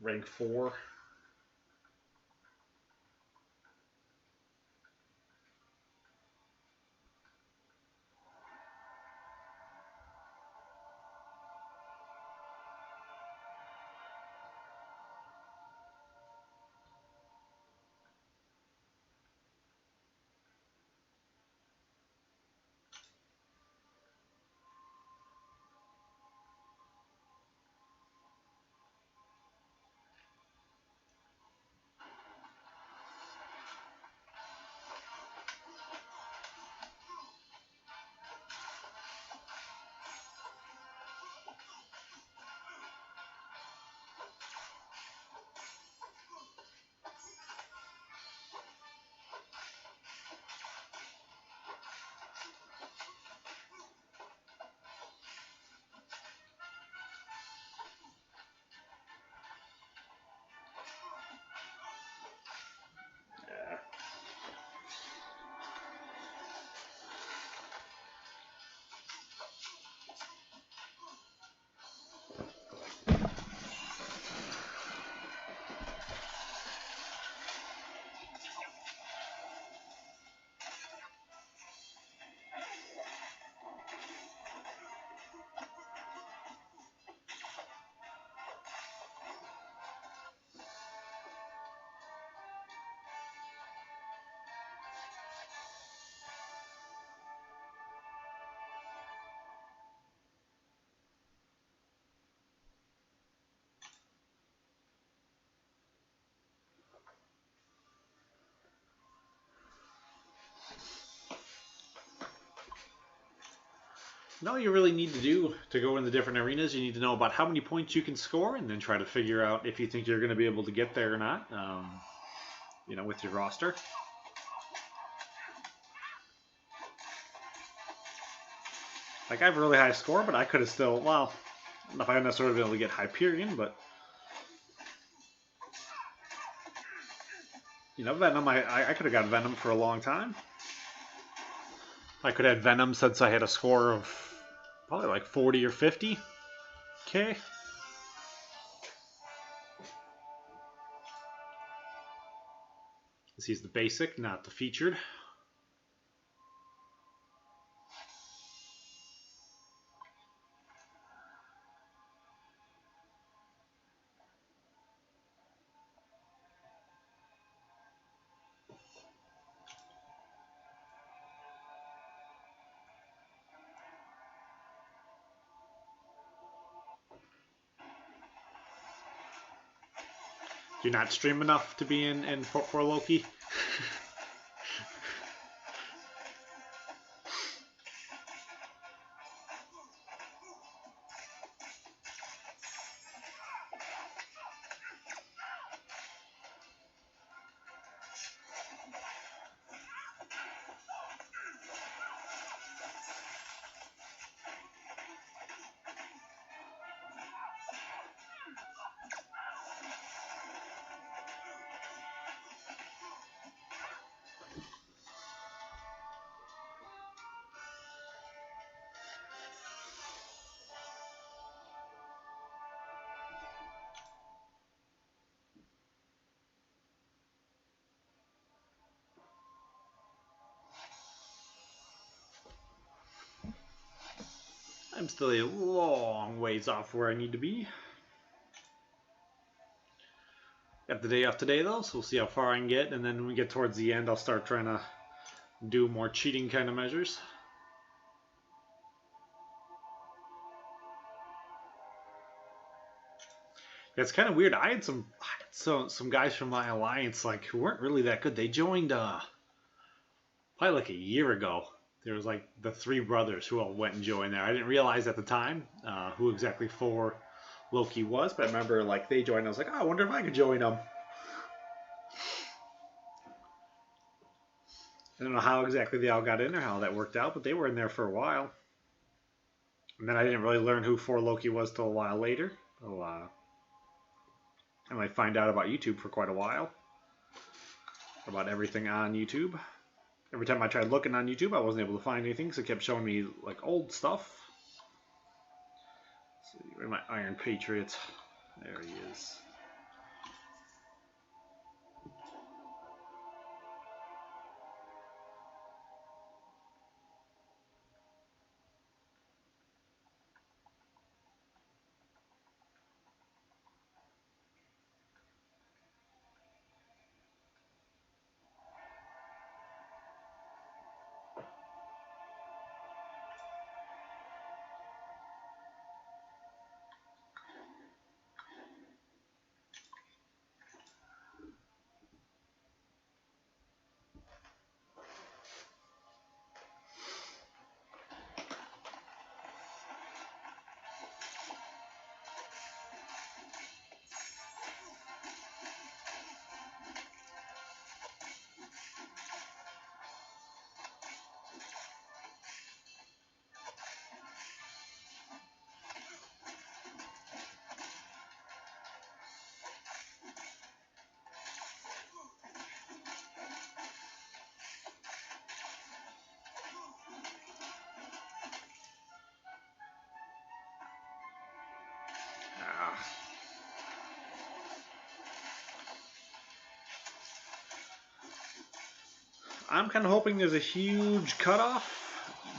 Rank 4. And all you really need to do to go in the different arenas, you need to know about how many points you can score, and then try to figure out if you think you're going to be able to get there or not, you know, with your roster. Like, I have a really high score, but I could have still, well, I don't know if I would necessarily be able to get Hyperion, but, you know, Venom, I could have got Venom for a long time. I could have had Venom since I had a score of probably like 40 or 50. Okay. This is the basic, not the featured. You're not stream enough to be in for Loki. I'm still a long ways off where I need to be. Got the day off today though, so we'll see how far I can get, and then when we get towards the end, I'll start trying to do more cheating kind of measures. It's kind of weird. I had some guys from my alliance like who weren't really that good. They joined probably like a year ago. There was like the three brothers who all went and joined there. I didn't realize at the time who exactly for Loki was, but I remember like they joined. I was like, oh, I wonder if I could join them. I don't know how exactly they all got in or how that worked out, but they were in there for a while. And then I didn't really learn who for Loki was till a while later. So, I might find out about YouTube for quite a while. About everything on YouTube. Every time I tried looking on YouTube, I wasn't able to find anything, so it kept showing me like old stuff. Let's see, where's my Iron Patriot? There he is. I'm kind of hoping there's a huge cutoff,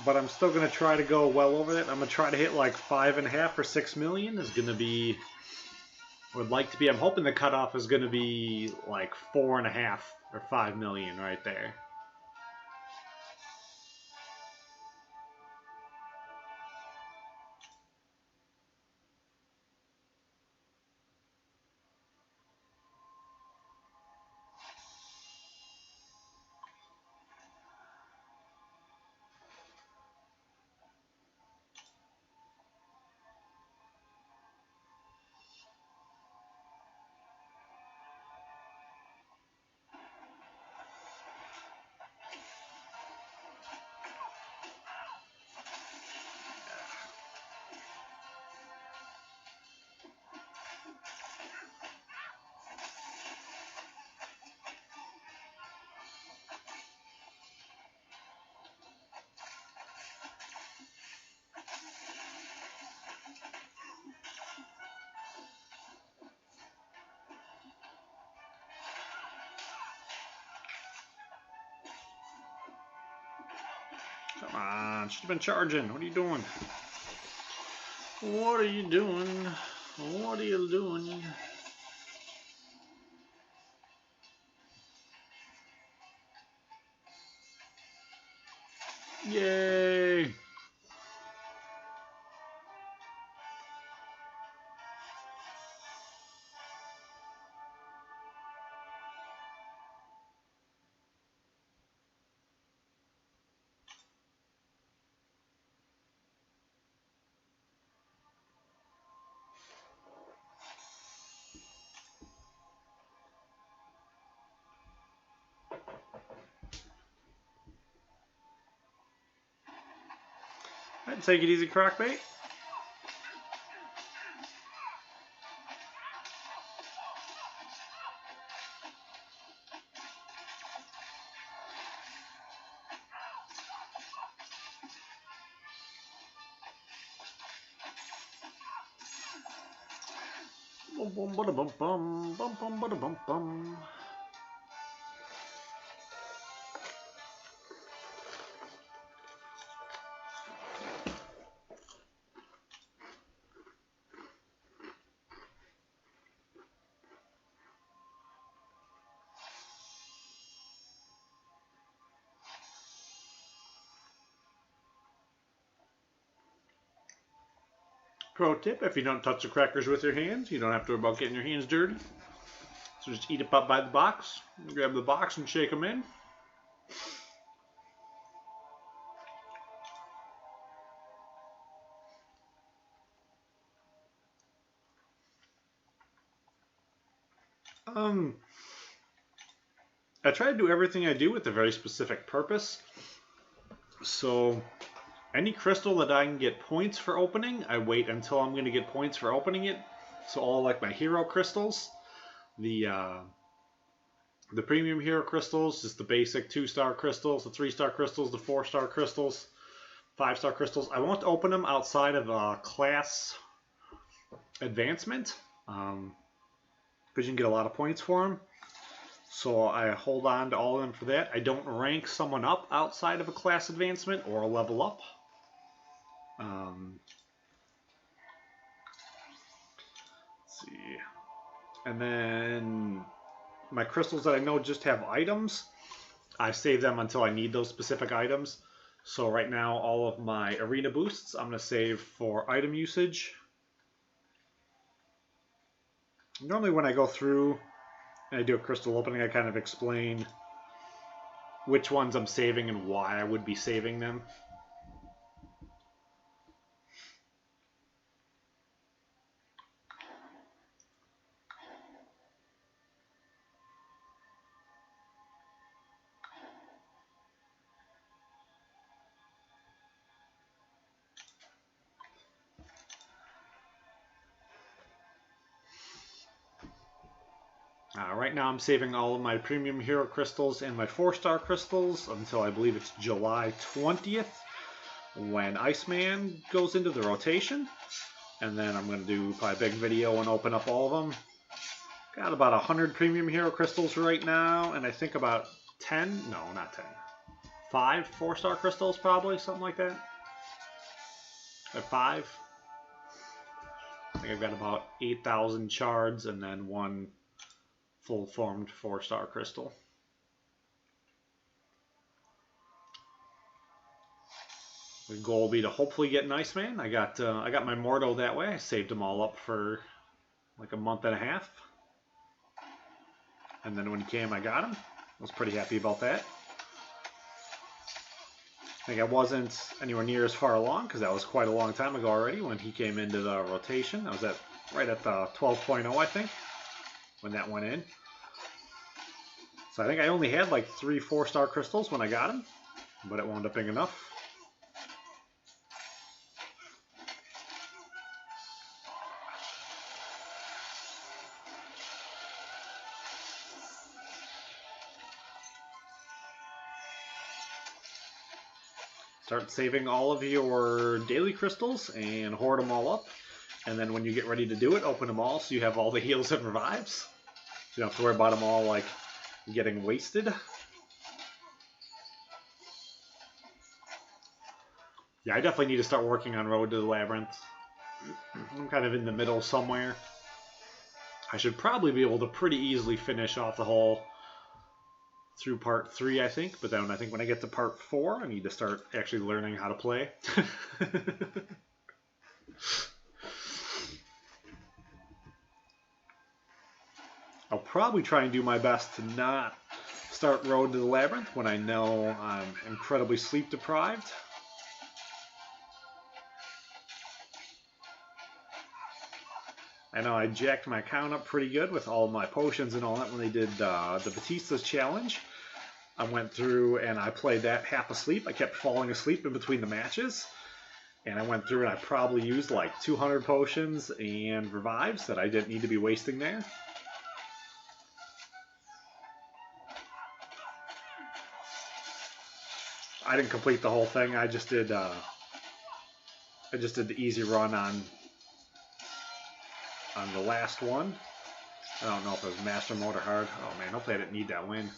but I'm still going to try to go well over that. I'm going to try to hit like 5.5 or 6 million is going to be, would like to be, I'm hoping the cutoff is going to be like 4.5 or 5 million right there. on. Should have been charging. What are you doing? What are you doing? What are you doing? Yay! Alright, take it easy, Crockbait. Bum bum bada bum bum bum bada bum bum. Pro tip, if you don't touch the crackers with your hands, you don't have to worry about getting your hands dirty. So just eat it up by the box. Grab the box and shake them in. I try to do everything I do with a very specific purpose. So any crystal that I can get points for opening, I wait until I'm going to get points for opening it. So all like my hero crystals, the premium hero crystals, just the basic 2-star crystals, the 3-star crystals, the 4-star crystals, 5-star crystals. I won't open them outside of class advancement, because you can get a lot of points for them. So I hold on to all of them for that. I don't rank someone up outside of a class advancement or a level up. Let's see. And then my crystals that I know just have items, I save them until I need those specific items. So right now, all of my arena boosts, I'm going to save for item usage. Normally when I go through and I do a crystal opening, I kind of explain which ones I'm saving and why I would be saving them. Right now I'm saving all of my premium hero crystals and my 4-star crystals until I believe it's July 20th when Iceman goes into the rotation. And then I'm going to do probably a big video and open up all of them. Got about 100 premium hero crystals right now, and I think about 10, no not 10, 5 4-star crystals probably, something like that. Or 5. I think I've got about 8,000 shards and then 1 full formed 4-star crystal. The goal will be to hopefully get an Iceman. I got my Mordo that way. I saved them all up for like a month and a half. And then when he came, I got him. I was pretty happy about that. I think I wasn't anywhere near as far along because that was quite a long time ago already when he came into the rotation. I was right at the 12.0, I think, when that went in. So I think I only had like 3 4-star crystals when I got him, but it wound up being enough. Start saving all of your daily crystals and hoard them all up. And then when you get ready to do it, open them all so you have all the heals and revives. So you don't have to worry about them all like getting wasted. Yeah, I definitely need to start working on Road to the Labyrinth. I'm kind of in the middle somewhere. I should probably be able to pretty easily finish off the whole through part 3, I think. But then I think when I get to part 4, I need to start actually learning how to play. I'll probably try and do my best to not start Road to the Labyrinth when I know I'm incredibly sleep deprived. I know I jacked my account up pretty good with all my potions and all that when they did the Batista's challenge. I went through and I played that half asleep. I kept falling asleep in between the matches. And I went through and I probably used like 200 potions and revives that I didn't need to be wasting there. I didn't complete the whole thing. I just did the easy run on the last one. I don't know if it was Master Mode or Hard. Oh man, hopefully I didn't need that win.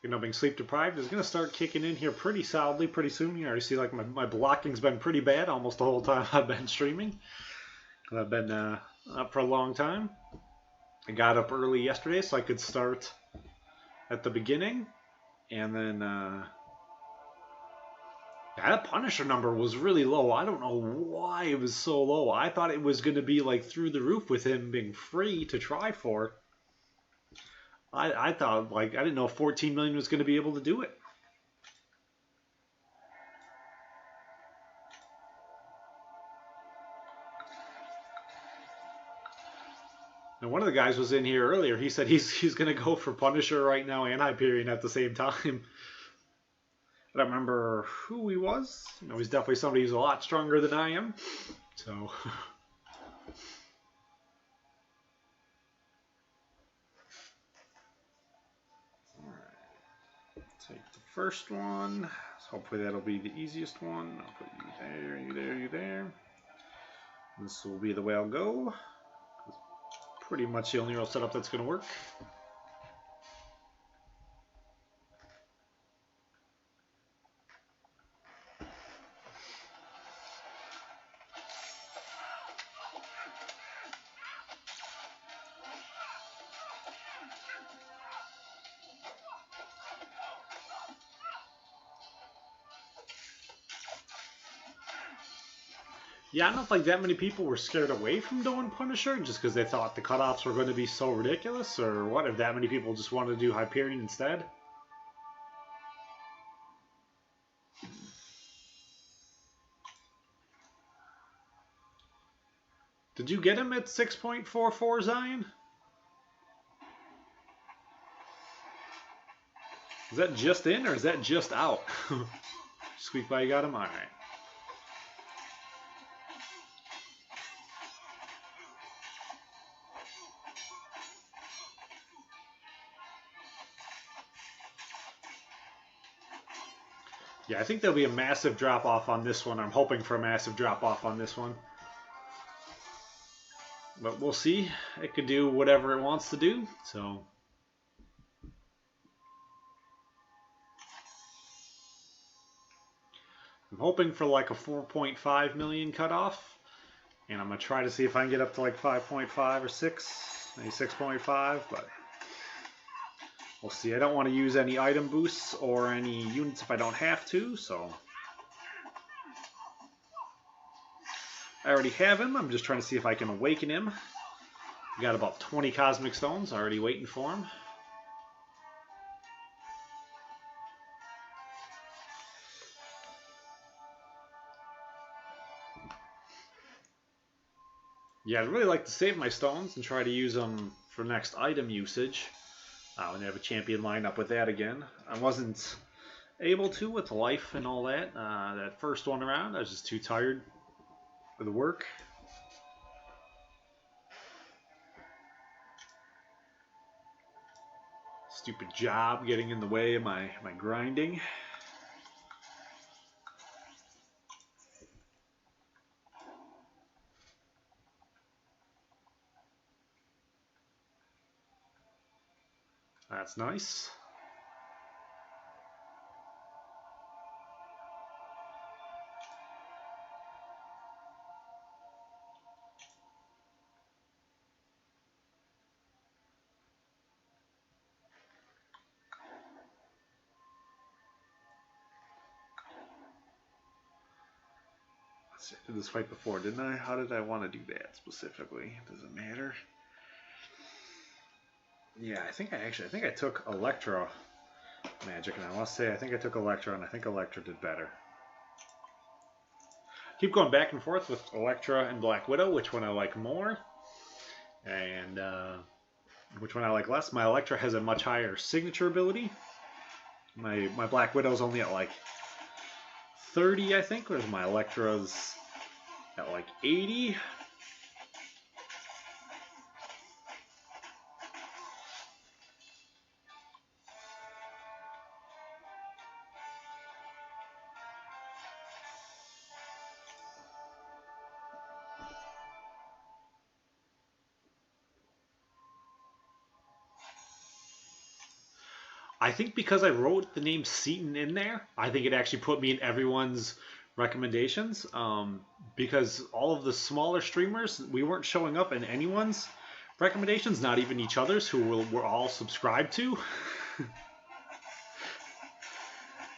You know, being sleep deprived is going to start kicking in here pretty solidly pretty soon. You already see like my blocking's been pretty bad almost the whole time I've been streaming. I've been up for a long time. I got up early yesterday so I could start at the beginning. And then that Punisher number was really low. I don't know why it was so low. I thought it was going to be like through the roof with him being free to try for. I thought, like, I didn't know 14 million was going to be able to do it. And one of the guys was in here earlier. He said he's going to go for Punisher right now and Hyperion at the same time. I don't remember who he was. You know, he's definitely somebody who's a lot stronger than I am. So... Take the first one. So hopefully that'll be the easiest one. I'll put you there, you there, you there. This will be the way I'll go. It's pretty much the only real setup that's going to work. Yeah, I don't know if like that many people were scared away from doing Punisher just because they thought the cutoffs were going to be so ridiculous, or what, if that many people just wanted to do Hyperion instead. Did you get him at 6.44, Zion? Is that just in or is that just out? Squeak by, you got him? Alright. Yeah, I think there'll be a massive drop-off on this one. I'm hoping for a massive drop-off on this one. But we'll see. It could do whatever it wants to do, so... I'm hoping for like a 4.5 million cutoff. And I'm going to try to see if I can get up to like 5.5 or 6. Maybe 6.5, but... We'll see. I don't want to use any item boosts or any units if I don't have to, so... I already have him. I'm just trying to see if I can awaken him. We got about 20 Cosmic Stones already waiting for him. Yeah, I'd really like to save my stones and try to use them for next item usage. When they have a champion lineup with that again. I wasn't able to with life and all that. That first one around, I was just too tired for the work. stupid job getting in the way of my grinding. That's nice. I did this fight before, didn't I? How did I want to do that specifically? Does it matter? Yeah, I think I took Electro Magic, and I want to say I think I took Electro, and I think Electro did better. Keep going back and forth with Electra and Black Widow, which one I like more, and which one I like less. My Electra has a much higher signature ability. My Black Widow's only at like 30, I think, whereas my Electra's at like 80. I think because I wrote the name Seatin in there, I think it actually put me in everyone's recommendations. Because all of the smaller streamers, we weren't showing up in anyone's recommendations, not even each other's, who we're all subscribed to.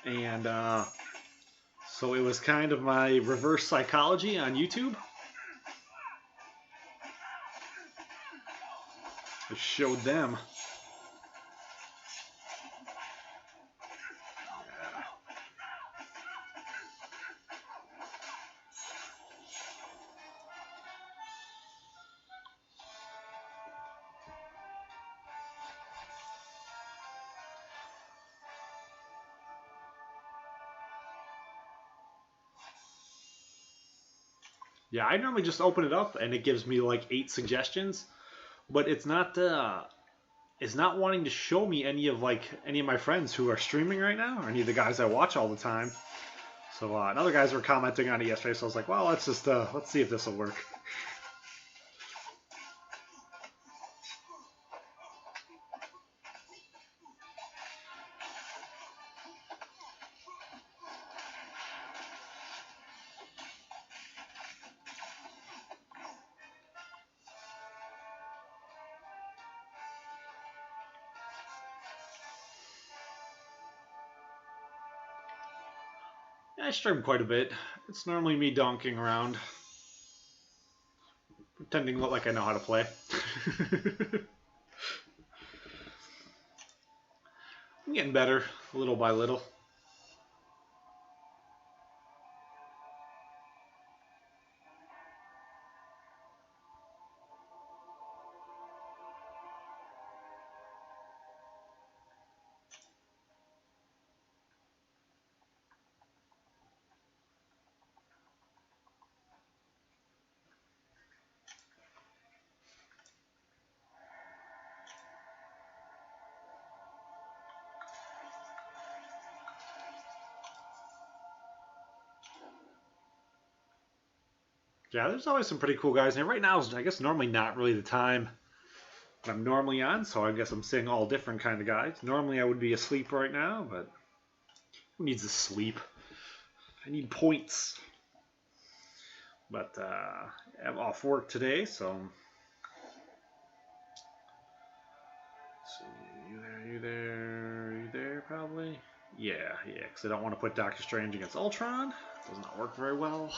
And so it was kind of my reverse psychology on YouTube. I showed them. Yeah, I normally just open it up and it gives me like 8 suggestions, but it's not wanting to show me any of my friends who are streaming right now, or any of the guys I watch all the time. So other guys were commenting on it yesterday, so I was like, well, let's see if this will work. I stream quite a bit. It's normally me donking around, pretending like I know how to play. I'm getting better, little by little. Yeah, there's always some pretty cool guys. And right now is, I guess, normally not really the time that I'm normally on, so I guess I'm seeing all different kind of guys. Normally I would be asleep right now, but who needs to sleep? I need points. But I'm off work today, so... Let's see, you there, probably? Yeah, because I don't want to put Doctor Strange against Ultron. Does not work very well.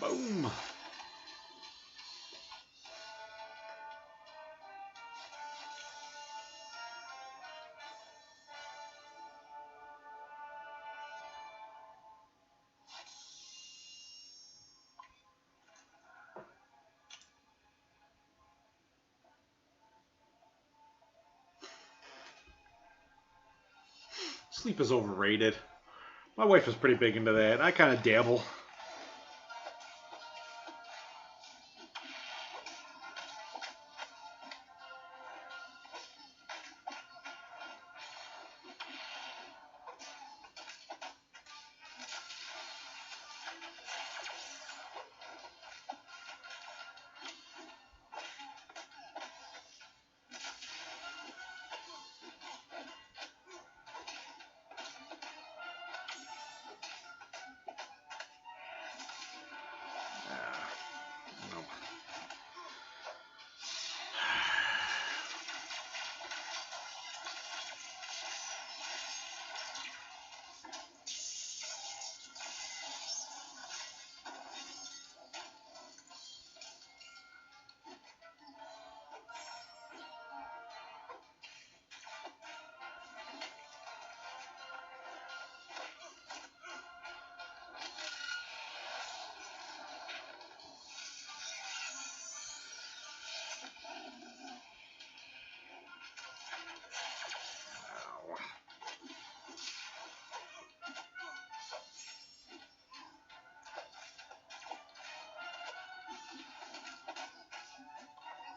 Boom. Sleep is overrated. My wife is pretty big into that. I kind of dabble.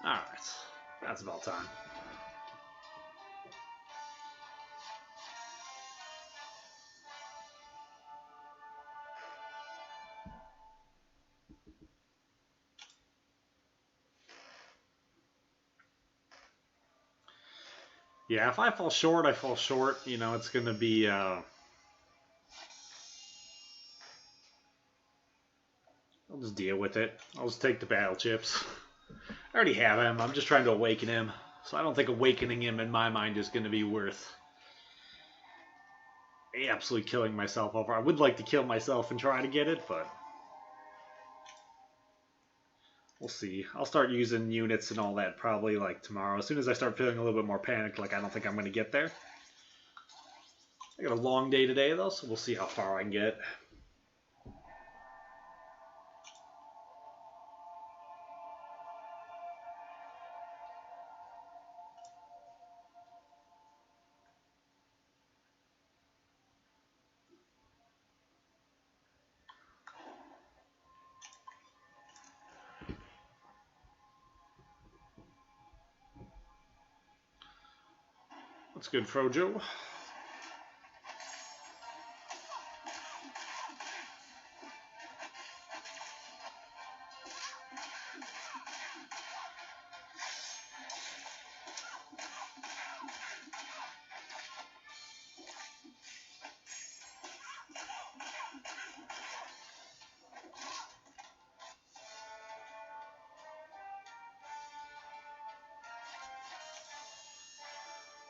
Alright, that's about time. Yeah, if I fall short, I fall short. You know, it's going to be... I'll just deal with it. I'll just take the battle chips. I already have him. I'm just trying to awaken him. So I don't think awakening him in my mind is going to be worth absolutely killing myself over. I would like to kill myself and try to get it, but we'll see. I'll start using units and all that probably like tomorrow. As soon as I start feeling a little bit more panicked, like I don't think I'm going to get there. I got a long day today though, so we'll see how far I can get. That's good, Frojo.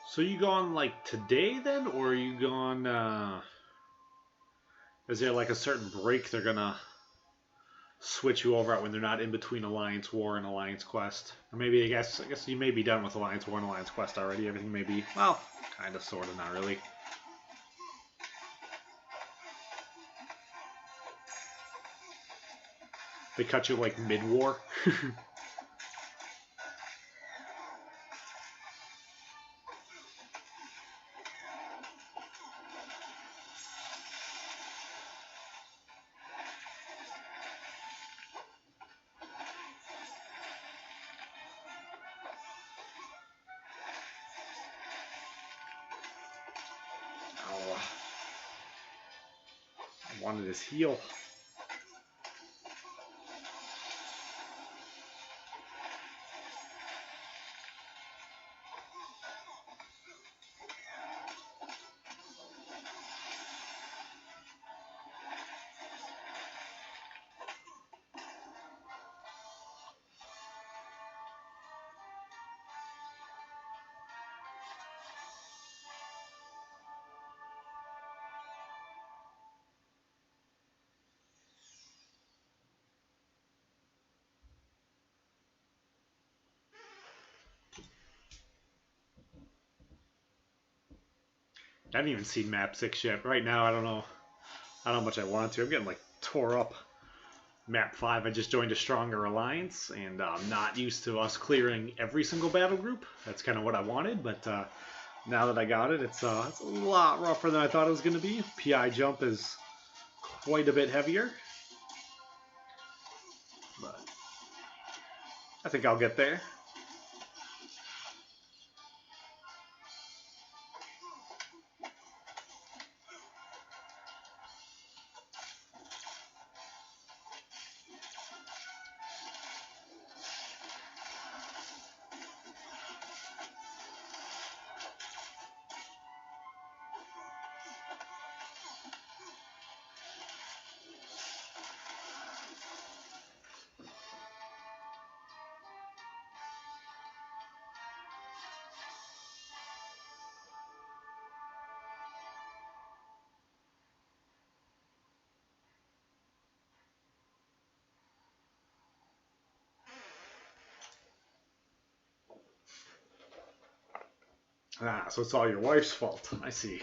So you gone like today then, or are you gone? Is there like a certain break they're gonna switch you over at when they're not in between Alliance War and Alliance Quest? Or maybe I guess you may be done with Alliance War and Alliance Quest already. Everything may be, well, kind of, sort of, not really. They cut you like mid-war. I wanted his heal. I haven't even seen map 6 yet. Right now, I don't know how much I want to. I'm getting like tore up. Map 5, I just joined a stronger alliance, and I'm not used to us clearing every single battle group. That's kind of what I wanted, but now that I got it, it's a lot rougher than I thought it was going to be. PI jump is quite a bit heavier, but I think I'll get there. Ah, so it's all your wife's fault. I see.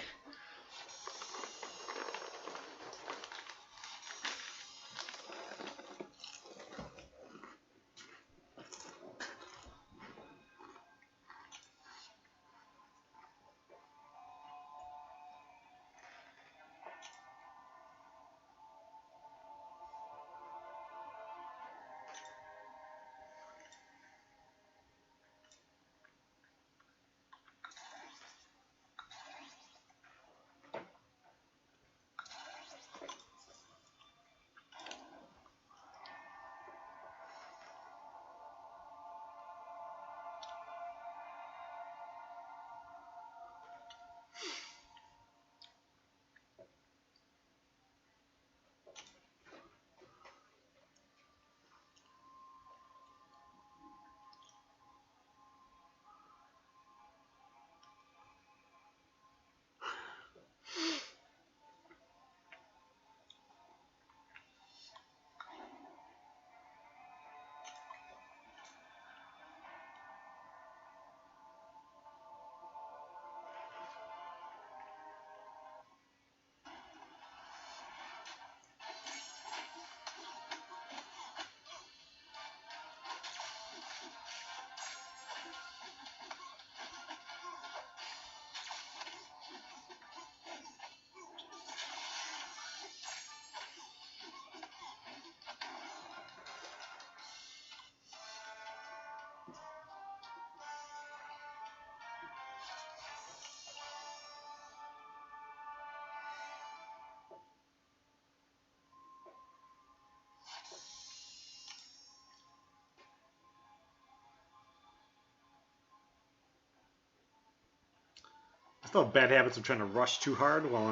I still have bad habits of trying to rush too hard while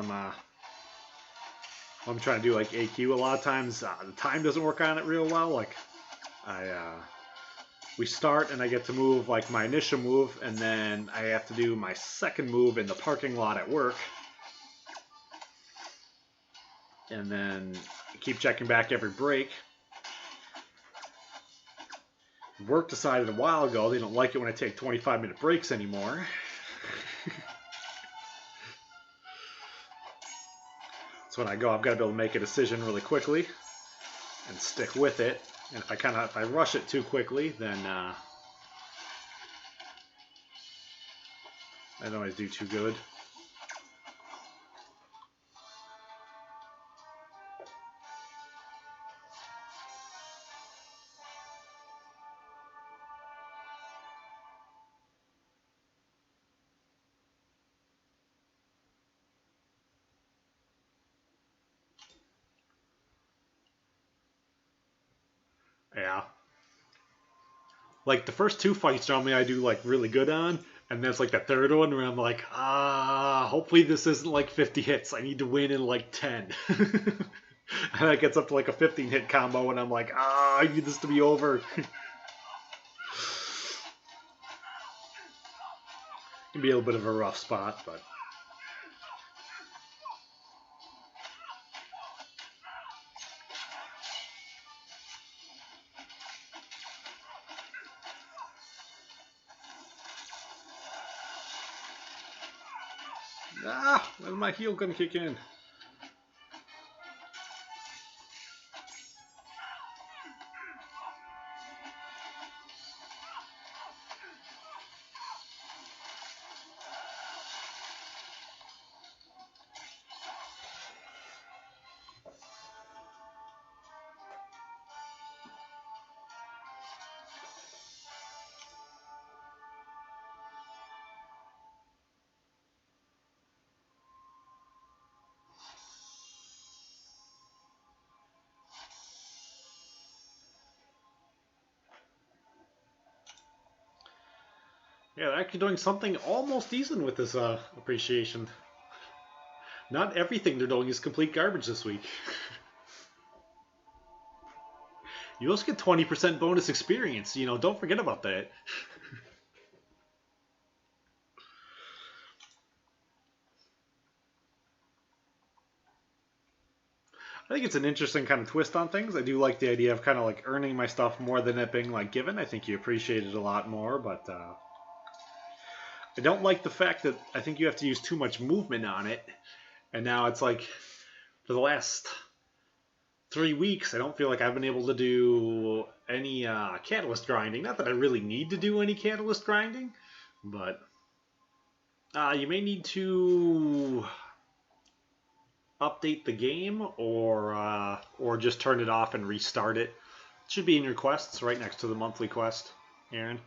I'm trying to do like AQ. A lot of times the time doesn't work on it real well. Like we start and I get to move like my initial move, and then I have to do my second move in the parking lot at work, and then keep checking back every break. Work decided a while ago they don't like it when I take 25-minute breaks anymore. So when I go, I've got to be able to make a decision really quickly and stick with it. And if I rush it too quickly, then I don't always do too good. Yeah. Like the first 2 fights normally I do like really good on, and then it's like the third one where I'm like, hopefully this isn't like 50 hits. I need to win in like 10. And it gets up to like a 15 hit combo, and I'm like, I need this to be over. It can be a little bit of a rough spot, but Ah, when's my heel gonna kick in? Yeah, they're actually doing something almost decent with this appreciation. Not everything they're doing is complete garbage this week. You also get 20% bonus experience. You know, don't forget about that. I think it's an interesting kind of twist on things. I do like the idea of kind of like earning my stuff more than it being like given. I think you appreciate it a lot more, but I don't like the fact that I think you have to use too much movement on it. And now it's like for the last 3 weeks, I don't feel like I've been able to do any catalyst grinding. Not that I really need to do any catalyst grinding, but you may need to update the game or just turn it off and restart it. It should be in your quests right next to the monthly quest, Aaron.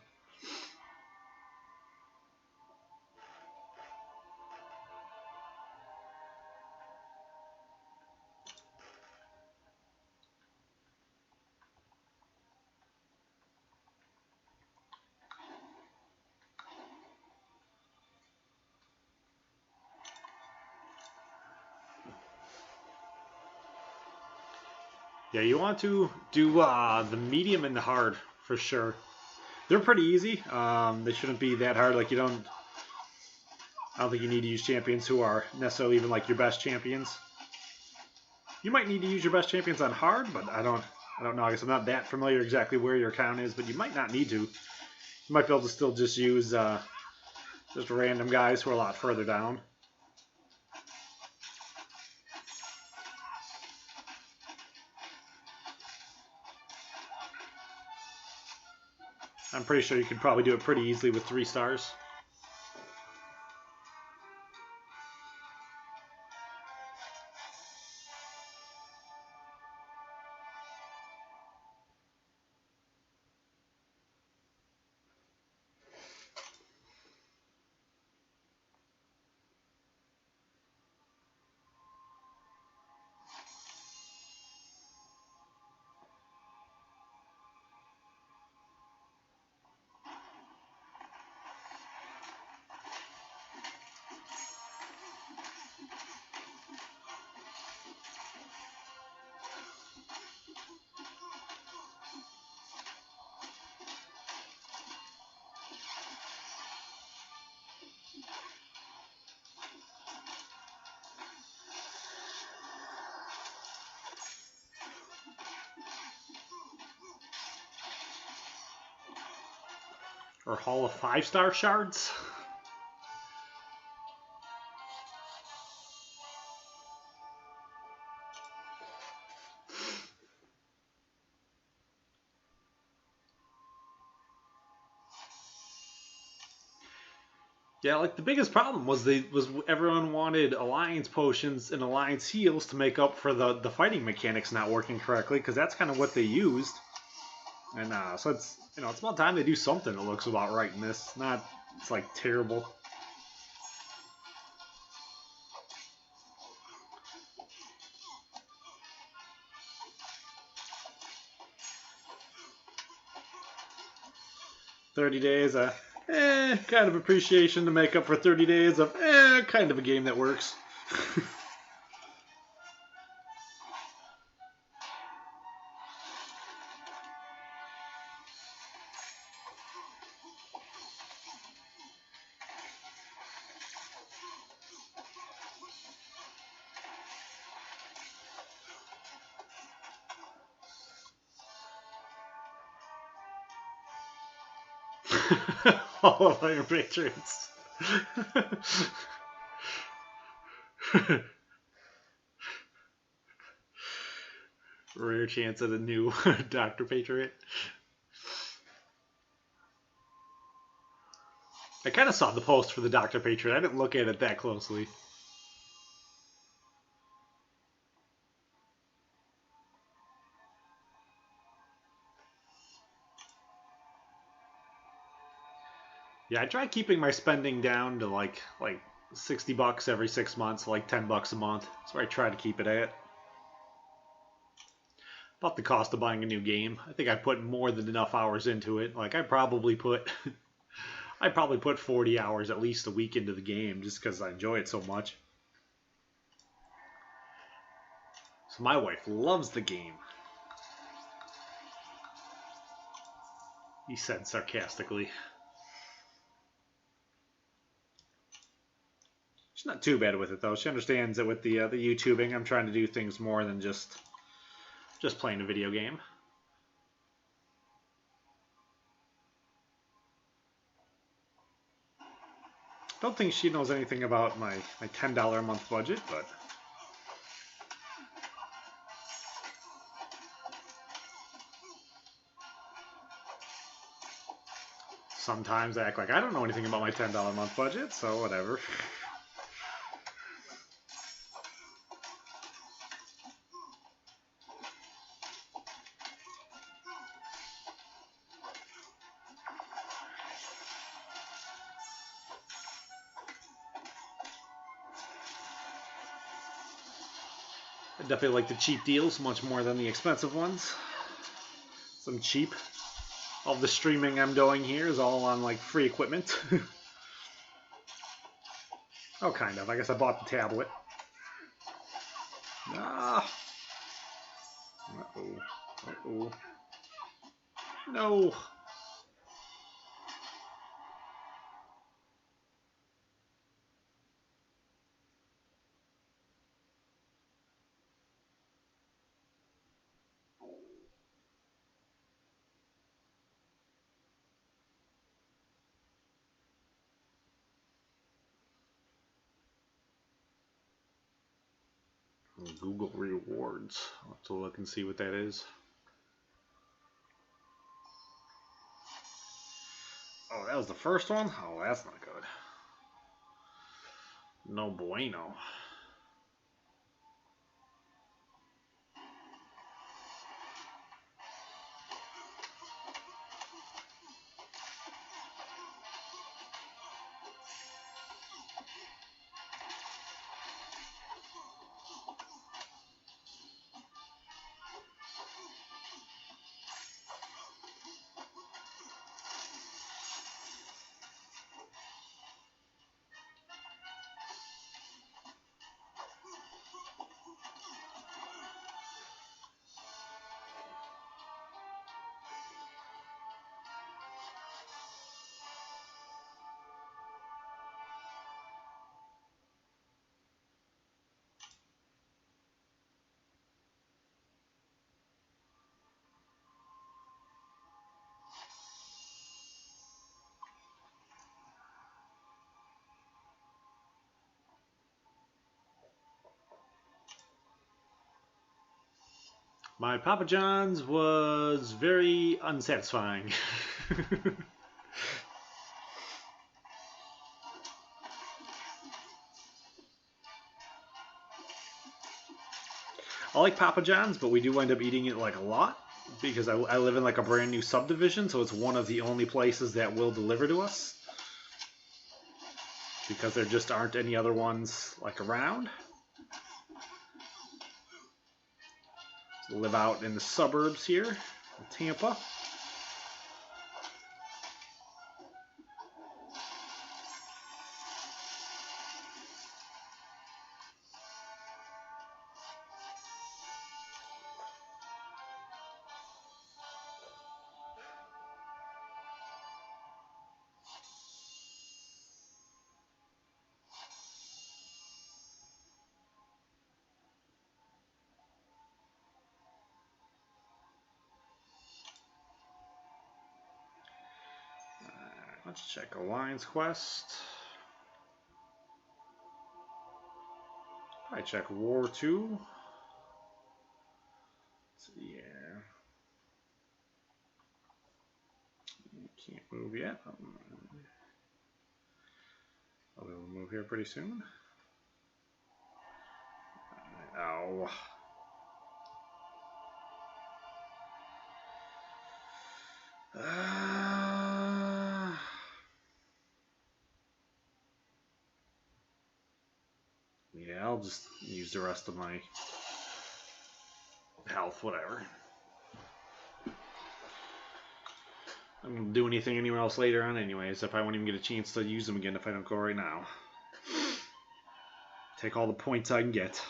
Yeah, you want to do the medium and the hard for sure. They're pretty easy. They shouldn't be that hard. Like I don't think you need to use champions who are necessarily even like your best champions. You might need to use your best champions on hard, but I don't know. I guess I'm not that familiar exactly where your account is, but you might not need to. You might be able to still just use just random guys who are a lot further down. I'm pretty sure you could probably do it pretty easily with 3 stars. Or Hall of 5-star shards. Yeah, like the biggest problem was everyone wanted alliance potions and alliance heals to make up for the fighting mechanics not working correctly, because that's kind of what they used. And so it's it's about time they do something that looks about right in this. It's like terrible. $30 kind of appreciation to make up for 30 days of kind of a game that works. All of our patrons. Rare chance at a new Dr. Patriot. I kind of saw the post for the Dr. Patriot. I didn't look at it that closely. Yeah, I try keeping my spending down to like $60 every 6 months, like $10 a month. That's where I try to keep it at. About the cost of buying a new game. I think I put more than enough hours into it. Like I probably put 40 hours at least a week into the game just because I enjoy it so much. So my wife loves the game. He said sarcastically. She's not too bad with it though. She understands that with the YouTubing, I'm trying to do things more than just playing a video game. Don't think she knows anything about my $10 a month budget, but sometimes I act like I don't know anything about my $10 a month budget, so whatever. I definitely like the cheap deals much more than the expensive ones. Some cheap. All the streaming I'm doing here is all on like free equipment. Oh, kind of. I guess I bought the tablet. Ah. Uh-oh. Uh-oh. No. Google rewards. I'll have to look and see what that is. Oh, that was the first one? Oh, that's not good. No bueno. My Papa John's was very unsatisfying. I like Papa John's, but we do end up eating it like a lot because I live in like a brand new subdivision, so it's one of the only places that will deliver to us because there just aren't any other ones like around. So live out in the suburbs here in Tampa. Let's check Alliance Quest. I check War 2. So, yeah. Can't move yet. I'll be able to move here pretty soon. Ow. Yeah, I'll just use the rest of my health, whatever. I'm going to do anything anywhere else later on anyways, if I won't even get a chance to use them again if I don't go right now. Take all the points I can get.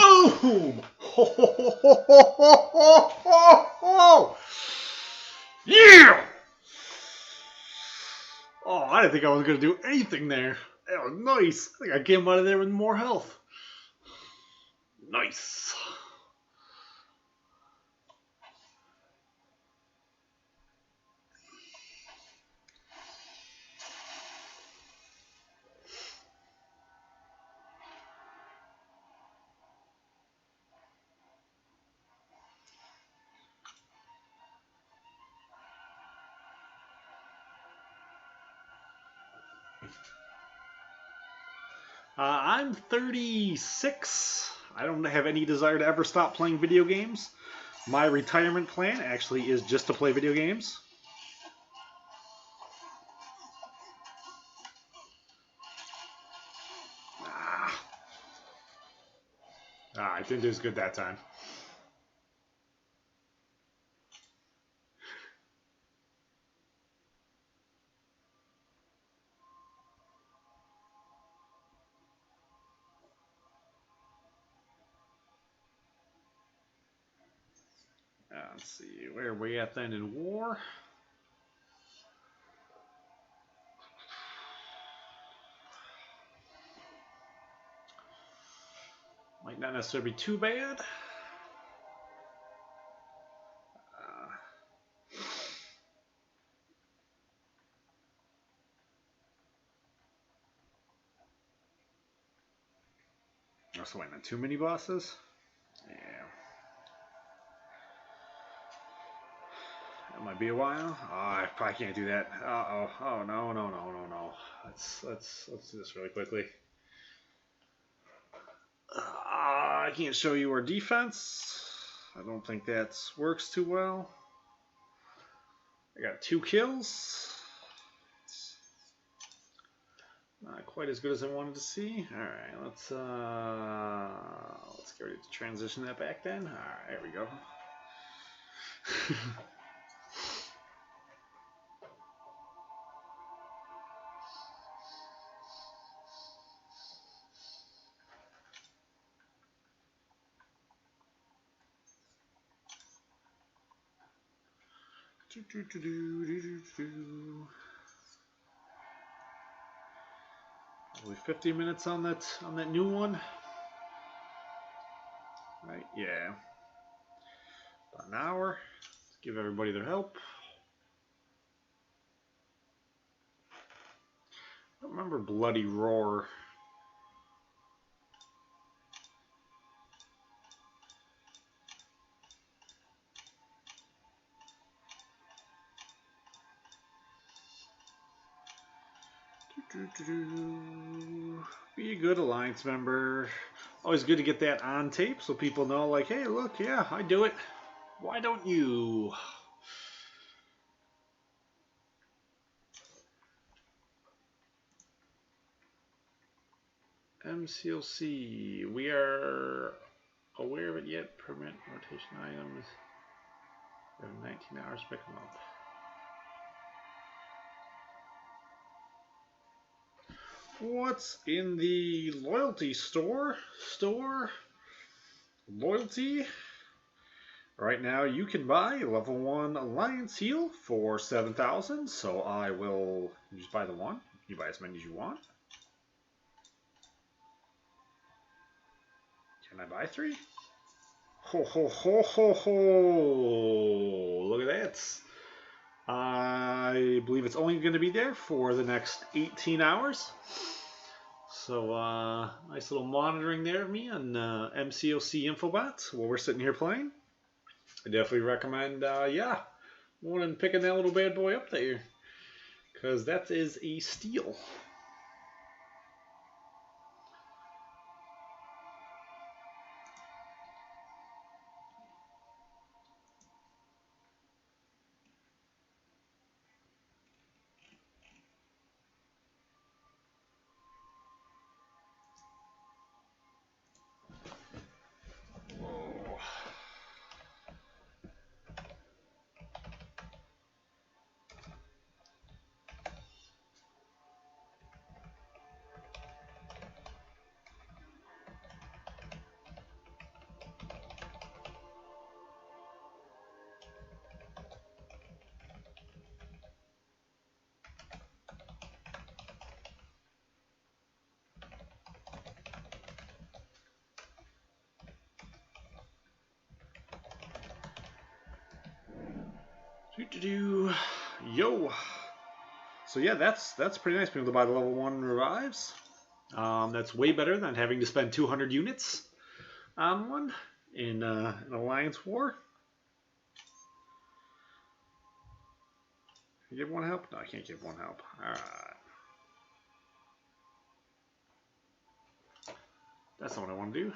Boom! Yeah! Oh, I didn't think I was going to do anything there. That was nice. I think I came out of there with more health. Nice. I'm 36. I don't have any desire to ever stop playing video games. My retirement plan actually is just to play video games. I didn't do as good that time. Let's see, where are we at then in war? Might not necessarily be too bad. So wait, not too many bosses? Yeah. That might be a while. Oh, I probably can't do that. Uh-oh. Oh, no. Let's do this really quickly. I can't show you our defense. I don't think that works too well. I got 2 kills. Not quite as good as I wanted to see. All right, let's get ready to transition that back then. All right, there we go. Probably 50 minutes on that new one. Right? Yeah. About an hour. Let's give everybody their help. I don't remember Bloody Roar. Be a good Alliance member. Always good to get that on tape so people know, like, hey, look, yeah, I do it. Why don't you? MCOC. We are aware of it yet. Permanent rotation items. Got 19 hours to pick them up. What's in the loyalty store? Loyalty. Right now you can buy level 1 Alliance Heal for 7,000, so I will just buy the one. You buy as many as you want. Can I buy 3? Ho ho ho ho ho! Look at that. I believe it's only going to be there for the next 18 hours. So, nice little monitoring there of me on MCOC Infobot while we're sitting here playing. I definitely recommend, yeah, going and picking that little bad boy up there, because that is a steal. Yo. So yeah, that's pretty nice being able to buy the level 1 revives. That's way better than having to spend 200 units on one in an Alliance War. Can you give 1 help? No, I can't give 1 help. Alright. That's not what I want to do.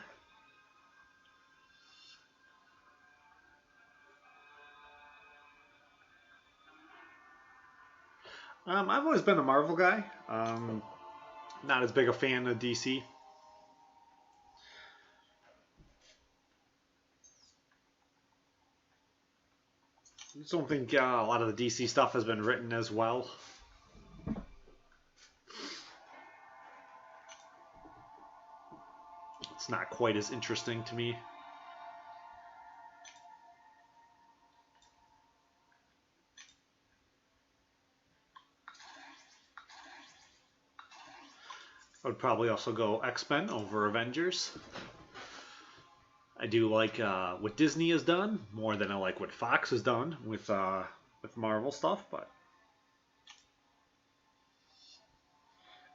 I've always been a Marvel guy. Not as big a fan of DC. I just don't think a lot of the DC stuff has been written as well. It's not quite as interesting to me. I would probably also go X-Men over Avengers. I do like what Disney has done more than I like what Fox has done with Marvel stuff, but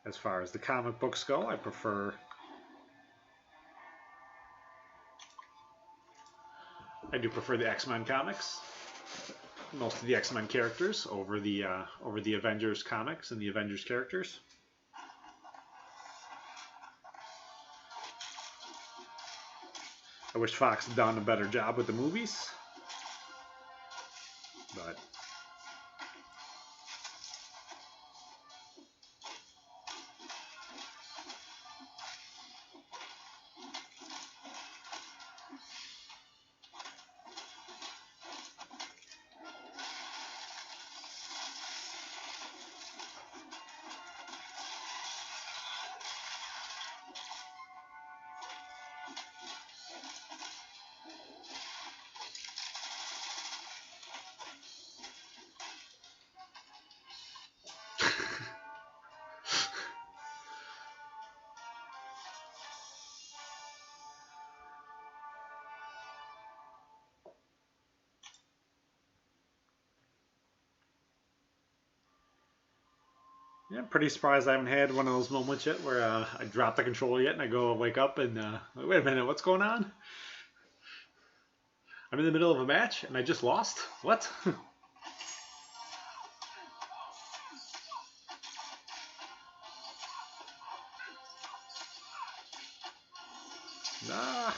as far as the comic books go, I do prefer the X-Men comics. Most of the X-Men characters over the Avengers comics and the Avengers characters. I wish Fox had done a better job with the movies, but yeah, I'm pretty surprised I haven't had one of those moments yet where I drop the controller yet and I go wake up and wait a minute, what's going on? I'm in the middle of a match and I just lost? What? Nah.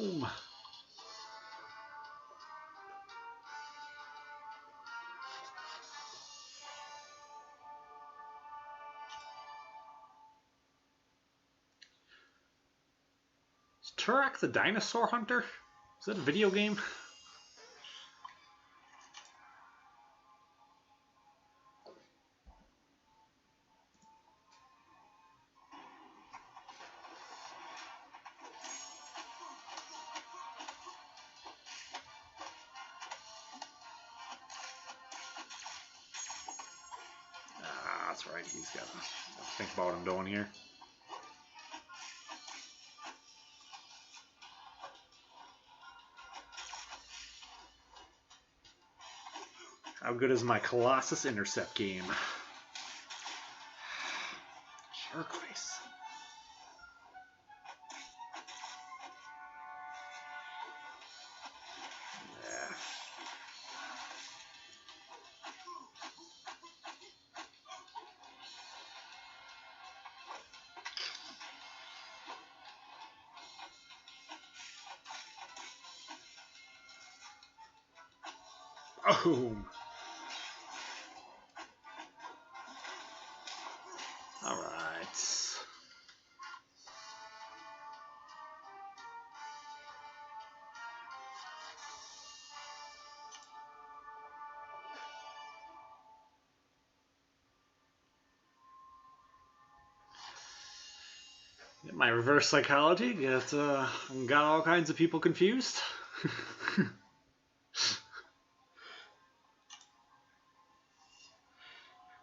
Boom. Is Turok the Dinosaur Hunter? Is that a video game? That's right, he's got to think about what I'm doing here. How good is my Colossus intercept game? Shark face. Yeah. Boom. All right. My reverse psychology got all kinds of people confused.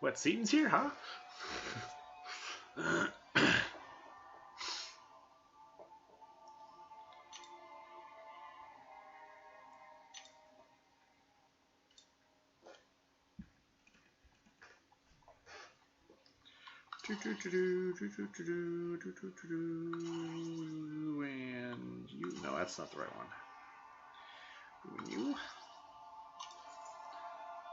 What, Seatin's here, huh? And you, no, that's not the right one. You.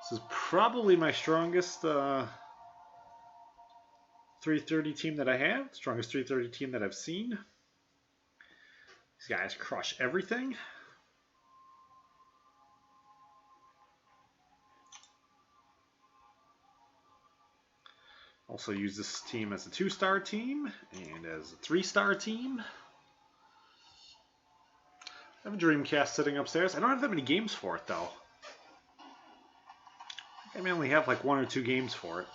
This is probably my strongest 330 team that I have. Strongest 330 team that I've seen. These guys crush everything. Also use this team as a 2-star team and as a 3-star team. I have a Dreamcast sitting upstairs. I don't have that many games for it though. I may only have like 1 or 2 games for it.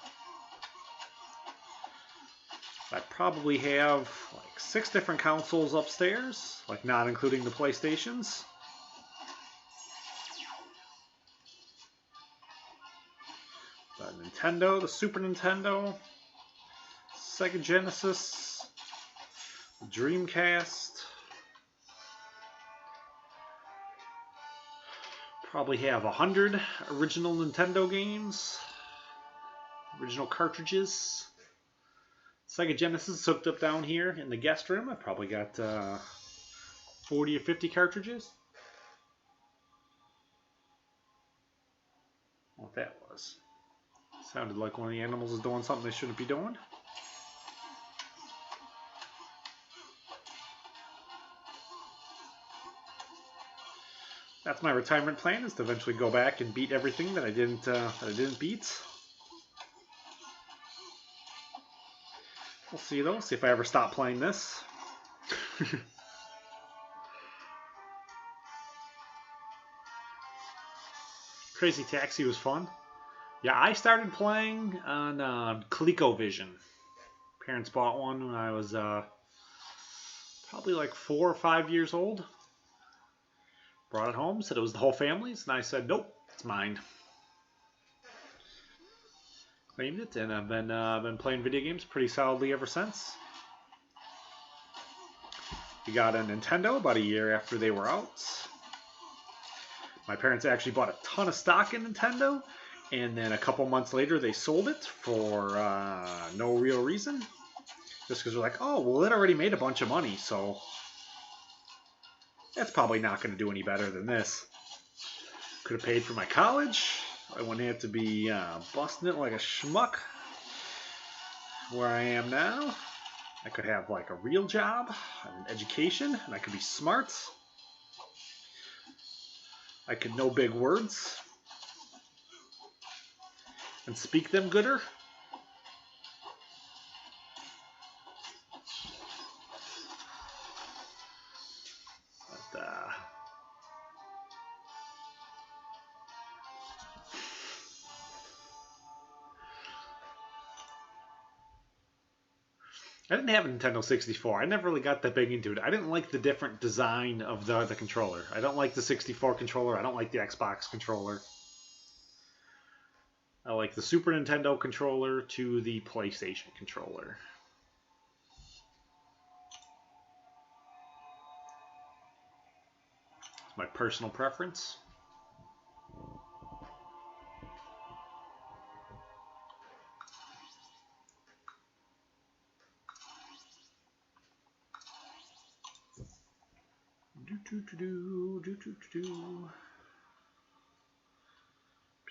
I probably have like 6 different consoles upstairs, like not including the PlayStations. The Nintendo, the Super Nintendo, Sega Genesis, the Dreamcast. Probably have 100 original Nintendo games, original cartridges. Sega Genesis is hooked up down here in the guest room. I probably got 40 or 50 cartridges. What that was. Sounded like one of the animals is doing something they shouldn't be doing. That's my retirement plan, is to eventually go back and beat everything that I didn't beat. We'll see though. See if I ever stop playing this. Crazy Taxi was fun. Yeah, I started playing on ColecoVision. Parents bought one when I was probably like 4 or 5 years old. Brought it home, said it was the whole family's, and I said, nope, it's mine. Claimed it, and I've been playing video games pretty solidly ever since. We got a Nintendo about a year after they were out. My parents actually bought a ton of stock in Nintendo, and then a couple months later they sold it for no real reason. Just because they're like, oh, well, it already made a bunch of money, so that's probably not going to do any better than this. Could have paid for my college. I wouldn't have to be busting it like a schmuck where I am now. I could have like a real job, an education, and I could be smart. I can know big words and speak them gooder. But, I didn't have a Nintendo 64. I never really got that big into it. I didn't like the different design of the controller. I don't like the 64 controller. I don't like the Xbox controller. I like the Super Nintendo controller to the PlayStation controller. It's my personal preference.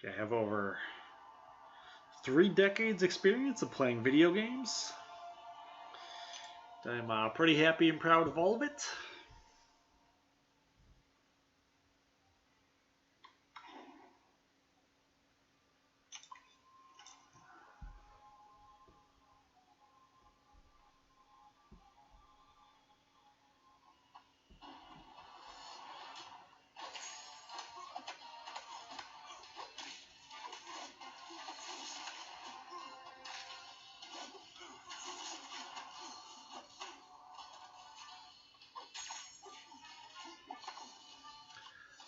I have over 3 decades experience of playing video games. I'm pretty happy and proud of all of it.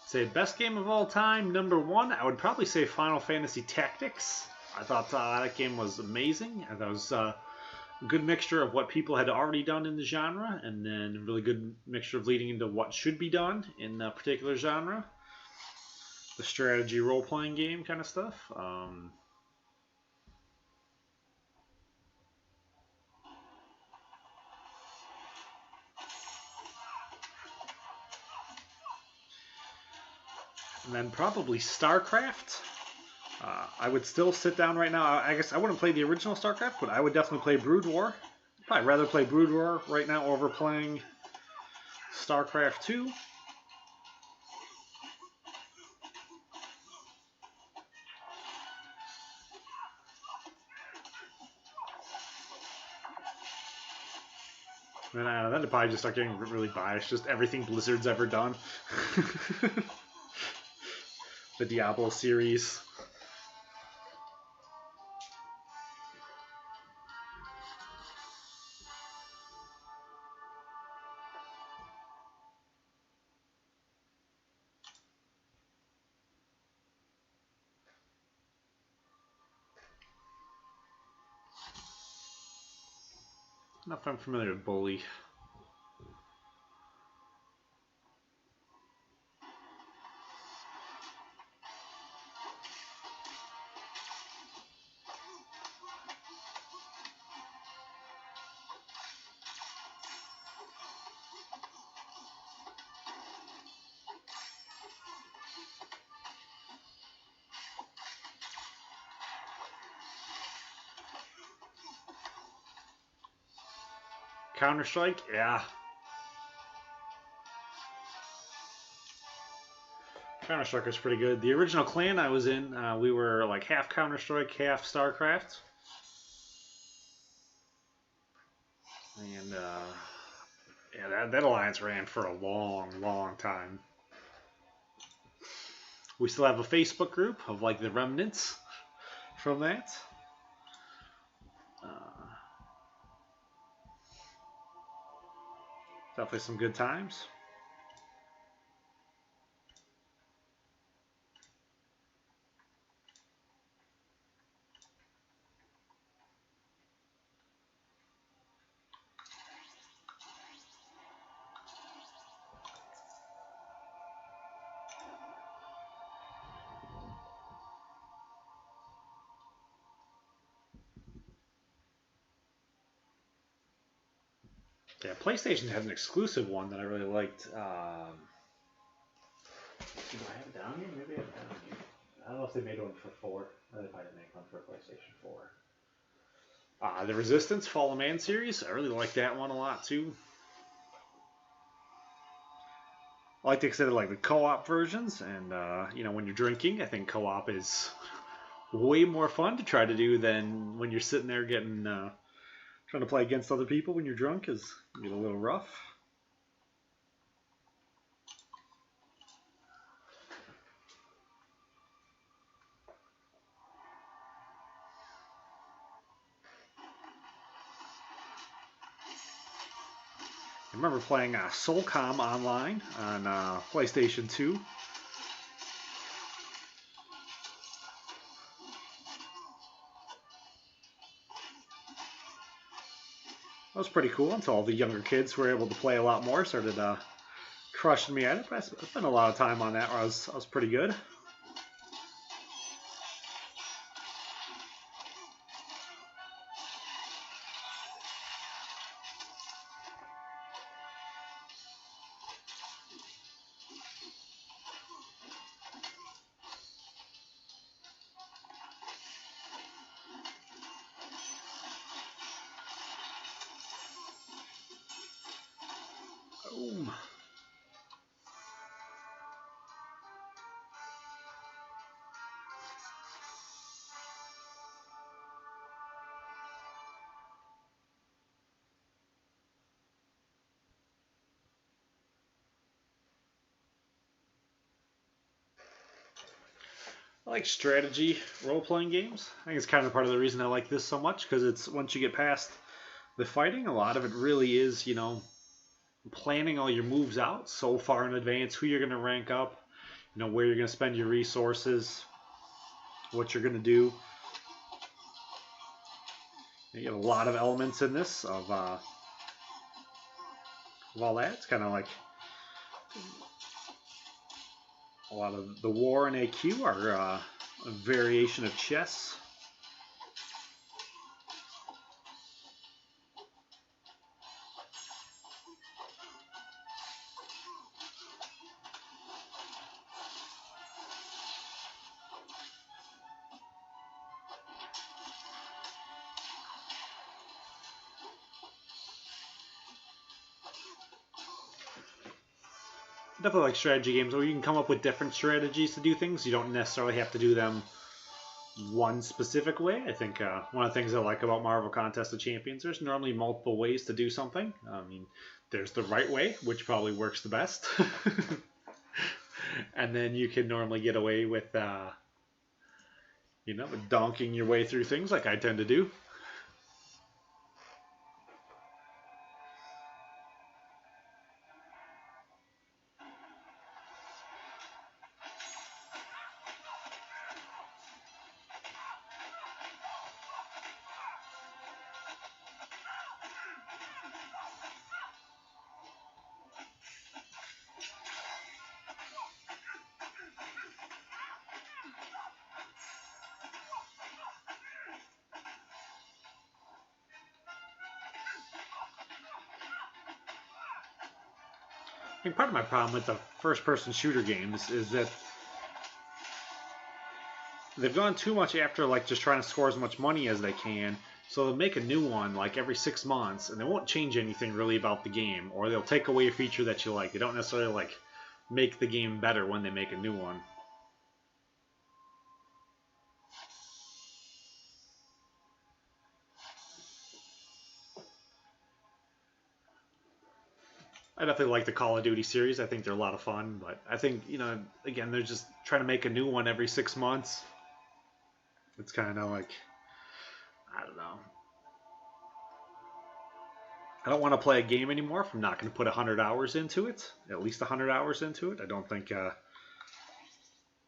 Say best game of all time, number 1, I would probably say Final Fantasy Tactics. I thought that game was amazing. And that was a good mixture of what people had already done in the genre, and then a really good mixture of leading into what should be done in a particular genre. The strategy role-playing game kind of stuff. And then probably StarCraft. I would still sit down right now. I guess I wouldn't play the original StarCraft, but I would definitely play Brood War. Probably rather play Brood War right now over playing StarCraft 2. And then I'd probably just start getting really biased. Just everything Blizzard's ever done. The Diablo series. Not if I'm familiar with Bully. Counter-Strike? Yeah. Counter-Strike was pretty good. The original clan I was in, we were like half Counter-Strike, half StarCraft. And yeah, that alliance ran for a long, long time. We still have a Facebook group of like the remnants from that. Definitely some good times. Yeah, PlayStation had an exclusive one that I really liked. Do I have it down here? Maybe I have it down here. I don't know if they made one for 4. They probably didn't make one for PlayStation 4. The Resistance Fallen Man series. I really like that one a lot too. I like to consider like the co-op versions, and you know, when you're drinking, I think co-op is way more fun to try to do than when you're sitting there getting trying to play against other people when you're drunk is a little rough. I remember playing Soulcom online on PlayStation 2. That was pretty cool until all the younger kids who were able to play a lot more started crushing me at it. But I spent a lot of time on that where I was pretty good. Boom. I like strategy role-playing games. I think it's kind of part of the reason I like this so much, because it's once you get past the fighting, a lot of it really is, you know, planning all your moves out so far in advance, who you're going to rank up, you know, where you're going to spend your resources, what you're going to do. You get a lot of elements in this of all that. It's kind of like a lot of the war and AQ are a variation of chess. Definitely like strategy games where you can come up with different strategies to do things. You don't necessarily have to do them one specific way. I think one of the things I like about Marvel Contest of Champions, there's normally multiple ways to do something. I mean, there's the right way, which probably works the best. And then you can normally get away with, you know, donking your way through things like I tend to do. I think part of my problem with the first-person shooter games is that they've gone too much after like just trying to score as much money as they can. So they'll make a new one like every 6 months, and they won't change anything really about the game, or they'll take away a feature that you like. They don't necessarily like make the game better when they make a new one. I definitely like the Call of Duty series. I think they're a lot of fun, but I think, you know, again, they're just trying to make a new one every 6 months. It's kind of like, I don't know. I don't want to play a game anymore if I'm not going to put 100 hours into it, at least 100 hours into it. I don't think, I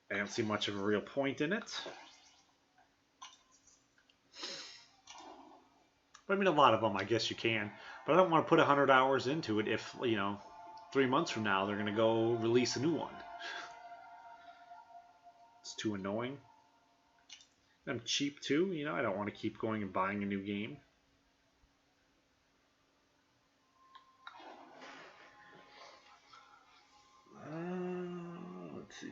don't see much of a real point in it. But I mean, a lot of them, I guess you can. But I don't want to put 100 hours into it if, you know, 3 months from now they're going to go release a new one. It's too annoying. I'm cheap too, you know, I don't want to keep going and buying a new game. Let's see.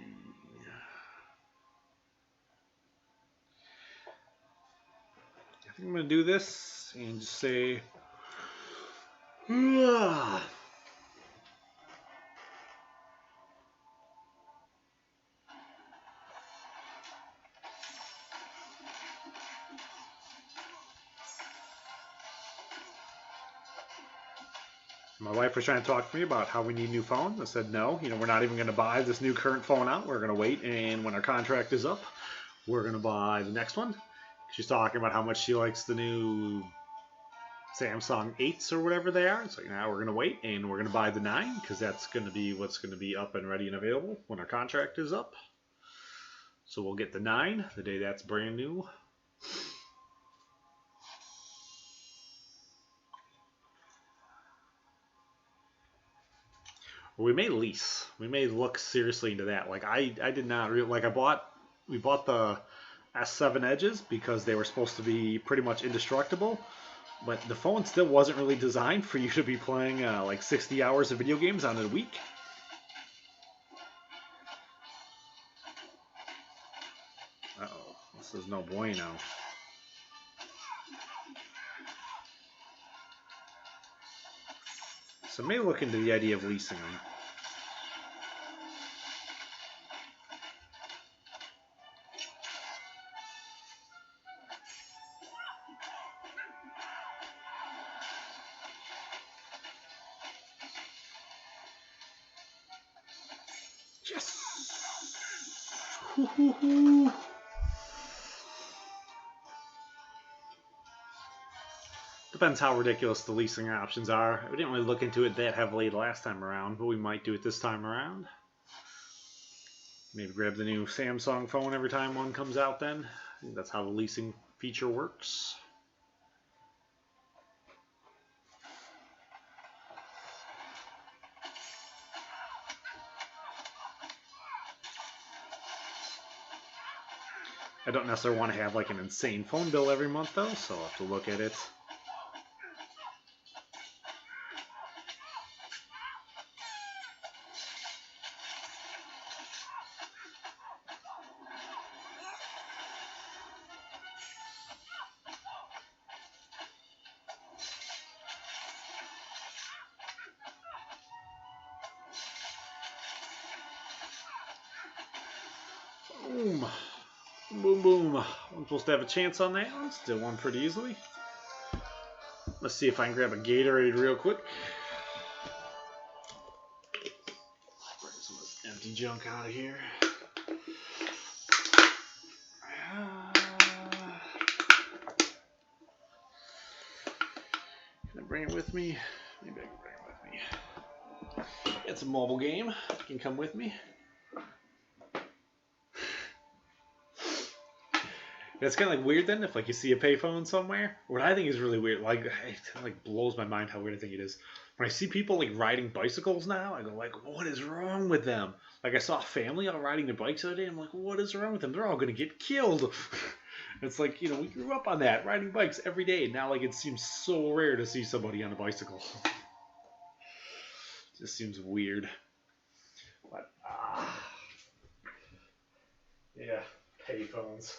I think I'm going to do this and just say, My wife was trying to talk to me about how we need new phones. I said no. We're not even going to buy this new current phone out. We're going to wait, and when our contract is up, we're going to buy the next one. She's talking about how much she likes the new Samsung 8s or whatever they are. So now we're going to wait, and we're going to buy the 9 because that's going to be what's going to be up and ready and available when our contract is up. So we'll get the 9 the day that's brand new. We may lease. We may look seriously into that. Like I did not like we bought the S7 Edges because they were supposed to be pretty much indestructible, but the phone still wasn't really designed for you to be playing like 60 hours of video games on a week. Uh-oh, this is no bueno. So may look into the idea of leasing them. Yes! Depends how ridiculous the leasing options are. We didn't really look into it that heavily the last time around, but we might do it this time around. Maybe grab the new Samsung phone every time one comes out then. I think that's how the leasing feature works. I don't necessarily want to have like an insane phone bill every month though, so I'll have to look at it. Boom. Boom, boom. I'm supposed to have a chance on that one. Still won pretty easily. Let's see if I can grab a Gatorade real quick. Bring some of this empty junk out of here. Can I bring it with me? Maybe I can bring it with me. It's a mobile game. You can come with me. It's kind of like weird then if like you see a payphone somewhere. What I think is really weird, like it like blows my mind how weird I think it is. When I see people like riding bicycles now, I go like, what is wrong with them? Like I saw a family all riding their bikes the other day. I'm like, what is wrong with them? They're all gonna get killed. It's like, we grew up on that, riding bikes every day, and now like it seems so rare to see somebody on a bicycle. It just seems weird. But yeah, payphones.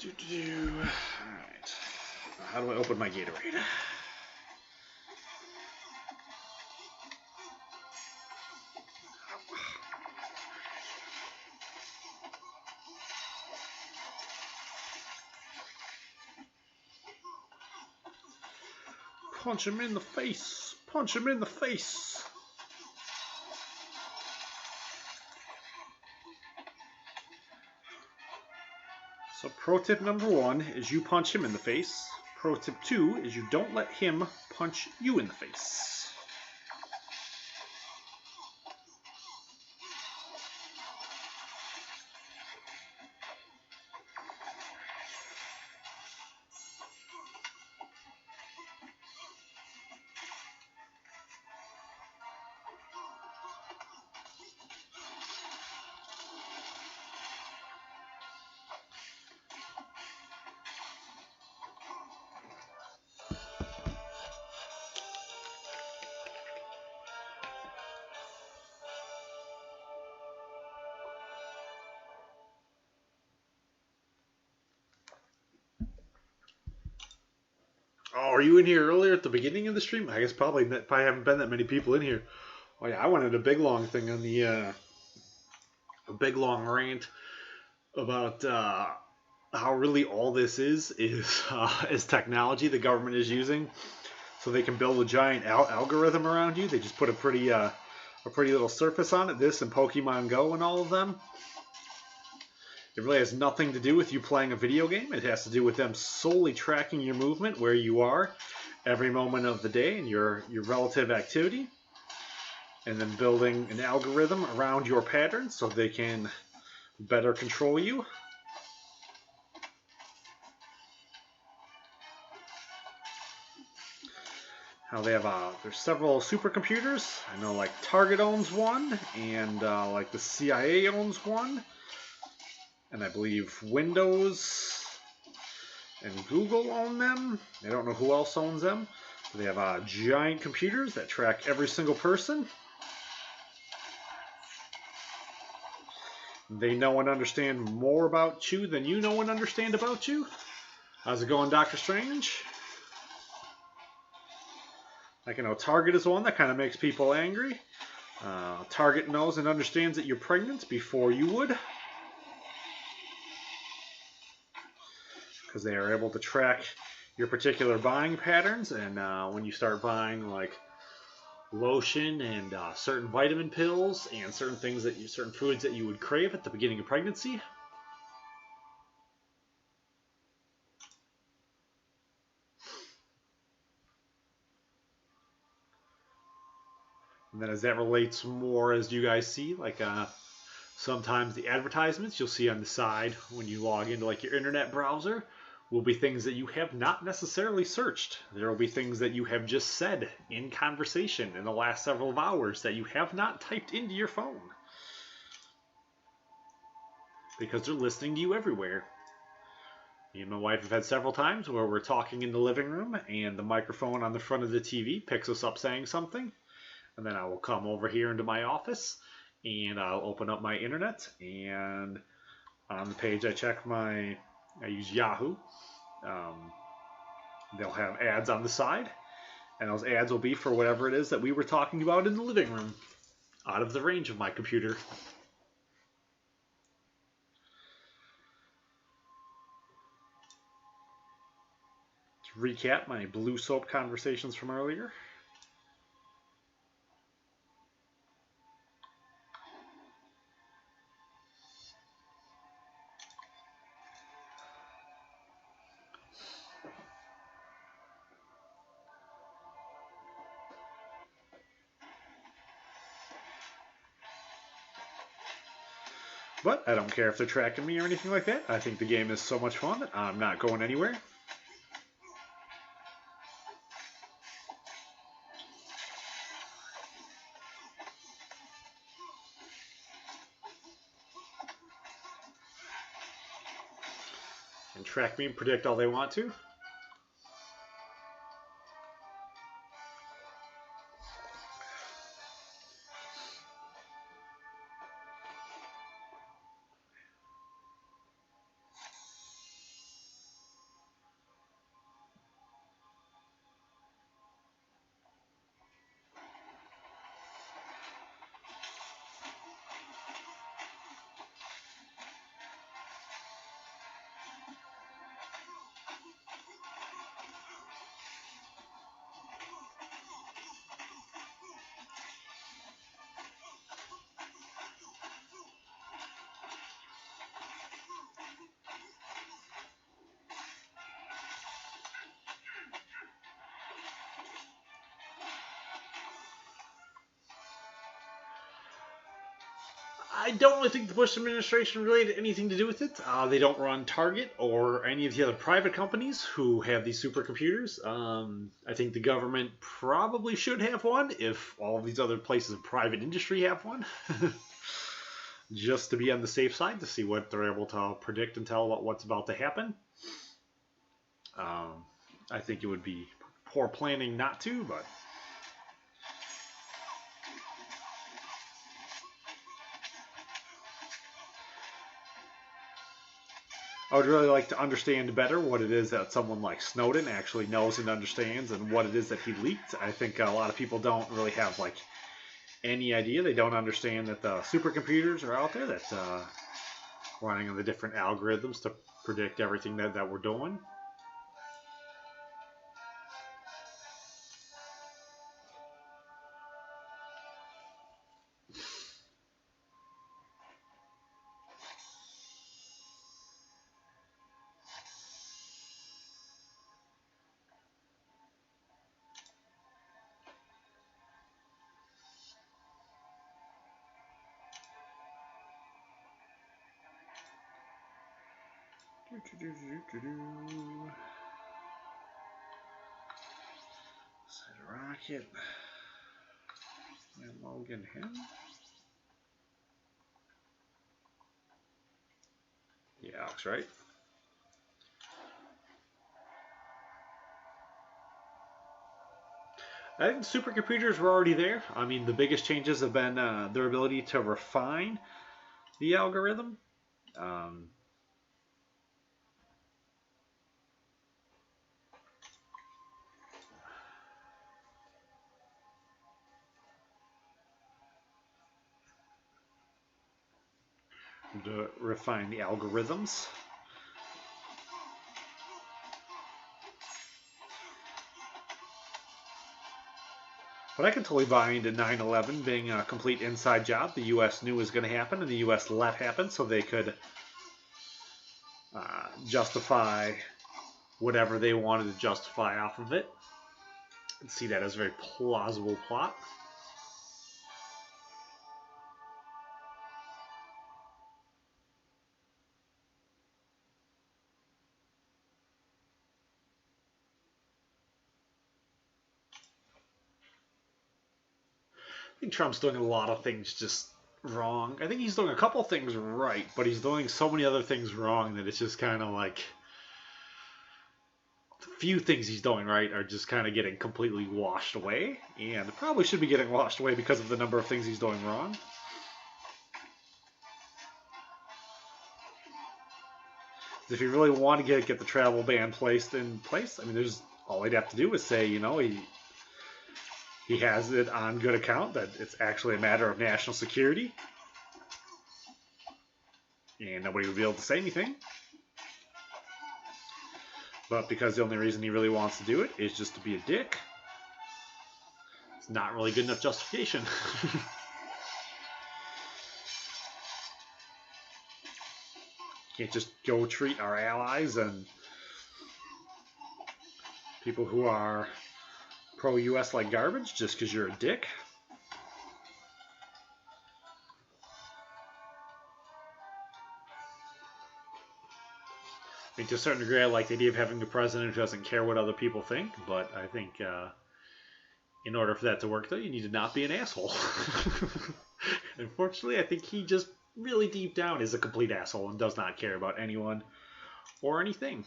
Alright. How do I open my Gatorade? Punch him in the face! Punch him in the face! So pro tip number 1 is you punch him in the face. Pro tip 2 is you don't let him punch you in the face. Oh, are you in here earlier at the beginning of the stream? I guess probably haven't been that many people in here. Oh yeah, I wanted a big long thing on the a big long rant about how really all this is technology the government is using, so they can build a giant algorithm around you. They just put a pretty little surface on it. This and Pokemon Go and all of them. It really has nothing to do with you playing a video game. It has to do with them solely tracking your movement, where you are, every moment of the day, and your relative activity, and then building an algorithm around your patterns so they can better control you. Now they have there's several supercomputers. I know like Target owns one, and like the CIA owns one. And I believe Windows and Google own them. I don't know who else owns them. But they have giant computers that track every single person. They know and understand more about you than you know and understand about you. How's it going, Dr. Strange? Like, I know Target is one that kind of makes people angry. Target knows and understands that you're pregnant before you would. Because they are able to track your particular buying patterns, and when you start buying like lotion and certain vitamin pills and certain foods that you would crave at the beginning of pregnancy. And then as that relates more, as you guys see, like sometimes the advertisements you'll see on the side when you log into like your internet browser will be things that you have not necessarily searched. There will be things that you have just said in conversation in the last several hours that you have not typed into your phone. Because they're listening to you everywhere. Me and my wife have had several times where we're talking in the living room and the microphone on the front of the TV picks us up saying something. And then I will come over here into my office and I'll open up my internet, and on the page I use Yahoo. They'll have ads on the side, and those ads will be for whatever it is that we were talking about in the living room, out of the range of my computer. To recap my blue soap conversations from earlier. But I don't care if they're tracking me or anything like that. I think the game is so much fun that I'm not going anywhere. And track me and predict all they want to. I don't really think the Bush administration really had anything to do with it. They don't run Target or any of the other private companies who have these supercomputers. I think the government probably should have one if all of these other places of private industry have one. Just to be on the safe side, to see what they're able to predict and tell about what's about to happen. I think it would be poor planning not to, but... I would really like to understand better what it is that someone like Snowden actually knows and understands, and what it is that he leaked. I think a lot of people don't really have like any idea. They don't understand that the supercomputers are out there that's running on the different algorithms to predict everything that we're doing. Side rocket. And Logan him. Yeah, Alex, right? I think supercomputers were already there. I mean, the biggest changes have been their ability to refine the algorithm. To refine the algorithms. But I can totally buy into 9/11 being a complete inside job. The U.S. knew was going to happen, and the U.S. let happen so they could justify whatever they wanted to justify off of it. And see that as a very plausible plot. I think Trump's doing a lot of things just wrong. I think he's doing a couple things right, but he's doing so many other things wrong that it's just kind of like the few things he's doing right are just kind of getting completely washed away, and probably should be getting washed away because of the number of things he's doing wrong. If you really want to get the travel ban placed in place, I mean, there's all he'd have to do is say, you know, he has it on good account that it's actually a matter of national security, and nobody would be able to say anything. But because the only reason he really wants to do it is just to be a dick, it's not really good enough justification. Can't just go treat our allies and people who are pro-US like garbage just because you're a dick. I mean, to a certain degree, I like the idea of having a president who doesn't care what other people think, but I think in order for that to work, though, you need to not be an asshole. Unfortunately, I think he just really deep down is a complete asshole and does not care about anyone or anything.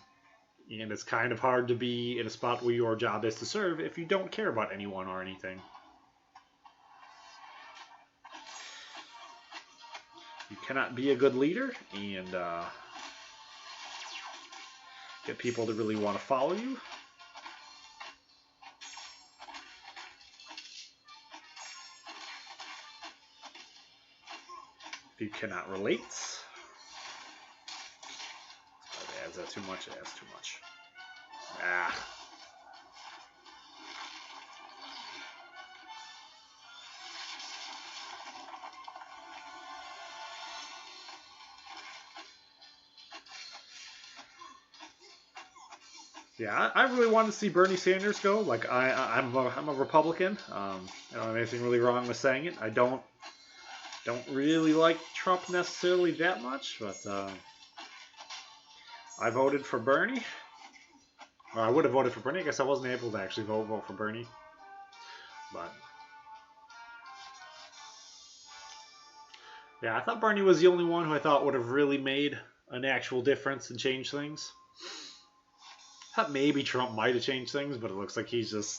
And it's kind of hard to be in a spot where your job is to serve if you don't care about anyone or anything. You cannot be a good leader and get people to really want to follow you. If you cannot relate. Is that too much? That's too much. Ah. Yeah, I really want to see Bernie Sanders go. Like I'm a Republican. I don't have anything really wrong with saying it. I don't Don't really like Trump necessarily that much, but I voted for Bernie. Or I would have voted for Bernie. I guess I wasn't able to actually vote for Bernie. But yeah, I thought Bernie was the only one who I thought would have really made an actual difference and changed things. I thought maybe Trump might have changed things, but it looks like he's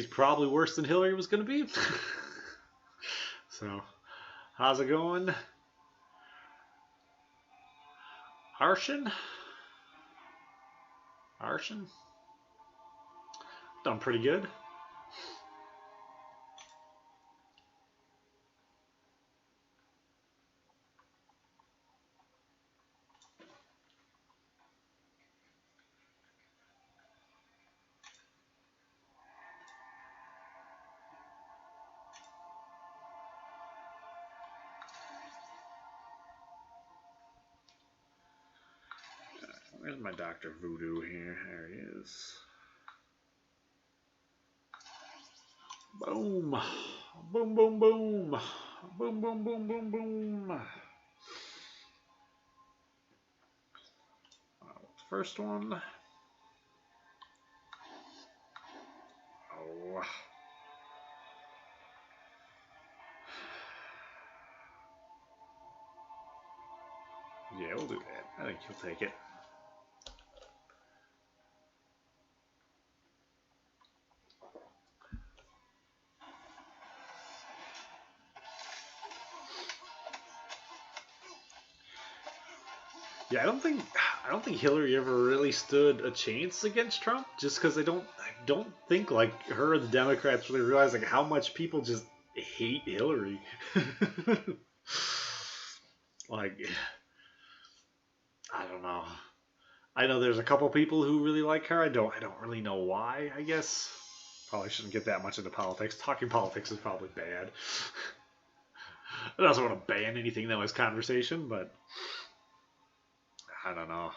probably worse than Hillary was going to be. So, how's it going? Arshin? Done pretty good. Where's my Dr. Voodoo here? There he is. Boom. Boom, boom, boom. Boom, boom, boom, boom, boom. First one. Oh. Yeah, we'll do that. I think he'll take it. Yeah, I don't think Hillary ever really stood a chance against Trump, just because I don't think like her and the Democrats really realize like how much people just hate Hillary. Like, I don't know. I know there's a couple people who really like her. I don't really know why. I guess probably shouldn't get that much into politics. Talking politics is probably bad. I don't want to ban anything that was conversation, but I don't know.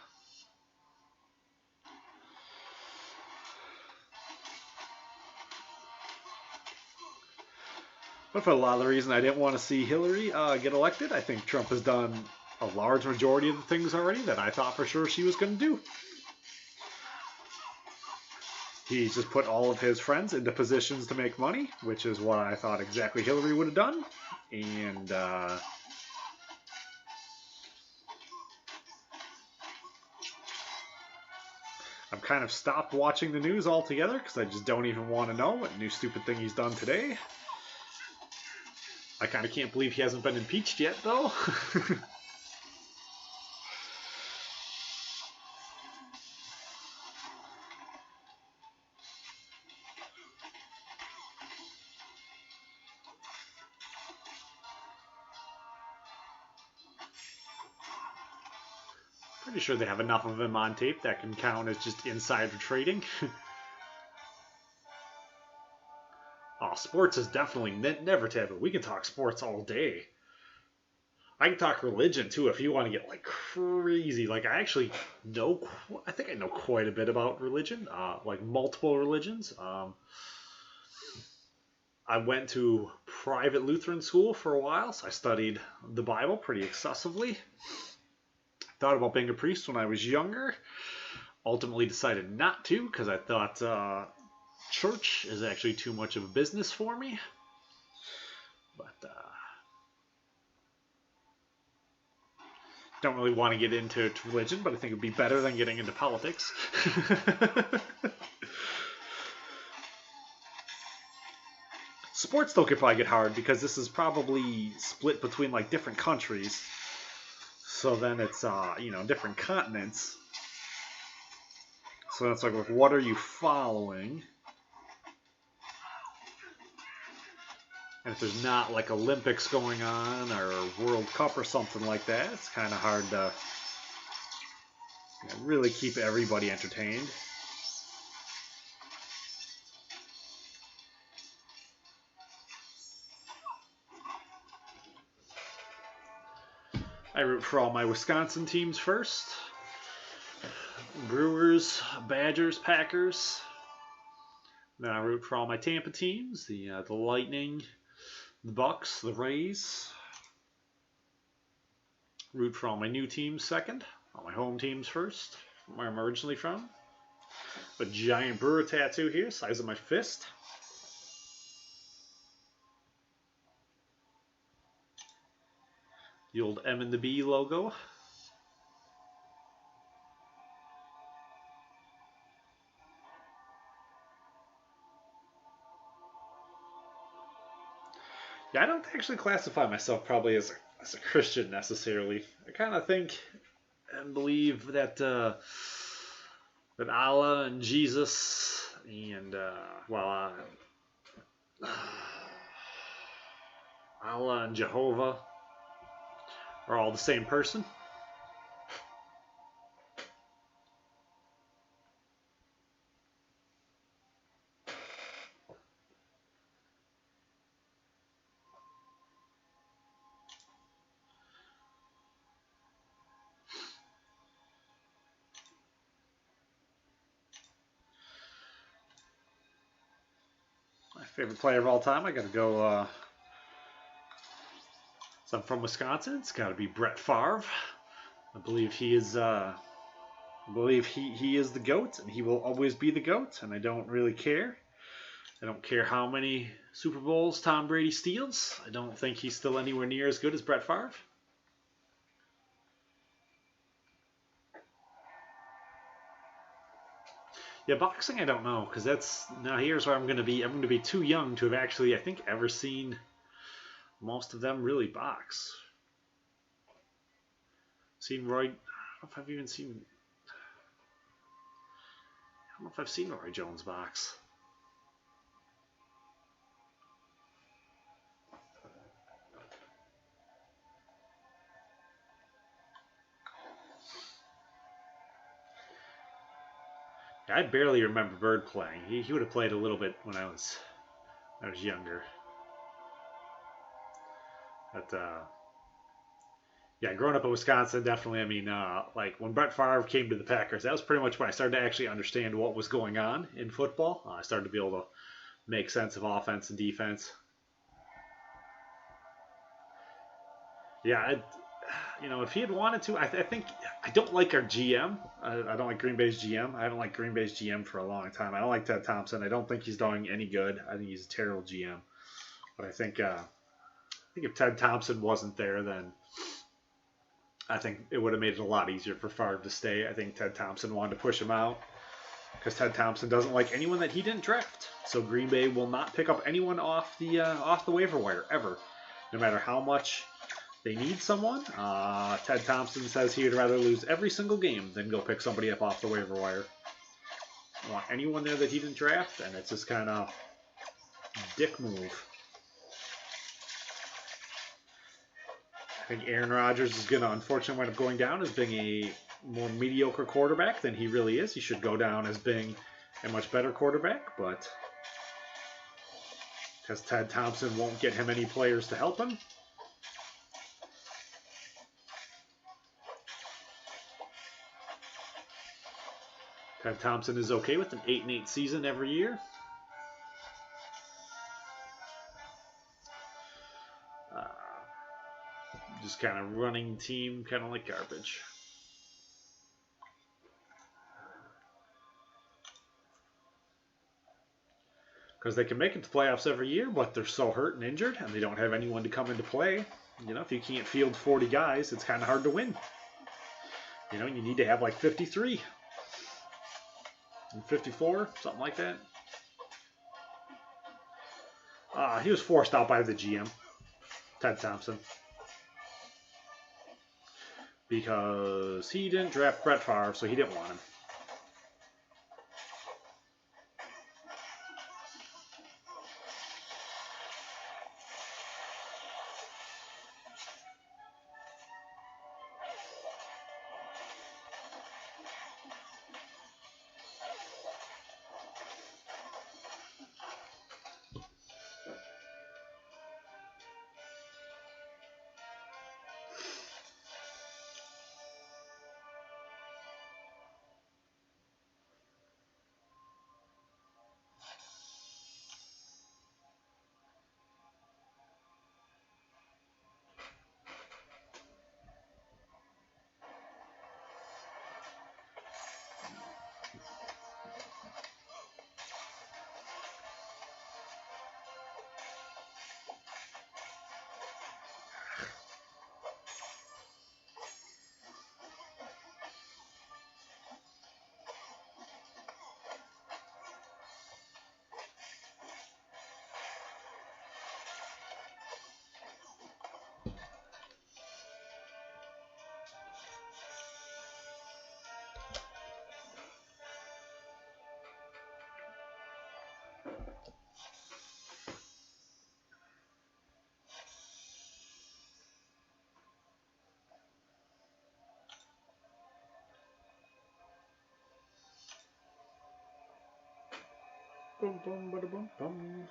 But for a lot of the reason I didn't want to see Hillary get elected, I think Trump has done a large majority of the things already that I thought for sure she was going to do. He's just put all of his friends into positions to make money, which is what I thought exactly Hillary would have done. And I've kind of stopped watching the news altogether because I just don't even want to know what new stupid thing he's done today. I kind of can't believe he hasn't been impeached yet, though. Pretty sure they have enough of him on tape that can count as just insider trading. Oh, sports is definitely never taboo. We can talk sports all day. I can talk religion too if you want to get like crazy. Like I actually know, I think I know quite a bit about religion, like multiple religions. I went to private Lutheran school for a while, so I studied the Bible pretty excessively. Thought about being a priest when I was younger. Ultimately decided not to because I thought church is actually too much of a business for me. But don't really want to get into religion, but I think it would be better than getting into politics. Sports though could probably get hard because this is probably split between like different countries. So then it's, different continents. So it's like, what are you following? And if there's not like Olympics going on or World Cup or something like that, it's kind of hard to really keep everybody entertained. I root for all my Wisconsin teams first. Brewers, Badgers, Packers. Then I root for all my Tampa teams, the Lightning, the Bucks, the Rays. Root for all my new teams second, all my home teams first, where I'm originally from. A giant Brewer tattoo here, size of my fist. The old M and the B logo. Yeah, I don't actually classify myself probably as a Christian necessarily. I kind of think and believe that that Allah and Jesus and Allah and Jehovah are all the same person. My favorite player of all time, I gotta go, so I'm from Wisconsin, it's gotta be Brett Favre. I believe he is, he is the GOAT, and he will always be the GOAT, and I don't really care. I don't care how many Super Bowls Tom Brady steals. I don't think he's still anywhere near as good as Brett Favre. Yeah, boxing I don't know, because that's now here's where I'm gonna be. I'm gonna be too young to have actually, I think, ever seen most of them really box. Seen Roy? I don't know if I've even seen. I don't know if I've seen Roy Jones box. I barely remember Bird playing. He would have played a little bit when I was younger. But yeah, growing up in Wisconsin, definitely. I mean, like when Brett Favre came to the Packers, that was pretty much when I started to actually understand what was going on in football. I started to be able to make sense of offense and defense. Yeah, if he had wanted to, I think I don't like our GM. I don't like Green Bay's GM. I haven't liked Green Bay's GM for a long time. I don't like Ted Thompson. I don't think he's doing any good. I think he's a terrible GM. But I think if Ted Thompson wasn't there, then I think it would have made it a lot easier for Favre to stay. I think Ted Thompson wanted to push him out because Ted Thompson doesn't like anyone that he didn't draft. So Green Bay will not pick up anyone off the waiver wire ever, no matter how much they need someone. Ted Thompson says he would rather lose every single game than go pick somebody up off the waiver wire. I don't want anyone there that he didn't draft, and it's just kind of dick move. I think Aaron Rodgers is going to unfortunately wind up going down as being a more mediocre quarterback than he really is. He should go down as being a much better quarterback, but because Ted Thompson won't get him any players to help him. Ted Thompson is okay with an 8-8 season every year. Just kind of running team, kind of like garbage. Because they can make it to playoffs every year, but they're so hurt and injured, and they don't have anyone to come into play. If you can't field 40 guys, it's kind of hard to win. You need to have like 53. And 54, something like that. He was forced out by the GM, Ted Thompson. Because he didn't draft Brett Favre, so he didn't want him. Bum, bum, bada, bum, bum.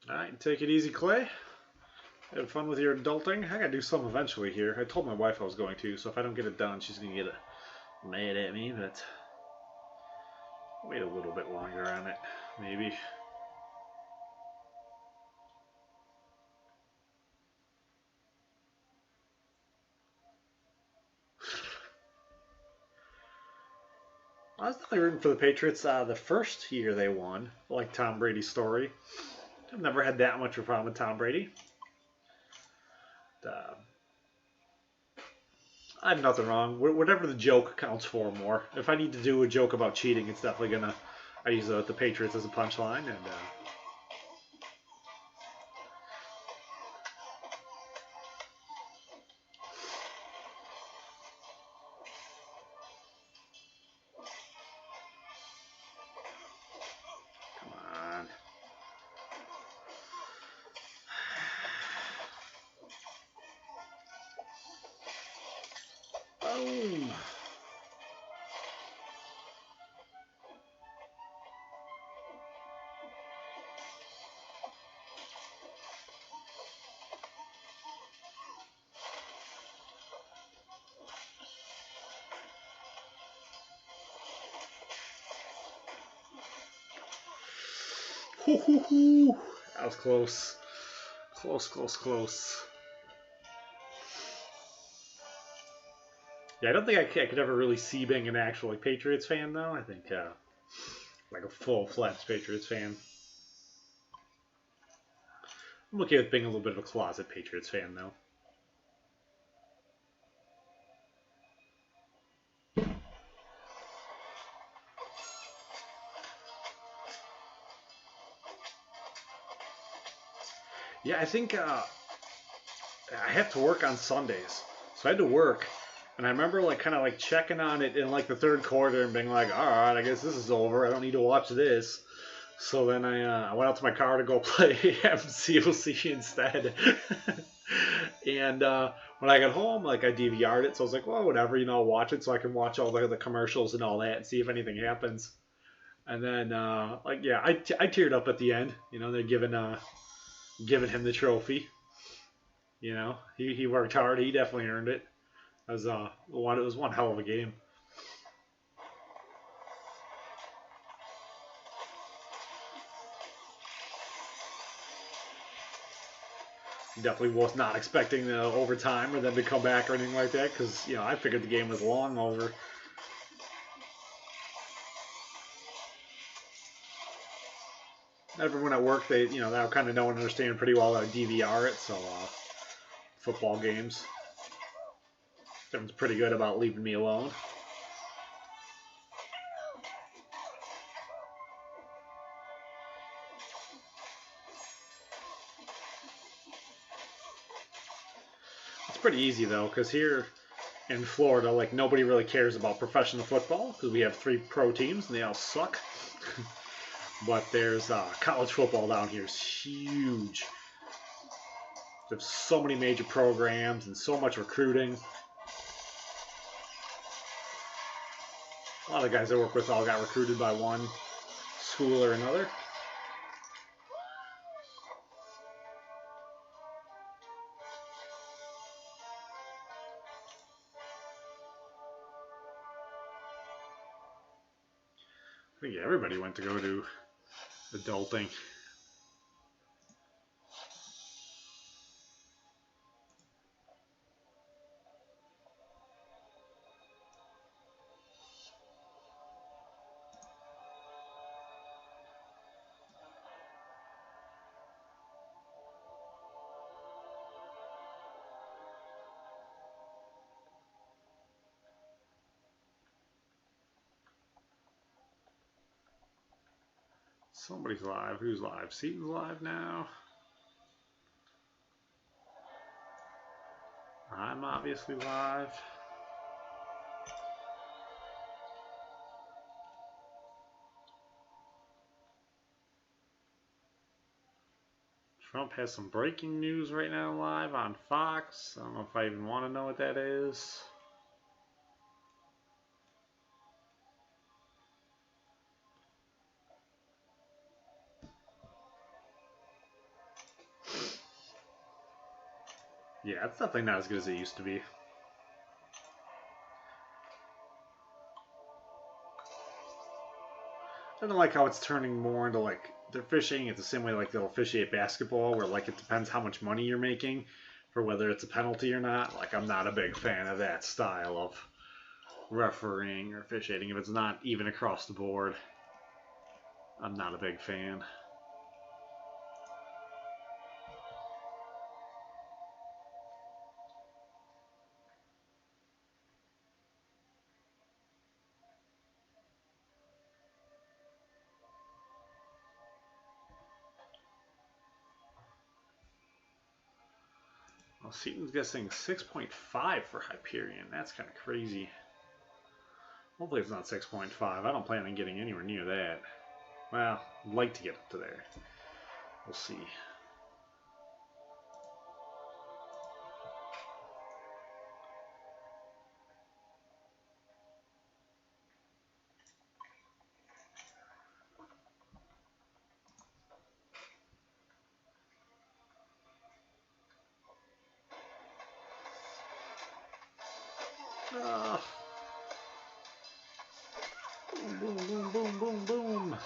Alright, take it easy, Clay. Have fun with your adulting. I gotta do some eventually here. I told my wife I was going to, so if I don't get it done, she's gonna get mad at me, but wait a little bit longer on it, maybe. I was definitely rooting for the Patriots the first year they won, like Tom Brady's story. I've never had that much of a problem with Tom Brady. I have nothing wrong. Whatever the joke counts for more. If I need to do a joke about cheating, it's definitely gonna. I use the Patriots as a punchline, and come on. Boom. That was close. Close. Yeah, I don't think I could ever really see being an actual Patriots fan, though. I think like a full-fledged Patriots fan. I'm okay with being a little bit of a closet Patriots fan, though. Yeah, I think I have to work on Sundays, so I had to work, and I remember like kind of like checking on it in like the third quarter and being like, all right, I guess this is over. I don't need to watch this. So then I went out to my car to go play MCOC instead. And when I got home, like I DVR'd it, so I was like, well, whatever, I'll watch it so I can watch all the commercials and all that and see if anything happens. And then like yeah, I teared up at the end. They're giving him the trophy. He worked hard. He definitely earned it. It was one hell of a game. Definitely was not expecting the overtime or them to come back or anything like that because I figured the game was long over. Everyone at work, they kind of know and understand pretty well how to DVR it. So football games, everyone's pretty good about leaving me alone. It's pretty easy though, because here in Florida, like nobody really cares about professional football because we have 3 pro teams and they all suck. But there's college football down here is huge. There's so many major programs and so much recruiting. A lot of the guys I work with all got recruited by one school or another. think everybody went to go do adulting. Somebody's live. Who's live? Seatin's live now. I'm obviously live. Trump has some breaking news right now live on Fox. I don't know if I even want to know what that is. Yeah, it's definitely not as good as it used to be. I don't like how it's turning more into like they're fishing it the same way like they'll officiate basketball, where like it depends how much money you're making for whether it's a penalty or not. Like I'm not a big fan of that style of refereeing or officiating. If it's not even across the board, I'm not a big fan. Well, Seaton's guessing 6.5 for Hyperion. That's kind of crazy. Hopefully it's not 6.5. I don't plan on getting anywhere near that. Well, I'd like to get up to there. We'll see. Boom, boom, boom, boom, boom, boom.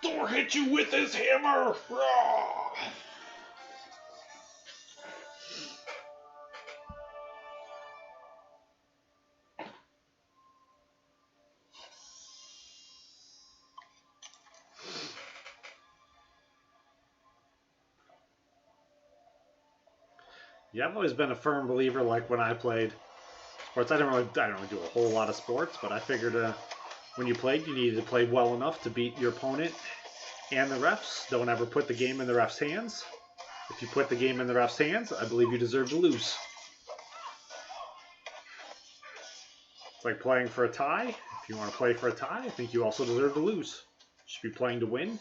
Thor hit you with his hammer! Rawr! Yeah, I've always been a firm believer. Like when I played sports, I don't really do a whole lot of sports, but I figured when you played, you needed to play well enough to beat your opponent and the refs. Don't ever put the game in the refs' hands. If you put the game in the refs' hands, I believe you deserve to lose. It's like playing for a tie. If you want to play for a tie, I think you also deserve to lose. You should be playing to win.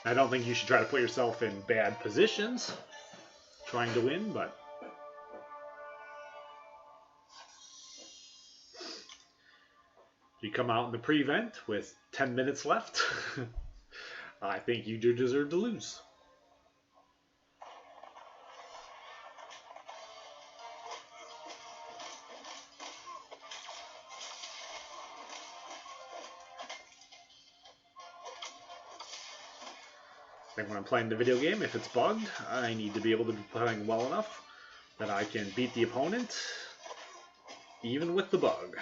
I don't think you should try to put yourself in bad positions trying to win, but if you come out in the prevent with 10 minutes left, I think you do deserve to lose. I think when I'm playing the video game, if it's bugged, I need to be able to be playing well enough that I can beat the opponent, even with the bug.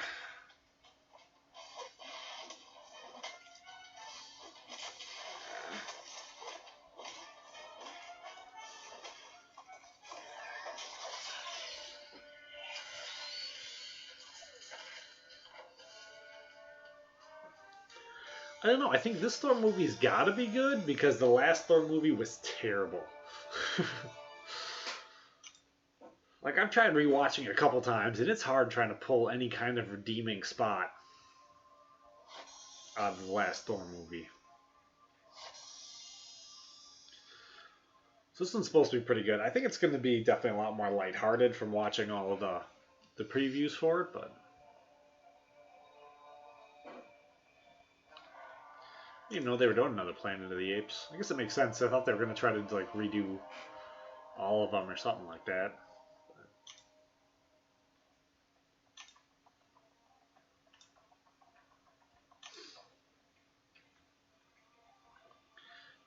I don't know. I think this Thor movie's got to be good because the last Thor movie was terrible. Like, I've tried rewatching it a couple times, and it's hard trying to pull any kind of redeeming spot out of the last Thor movie. this one's supposed to be pretty good. I think it's going to be definitely a lot more lighthearted from watching all of the previews for it, but I didn't even know they were doing another Planet of the Apes. I guess it makes sense. I thought they were going to try to like redo all of them or something like that.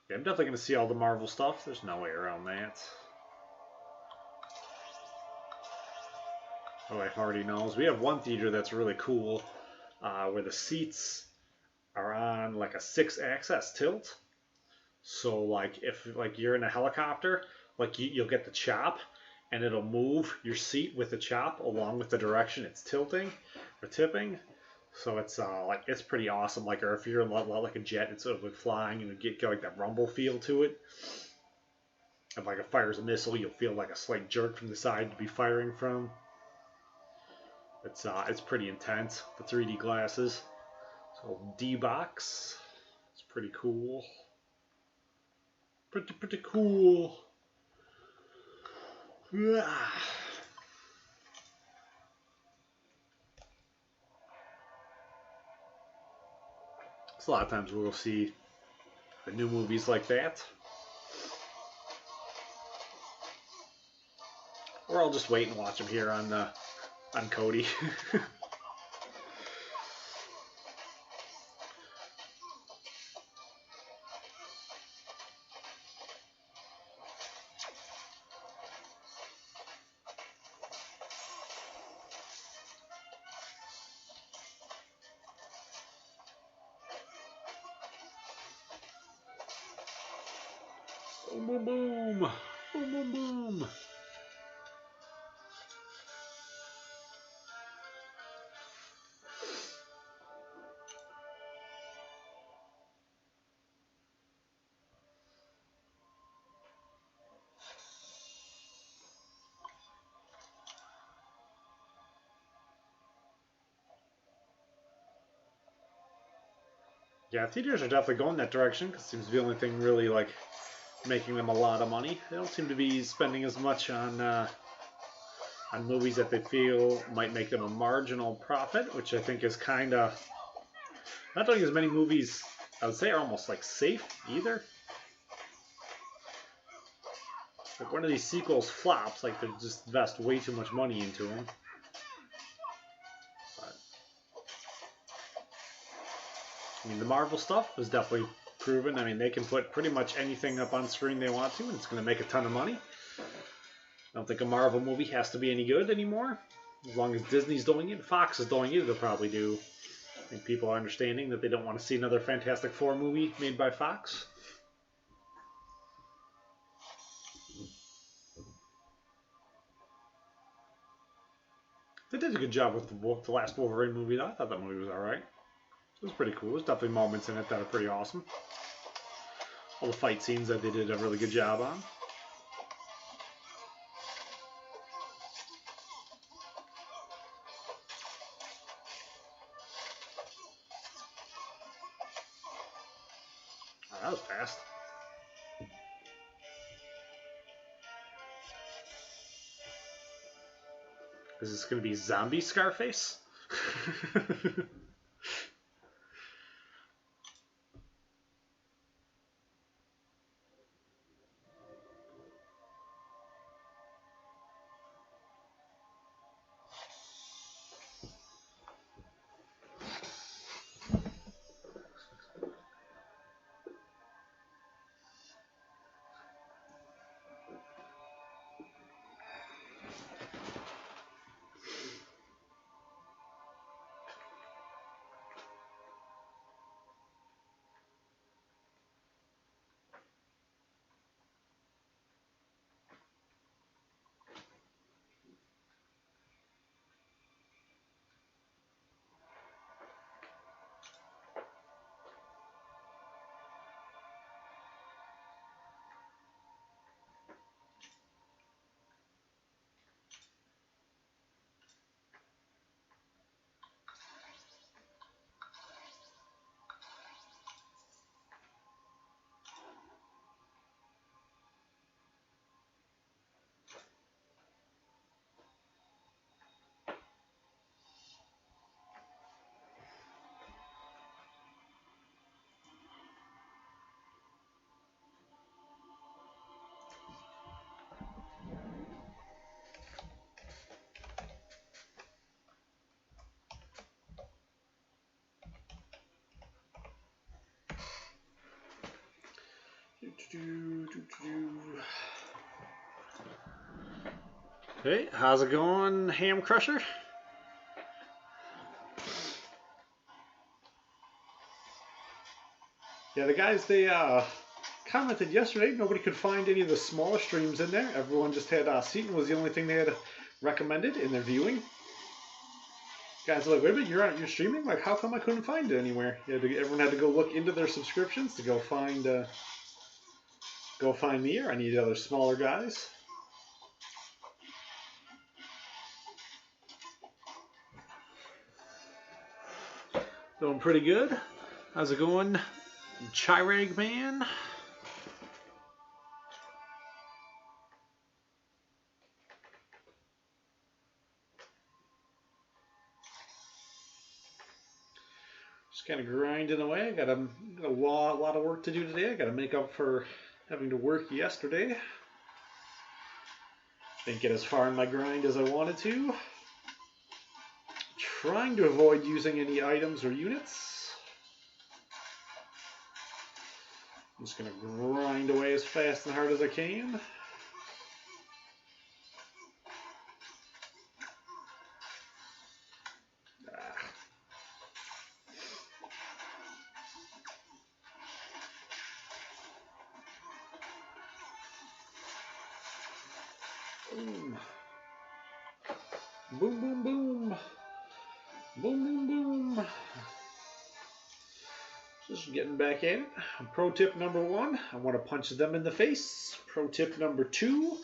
Yeah, I'm definitely going to see all the Marvel stuff. There's no way around that. Oh, I already knows. We have one theater that's really cool, where the seats are on like a 6-axis tilt. So like if like you're in a helicopter, like you'll get the chop, and it'll move your seat with the chop along with the direction it's tilting or tipping. So it's like it's pretty awesome. Like, or if you're in like a jet, it's sort of like flying, and you get like that rumble feel to it. If like it fires a missile, you'll feel like a slight jerk from the side to be firing from. It's pretty intense. The 3D glasses. So D-box. It's pretty cool. Pretty cool. So a lot of times we'll see the new movies like that. Or I'll just wait and watch them here on Cody. Boom, boom, boom. Boom, boom, boom. Yeah, theaters are definitely going that direction because it seems to be the only thing really like making them a lot of money. They don't seem to be spending as much on movies that they feel might make them a marginal profit, which I think is kind of not doing as many movies. I would say are almost like safe either. Like one of these sequels flops, like they just invest way too much money into them. But, I mean, the Marvel stuff was definitely proven. I mean, they can put pretty much anything up on screen they want to, and it's going to make a ton of money. I don't think a Marvel movie has to be any good anymore. As long as Disney's doing it, Fox is doing it, they'll probably do. I think people are understanding that they don't want to see another Fantastic Four movie made by Fox. They did a good job with the last Wolverine movie, though. I thought that movie was alright. It was pretty cool. There's definitely moments in it that are pretty awesome. All the fight scenes that they did a really good job on. Oh, that was fast. Is this going to be zombie Scarface? Hey, how's it going, Ham Crusher? Yeah, the guys, they commented yesterday nobody could find any of the smaller streams in there. Everyone just had Seatin was the only thing they had recommended in their viewing. Guys are like, wait a minute, you're streaming? Like, how come I couldn't find it anywhere? Everyone had to go look into their subscriptions to go find me or any of the other smaller guys. Doing pretty good. How's it going, Chirag Man? Just kind of grinding away. I got a lot of work to do today. I got to make up for having to work yesterday. Didn't get as far in my grind as I wanted to. Trying to avoid using any items or units. I'm just going to grind away as fast and hard as I can. Boom. Boom, boom, boom. Boom, boom, boom. Just getting back at it. Pro tip number 1, I want to punch them in the face. Pro tip number 2,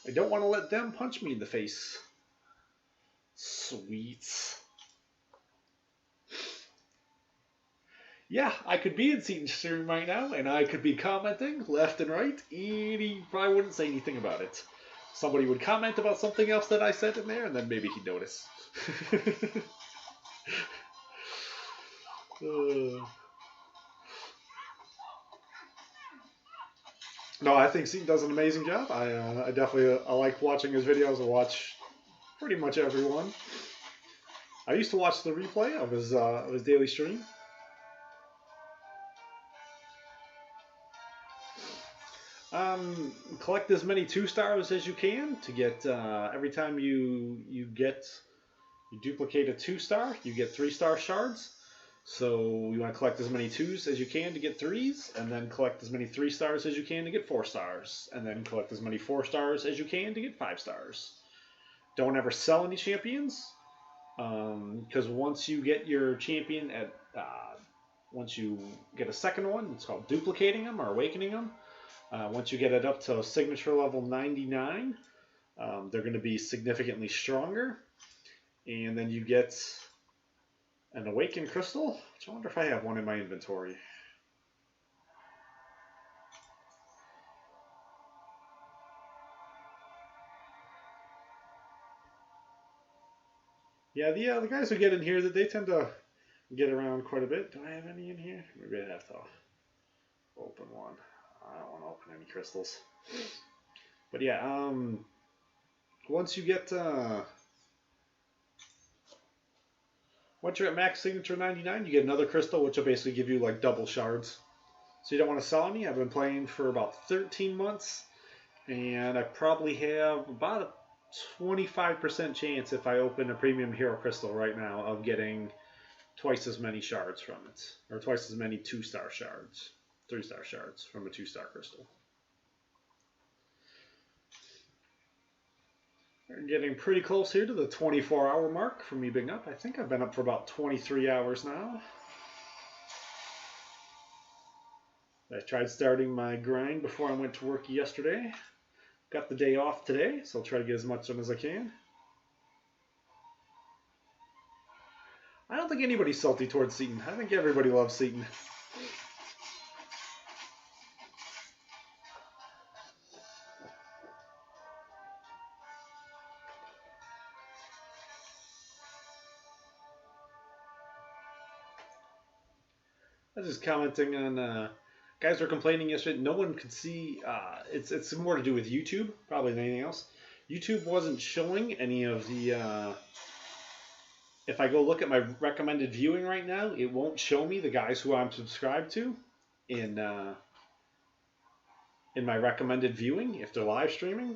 I don't want to let them punch me in the face. Sweet. Yeah, I could be in Seatin stream right now, and I could be commenting left and right, and he probably wouldn't say anything about it. Somebody would comment about something else that I said in there, and then maybe he'd notice. No, I think Seatin does an amazing job. I definitely I like watching his videos. I watch pretty much everyone. I used to watch the replay of his daily stream. Collect as many 2-stars as you can to get every time you duplicate a 2-star, you get 3-star shards. So you want to collect as many 2s as you can to get 3s, and then collect as many 3-stars as you can to get 4 stars, and then collect as many 4 stars as you can to get 5 stars. Don't ever sell any champions, because once you get your champion once you get a second one, it's called duplicating them or awakening them. Once you get it up to signature level 99, they're going to be significantly stronger, and then you get an awakened crystal, which I wonder if I have one in my inventory. Yeah, the guys who get in here, they tend to get around quite a bit. Do I have any in here? Maybe I have to open one. I don't want to open any crystals. But yeah, once you get once you're at max signature 99, you get another crystal, which will basically give you like double shards. So you don't want to sell any. I've been playing for about 13 months, and I probably have about a 25% chance if I open a premium hero crystal right now of getting twice as many shards from it, or twice as many 2-star shards, 3-star shards from a 2-star crystal. We're getting pretty close here to the 24-hour mark for me being up. I think I've been up for about 23 hours now. I tried starting my grind before I went to work yesterday. Got the day off today, so I'll try to get as much done as I can. I don't think anybody's salty towards Seatin. I think everybody loves Seatin. I was just commenting on guys were complaining yesterday. No one could see. It's more to do with YouTube probably than anything else. YouTube wasn't showing any of the. If I go look at my recommended viewing right now, it won't show me the guys who I'm subscribed to in in my recommended viewing if they're live streaming.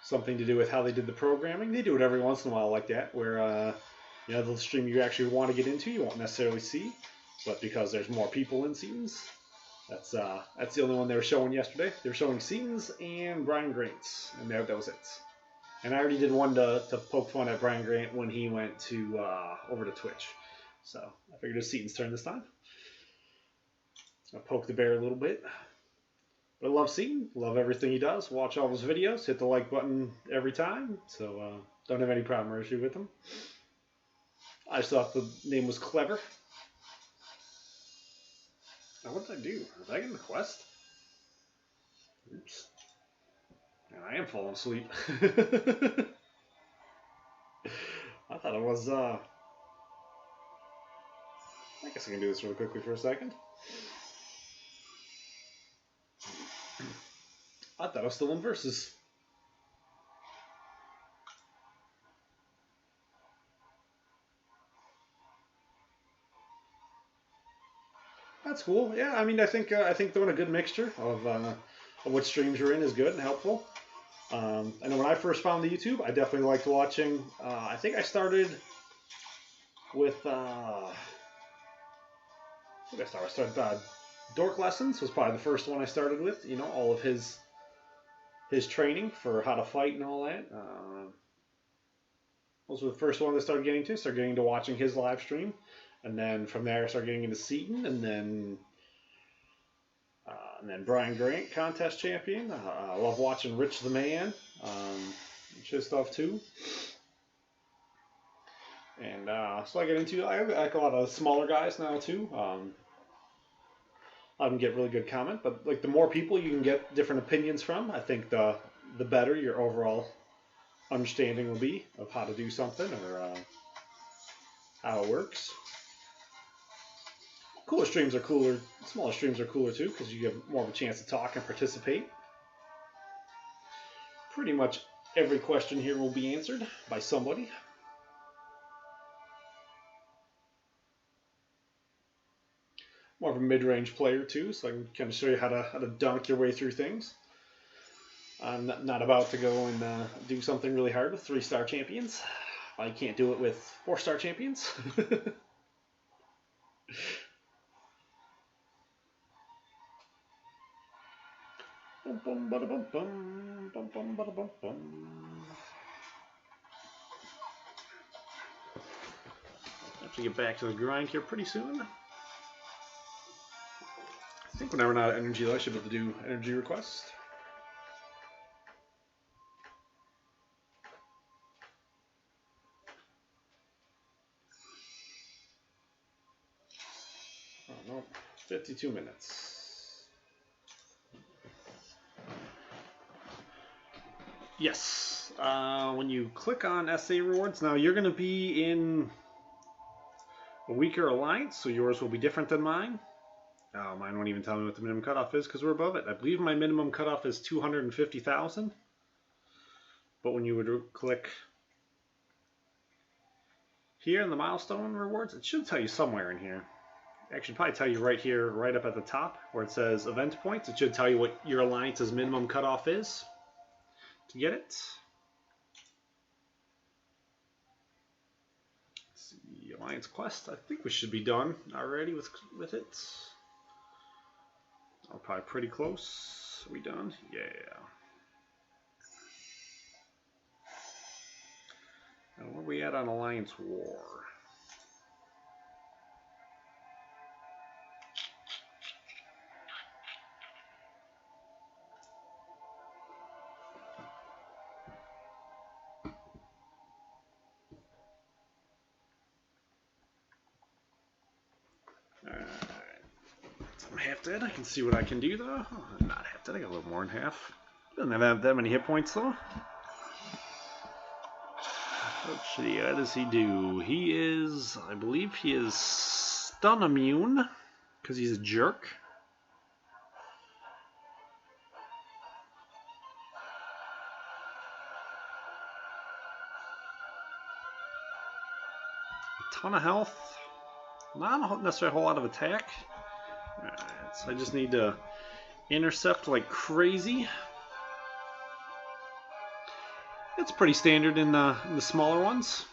Something to do with how they did the programming. They do it every once in a while like that, where the stream you actually want to get into, you won't necessarily see, but because there's more people in Seatin's, that's the only one they were showing yesterday. They were showing Seatin's and Brian Grant's, and that was it. And I already did one to poke fun at Brian Grant when he went to over to Twitch, so I figured it's Seatin's turn this time. I'll poke the bear a little bit. But I love Seatin, love everything he does, watch all his videos, hit the like button every time, so don't have any problem or issue with him. I just thought the name was clever. Now what did I do? Did I get in the quest? Oops. I am falling asleep. I thought it was, I guess I can do this real quickly for a second. I thought I was still in versus. That's cool. Yeah, I mean, I think doing a good mixture of what streams you're in is good and helpful. I know when I first found the YouTube, I definitely liked watching. I think I started with. I started Dork Lessons was probably the first one I started with. You know, all of his training for how to fight and all that. Those were the first one I started getting to. Started getting to watching his live stream, and then from there I started getting into Seatin, and then Brian Grant, contest champion. I love watching Rich the Man, his stuff too. And so I get into I like a lot of smaller guys now too. I can get really good comment, but like the more people you can get different opinions from, I think the better your overall understanding will be of how to do something or how it works. Cooler streams are cooler. Smaller streams are cooler too because you get more of a chance to talk and participate. Pretty much every question here will be answered by somebody. More of a mid-range player too, so I can kind of show you how to dunk your way through things. I'm not about to go and do something really hard with 3-star champions. I can't do it with 4-star champions. Have to get back to the grind here pretty soon. I think when I run out of energy, though, I should be able to do energy requests. Oh, no. 52 minutes. Yes. When you click on SA rewards, now you're going to be in a weaker alliance, so yours will be different than mine. Oh, mine won't even tell me what the minimum cutoff is because we're above it. I believe my minimum cutoff is 250,000. But when you would click here in the milestone rewards, it should tell you somewhere in here. It should probably tell you right here, right up at the top where it says event points. It should tell you what your alliance's minimum cutoff is to get it. Let's see, Alliance Quest. I think we should be done already with it. Oh, probably pretty close. Are we done? Yeah. And where are we at on Alliance War? I'm half dead. I can see what I can do though. Oh, I'm not half dead. I got a little more than half. Doesn't have that many hit points though. Let's see. What does he do? He is, I believe, he is stun immune because he's a jerk. A ton of health. Not necessarily a whole lot of attack. Alright, so I just need to intercept like crazy. It's pretty standard in the smaller ones.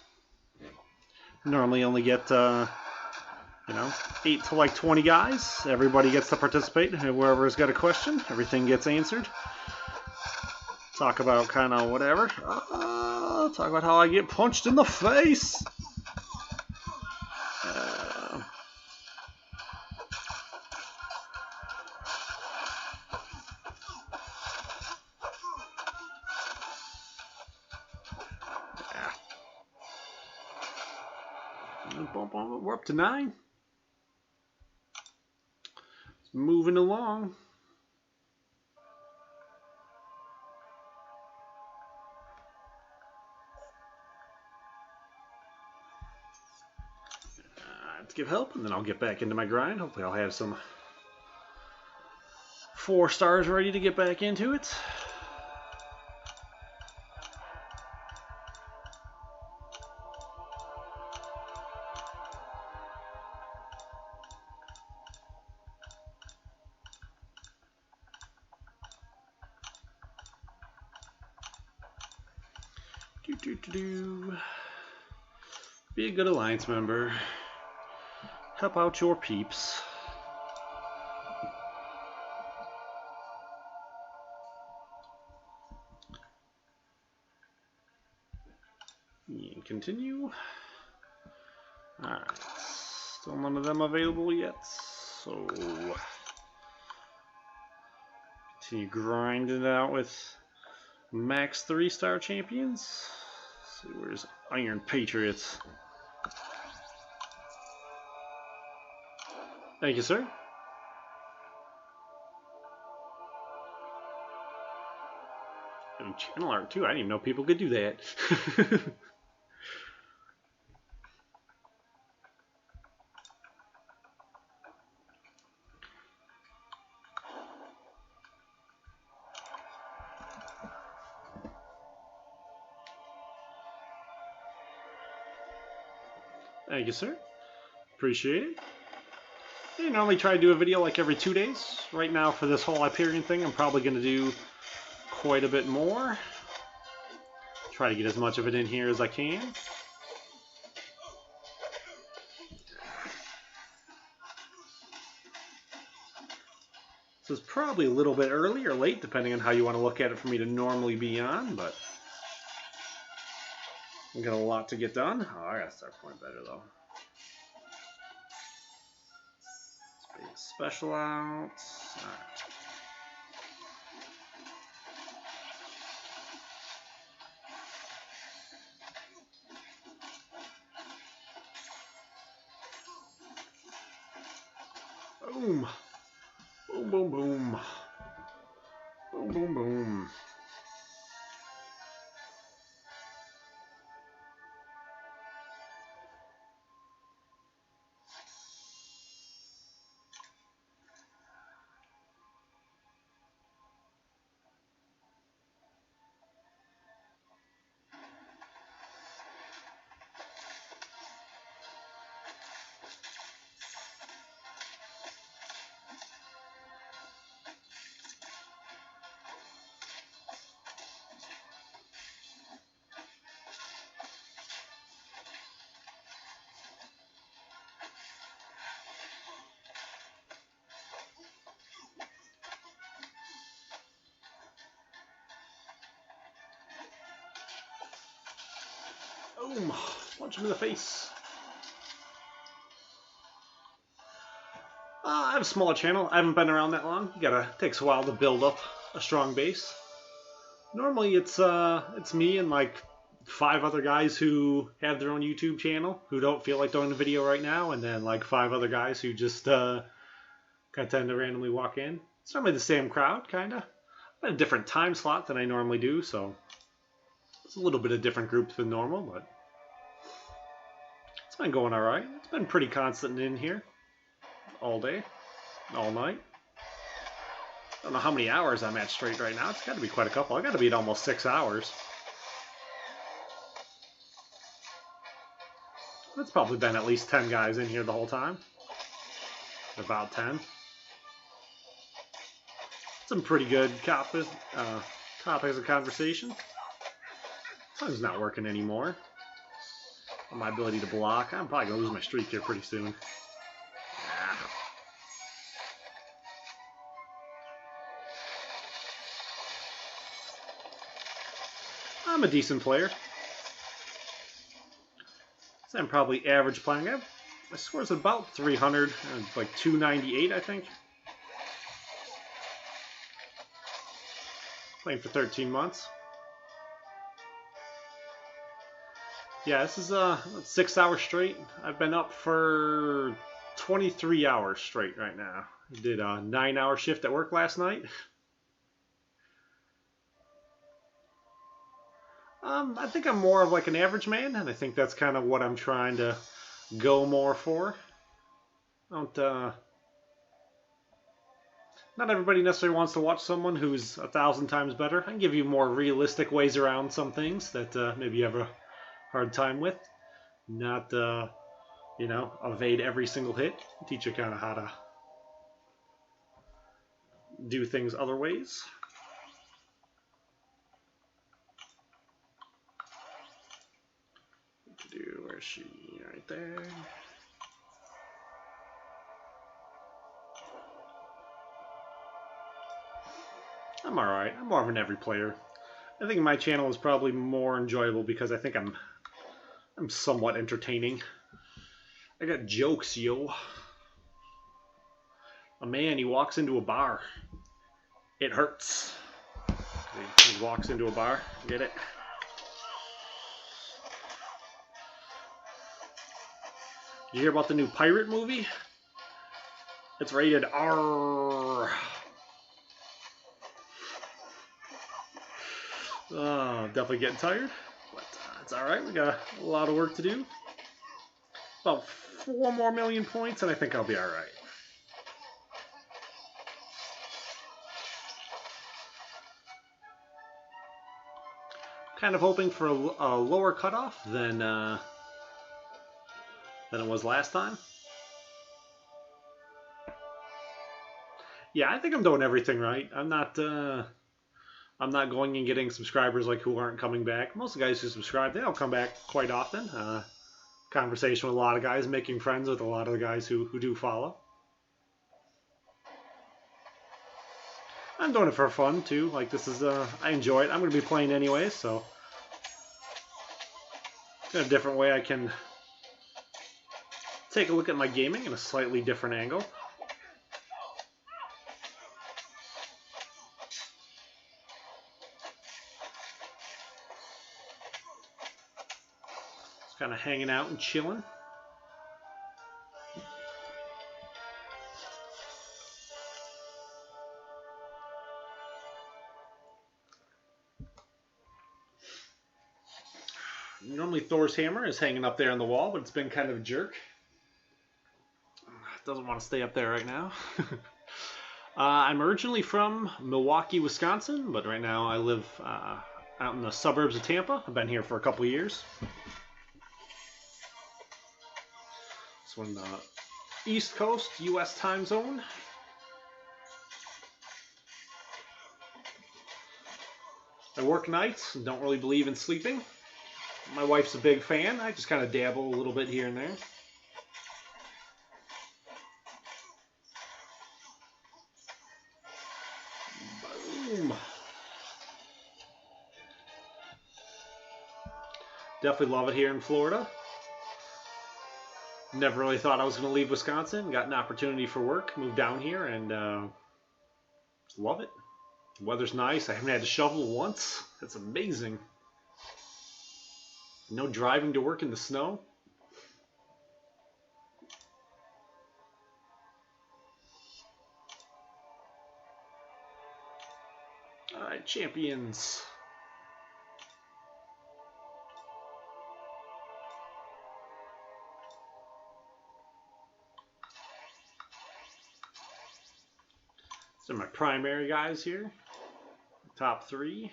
Normally only get, you know, 8 to like 20 guys. Everybody gets to participate. Whoever's got a question, everything gets answered. Talk about kind of whatever. Talk about how I get punched in the face. We're up to 9. It's moving along. To give help, and then I'll get back into my grind. Hopefully I'll have some 4 stars ready to get back into it. Be a good alliance member. Help out your peeps. And continue. Alright. Still none of them available yet. So continue grinding it out with max 3-star champions. Let's see, where's Iron Patriots? Thank you, sir. And channel art too. I didn't even know people could do that. Thank you, sir. Appreciate it. I normally try to do a video like every 2 days. Right now for this whole Hyperion thing, I'm probably going to do quite a bit more. Try to get as much of it in here as I can. This is probably a little bit early or late, depending on how you want to look at it for me to normally be on, but I've got a lot to get done. Oh, I gotta start playing better though. Special out. Alright. Boom. Boom, boom, boom. Boom, boom, boom. Boom! Punch him in the face. I have a smaller channel. I haven't been around that long. Takes a while to build up a strong base. Normally it's me and like 5 other guys who have their own YouTube channel who don't feel like doing a video right now, and then like 5 other guys who just kind of tend to randomly walk in. It's normally the same crowd, kind of. I'm at a different time slot than I normally do, so it's a little bit of different groups than normal, but it's been going alright. It's been pretty constant in here. All day. All night. I don't know how many hours I'm at straight right now. It's got to be quite a couple. I got to be at almost 6 hours. It's probably been at least 10 guys in here the whole time. About 10. some pretty good topics of conversation. Sun's not working anymore. My ability to block. I'm probably gonna lose my streak here pretty soon. I'm a decent player. So I'm probably average playing. My score's about 300, like 298, I think. Playing for 13 months. Yeah, this is 6 hours straight. I've been up for 23 hours straight right now. I did a 9-hour shift at work last night. I think I'm more of like an average man, and I think that's kind of what I'm trying to go more for. Not everybody necessarily wants to watch someone who's 1,000 times better. I can give you more realistic ways around some things that maybe you have a hard time with. Not, evade every single hit. Teach you kind of how to do things other ways. Where's she? Right there. I'm alright. I'm more of an every player. I think my channel is probably more enjoyable because I think I'm somewhat entertaining. I got jokes, yo. A man, he walks into a bar. It hurts. He walks into a bar. Get it? You hear about the new pirate movie? It's rated R. Definitely getting tired, but it's alright. We got a lot of work to do. About 4 more million points, and I think I'll be alright. Kind of hoping for a lower cutoff than it was last time. Yeah, I think I'm doing everything right. I'm not going and getting subscribers like who aren't coming back. Most of the guys who subscribe, they don't come back quite often. Conversation with a lot of guys, making friends with a lot of the guys who do follow. I'm doing it for fun too. Like this is, I enjoy it. I'm going to be playing anyway, so in a different way I can take a look at my gaming in a slightly different angle. Just kind of hanging out and chilling. Normally Thor's hammer is hanging up there on the wall, but it's been kind of a jerk. Doesn't want to stay up there right now. I'm originally from Milwaukee, Wisconsin, but right now I live out in the suburbs of Tampa. I've been here for a couple of years. This one, East Coast, U.S. time zone. I work nights and don't really believe in sleeping. My wife's a big fan. I just kind of dabble a little bit here and there. Boom. Definitely love it here in Florida. Never really thought I was going to leave Wisconsin. Got an opportunity for work, moved down here, and love it. The weather's nice. I haven't had to shovel once. That's amazing. No driving to work in the snow. All right, champions. These are my primary guys here. Top 3.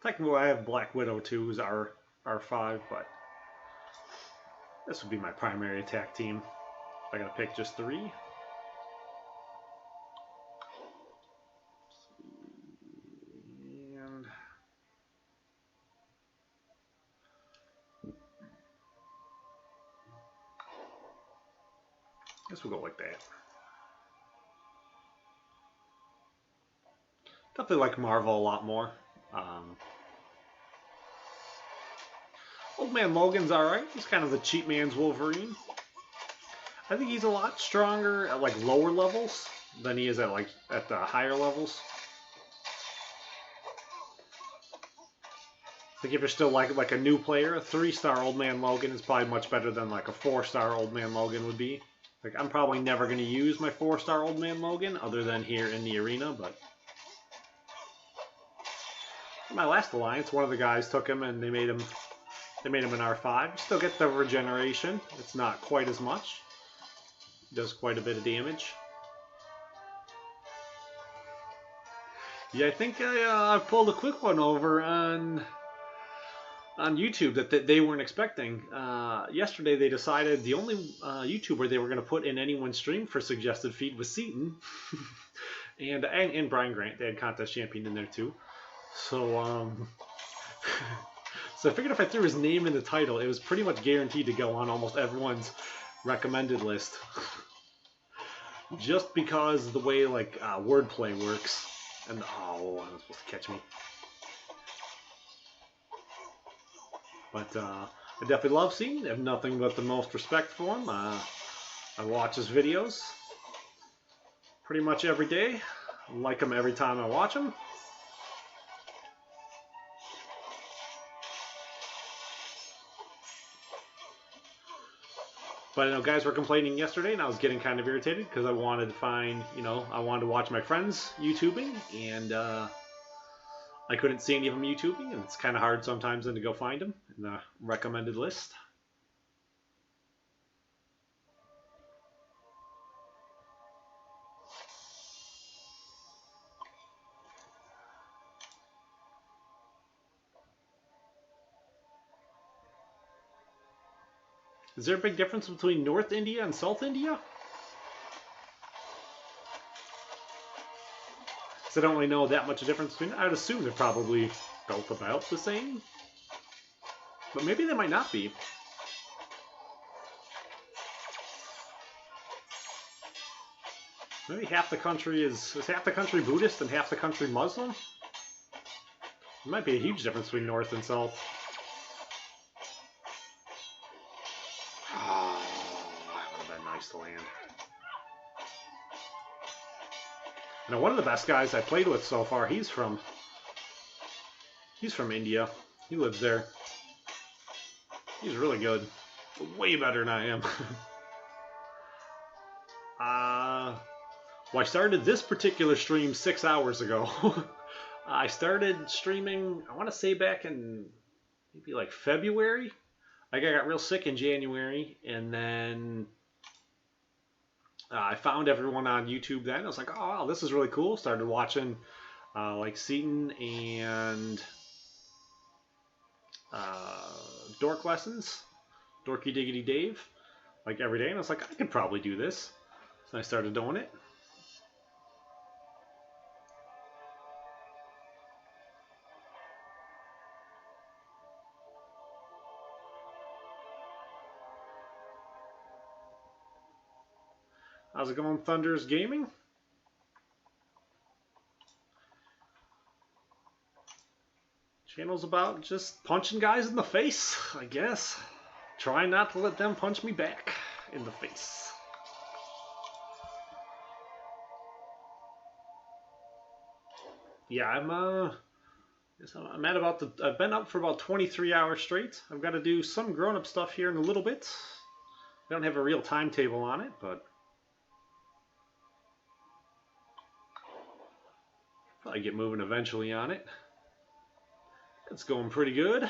Technically, I have Black Widow too, who's R5, but this would be my primary attack team. If I gotta pick just 3. Guess we'll go like that. Definitely like Marvel a lot more. Old Man Logan's alright. He's kind of the cheap man's Wolverine. I think he's a lot stronger at like lower levels than he is at the higher levels. I think if you're still like a new player, a 3-star Old Man Logan is probably much better than like a 4-star Old Man Logan would be. Like I'm probably never going to use my 4-star Old Man Logan other than here in the arena, but in my last alliance, one of the guys took him and they made him an R5. You still get the regeneration. It's not quite as much. It does quite a bit of damage. Yeah, I think I pulled a quick one over on YouTube that they weren't expecting. Yesterday they decided the only YouTuber they were going to put in anyone's stream for suggested feed was Seatin. and Brian Grant. They had contest champion in there too. So so I figured if I threw his name in the title, it was pretty much guaranteed to go on almost everyone's recommended list. Just because of the way like wordplay works. And oh, I was supposed to catch me. But I definitely love Seatin. I have nothing but the most respect for him. I watch his videos pretty much every day. I like him every time I watch him. But I know guys were complaining yesterday, and I was getting kind of irritated because I wanted to find, I wanted to watch my friends YouTubing, and I couldn't see any of them YouTubing, and it's kind of hard sometimes then to go find them in the recommended list. Is there a big difference between North India and South India? Because I don't really know that much of a difference between. I'd assume they're probably both about the same. But maybe they might not be. Maybe half the country is half the country Buddhist and half the country Muslim? There might be a huge difference between North and South. To land. Now, one of the best guys I played with so far, he's from India. He lives there. He's really good. Way better than I am. Well, I started this particular stream 6 hours ago. I started streaming, I want to say back in maybe like February. Like I got real sick in January, and then I found everyone on YouTube then. I was like, oh, wow, this is really cool. Started watching like Seatin and Dork Lessons, Dorky Diggity Dave, like every day. And I was like, I could probably do this. So I started doing it. How's it going, Thunder's Gaming? Channel's about just punching guys in the face, I guess. Trying not to let them punch me back in the face. Yeah, I'm at I've been up for about 23 hours straight. I've got to do some grown-up stuff here in a little bit. I don't have a real timetable on it, but probably get moving eventually on it. It's going pretty good.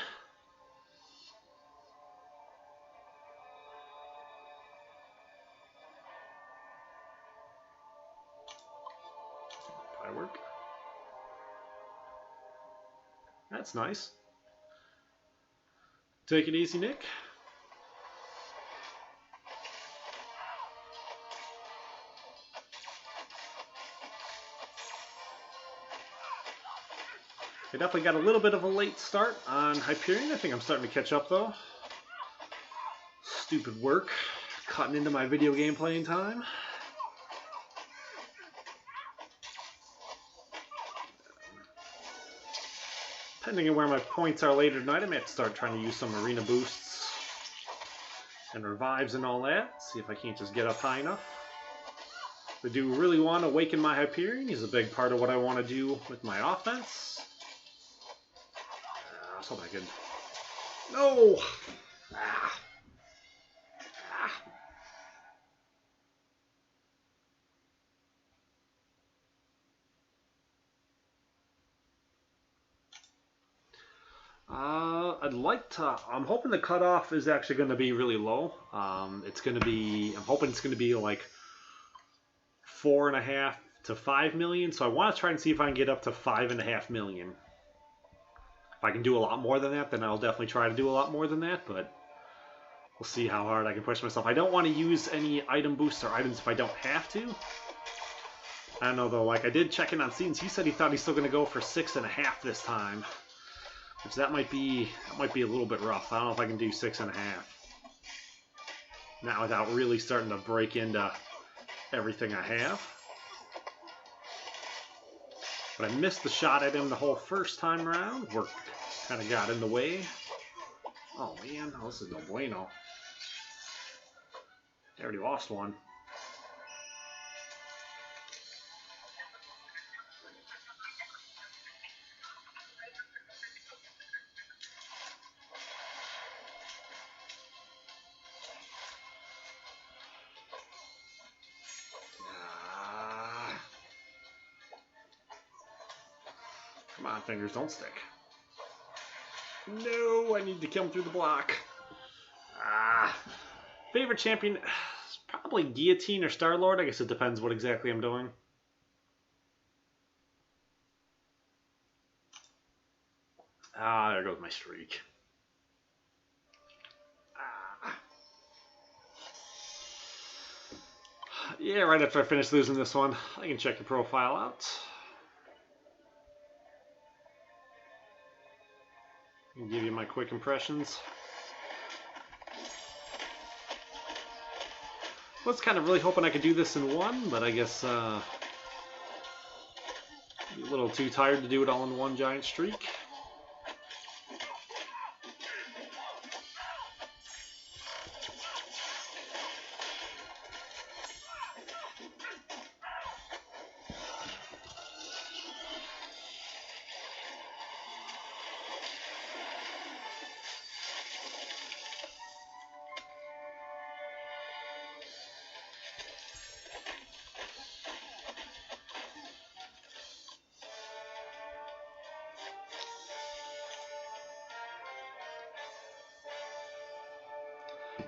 Firework. That's nice. Take it easy, Nick. I definitely got a little bit of a late start on Hyperion. I think I'm starting to catch up though. Stupid work Cutting into my video game playing time. Depending on where my points are later tonight, I may have to start trying to use some arena boosts and revives and all that. See if I can't just get up high enough. I do really want to awaken my Hyperion. He's a big part of what I want to do with my offense. So I could... No! Ah. I'd like to. I'm hoping the cutoff is actually going to be really low. It's going to be. I'm hoping it's going to be like 4.5 to 5 million. So I want to try and see if I can get up to 5.5 million. If I can do a lot more than that, then I'll definitely try to do a lot more than that. But we'll see how hard I can push myself. I don't want to use any item boosts or items if I don't have to. I don't know though. Like I did check in on Seatin. He said he thought he's still going to go for 6.5 this time. Which that might be a little bit rough. I don't know if I can do 6.5. Not without really starting to break into everything I have. But I missed the shot at him the whole first time around. Work kind of got in the way. Oh man, this is no bueno. I already lost one. Come on, fingers, don't stick. No, I need to kill him through the block. Favorite champion? Probably Guillotine or Star-Lord. I guess it depends what exactly I'm doing. There goes my streak. Yeah, right after I finish losing this one, I can check the profile out. I'll give you my quick impressions. Was kind of really hoping I could do this in one, but I guess a little too tired to do it all in one giant streak.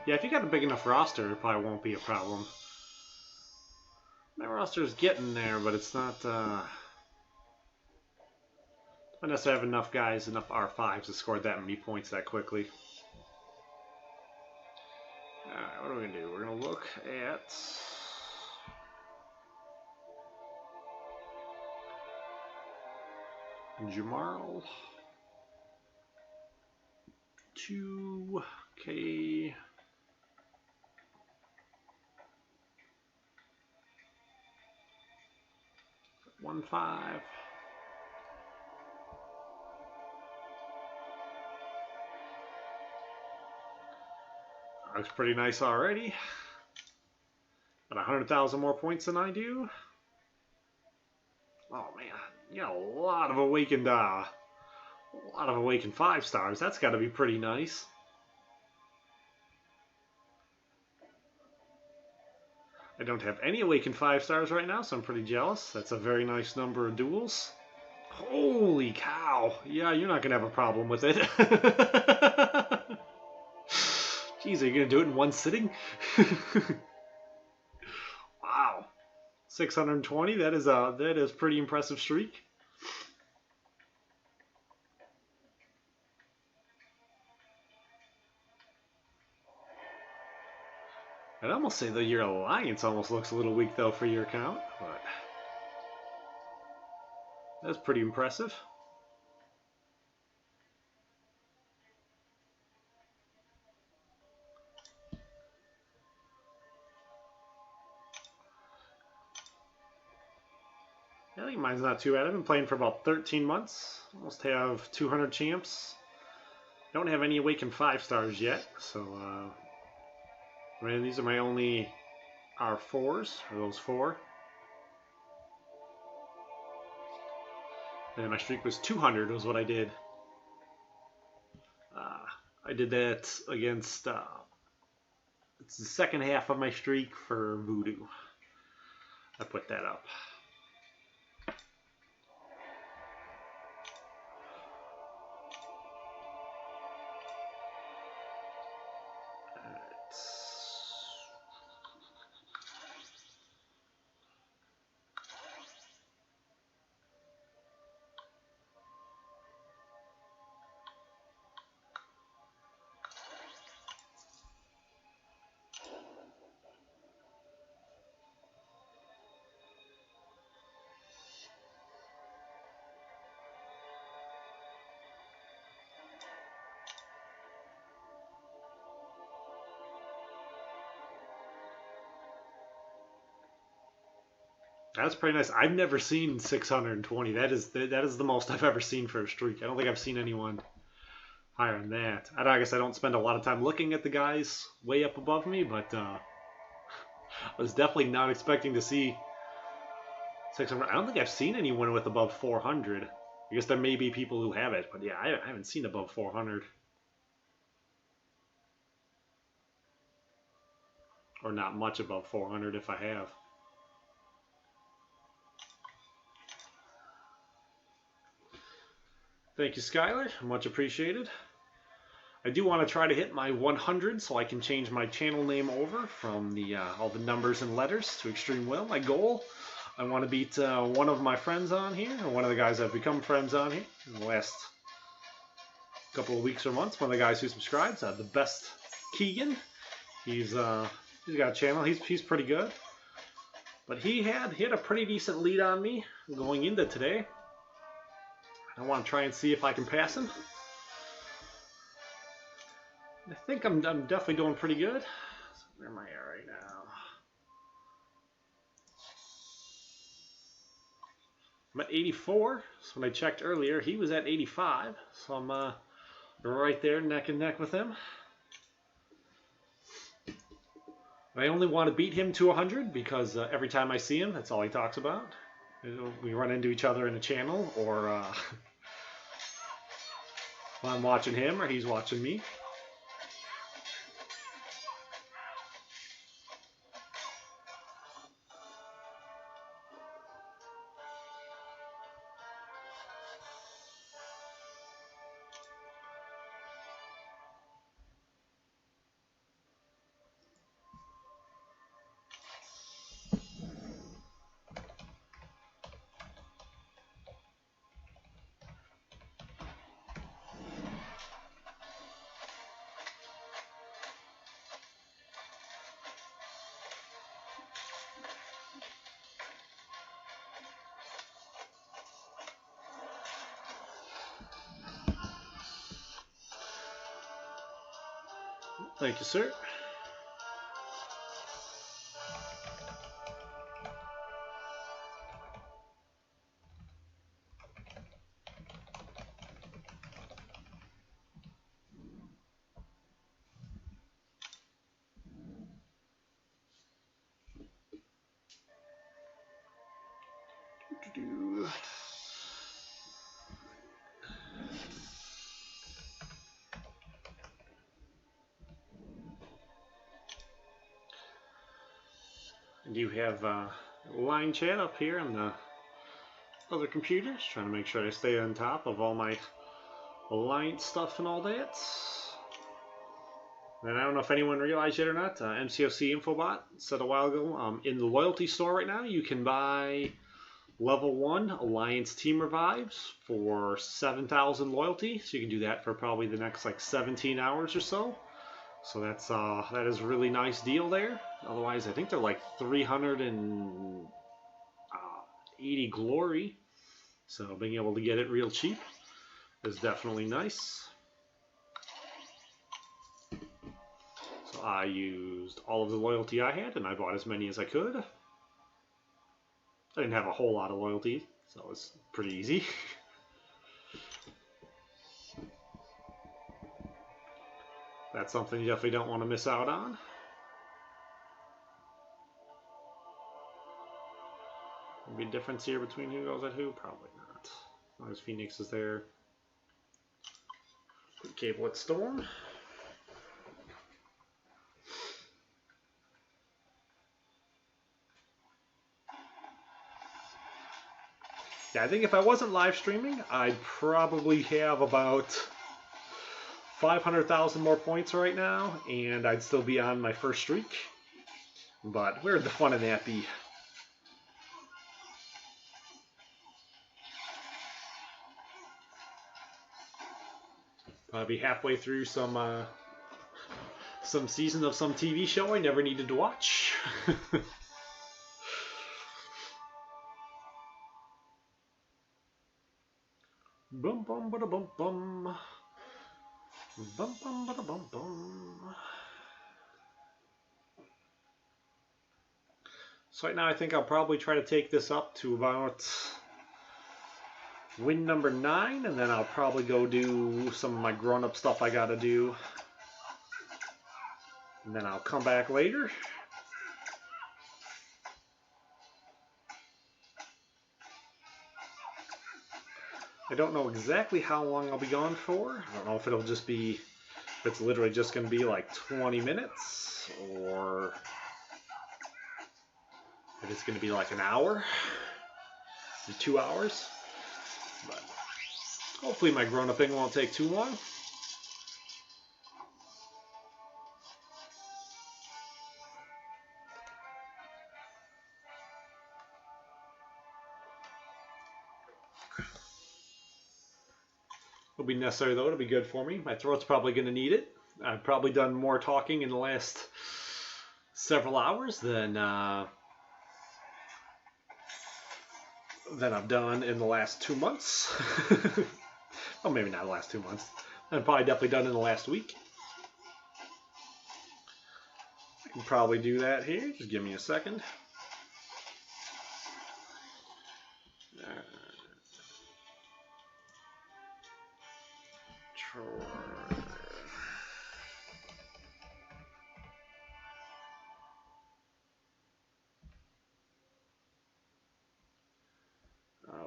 Yeah, if you got a big enough roster, it probably won't be a problem. My roster is getting there, but it's not, unless I have enough guys, enough R5s to score that many points that quickly. Alright, what are we going to do? We're going to look at... Jamarl. 2K... 1-5. Looks pretty nice already. Got 100,000 more points than I do. Oh man, you got a lot of awakened 5 stars. That's got to be pretty nice. I don't have any awakened 5 stars right now, so I'm pretty jealous. That's a very nice number of duels. Holy cow. Yeah, you're not going to have a problem with it. Jeez, are you going to do it in one sitting? Wow. 620, that is a pretty impressive streak. I'd almost say that your alliance almost looks a little weak though for your account, but that's pretty impressive. I think mine's not too bad. I've been playing for about 13 months. Almost have 200 champs. Don't have any Awakened 5 stars yet, so I mean, these are my only R4s, or those 4. And my streak was 200 was what I did. I did that against, it's the second half of my streak for Voodoo. I put that up. That's pretty nice. I've never seen 620. That is the most I've ever seen for a streak. I don't think I've seen anyone higher than that. I guess I don't spend a lot of time looking at the guys way up above me, but I was definitely not expecting to see 600. I don't think I've seen anyone with above 400. I guess there may be people who have it, but yeah, I haven't seen above 400. Or not much above 400 if I have. Thank you, Skylar. Much appreciated. I do want to try to hit my 100 so I can change my channel name over from the all the numbers and letters to ExtrmWill. My goal, I want to beat one of my friends on here, or one of the guys I've become friends on here in the last couple of weeks or months. One of the guys who subscribes, the best Keegan. He's got a channel. He's pretty good, but he had a pretty decent lead on me going into today. I want to try and see if I can pass him. I think I'm definitely doing pretty good. So where am I at right now? I'm at 84. So when I checked earlier, he was at 85. So I'm right there neck and neck with him. I only want to beat him to 100 because every time I see him, that's all he talks about. We run into each other in a channel, or I'm watching him or he's watching me. Thank you, sir. And you have line chat up here on the other computers, trying to make sure I stay on top of all my alliance stuff and all that. And I don't know if anyone realized yet or not, MCOC Infobot said a while ago, in the loyalty store right now, you can buy level 1 Alliance Team Revives for 7,000 loyalty. So you can do that for probably the next like 17 hours or so. So that is a really nice deal there. Otherwise, I think they're like 380 glory. So being able to get it real cheap is definitely nice. So I used all of the loyalty I had, and I bought as many as I could. I didn't have a whole lot of loyalty. So it's pretty easy. That's something you definitely don't want to miss out on. Maybe a difference here between who goes at who? Probably not. As long as Phoenix is there. Put cable at Storm. Yeah, I think if I wasn't live streaming, I'd probably have about 500,000 more points right now, and I'd still be on my first streak. But where'd the fun in that be? Probably halfway through some season of some TV show I never needed to watch. Bum bum ba da bum bum. Bum bum ba da bum bum. So right now I think I'll probably try to take this up to about win number 9, and then I'll probably go do some of my grown-up stuff I gotta do. And then I'll come back later. I don't know exactly how long I'll be gone for. I don't know if it'll just be, if it's literally just going to be like 20 minutes, or if it's going to be like an hour, 2 hours. But hopefully my grown-up thing won't take too long. It'll be necessary though, it'll be good for me. My throat's probably going to need it. I've probably done more talking in the last several hours than I've done in the last 2 months. Well, maybe not the last 2 months. I've probably definitely done in the last week. I can probably do that here. Just give me a second.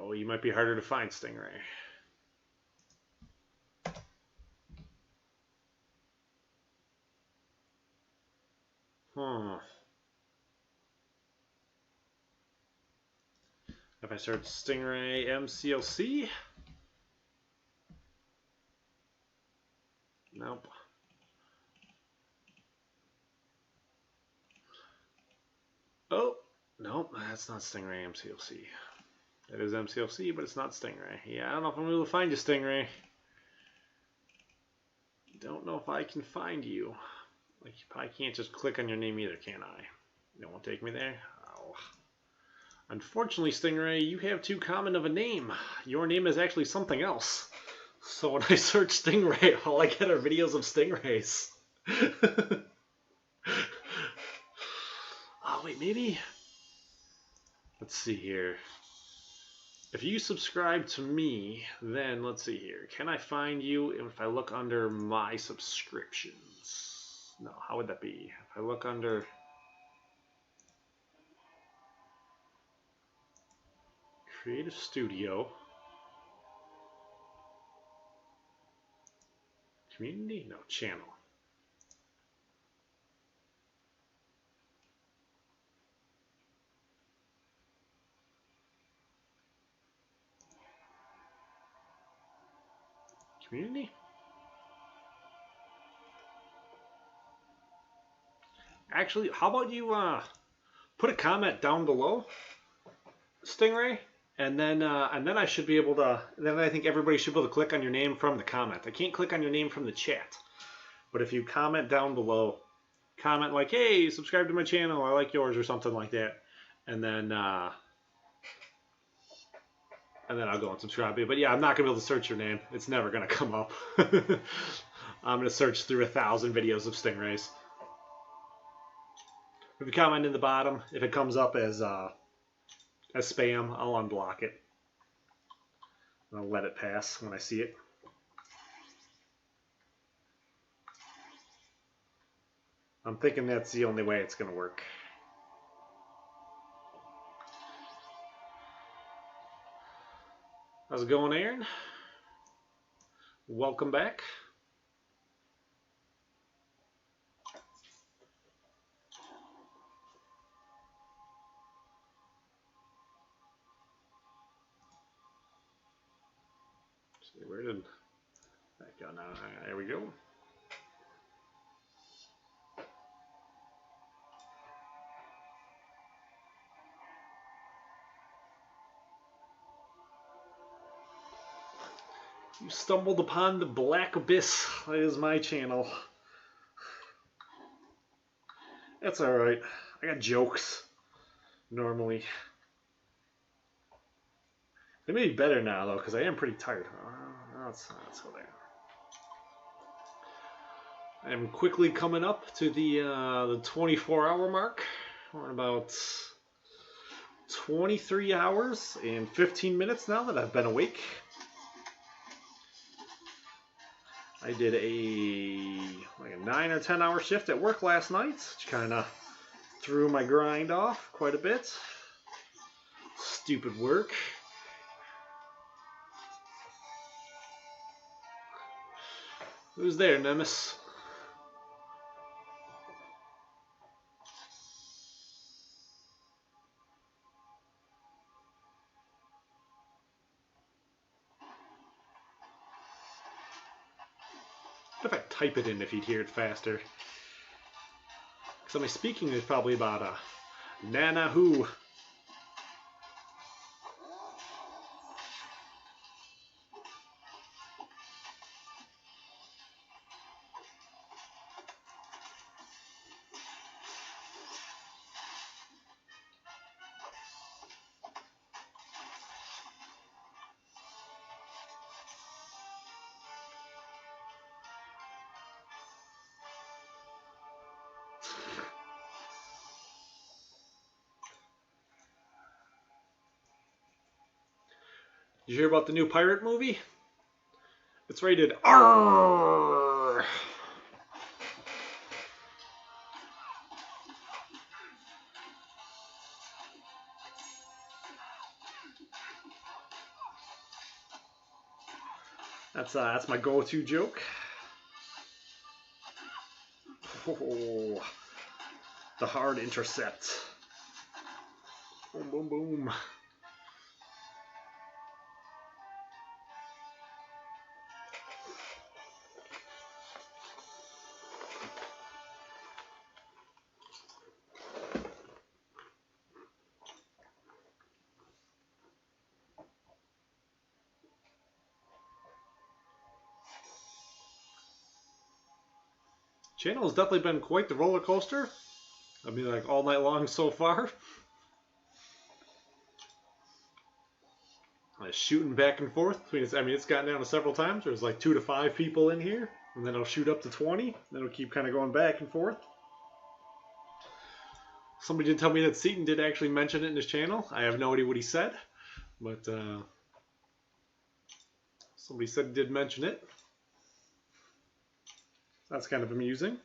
Oh, you might be harder to find, Stingray. If I search Stingray MCOC, nope. Oh, nope, that's not Stingray MCOC. It is MCOC, but it's not Stingray. Yeah, I don't know if I'm able to find you, Stingray. Don't know if I can find you. Like, you probably can't just click on your name either, can I? It won't take me there? Oh. Unfortunately, Stingray, you have too common of a name. Your name is actually something else. So when I search Stingray, all I get are videos of stingrays. Oh, wait, maybe? Let's see here. If you subscribe to me, then let's see here. Can I find you if I look under my subscriptions? No, how would that be? If I look under Creative Studio, Community? No, Channel. Community? Actually, how about you put a comment down below, Stingray, and then I should be able to. Then I think everybody should be able to click on your name from the comment. I can't click on your name from the chat, but if you comment down below, comment like, "Hey, subscribe to my channel. I like yours," or something like that, and then I'll go and subscribe to you. But yeah, I'm not gonna be able to search your name. It's never gonna come up. I'm gonna search through 1,000 videos of stingrays. If you comment in the bottom, if it comes up as spam, I'll unblock it. I'll let it pass when I see it. I'm thinking that's the only way it's going to work. How's it going, Aaron? Welcome back. See, where did that go now? There we go. You stumbled upon the Black Abyss. That is my channel. That's alright. I got jokes. Normally. They may be better now, though, because I am pretty tired. Let's go there. I am quickly coming up to the 24-hour mark. We're at about 23 hours and 15 minutes now that I've been awake. I did like a 9 or 10 hour shift at work last night, which kind of threw my grind off quite a bit. Stupid work. Who's there, Nemesis? What if I type it in if you'd hear it faster? So my speaking is probably about a Nana who. Did you hear about the new pirate movie? It's rated R. That's my go-to joke. Oh, the hard intercept. Boom, boom, boom. Channel has definitely been quite the roller coaster. I mean, like all night long so far. Shooting back and forth. I mean, it's gotten down to several times. There's like 2 to 5 people in here, and then it'll shoot up to 20. Then it'll keep kind of going back and forth. Somebody did tell me that Seatin did actually mention it in his channel. I have no idea what he said, but somebody said he did mention it. That's kind of amusing.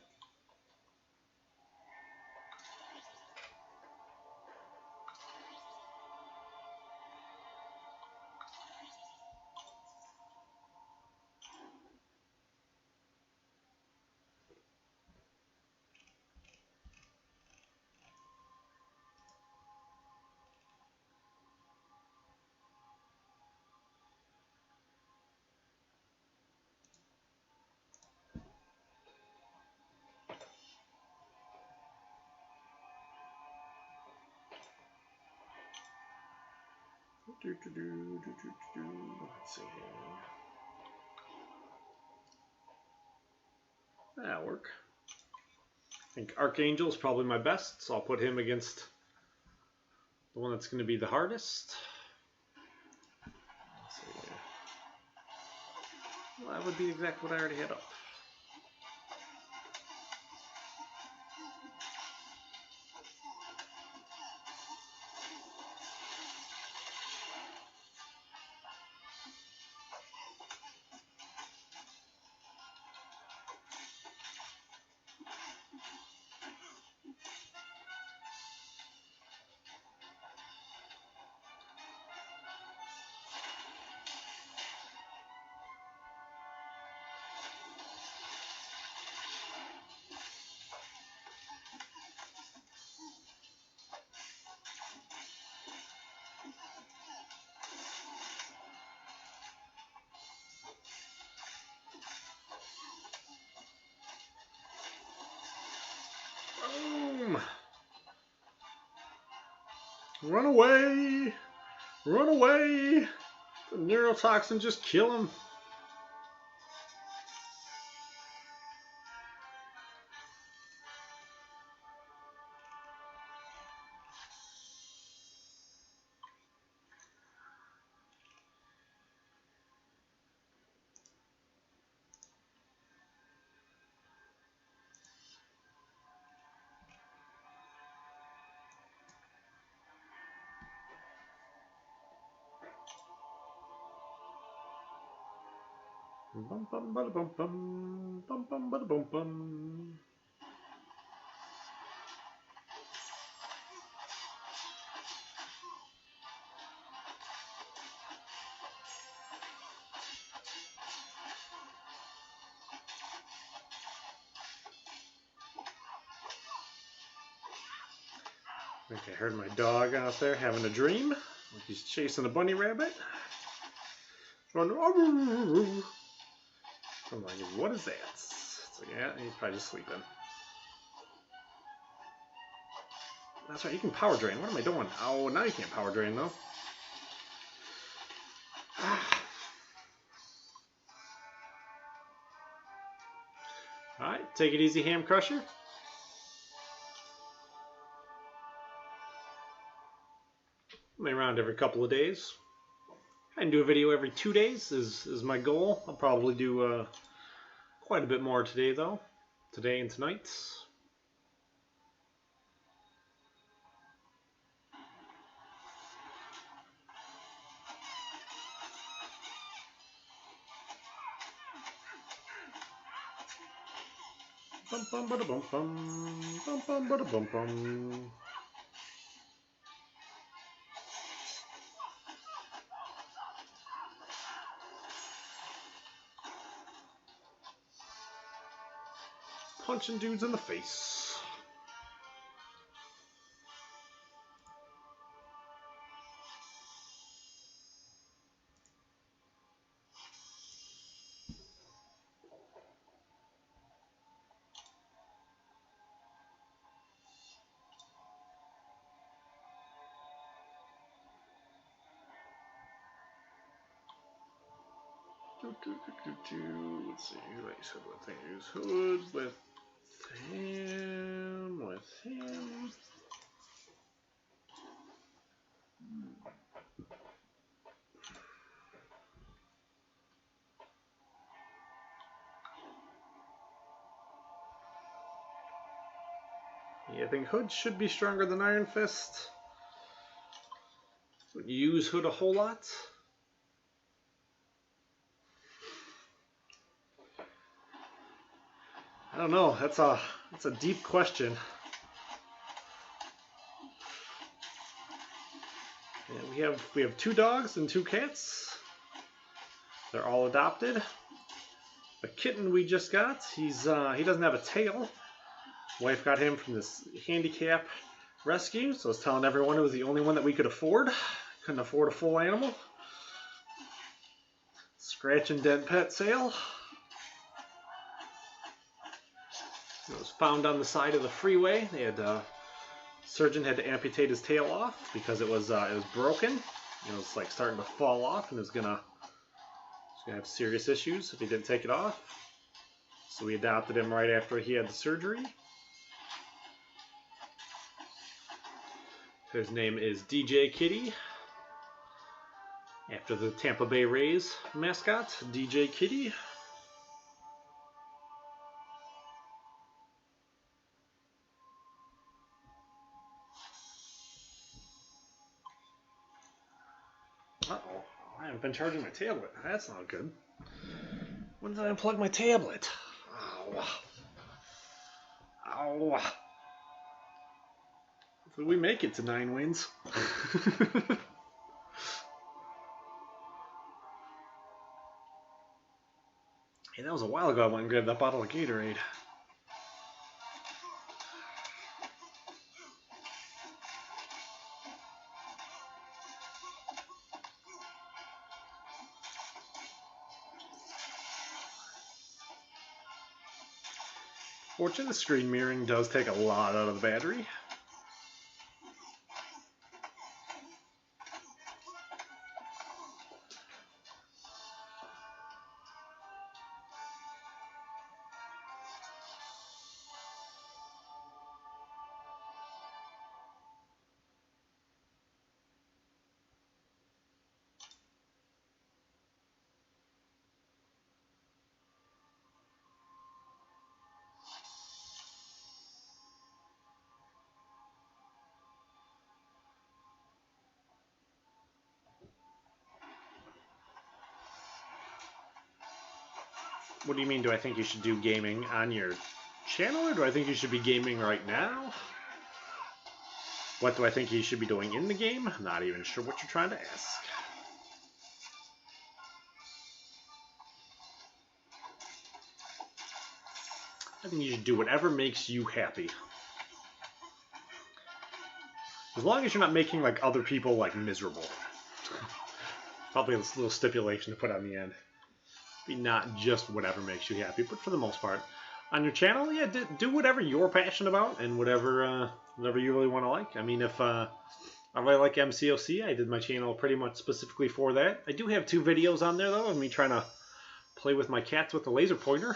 Let's see here. That'll work. I think Archangel is probably my best, so I'll put him against the one that's going to be the hardest. Let's see here. Well, that would be exactly what I already had up. Run away! Run away! The neurotoxin just kill him. Bum bum bada bum bum bum bum bada bum bum. I think I heard my dog out there having a dream. Like he's chasing a bunny rabbit. Run. I'm like, what is that? It's like, yeah, he's probably just sleeping. That's right, you can power drain. What am I doing? Oh, now you can't power drain though. Alright, take it easy, Ham Crusher. I'm around every couple of days. I can do a video every 2 days is my goal. I'll probably do quite a bit more today though. Today and tonight. Bum bum bada bum bum bum bada bum bum. Punching dudes in the face. Let's see, who I said what thing use hood with him, Yeah, I think Hood should be stronger than Iron Fist. Would use Hood a whole lot. I don't know. That's a deep question. Yeah, we have 2 dogs and 2 cats. They're all adopted. The kitten we just got, he doesn't have a tail. Wife got him from this handicap rescue, so I was telling everyone it was the only one that we could afford. Couldn't afford a full animal. Scratch and dent pet sale. It was found on the side of the freeway. They had surgeon had to amputate his tail off because it was broken. It was like starting to fall off, and it was gonna have serious issues if he didn't take it off. So we adopted him right after he had the surgery. His name is DJ Kitty, after the Tampa Bay Rays mascot, DJ Kitty. Uh-oh, I haven't been charging my tablet. That's not good. When did I unplug my tablet? Ow. Ow. Hopefully we make it to 9 wins. Hey, that was a while ago I went and grabbed that bottle of Gatorade. Fortunately, the screen mirroring does take a lot out of the battery. What do you mean, do I think you should do gaming on your channel, or do I think you should be gaming right now? What do I think you should be doing in the game? I'm not even sure what you're trying to ask. I think you should do whatever makes you happy. As long as you're not making like other people like miserable. Probably a little stipulation to put on the end. Be not just whatever makes you happy, but for the most part. On your channel, yeah, do whatever you're passionate about and whatever you really want to like. I mean, if I really like MCOC, I did my channel pretty much specifically for that. I do have 2 videos on there, though, of me trying to play with my cats with the laser pointer.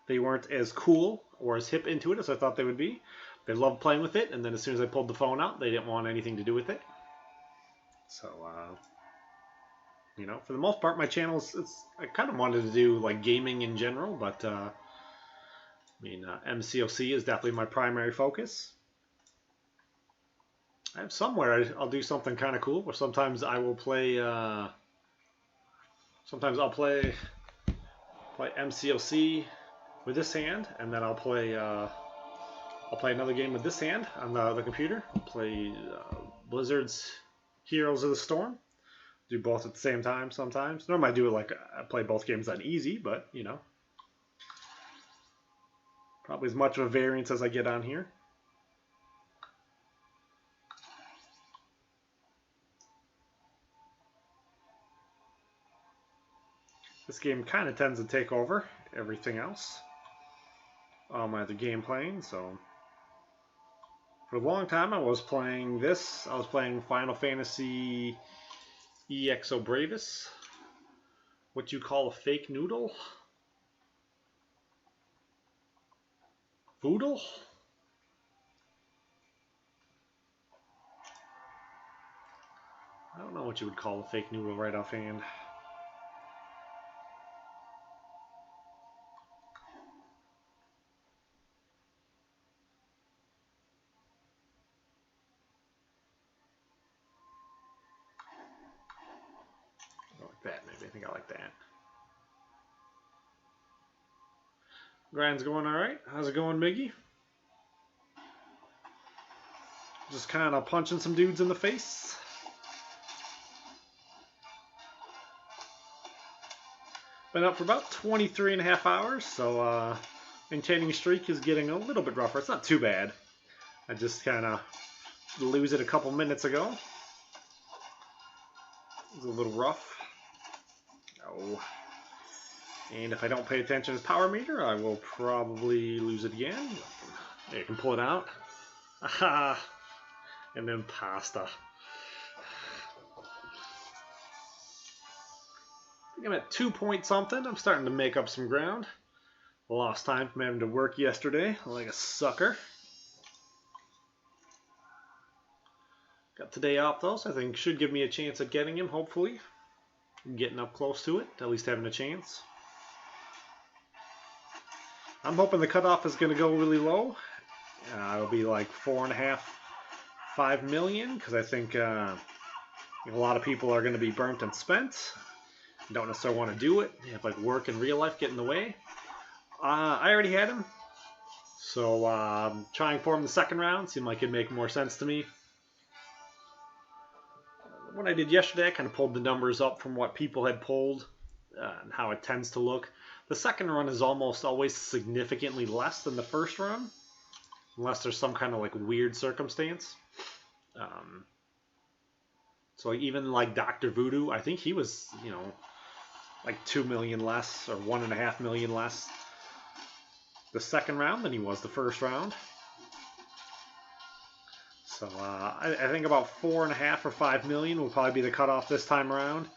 They weren't as cool or as hip into it as I thought they would be. They loved playing with it, and then as soon as I pulled the phone out, they didn't want anything to do with it. So, you know, for the most part, my channel I kind of wanted to do like gaming in general, but I mean, MCOC is definitely my primary focus. I have somewhere I'll do something kind of cool, where sometimes I will play. Sometimes I'll play MCOC with this hand, and then I'll play another game with this hand on the computer. Play Blizzard's Heroes of the Storm. Do both at the same time sometimes. Normally I do it like I play both games on easy, but you know, probably as much of a variance as I get on here. This game kind of tends to take over everything else. My other game playing, so for a long time I was playing this. I was playing Final Fantasy EXO Bravus. What you call a fake noodle? Voodle? I don't know what you would call a fake noodle right offhand. That maybe. I think I like that. Grind's going alright. How's it going, Miggy? Just kind of punching some dudes in the face. Been up for about 23 and a half hours, so maintaining a streak is getting a little bit rougher. It's not too bad. I just kind of lose it a couple minutes ago. It was a little rough. Oh. And if I don't pay attention to the power meter, I will probably lose it again. There, you can pull it out. Aha! And then pasta. I think I'm at 2 point something. I'm starting to make up some ground. Lost time from having to work yesterday like a sucker. Got today off though, so I think should give me a chance at getting him, hopefully. Getting up close to it, at least having a chance. I'm hoping the cutoff is going to go really low. It'll be like 4.5, 5 million, because I think a lot of people are going to be burnt and spent. Don't necessarily want to do it. You have like work and real life get in the way. I already had him, so trying for him the second round seemed like it'd make more sense to me. What I did yesterday, I kind of pulled the numbers up from what people had pulled and how it tends to look. The second run is almost always significantly less than the first run, unless there's some kind of like weird circumstance. So even like Dr. Voodoo, I think he was, you know, like 2 million less or 1.5 million less the second round than he was the first round. So I think about 4.5 or 5 million will probably be the cutoff this time around.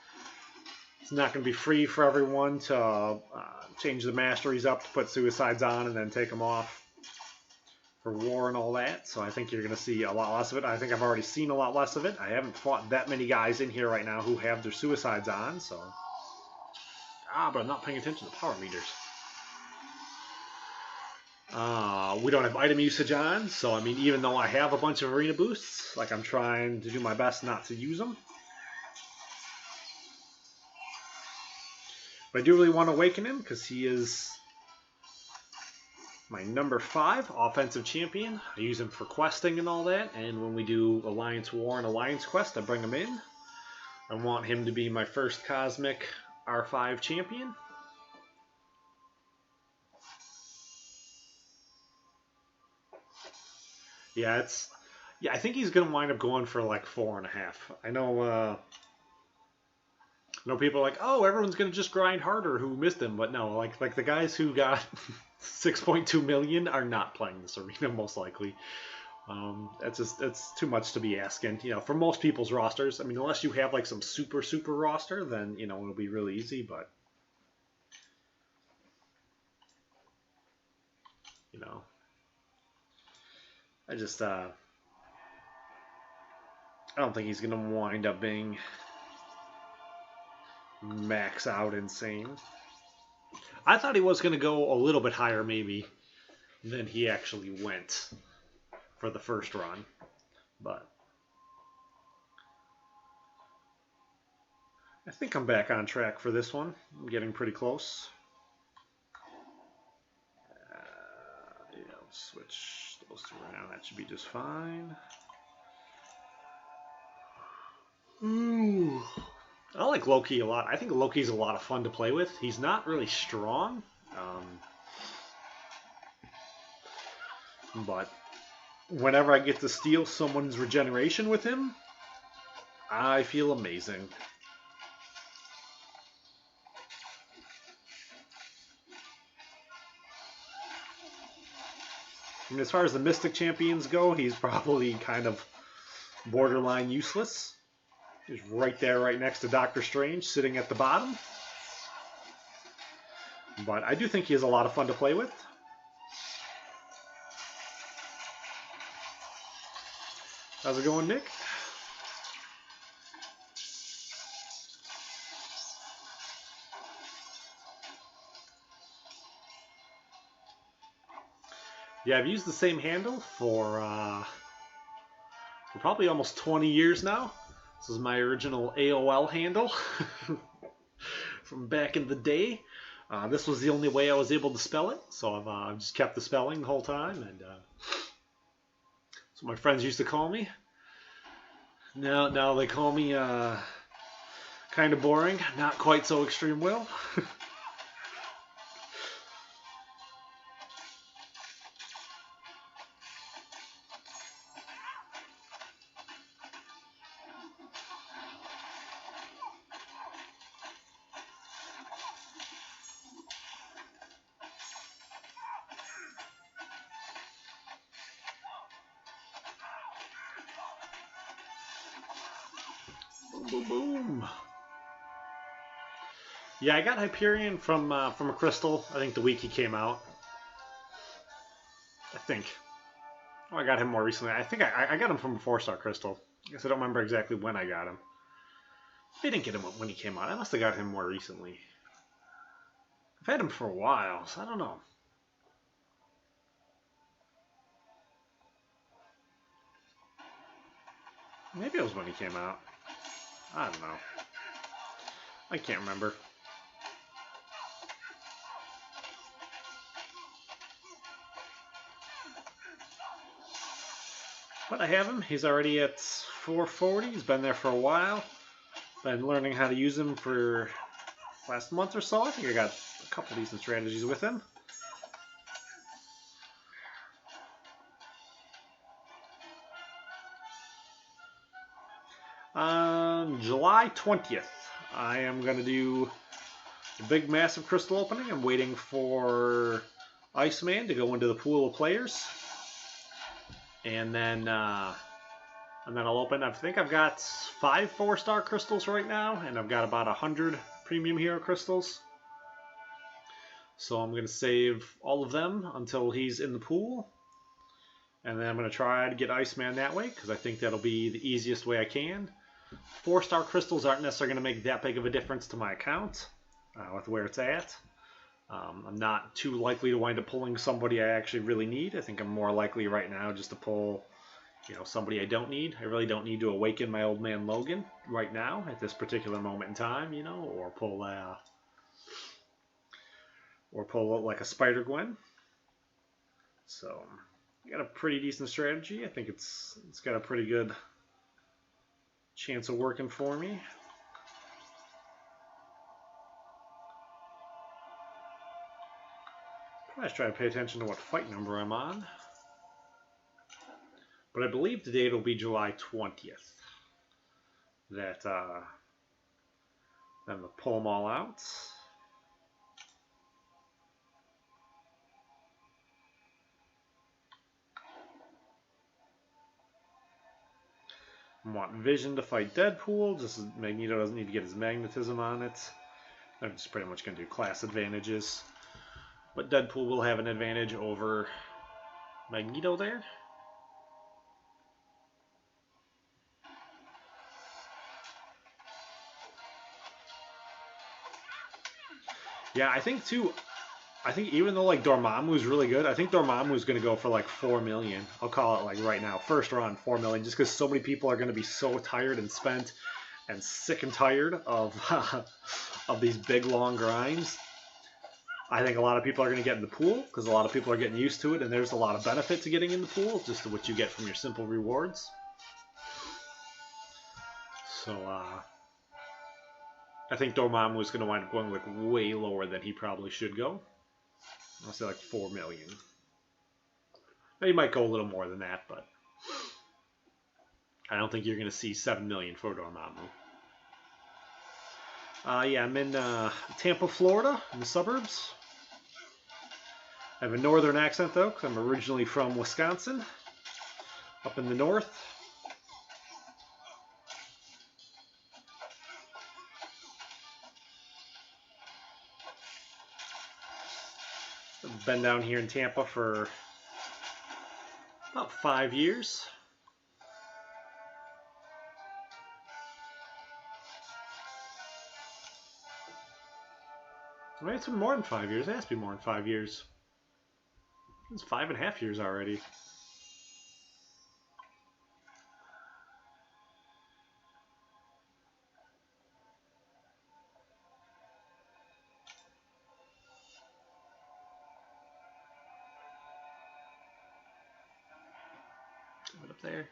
It's not going to be free for everyone to change the masteries up to put suicides on and then take them off for war and all that. So I think you're going to see a lot less of it. I think I've already seen a lot less of it. I haven't fought that many guys in here right now who have their suicides on. So but I'm not paying attention to power meters. We don't have item usage on, so I mean, even though I have a bunch of arena boosts, like I'm trying to do my best not to use them. But I do really want to awaken him because he is my number 5 offensive champion. I use him for questing and all that, and when we do Alliance War and Alliance Quest, I bring him in. I want him to be my first Cosmic R5 champion. Yeah, I think he's gonna wind up going for like 4.5. I know people are like, oh, everyone's gonna just grind harder who missed him, but no, like the guys who got 6.2 million are not playing this arena most likely. It's too much to be asking, you know, for most people's rosters. I mean, unless you have like some super roster, then you know it'll be really easy. But you know, I don't think he's gonna wind up being max out insane. I thought he was gonna go a little bit higher maybe than he actually went for the first run, but I think I'm back on track for this one. I'm getting pretty close. Yeah, I'll switch those two around. That should be just fine. Ooh. I like Loki a lot. I think Loki's a lot of fun to play with. He's not really strong, but whenever I get to steal someone's regeneration with him, I feel amazing. I mean, as far as the Mystic champions go, he's probably kind of borderline useless. He's right there, right next to Doctor Strange, sitting at the bottom. But I do think he is a lot of fun to play with. How's it going, Nick? Yeah, I've used the same handle for probably almost 20 years now. This is my original AOL handle from back in the day. This was the only way I was able to spell it, so I've just kept the spelling the whole time, and that's what my friends used to call me. Now they call me kind of boring, not quite so ExtrmWill. Boom, boom. Yeah, I got Hyperion from a crystal. I think the week he came out. I think. Oh, I got him more recently. I think I got him from a 4-star crystal. I guess I don't remember exactly when I got him. I didn't get him when he came out. I must have got him more recently. I've had him for a while, so I don't know. Maybe it was when he came out. I don't know. I can't remember. But I have him. He's already at 440. He's been there for a while. Been learning how to use him for last month or so. I think I got a couple decent strategies with him. On July 20th, I am going to do a big, massive crystal opening. I'm waiting for Iceman to go into the pool of players. And then I'll open. I think I've got 5 4-star crystals right now, and I've got about 100 premium hero crystals. So I'm going to save all of them until he's in the pool. And then I'm going to try to get Iceman that way, because I think that'll be the easiest way I can. 4-star crystals aren't necessarily going to make that big of a difference to my account with where it's at. I'm not too likely to wind up pulling somebody I actually really need. I think I'm more likely right now just to pull, somebody I don't need. I really don't need to awaken my old man Logan right now at this particular moment in time, or pull or pull out like a Spider Gwen. So I got a pretty decent strategy. I think it's got a pretty good chance of working for me. Probably try to pay attention to what fight number I'm on. But I believe the date will be July 20th. That then we'll pull them all out. I want Vision to fight Deadpool, just as Magneto doesn't need to get his magnetism on it. I'm just pretty much going to do class advantages. But Deadpool will have an advantage over Magneto there. Yeah, I think too, even though like Dormammu's really good, I think Dormammu's going to go for like 4 million. I'll call it like right now, first run, 4 million, just because so many people are going to be so tired and spent and sick and tired of of these big long grinds. I think a lot of people are going to get in the pool because a lot of people are getting used to it, and there's a lot of benefit to getting in the pool, just to what you get from your simple rewards. So I think Dormammu is going to wind up going like way lower than he probably should go. I'll say like 4 million. Now, he might go a little more than that, but I don't think you're going to see 7 million for Dormammu. Yeah, I'm in Tampa, Florida, in the suburbs. I have a northern accent though, because I'm originally from Wisconsin, up in the north. I've been down here in Tampa for about 5 years. Well, it's been more than 5 years. It has to be more than 5 years. It's 5.5 years already. Right up there.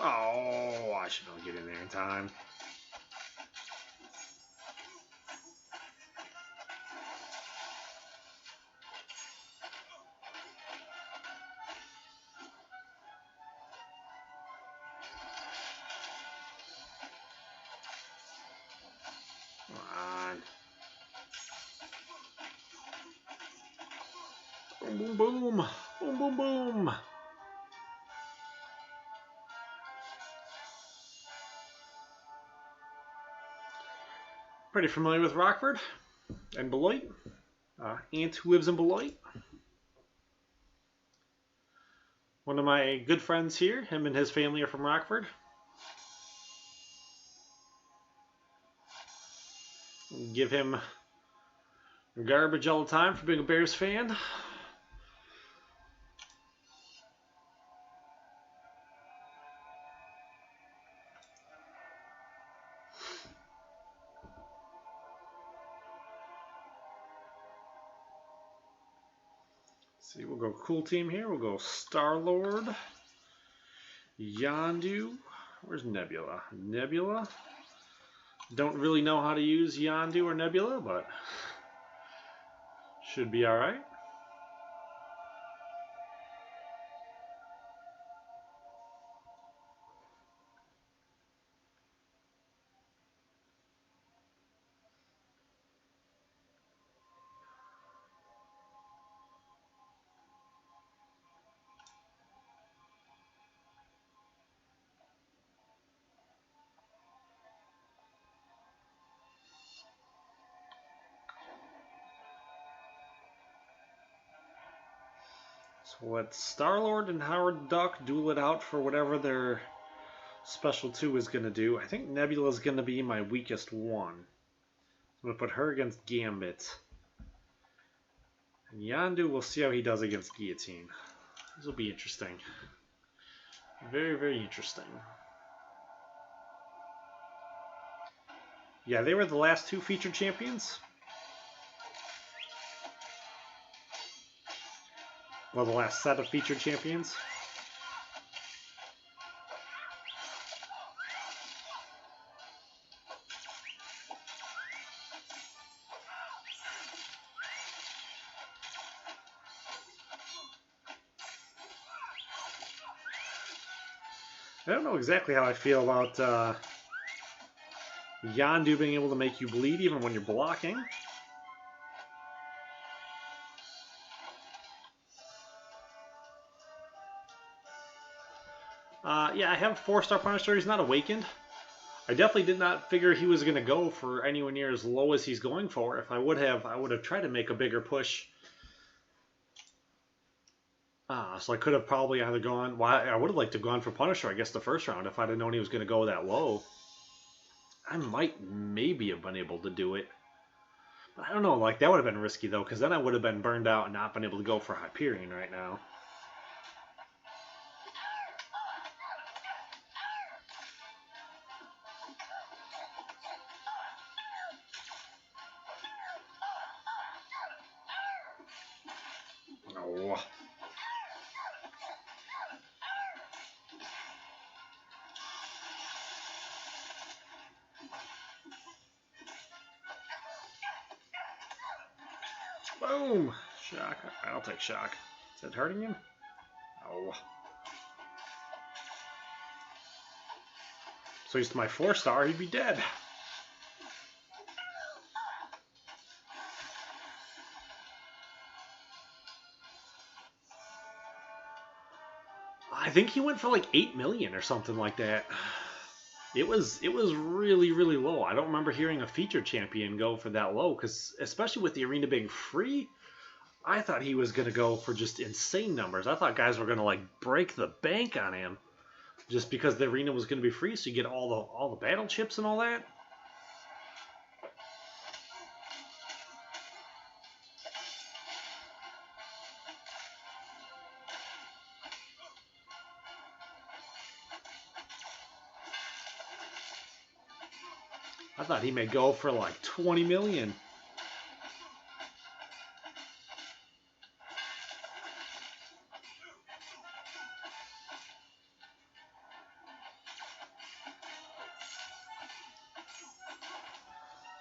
Oh, I should not get in there in time. Come on. Boom, boom, boom. Boom, boom, boom. Pretty familiar with Rockford and Beloit. Aunt who lives in Beloit. One of my good friends here, him and his family are from Rockford. Give him garbage all the time for being a Bears fan. See, we'll go cool team here. We'll go Star-Lord, Yondu. Where's Nebula? Nebula. Don't really know how to use Yondu or Nebula, but should be all right. So let Star-Lord and Howard the Duck duel it out for whatever their Special 2 is going to do. I think Nebula is going to be my weakest one. I'm going to put her against Gambit. And Yondu, we'll see how he does against Guillotine. This will be interesting. Very, very interesting. Yeah, they were the last two featured champions. Well, the last set of featured champions. I don't know exactly how I feel about Yondu being able to make you bleed even when you're blocking. Yeah, I have 4-star Punisher. He's not awakened. I definitely did not figure he was going to go for anywhere near as low as he's going for. If I would have tried to make a bigger push. So I could have probably either gone... Well, I would have liked to have gone for Punisher, I guess, the first round if I'd have known he was going to go that low. I might maybe have been able to do it. But I don't know, like, that would have been risky, though, because then I would have been burned out and not been able to go for Hyperion right now. Oh. Boom! Shock. I'll take shock. Is that hurting him? Oh. So he's my 4-star, he'd be dead. I think he went for like 8 million or something like that. It was really, really low. I don't remember hearing a featured champion go for that low, because especially with the arena being free, I thought he was going to go for just insane numbers. I thought guys were going to like break the bank on him just because the arena was going to be free, so you get all the battle chips and all that. I thought he may go for like 20 million.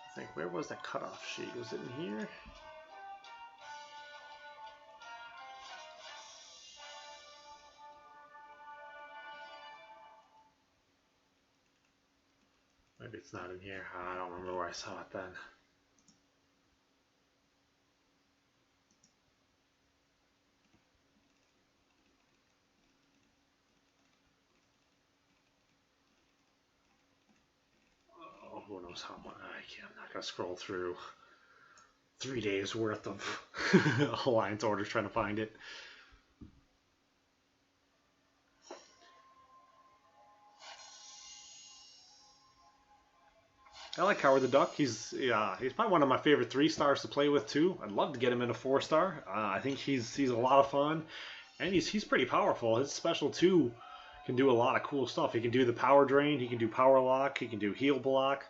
I think, where was that cutoff sheet? Was it in here? Maybe it's not in here. I don't remember where I saw it then. Oh, who knows how much? I'm not going to scroll through 3 days worth of Alliance orders trying to find it. I like Howard the Duck. He's probably one of my favorite 3-stars to play with too. I'd love to get him in a 4-star. I think he's a lot of fun, and he's pretty powerful. His special 2 can do a lot of cool stuff. He can do the power drain. He can do power lock. He can do heal block.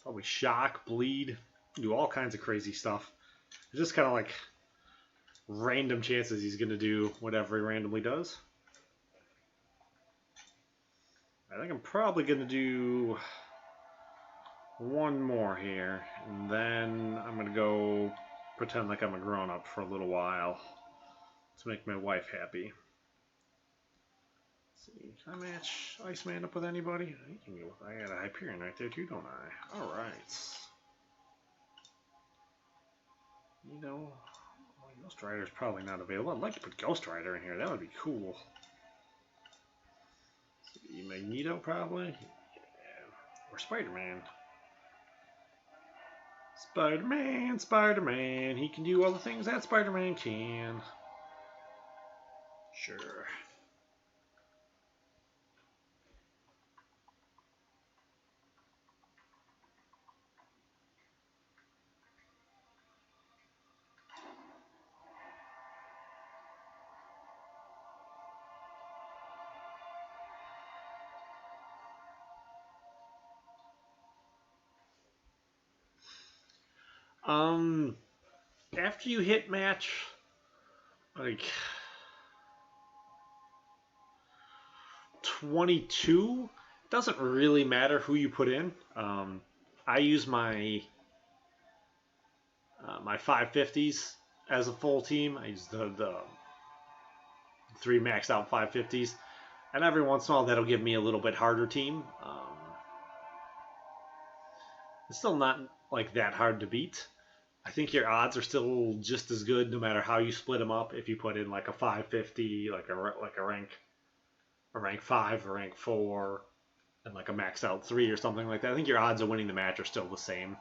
Probably shock, bleed, do all kinds of crazy stuff. It's just kind of like random chances he's going to do whatever he randomly does. I think I'm probably going to do one more here, and then I'm going to go pretend like I'm a grown-up for a little while to make my wife happy. Let's see, can I match Iceman up with anybody? I got a Hyperion right there too, don't I? Alright. You know, Ghost Rider's probably not available. I'd like to put Ghost Rider in here, that would be cool. Magneto, probably? Yeah. Or Spider-Man. Spider-Man, Spider-Man. He can do all the things that Spider-Man can. Sure. Um, After you hit match, like 22, doesn't really matter who you put in. I use my 550s as a full team. I use the 3 maxed out 550s, and every once in a while that'll give me a little bit harder team. It's still not like that hard to beat. I think your odds are still just as good no matter how you split them up. If you put in like a 550, like a rank 5, a rank 4, and like a max out 3 or something like that, I think your odds of winning the match are still the same.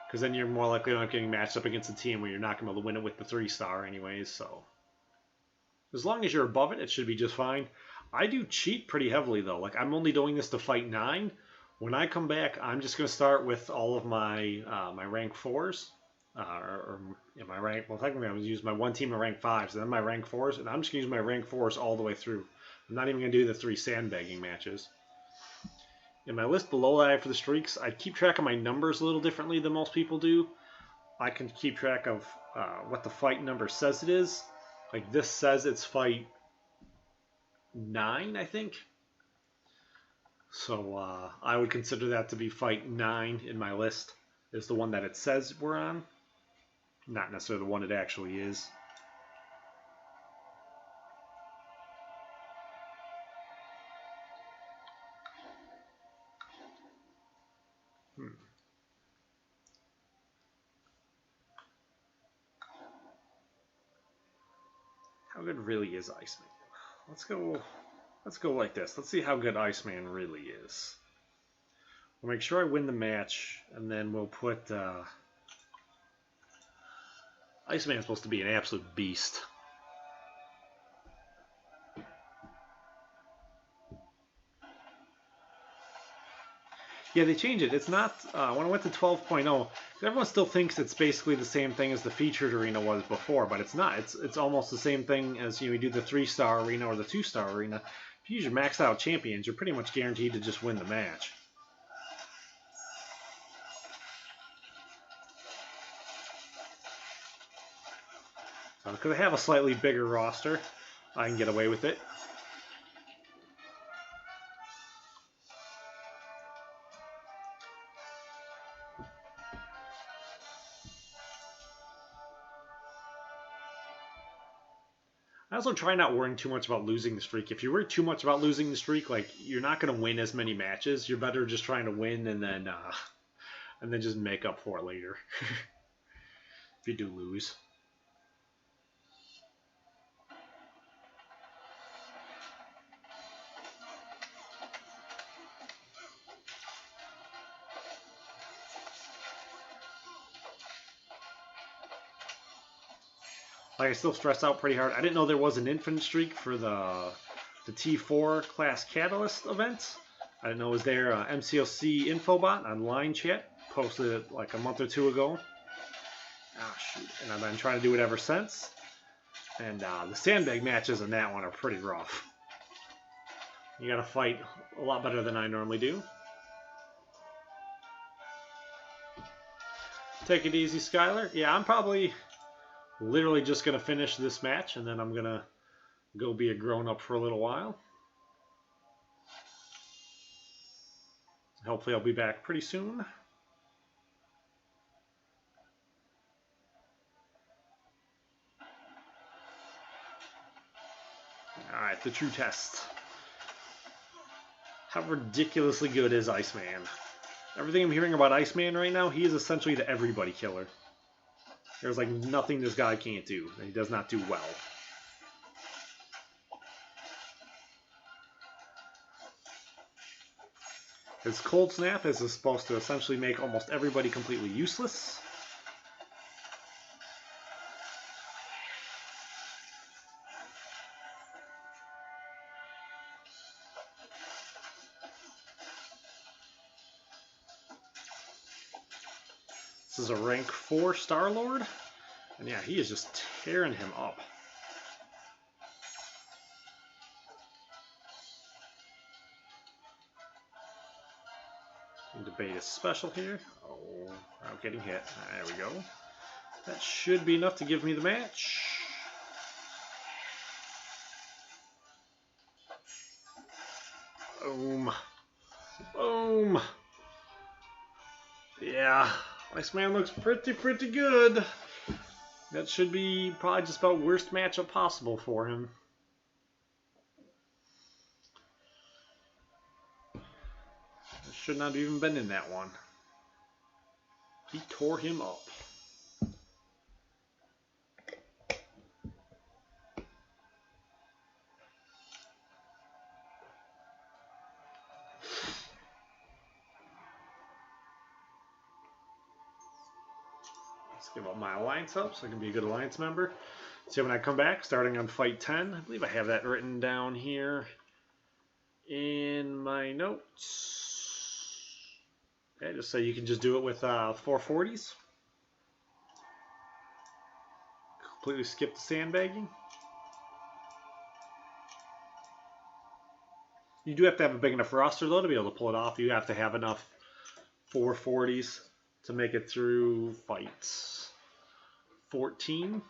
Because then you're more likely not getting matched up against a team where you're not going to be able to win it with the 3-star anyways. So as long as you're above it, it should be just fine. I do cheat pretty heavily though. Like I'm only doing this to fight 9. When I come back, I'm just going to start with all of my my rank 4s. My rank, well, technically I'm going to use my one team of rank 5s, and then my rank 4s, and I'm just going to use my rank 4s all the way through. I'm not even going to do the 3 sandbagging matches. In my list below that I have for the streaks, I keep track of my numbers a little differently than most people do. I can keep track of what the fight number says it is. Like this says it's fight 9, I think. So I would consider that to be fight 9 in my list, is the one that it says we're on, not necessarily the one it actually is. How good really is Iceman? Let's go like this. Let's see how good Iceman really is. We'll make sure I win the match, and then we'll put Iceman's supposed to be an absolute beast. Yeah, they changed it. It's not, when I went to 12.0, everyone still thinks it's basically the same thing as the featured arena was before, but it's not. It's almost the same thing as, you do the 3-star arena or the 2-star arena. If you use your maxed out champions, you're pretty much guaranteed to just win the match. So, because I have a slightly bigger roster, I can get away with it. I also try not worrying too much about losing the streak. If you worry too much about losing the streak, like you're not going to win as many matches. You're better just trying to win and then just make up for it later. If you do lose. Like I still stress out pretty hard. I didn't know there was an infinite streak for the T4 class catalyst events. I didn't know it was there. MCOC infobot on line chat posted it like a month or 2 ago. Ah shoot! And I've been trying to do it ever since. And the sandbag matches in that one are pretty rough. You got to fight a lot better than I normally do. Take it easy, Skylar. Yeah, I'm probably literally just going to finish this match, and then I'm going to go be a grown-up for a little while. Hopefully I'll be back pretty soon. Alright, the true test. How ridiculously good is Iceman? Everything I'm hearing about Iceman right now, he is essentially the everybody killer. There's like nothing this guy can't do, and he does not do well. His cold snap is supposed to essentially make almost everybody completely useless. This is a rank 4 Star-Lord, and yeah, he is just tearing him up. Need to beta special here. Oh, I'm getting hit. There we go. That should be enough to give me the match. Boom. Boom. Yeah, Iceman looks pretty good. That should be probably just about worst matchup possible for him. Should not have even been in that one. He tore him up. Let's give up my alliance up so I can be a good alliance member. See when I come back, starting on fight 10. I believe I have that written down here in my notes. Okay, just so you can just do it with 440s. Completely skip the sandbagging. You do have to have a big enough roster though to be able to pull it off. You have to have enough 440s to make it through fights 14.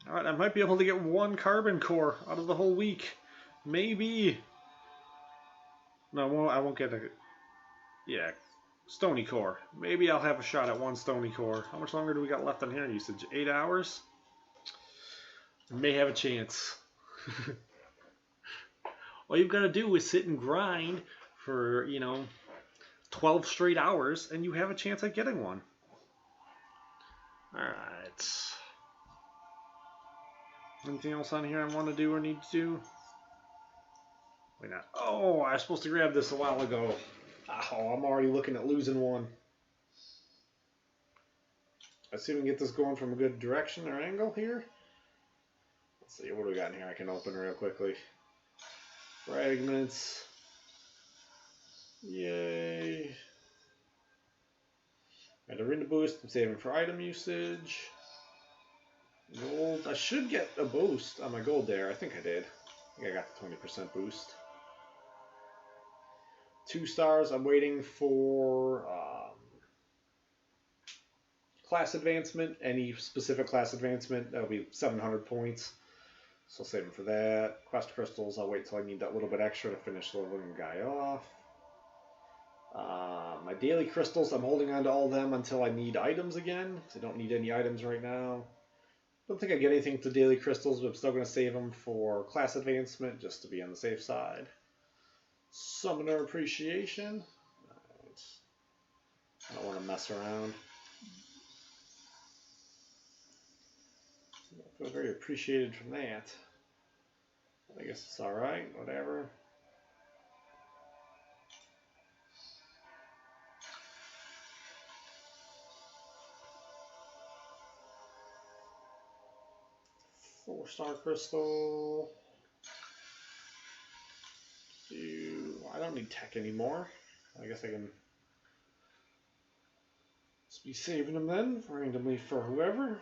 Alright, I might be able to get one carbon core out of the whole week. Maybe. No, I won't get a... Yeah, stony core. Maybe I'll have a shot at one stony core. How much longer do we got left on here usage? 8 hours? May have a chance. All you've got to do is sit and grind for, 12 straight hours, and you have a chance at getting one. Alright. Anything else on here I want to do or need to do? Wait not. Oh, I was supposed to grab this a while ago. Oh, I'm already looking at losing one. Let's see if we can get this going from a good direction or angle here. Let's see, what do we got in here I can open real quickly? Fragments. Yay. Got a arena boost. I'm saving for item usage. Gold. I should get a boost on my gold there. I think I did. I think I got the 20% boost. 2 stars. I'm waiting for class advancement. Any specific class advancement. That'll be 700 points. So I'll save them for that. Quest crystals. I'll wait till I need that little bit extra to finish leveling the guy off. My daily crystals. I'm holding on to all of them until I need items again. I don't need any items right now. Don't think I get anything to daily crystals, but I'm still going to save them for class advancement just to be on the safe side. Summoner appreciation. Right. I don't want to mess around. I feel very appreciated from that. I guess it's alright, whatever. Four-star crystal. I don't need tech anymore. I guess I can just be saving them then randomly for whoever.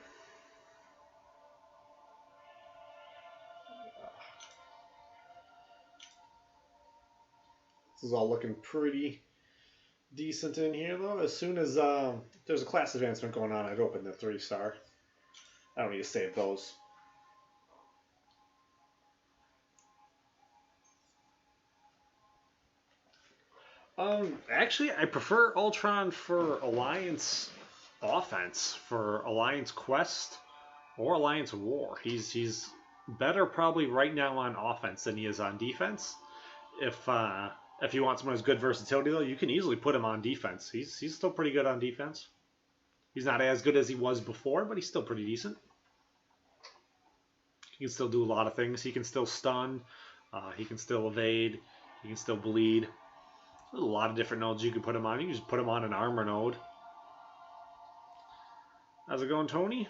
This is all looking pretty decent in here though. As soon as there's a class advancement going on, I'd open the 3-star. I don't need to save those. Actually, I prefer Ultron for Alliance offense, for Alliance Quest, or Alliance War. He's better probably right now on offense than he is on defense. If you want someone who's good versatility, though, you can easily put him on defense. He's still pretty good on defense. He's not as good as he was before, but he's still pretty decent. He can still do a lot of things. He can still stun. He can still evade. He can still bleed. There's a lot of different nodes you can put him on. You can just put him on an armor node. How's it going, Tony?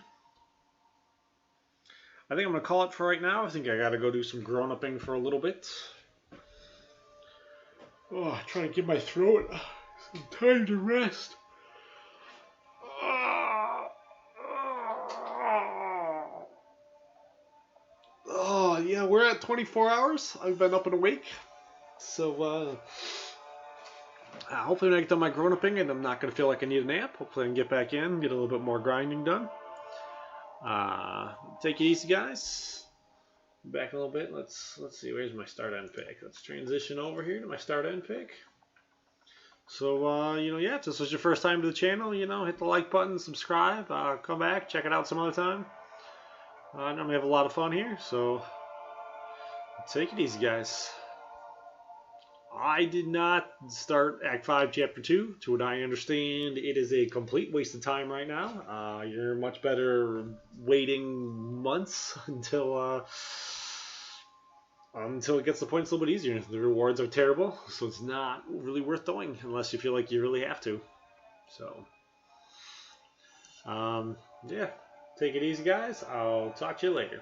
I think I'm going to call it for right now. I think I got to go do some grown-upping for a little bit. Oh, trying to give my throat some time to rest. Yeah, we're at 24 hours. I've been up and awake. So, hopefully when I get done my grown-uping and I'm not going to feel like I need a nap. Hopefully I can get back in, get a little bit more grinding done. Take it easy, guys. Back a little bit. Let's see. Where's my start-end pick? Let's transition over here to my start-end pick. So, yeah, if this was your first time to the channel, hit the like button, subscribe, come back, check it out some other time. I normally have a lot of fun here, so take it easy, guys. I did not start Act 5, Chapter 2. To what I understand, it is a complete waste of time right now. You're much better waiting months until it gets the points a little bit easier. The rewards are terrible, so it's not really worth doing unless you feel like you really have to. So, yeah, take it easy, guys. I'll talk to you later.